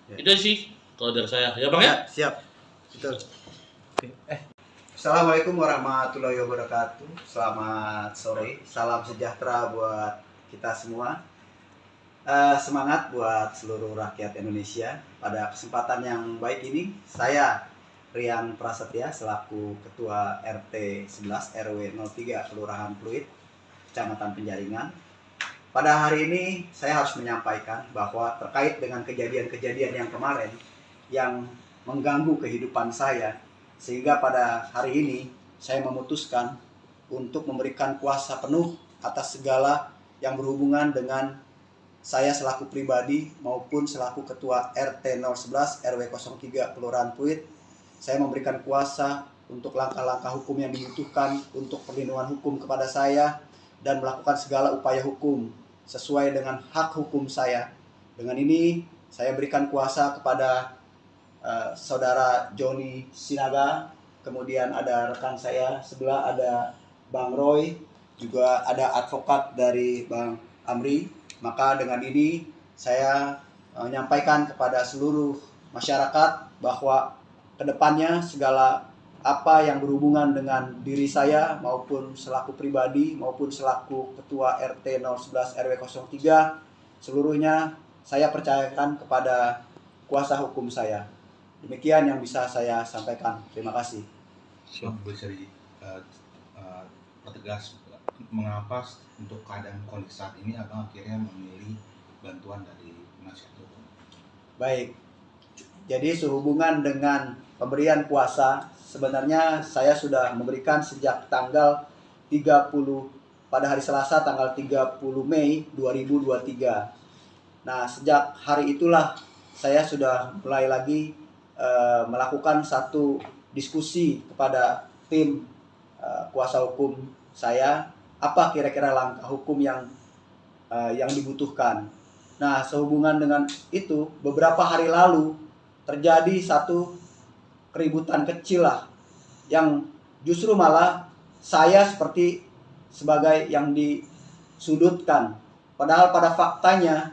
Ya. Itu sih kalau dari saya, ya Bang ya? Ya, siap. Betul. Assalamualaikum warahmatullahi wabarakatuh. Selamat sore. Salam sejahtera buat kita semua. Semangat buat seluruh rakyat Indonesia. Pada kesempatan yang baik ini, saya Rian Prasetya selaku Ketua RT 11 RW 03 Kelurahan Pluit, Kecamatan Penjaringan. Pada hari ini saya harus menyampaikan bahwa terkait dengan kejadian-kejadian yang kemarin yang mengganggu kehidupan saya, sehingga pada hari ini saya memutuskan untuk memberikan kuasa penuh atas segala yang berhubungan dengan saya selaku pribadi maupun selaku Ketua RT 011 RW 03 Kelurahan Pluit. Saya memberikan kuasa untuk langkah-langkah hukum yang dibutuhkan untuk perlindungan hukum kepada saya dan melakukan segala upaya hukum sesuai dengan hak hukum saya. Dengan ini saya berikan kuasa kepada Saudara Joni Sinaga, kemudian ada rekan saya sebelah ada Bang Roy, juga ada advokat dari Bang Amri. Maka dengan ini saya menyampaikan kepada seluruh masyarakat bahwa kedepannya segala apa yang berhubungan dengan diri saya maupun selaku pribadi maupun selaku Ketua RT 011 RW 03 seluruhnya saya percayakan kepada kuasa hukum saya. Demikian yang bisa saya sampaikan. Terima kasih. Bang, bisa pertegas mengapa untuk keadaan kondisi saat ini abang akhirnya memilih bantuan dari penasihat hukum? Baik, jadi sehubungan dengan pemberian kuasa, sebenarnya saya sudah memberikan sejak tanggal 30 pada hari Selasa tanggal 30 Mei 2023. Nah, sejak hari itulah saya sudah mulai lagi melakukan satu diskusi kepada tim kuasa hukum saya, apa kira-kira langkah hukum yang dibutuhkan. Nah, sehubungan dengan itu, beberapa hari lalu terjadi satu keributan kecil lah, yang justru malah saya seperti sebagai yang disudutkan. Padahal pada faktanya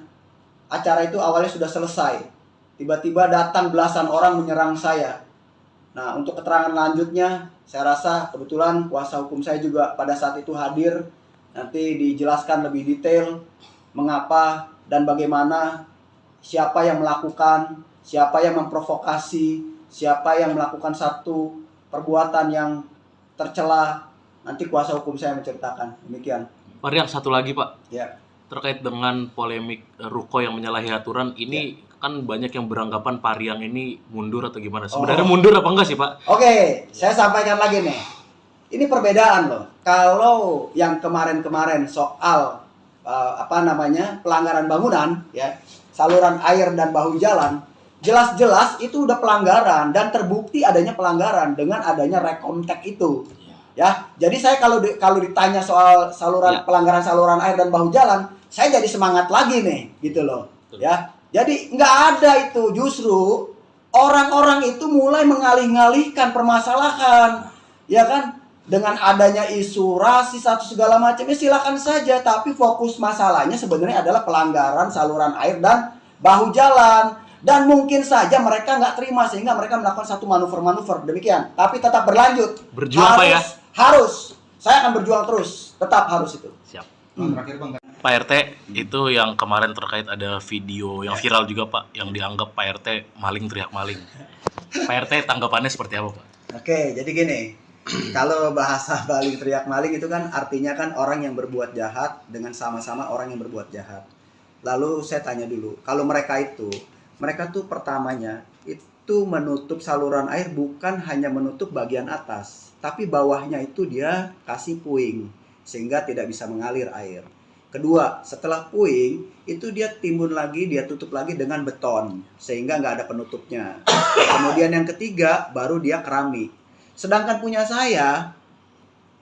acara itu awalnya sudah selesai. Tiba-tiba datang belasan orang menyerang saya. Nah, untuk keterangan lanjutnya, saya rasa kebetulan kuasa hukum saya juga pada saat itu hadir. Nanti dijelaskan lebih detail mengapa dan bagaimana, siapa yang melakukan, siapa yang memprovokasi, siapa yang melakukan satu perbuatan yang tercela. Nanti kuasa hukum saya menceritakan. Demikian. Pak Rian, satu lagi Pak. Ya. terkait dengan polemik ruko yang menyalahi aturan ini kan banyak yang beranggapan Pariang ini mundur atau gimana? Sebenarnya mundur apa enggak sih, Pak? Oke, saya sampaikan lagi nih. Ini perbedaan loh. Kalau yang kemarin-kemarin soal pelanggaran bangunan, ya, saluran air dan bahu jalan, jelas-jelas itu udah pelanggaran dan terbukti adanya pelanggaran dengan adanya rekomtek itu. Ya, jadi saya kalau ditanya soal pelanggaran saluran air dan bahu jalan, saya jadi semangat lagi nih, gitu loh. Ya, jadi nggak ada itu, justru orang-orang itu mulai mengalih-ngalihkan permasalahan, ya kan? Dengan adanya isu rasis atau segala macam, ya silakan saja. Tapi fokus masalahnya sebenarnya adalah pelanggaran saluran air dan bahu jalan. Dan mungkin saja mereka nggak terima sehingga mereka melakukan satu manuver-manuver demikian. Tapi tetap berlanjut. Berjuang Pak ya? Harus. Saya akan berjuang terus. Tetap harus itu. Siap. Terakhir Bang, Pak RT, itu yang kemarin terkait ada video yang viral juga Pak, yang dianggap Pak RT maling teriak maling. Pak RT tanggapannya seperti apa Pak? Oke, jadi gini. Kalau bahasa maling teriak maling itu kan artinya kan orang yang berbuat jahat dengan sama-sama orang yang berbuat jahat. Lalu saya tanya dulu, kalau mereka tuh pertamanya itu menutup saluran air bukan hanya menutup bagian atas, tapi bawahnya itu dia kasih puing sehingga tidak bisa mengalir air. Kedua, setelah puing itu dia timbun lagi, dia tutup lagi dengan beton sehingga nggak ada penutupnya. Kemudian yang ketiga baru dia keramik. Sedangkan punya saya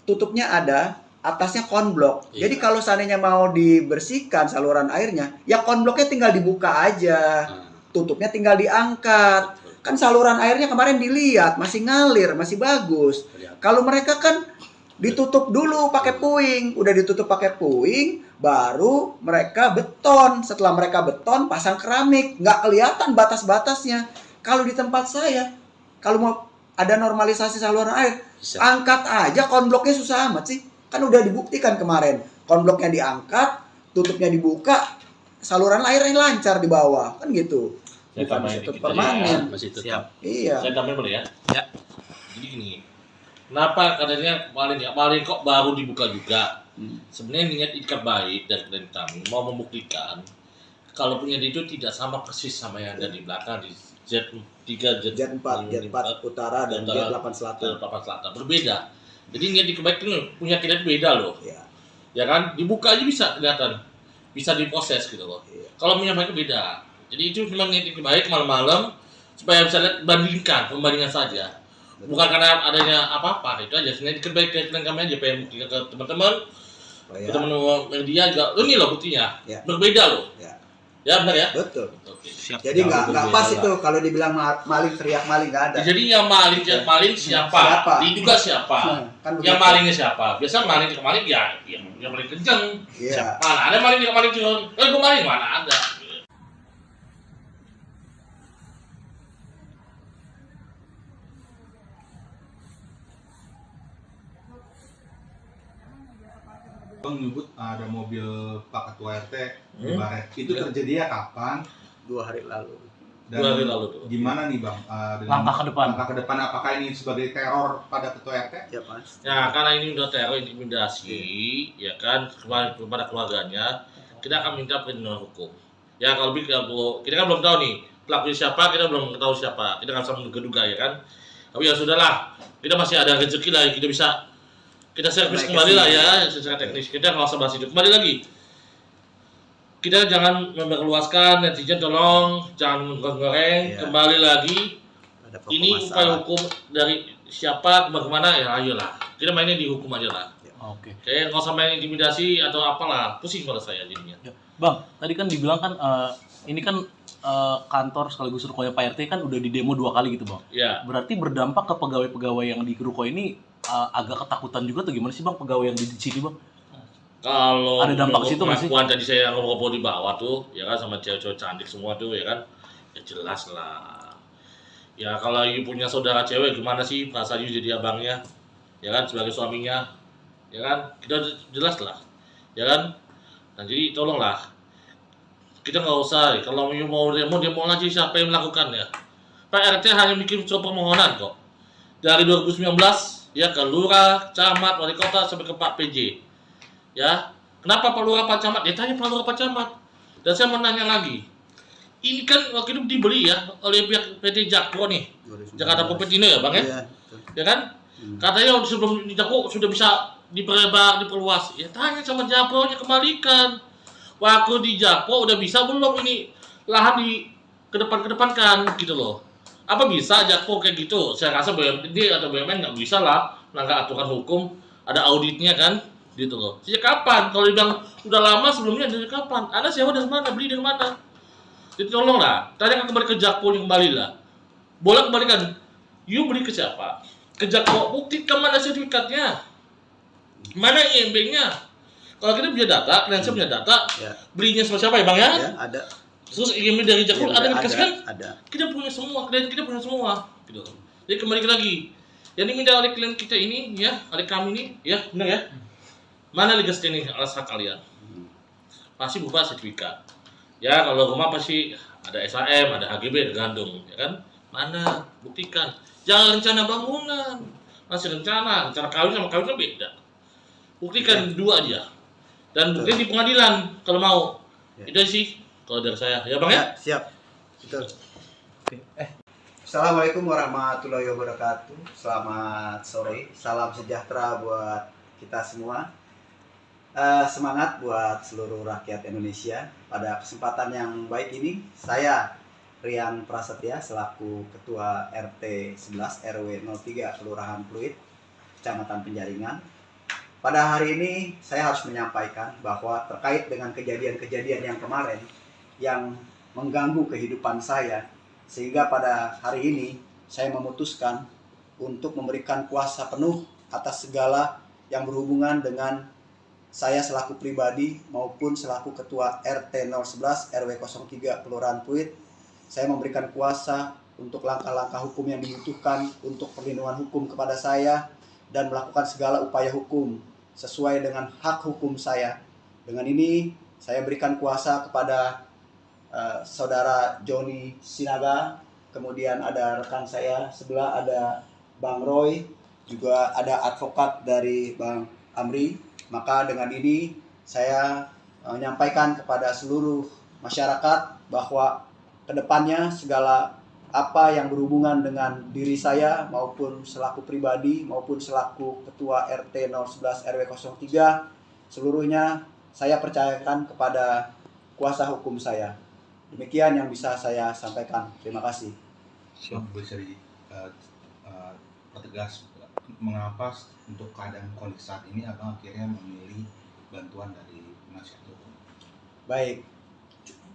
tutupnya ada, atasnya konblok. Jadi kalau seandainya mau dibersihkan saluran airnya, ya konbloknya tinggal dibuka aja. Tutupnya tinggal diangkat. Kan saluran airnya kemarin dilihat masih ngalir, masih bagus. Kalau mereka kan ditutup dulu pakai puing, udah ditutup pakai puing, baru mereka beton. Setelah mereka beton, pasang keramik, nggak kelihatan batas-batasnya. Kalau di tempat saya, kalau mau ada normalisasi saluran air, angkat aja konbloknya, susah amat sih. Kan udah dibuktikan kemarin, konbloknya diangkat, tutupnya dibuka, saluran airnya lancar di bawah, kan gitu. Saya Bukan tambahin ditutup dikit aja permanen. ya, masih tetap. Siap. Iya. Saya tambahin boleh ya? Ya. Jadi gini, kenapa katanya maling kok baru dibuka juga? Sebenarnya niat ikat baik dari kami mau membuktikan kalau punya dia itu tidak sama persis sama yang ada di belakang di Z3, Jet 4 utara dan Jet 8 selatan. 8 selatan berbeda. Jadi niat ikat baik itu punya kita beda loh. Iya. Ya kan, dibuka aja bisa kelihatan, bisa diproses gitu loh. Iya. Kalau punya mereka beda. Jadi itu memang niat baik malam-malam supaya bisa lihat pembandingan saja. Betul. Bukan karena adanya apa-apa, itu aja. Sebenarnya niat baik ke kami aja pengen buktikan ke teman-teman, ke teman-teman media juga. Ini loh buktinya, Ya. berbeda loh. Ya. Ya benar ya. Betul. Oke. Siap. Jadi nggak berbeda pas lah. itu kalau dibilang maling teriak maling nggak ada. Jadi yang maling siapa? Siapa? Diduga siapa? Kan Yang begitu. malingnya siapa? Biasa maling ke maling ya, yang paling kenceng. Iya. Mana ada maling ke maling cuma, gue maling mana ada. Bang menyebut ada mobil Pak Ketua RT di Baret. Itu Ya. terjadi ya kapan? 2 hari lalu. Dan 2 hari lalu tuh. gimana nih Bang? Dengan Langkah ke depan. Langkah ke depan apakah ini sebagai teror pada Ketua RT? Ya Mas. Ya karena ini udah teror intimidasi, ya kan kepada keluarganya, kita akan minta perlindungan hukum. Ya kalau kita kan belum tahu nih pelakunya siapa, kita belum tahu siapa, kita nggak bisa menduga ya kan. Tapi ya sudahlah, kita masih ada rezeki lah, kita servis kembali lah ya secara teknis. Kita nggak usah bahas itu. Kembali lagi, kita jangan memperluaskan, netizen tolong jangan goreng. Iya. Kembali lagi, Ada pokok ini upaya masalah. hukum dari siapa bagaimana ya ayolah kita mainnya di hukum aja lah. Oke. Kayak nggak usah main intimidasi atau apalah, pusing pada saya jadinya. Ya. Bang, tadi kan dibilang kan ini kan kantor sekaligus rukonya Pak RT kan udah di demo 2 kali gitu Bang. Ya, Berarti berdampak ke pegawai-pegawai yang di ruko ini agak ketakutan juga tuh, gimana sih Bang pegawai yang di sini Bang? kalau Ada dampak situ nggak sih? pengakuan tadi saya ngobrol di bawah tuh, ya kan sama cewek-cewek cantik semua tuh, ya kan, ya jelas lah. Ya kalau you punya saudara cewek gimana sih perasaan you jadi abangnya, ya kan sebagai suaminya, ya kan kita jelas lah, ya kan. Nah jadi tolonglah, kita nggak usah, kalau you mau demo aja siapa yang melakukannya. Pak RT hanya bikin surat permohonan kok. Dari 2019 ya ke lurah, camat, wali kota sampai ke Pak PJ. Ya, Kenapa Pak Lurah Pak Camat? Ya tanya Pak Lurah Pak Camat. Dan saya mau nanya lagi. Ini kan waktu itu dibeli ya oleh pihak PT Jakpro nih. Jakarta Popetino ya Bang ya? Iya, betul. Ya kan? Katanya sebelum di Jakpro sudah bisa diperlebar, diperluas. Ya tanya sama Jakpro-nya, kembalikan. Waktu di Jakpro udah bisa belum ini lahan di kedepankan gitu loh. Apa bisa Jakpro kayak gitu? Saya rasa BUMD atau BUMN nggak bisa lah melanggar aturan hukum. Ada auditnya kan, gitu loh. Sejak kapan? Kalau dibilang udah lama sebelumnya dari kapan? Anda sewa dari mana? Beli dari mana? Jadi tolonglah, tanyakan kembali ke Jakpro kembali lah. Boleh kembalikan. You beli ke siapa? Ke Jakpro, buktikan mana sertifikatnya, mana IMB-nya. Kalau kita punya data, klien saya punya data, Ya. belinya sama siapa ya Bang ya? Ya, ada. Terus IMB dari Jakpro Iya, ada dikasih kan? ada. Kita punya semua, klien kita punya semua, gitu. Jadi kembali lagi, yang diminta oleh klien kita ini, ya, oleh kami ini, ya, benar ya? Mana legas ini alas hak kalian? Pasti berupa sertifikat. Ya, kalau rumah pasti ada SHM, ada HGB, ada gandum, ya kan? Mana? Buktikan. Jangan rencana bangunan, masih rencana kawin sama kawin kan beda. Buktikan dua aja. Dan bukti di pengadilan kalau mau. Ya. Itu sih kalau dari saya, ya Bang ya? Ya, siap. Betul. Assalamualaikum warahmatullahi wabarakatuh. Selamat sore. Salam sejahtera buat kita semua. Semangat buat seluruh rakyat Indonesia. Pada kesempatan yang baik ini, saya Rian Prasetya selaku Ketua RT 11 RW 03 Kelurahan Pluit, Kecamatan Penjaringan. Pada hari ini saya harus menyampaikan bahwa terkait dengan kejadian-kejadian yang kemarin yang mengganggu kehidupan saya, sehingga pada hari ini saya memutuskan untuk memberikan kuasa penuh atas segala yang berhubungan dengan saya selaku pribadi maupun selaku Ketua RT 011 RW 03 Kelurahan Pluit. Saya memberikan kuasa untuk langkah-langkah hukum yang dibutuhkan untuk perlindungan hukum kepada saya dan melakukan segala upaya hukum sesuai dengan hak hukum saya. Dengan ini saya berikan kuasa kepada Saudara Joni Sinaga, kemudian ada rekan saya sebelah ada Bang Roy, juga ada advokat dari Bang Amri. Maka dengan ini saya menyampaikan kepada seluruh masyarakat bahwa kedepannya segala apa yang berhubungan dengan diri saya maupun selaku pribadi maupun selaku Ketua RT 011 RW 03 seluruhnya saya percayakan kepada kuasa hukum saya. Demikian yang bisa saya sampaikan. Terima kasih. Bisa pertegas mengapa untuk keadaan kondisi saat ini abang akhirnya memilih bantuan dari penasihat hukum? Baik,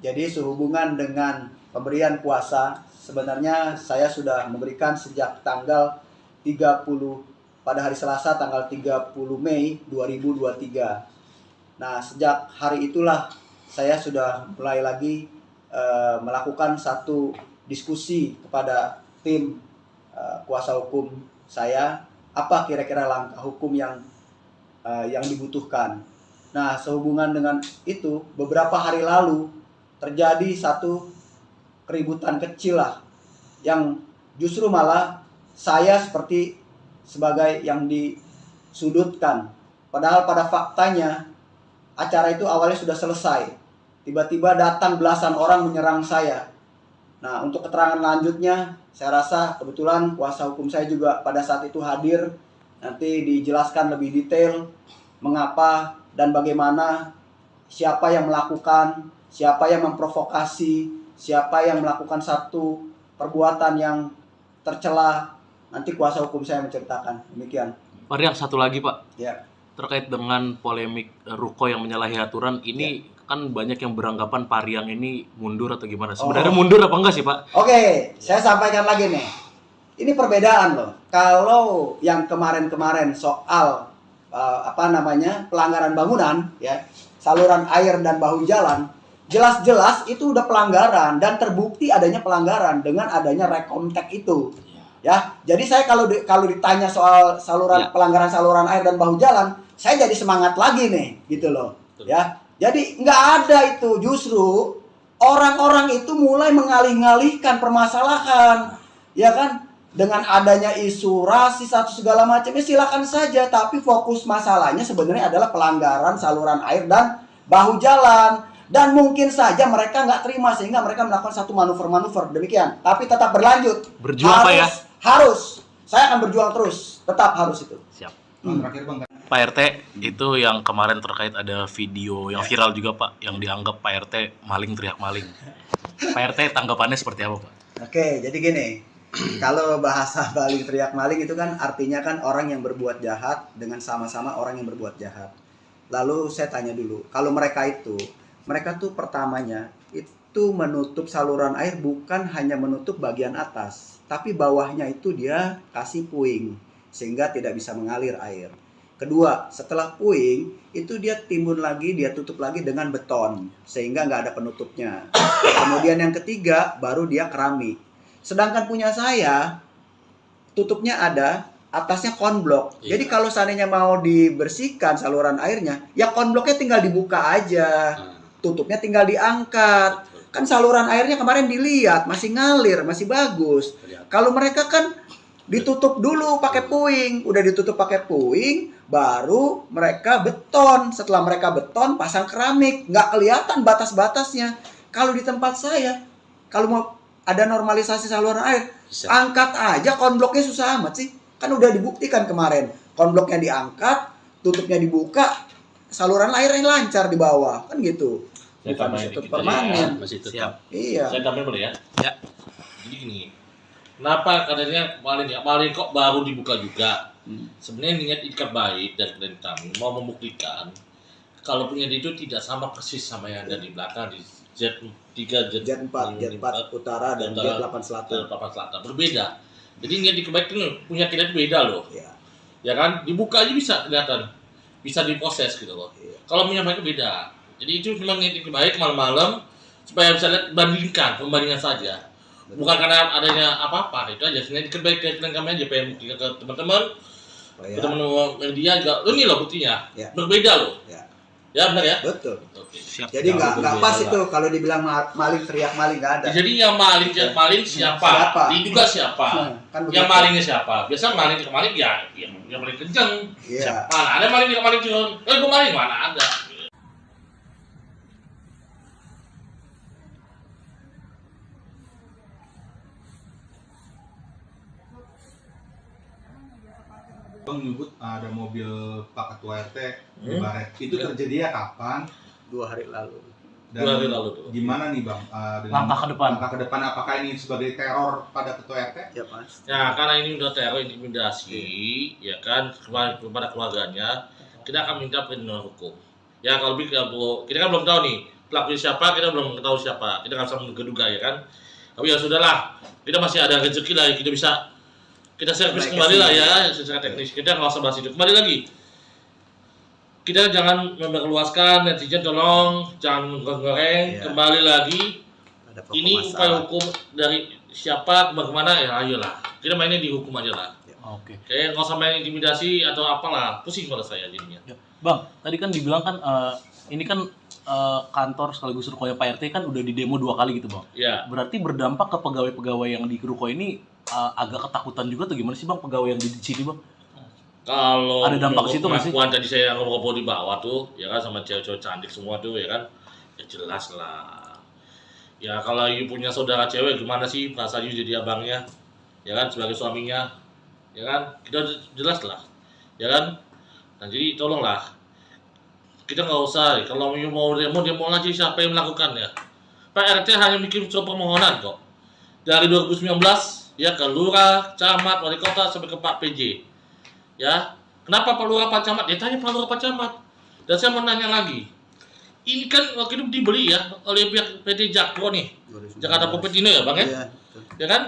jadi sehubungan dengan pemberian kuasa, sebenarnya saya sudah memberikan sejak tanggal 30 pada hari Selasa tanggal 30 Mei 2023. Nah, sejak hari itulah saya sudah mulai lagi melakukan satu diskusi kepada tim kuasa hukum saya, apa kira-kira langkah hukum yang dibutuhkan. Nah, sehubungan dengan itu, beberapa hari lalu terjadi satu keributan kecil lah, yang justru malah saya seperti sebagai yang disudutkan. Padahal pada faktanya acara itu awalnya sudah selesai. Tiba-tiba datang belasan orang menyerang saya. Nah, untuk keterangan lanjutnya, saya rasa kebetulan kuasa hukum saya juga pada saat itu hadir. Nanti dijelaskan lebih detail mengapa dan bagaimana, siapa yang melakukan, siapa yang memprovokasi, siapa yang melakukan satu perbuatan yang tercela. Nanti kuasa hukum saya menceritakan. Demikian. Pak Rian, satu lagi Pak. Ya. Terkait dengan polemik ruko yang menyalahi aturan, ini kan banyak yang beranggapan Pak Rian ini mundur atau gimana? Sebenarnya mundur apa enggak sih Pak? Oke, saya sampaikan lagi nih. Ini perbedaan loh. Kalau yang kemarin-kemarin soal pelanggaran bangunan, ya, saluran air dan bahu jalan, jelas-jelas itu udah pelanggaran dan terbukti adanya pelanggaran dengan adanya rekomtek itu. Ya, jadi saya kalau ditanya soal pelanggaran saluran air dan bahu jalan, saya jadi semangat lagi nih, gitu loh. Ya, jadi nggak ada itu, justru orang-orang itu mulai mengalih-ngalihkan permasalahan, ya kan? dengan adanya isu rasis atau segala macamnya silakan saja, tapi fokus masalahnya sebenarnya adalah pelanggaran saluran air dan bahu jalan. Dan mungkin saja mereka nggak terima sehingga mereka melakukan satu manuver-manuver demikian. Tapi tetap berlanjut. Berjuang Pak ya? Harus. Saya akan berjuang terus. Tetap harus itu. Siap. Terakhir Bang, Pak RT, itu yang kemarin terkait ada video yang viral juga Pak, yang dianggap Pak RT maling teriak maling. Pak RT tanggapannya seperti apa Pak? Oke, jadi gini. Kalau bahasa maling teriak maling itu kan artinya kan orang yang berbuat jahat dengan sama-sama orang yang berbuat jahat. Lalu saya tanya dulu, kalau mereka tuh pertamanya itu menutup saluran air bukan hanya menutup bagian atas, tapi bawahnya itu dia kasih puing sehingga tidak bisa mengalir air. Kedua, setelah puing itu dia timbun lagi, dia tutup lagi dengan beton sehingga nggak ada penutupnya. Kemudian yang ketiga baru dia keramik. Sedangkan punya saya tutupnya ada, atasnya konblok. Iya. Jadi kalau seandainya mau dibersihkan saluran airnya, ya konbloknya tinggal dibuka aja. Tutupnya tinggal diangkat. Kan saluran airnya kemarin dilihat masih ngalir, masih bagus. Kalau mereka kan ditutup dulu pakai puing, udah ditutup pakai puing, baru mereka beton. Setelah mereka beton, pasang keramik, nggak kelihatan batas-batasnya. Kalau di tempat saya, kalau mau ada normalisasi saluran air, Bisa. angkat aja konbloknya, susah amat sih. Kan udah dibuktikan kemarin, konbloknya diangkat, tutupnya dibuka, saluran airnya lancar di bawah, kan gitu. Saya Bukan tambahin ditutup dikit aja ya, permanen. masih tetap. Siap. Iya. Saya tambahin boleh ya? Ya. Jadi gini, kenapa katanya maling kok baru dibuka juga? Sebenarnya niat ikat baik dari klien kami mau membuktikan kalau punya dia itu tidak sama persis sama yang ada di belakang di Z3, Jet 4 utara dan Jet 8 selatan. Papan Selatan berbeda. Jadi niat ikat baik itu punya kita itu beda loh. Iya. Ya kan, dibuka aja bisa kelihatan, bisa diproses gitu loh. Iya. Kalau punya mereka beda. Jadi itu memang niat ikat baik malam-malam supaya bisa lihat pembandingan saja. Bukan karena adanya apa-apa, itu aja. Sebenarnya ikat baik klien kami aja pengen buktikan ke teman-teman. Oh, Ke ya. teman-teman media juga, ini loh buktinya, Ya. berbeda loh. Ya. Ya benar ya? Betul. Oke. Siap. Jadi nggak berbeda pas lah. itu kalau dibilang maling teriak maling nggak ada. Jadi yang maling siapa? Siapa? Diduga siapa? Kan Yang begitu. malingnya siapa? Biasa maling kemarin ya, yang paling kenceng. Iya. Mana ada maling kemarin curang? Gue maling mana ada? Bang menyebut ada mobil Pak Ketua RT di Hmm. Baret. Itu terjadinya kapan? 2 hari lalu. Dan 2 hari lalu tuh. gimana nih Bang? Dengan Langkah ke depan. Langkah ke depan apakah ini sebagai teror pada Ketua RT? Ya pasti. Ya karena ini udah teror intimidasi, ya kan kepada keluarganya, kita akan minta perlindungan hukum. Ya kalau kita kan belum tahu nih pelakunya siapa, kita belum tahu siapa, kita nggak bisa menduga ya kan. Tapi ya sudahlah, kita masih ada rezeki lah, kita servis Baik, kembali lah ya. ya secara teknis. Kita nggak usah bahas itu. Kembali lagi, kita jangan memperluaskan, netizen tolong jangan goreng. Iya. Kembali lagi, Ada pokok ini upaya masalah. hukum dari siapa kemana ya ayolah. Kita mainnya di hukum aja lah. Oke. Kayak nggak usah main intimidasi atau apalah, pusing kalau saya jadinya. Ya. Bang, tadi kan dibilang kan ini kan kantor sekaligus rukonya Pak RT kan udah di demo 2 kali gitu Bang. Ya, Berarti berdampak ke pegawai-pegawai yang di ruko ini agak ketakutan juga tuh gimana sih Bang pegawai yang di sini Bang? kalau Ada dampak ke situ nggak sih? pengakuan tadi saya ngobrol di bawah tuh, ya kan sama cewek-cewek cantik semua tuh, ya kan, ya jelas lah. Ya kalau you punya saudara cewek gimana sih perasaan you jadi abangnya, ya kan sebagai suaminya, ya kan kita jelas lah, ya kan. Nah jadi tolonglah, kita nggak usah kalau you mau demo aja siapa yang melakukannya. Pak RT hanya bikin surat permohonan kok dari 2019 ya ke lurah, camat, wali kota sampai ke Pak PJ. Ya, kenapa Pak Lurah Pak Camat? Ya tanya Pak Lurah Pak Camat. Dan saya mau nanya lagi, ini kan waktu itu dibeli ya oleh pihak PT Jakpro nih, Jakarta Propertindo ya Bang ya? Iya. betul. Ya kan?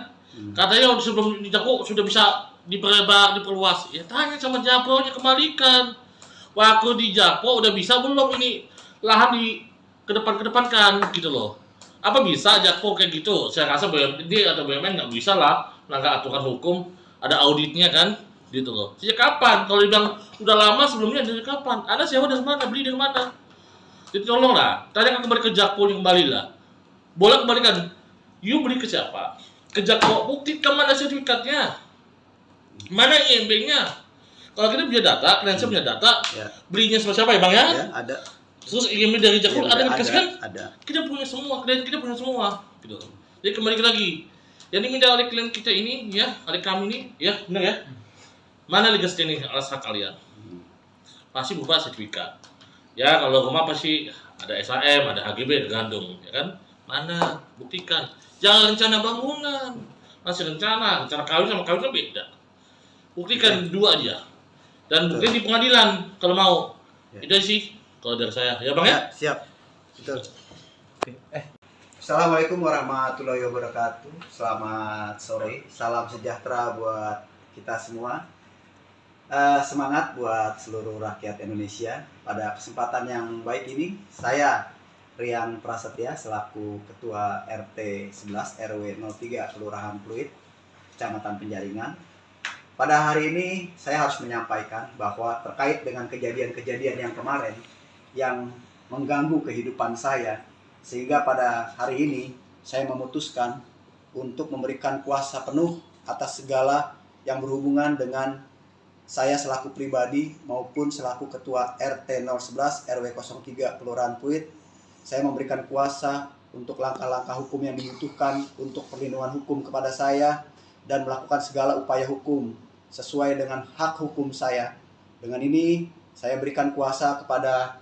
Katanya sebelum di Jakpro sudah bisa diperlebar, diperluas. Ya tanya sama Jakpro-nya kembalikan. Waktu di Jakpro udah bisa belum ini lahan di kedepankan gitu loh. Apa bisa Jakpro kayak gitu? Saya rasa BUMD atau BUMN nggak bisa lah melanggar aturan hukum, ada auditnya kan, gitu loh. Sejak kapan? Kalau dibilang udah lama sebelumnya dari kapan? Anda sewa dari mana? Beli dari mana? Jadi tolonglah, tanya kembali ke Jakpro kembali lah. Boleh kembalikan. You beli ke siapa? Kerja kok buktikan mana sertifikatnya, mana IMB-nya. Kalau kita punya data, kalian punya data, Ya. belinya sama siapa ya bang ya? Ya, ada. Terus IMB dari Jakpro ada yang dikasihkan? Ada. Kita punya semua, klien kita punya semua. Gitu. Jadi kembali lagi, yang diminta oleh klien kita ini, ya, oleh kami ini, ya, benar ya? Mana legasinya nih alas hak kalian? Pasti berupa sertifikat. Ya, kalau rumah pasti ada SHM, ada HGB, tergantung, ya kan? Mana? Buktikan. Jangan rencana bangunan, masih rencana kawin sama kawin kan beda. Buktikan dua aja. Dan buktikan di pengadilan kalau mau. Ya. Itu sih kalau dari saya, ya bang ya? Siap. Betul. Assalamualaikum warahmatullahi wabarakatuh. Selamat sore. Salam sejahtera buat kita semua. Semangat buat seluruh rakyat Indonesia. Pada kesempatan yang baik ini, saya Rian Prasetya selaku Ketua RT 11 RW 03 Kelurahan Pluit, Kecamatan Penjaringan. Pada hari ini saya harus menyampaikan bahwa terkait dengan kejadian-kejadian yang kemarin yang mengganggu kehidupan saya, sehingga pada hari ini saya memutuskan untuk memberikan kuasa penuh atas segala yang berhubungan dengan saya selaku pribadi maupun selaku Ketua RT 011 RW 03 Kelurahan Pluit. Saya memberikan kuasa untuk langkah-langkah hukum yang dibutuhkan untuk perlindungan hukum kepada saya dan melakukan segala upaya hukum sesuai dengan hak hukum saya. Dengan ini saya berikan kuasa kepada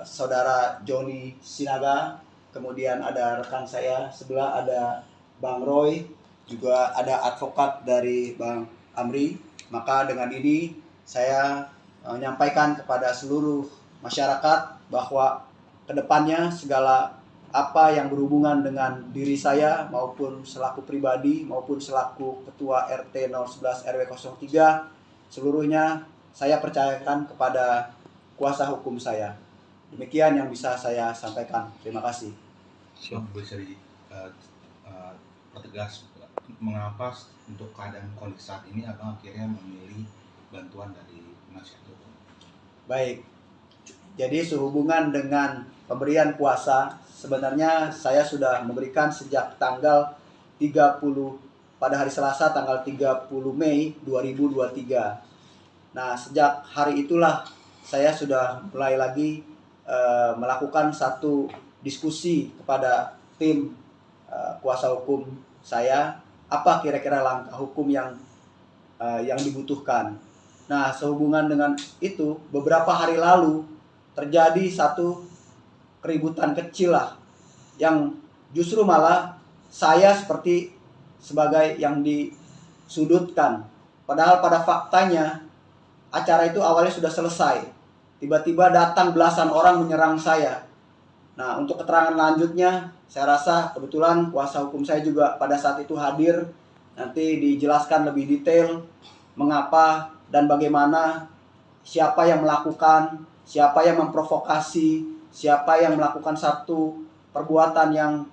saudara Joni Sinaga, kemudian ada rekan saya sebelah ada Bang Roy, juga ada advokat dari Bang Amri. Maka dengan ini saya menyampaikan kepada seluruh masyarakat bahwa kedepannya segala apa yang berhubungan dengan diri saya maupun selaku pribadi maupun selaku Ketua RT 011 RW 03 seluruhnya saya percayakan kepada kuasa hukum saya. Demikian yang bisa saya sampaikan. Terima kasih. Bisa pertegas mengapa untuk keadaan kondisi saat ini abang akhirnya memilih bantuan dari penasihat hukum? Baik. Jadi sehubungan dengan pemberian kuasa, sebenarnya saya sudah memberikan sejak tanggal 30 pada hari Selasa tanggal 30 Mei 2023. Nah, sejak hari itulah saya sudah mulai lagi melakukan satu diskusi kepada tim kuasa hukum saya, apa kira-kira langkah hukum yang dibutuhkan. Nah, sehubungan dengan itu, beberapa hari lalu terjadi satu keributan kecil lah, yang justru malah saya seperti sebagai yang disudutkan. Padahal pada faktanya acara itu awalnya sudah selesai. Tiba-tiba datang belasan orang menyerang saya. Nah, untuk keterangan lanjutnya, saya rasa kebetulan kuasa hukum saya juga pada saat itu hadir. Nanti dijelaskan lebih detail mengapa dan bagaimana, siapa yang melakukan, siapa yang memprovokasi, siapa yang melakukan satu perbuatan yang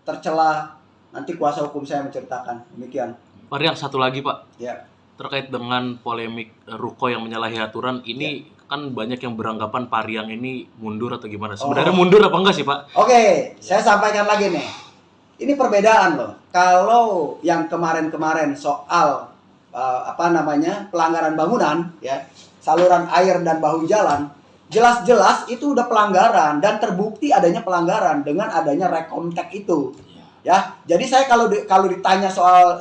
tercela. Nanti kuasa hukum saya menceritakan. Demikian. Pak Rian, satu lagi Pak. Ya. Terkait dengan polemik Ruko yang menyalahi aturan, ini kan banyak yang beranggapan Pak Rian ini mundur atau gimana. Sebenarnya mundur apa enggak sih Pak? Oke, saya sampaikan lagi nih. Ini perbedaan loh. Kalau yang kemarin-kemarin soal pelanggaran bangunan, ya, saluran air dan bahu jalan, jelas-jelas itu udah pelanggaran dan terbukti adanya pelanggaran dengan adanya rekomtek itu. Ya, jadi saya kalau ditanya soal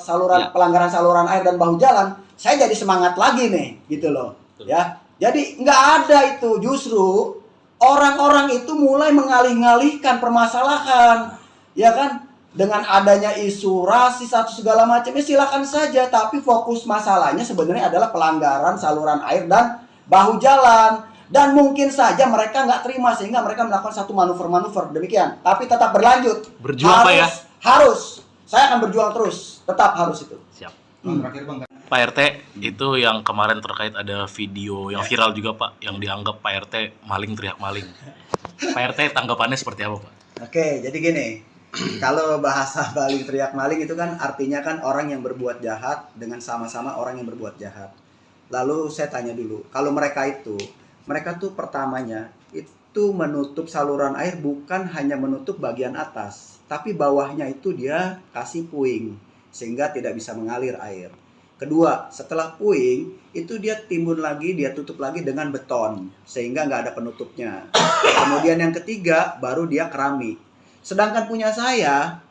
pelanggaran saluran air dan bahu jalan, saya jadi semangat lagi nih, gitu loh. Ya, jadi nggak ada itu, justru orang-orang itu mulai mengalih-alihkan permasalahan, ya kan? Dengan adanya isu rasis atau segala macam, ya silakan saja. Tapi fokus masalahnya sebenarnya adalah pelanggaran saluran air dan bahu jalan. Dan mungkin saja mereka nggak terima sehingga mereka melakukan satu manuver-manuver demikian. Tapi tetap berlanjut. Berjuang Pak ya? Harus. Saya akan berjuang terus. Tetap harus itu. Siap. Terakhir Bang, Pak RT, itu yang kemarin terkait ada video yang viral juga Pak, yang dianggap Pak RT maling teriak maling. Pak RT tanggapannya seperti apa Pak? Oke, jadi gini. Kalau bahasa maling teriak maling itu kan artinya kan orang yang berbuat jahat dengan sama-sama orang yang berbuat jahat. Lalu saya tanya dulu, kalau mereka tuh pertamanya itu menutup saluran air bukan hanya menutup bagian atas, tapi bawahnya itu dia kasih puing. sehingga tidak bisa mengalir air. Kedua, setelah puing itu dia timbun lagi, dia tutup lagi dengan beton sehingga nggak ada penutupnya. Kemudian yang ketiga baru dia keramik. Sedangkan punya saya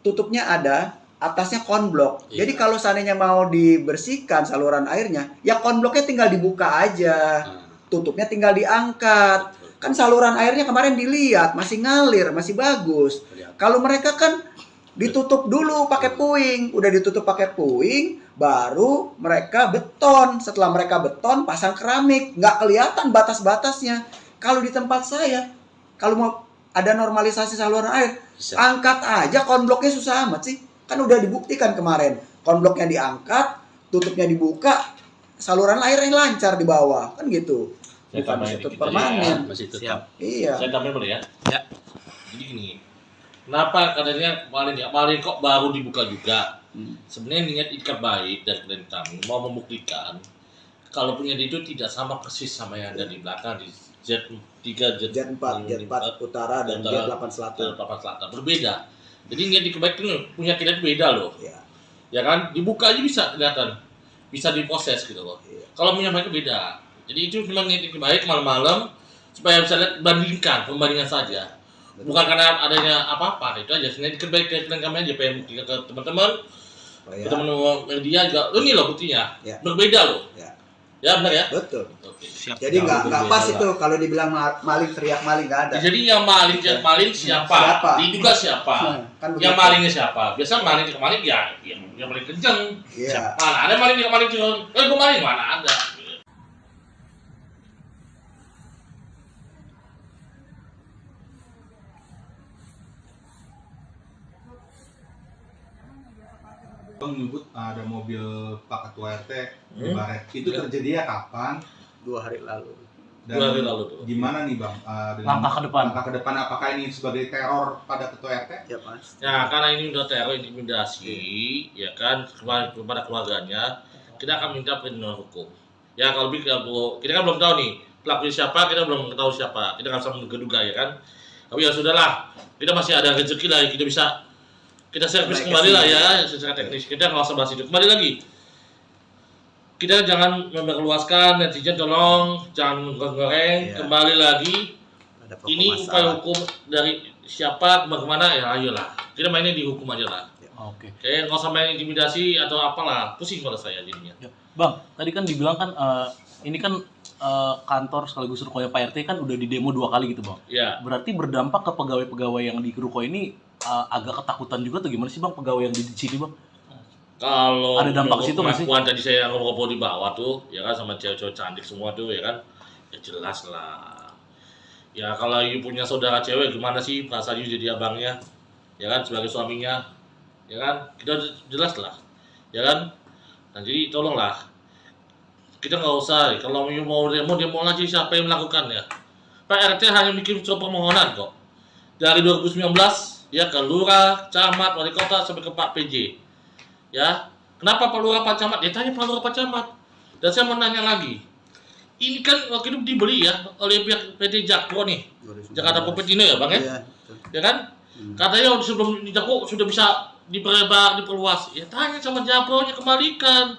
tutupnya ada, atasnya konblok. Iya. Jadi kalau seandainya mau dibersihkan saluran airnya, ya konbloknya tinggal dibuka aja, tutupnya tinggal diangkat. Kan saluran airnya kemarin dilihat masih ngalir, masih bagus. Kalau mereka kan ditutup dulu pakai puing, udah ditutup pakai puing, baru mereka beton. Setelah mereka beton, pasang keramik, nggak kelihatan batas-batasnya. Kalau di tempat saya, kalau mau ada normalisasi saluran air, Bisa. angkat aja konbloknya, susah amat sih. Kan udah dibuktikan kemarin, konbloknya diangkat, tutupnya dibuka, saluran airnya lancar di bawah, kan gitu. Saya Bukan tambahin ditutup dikit aja ya. permanen. Masih tetap. Siap. Iya. Saya tambahin boleh ya? Ya. Jadi gini, kenapa katanya kemarin kok baru dibuka juga? Sebenarnya niat ikat baik dari klien kami mau membuktikan kalau punya dia itu tidak sama persis sama yang ada di belakang di Z3, Jet 4 utara dan Jet 8 selatan. Papan Selatan berbeda. Jadi niat ikat baik itu punya kita itu beda loh. Iya. Ya kan? Dibuka aja bisa kelihatan, bisa diproses gitu loh. Iya. Kalau punya mereka beda. Jadi itu memang niat ikat baik malam-malam supaya bisa lihat pembandingan saja. Bukan karena adanya apa-apa, itu aja. Sebenarnya kebaikan kami aja pengen buktikan ke teman-teman, ke teman-teman media juga. Ini loh buktinya, Ya. berbeda loh. Ya. Ya benar ya. Betul. Oke. Siap. Jadi nggak berbeda pas lah. itu kalau dibilang maling teriak maling, nggak ada. Jadi yang maling siapa? Siapa? Diduga siapa? Kan Yang begitu. malingnya siapa? Biasa maling kemaling ya, yang paling kenceng. Iya. Mana ada maling kemaling cuma, gue maling mana ada. Bang menyebut ada mobil Pak Ketua RT di Hmm. Baret. Itu Ya. terjadinya kapan? 2 hari lalu. Dan 2 hari lalu tuh. gimana nih Bang? Langkah ke depan. Langkah ke depan apakah ini sebagai teror pada Ketua RT? Ya Mas. Ya, karena ini udah teror intimidasi, ya kan, kepada keluarganya, kita akan minta perlindungan hukum. Ya, kalau kita kan belum tahu nih pelakunya siapa, kita belum tahu siapa, kita nggak bisa menduga ya kan. Tapi ya sudahlah, kita masih ada rezeki lah, kita servis Baik, kembali lah kesini. ya, secara teknis. Kita nggak usah bahas itu. Kembali lagi, kita jangan memperluaskan, netizen tolong jangan goreng. Iya. Kembali lagi, Ada pokok ini masalah. upaya hukum dari siapa, bagaimana ya ayolah. Kita mainnya di hukum aja lah. Oke. Kayak nggak usah main intimidasi atau apalah, pusing kalau saya jadinya. Ya. Bang, tadi kan dibilang kan ini kan kantor sekaligus rukonya Pak RT kan udah di demo 2 kali gitu bang. Ya, Berarti berdampak ke pegawai-pegawai yang di ruko ini agak ketakutan juga tuh gimana sih bang pegawai yang di sini bang? kalau Ada dampak situ nggak sih? pengakuan tadi saya ngobrol di bawah tuh, ya kan sama cewek-cewek cantik semua tuh, ya kan, ya jelas lah. Ya kalau you punya saudara cewek, gimana sih perasaan you jadi abangnya, ya kan, sebagai suaminya, ya kan, kita jelas lah, ya kan. Nah jadi tolonglah, kita nggak usah, kalau you mau demo aja siapa yang melakukannya. Pak RT hanya bikin surat permohonan kok. Dari 2019 ya ke lurah, camat, wali kota sampai ke Pak PJ. Ya, kenapa Pak Lurah Pak Camat? Ya tanya Pak Lurah Pak Camat. Dan saya mau nanya lagi. Ini kan waktu itu dibeli ya oleh pihak PT Jakpro nih. 2019. Jakarta Popetino ya, Bang ya? Iya. Betul. Ya kan? Katanya sebelum di Jakpro sudah bisa diperlebar, diperluas. Ya tanya sama Jakpro-nya, kembalikan.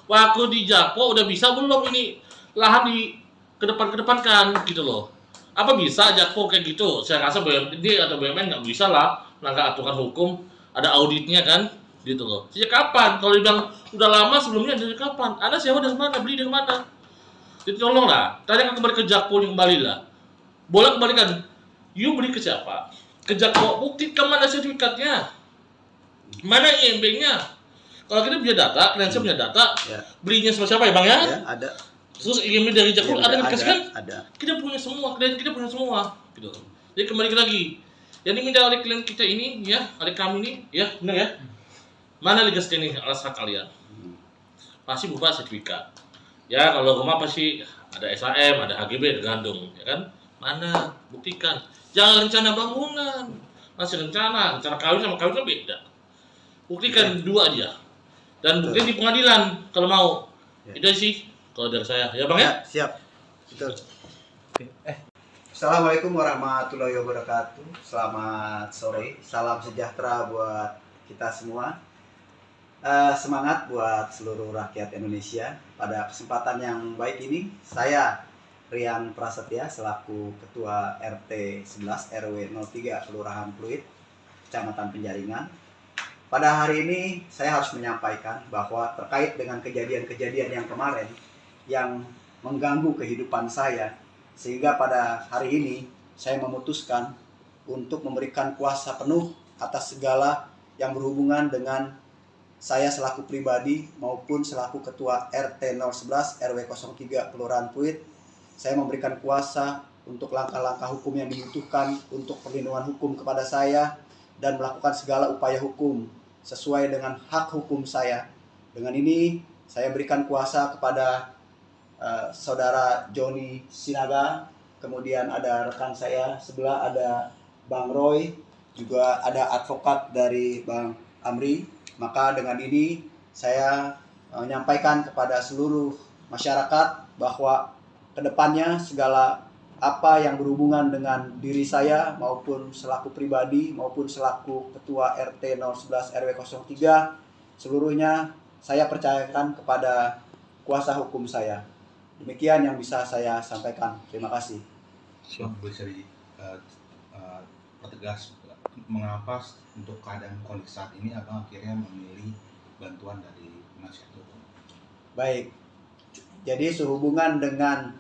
Waktu di Jakpro udah bisa belum ini lahan di kedepankan gitu loh. Apa bisa Jakpro kayak gitu? Saya rasa BUMD atau BUMN nggak bisa lah melanggar aturan hukum, ada auditnya kan, gitu loh. Sejak kapan? Kalau dibilang udah lama sebelumnya, dari kapan? Anda sewa dari mana? Beli dari mana? Jadi tolonglah, tanyakan kembali ke Jakpro yang kembali lah. Boleh kembalikan. You beli ke siapa? Ke Jakpro, buktikan mana sertifikatnya, mana IMB-nya. Kalau kita punya data, klien saya punya data, Ya. belinya sama siapa ya Bang ya? Ya, ada. Terus IMB dari Jakpro Iya, ada dikasih kan? Ada. Kita punya semua, klien kita punya semua, gitu. Jadi kembali lagi, yang diminta oleh klien kita ini, ya, oleh kami ini, ya, benar ya? Mana legal standing alas hak kalian? Pasti berupa sertifikat. Ya, kalau rumah pasti ada SHM, ada HGB, ada gandung, ya kan? Mana? Buktikan. Jangan rencana bangunan, masih rencana kawin sama kawin kan beda. Buktikan dua aja. Dan buktikan di pengadilan kalau mau. Ya. Itu aja sih kalau dari saya. Ya Bang ya? Ya, siap. Betul. Assalamualaikum warahmatullahi wabarakatuh. Selamat sore. Salam sejahtera buat kita semua. Semangat buat seluruh rakyat Indonesia. Pada kesempatan yang baik ini, saya Rian Prasetya selaku Ketua RT 11 RW 03 Kelurahan Pluit, Kecamatan Penjaringan. Pada hari ini saya harus menyampaikan bahwa terkait dengan kejadian-kejadian yang kemarin yang mengganggu kehidupan saya, sehingga pada hari ini saya memutuskan untuk memberikan kuasa penuh atas segala yang berhubungan dengan saya selaku pribadi maupun selaku Ketua RT 011 RW 03 Kelurahan Pluit. Saya memberikan kuasa untuk langkah-langkah hukum yang dibutuhkan untuk perlindungan hukum kepada saya dan melakukan segala upaya hukum sesuai dengan hak hukum saya. Dengan ini saya berikan kuasa kepada saudara Joni Sinaga, kemudian ada rekan saya sebelah ada Bang Roy, juga ada advokat dari Bang Amri. Maka dengan ini saya menyampaikan kepada seluruh masyarakat bahwa kedepannya segala apa yang berhubungan dengan diri saya maupun selaku pribadi maupun selaku Ketua RT 011 RW 03 seluruhnya saya percayakan kepada kuasa hukum saya. Demikian yang bisa saya sampaikan. Terima kasih. Bisa pertegas mengapa untuk keadaan kondisi saat ini abang akhirnya memilih bantuan dari penasihat hukum? Baik, jadi sehubungan dengan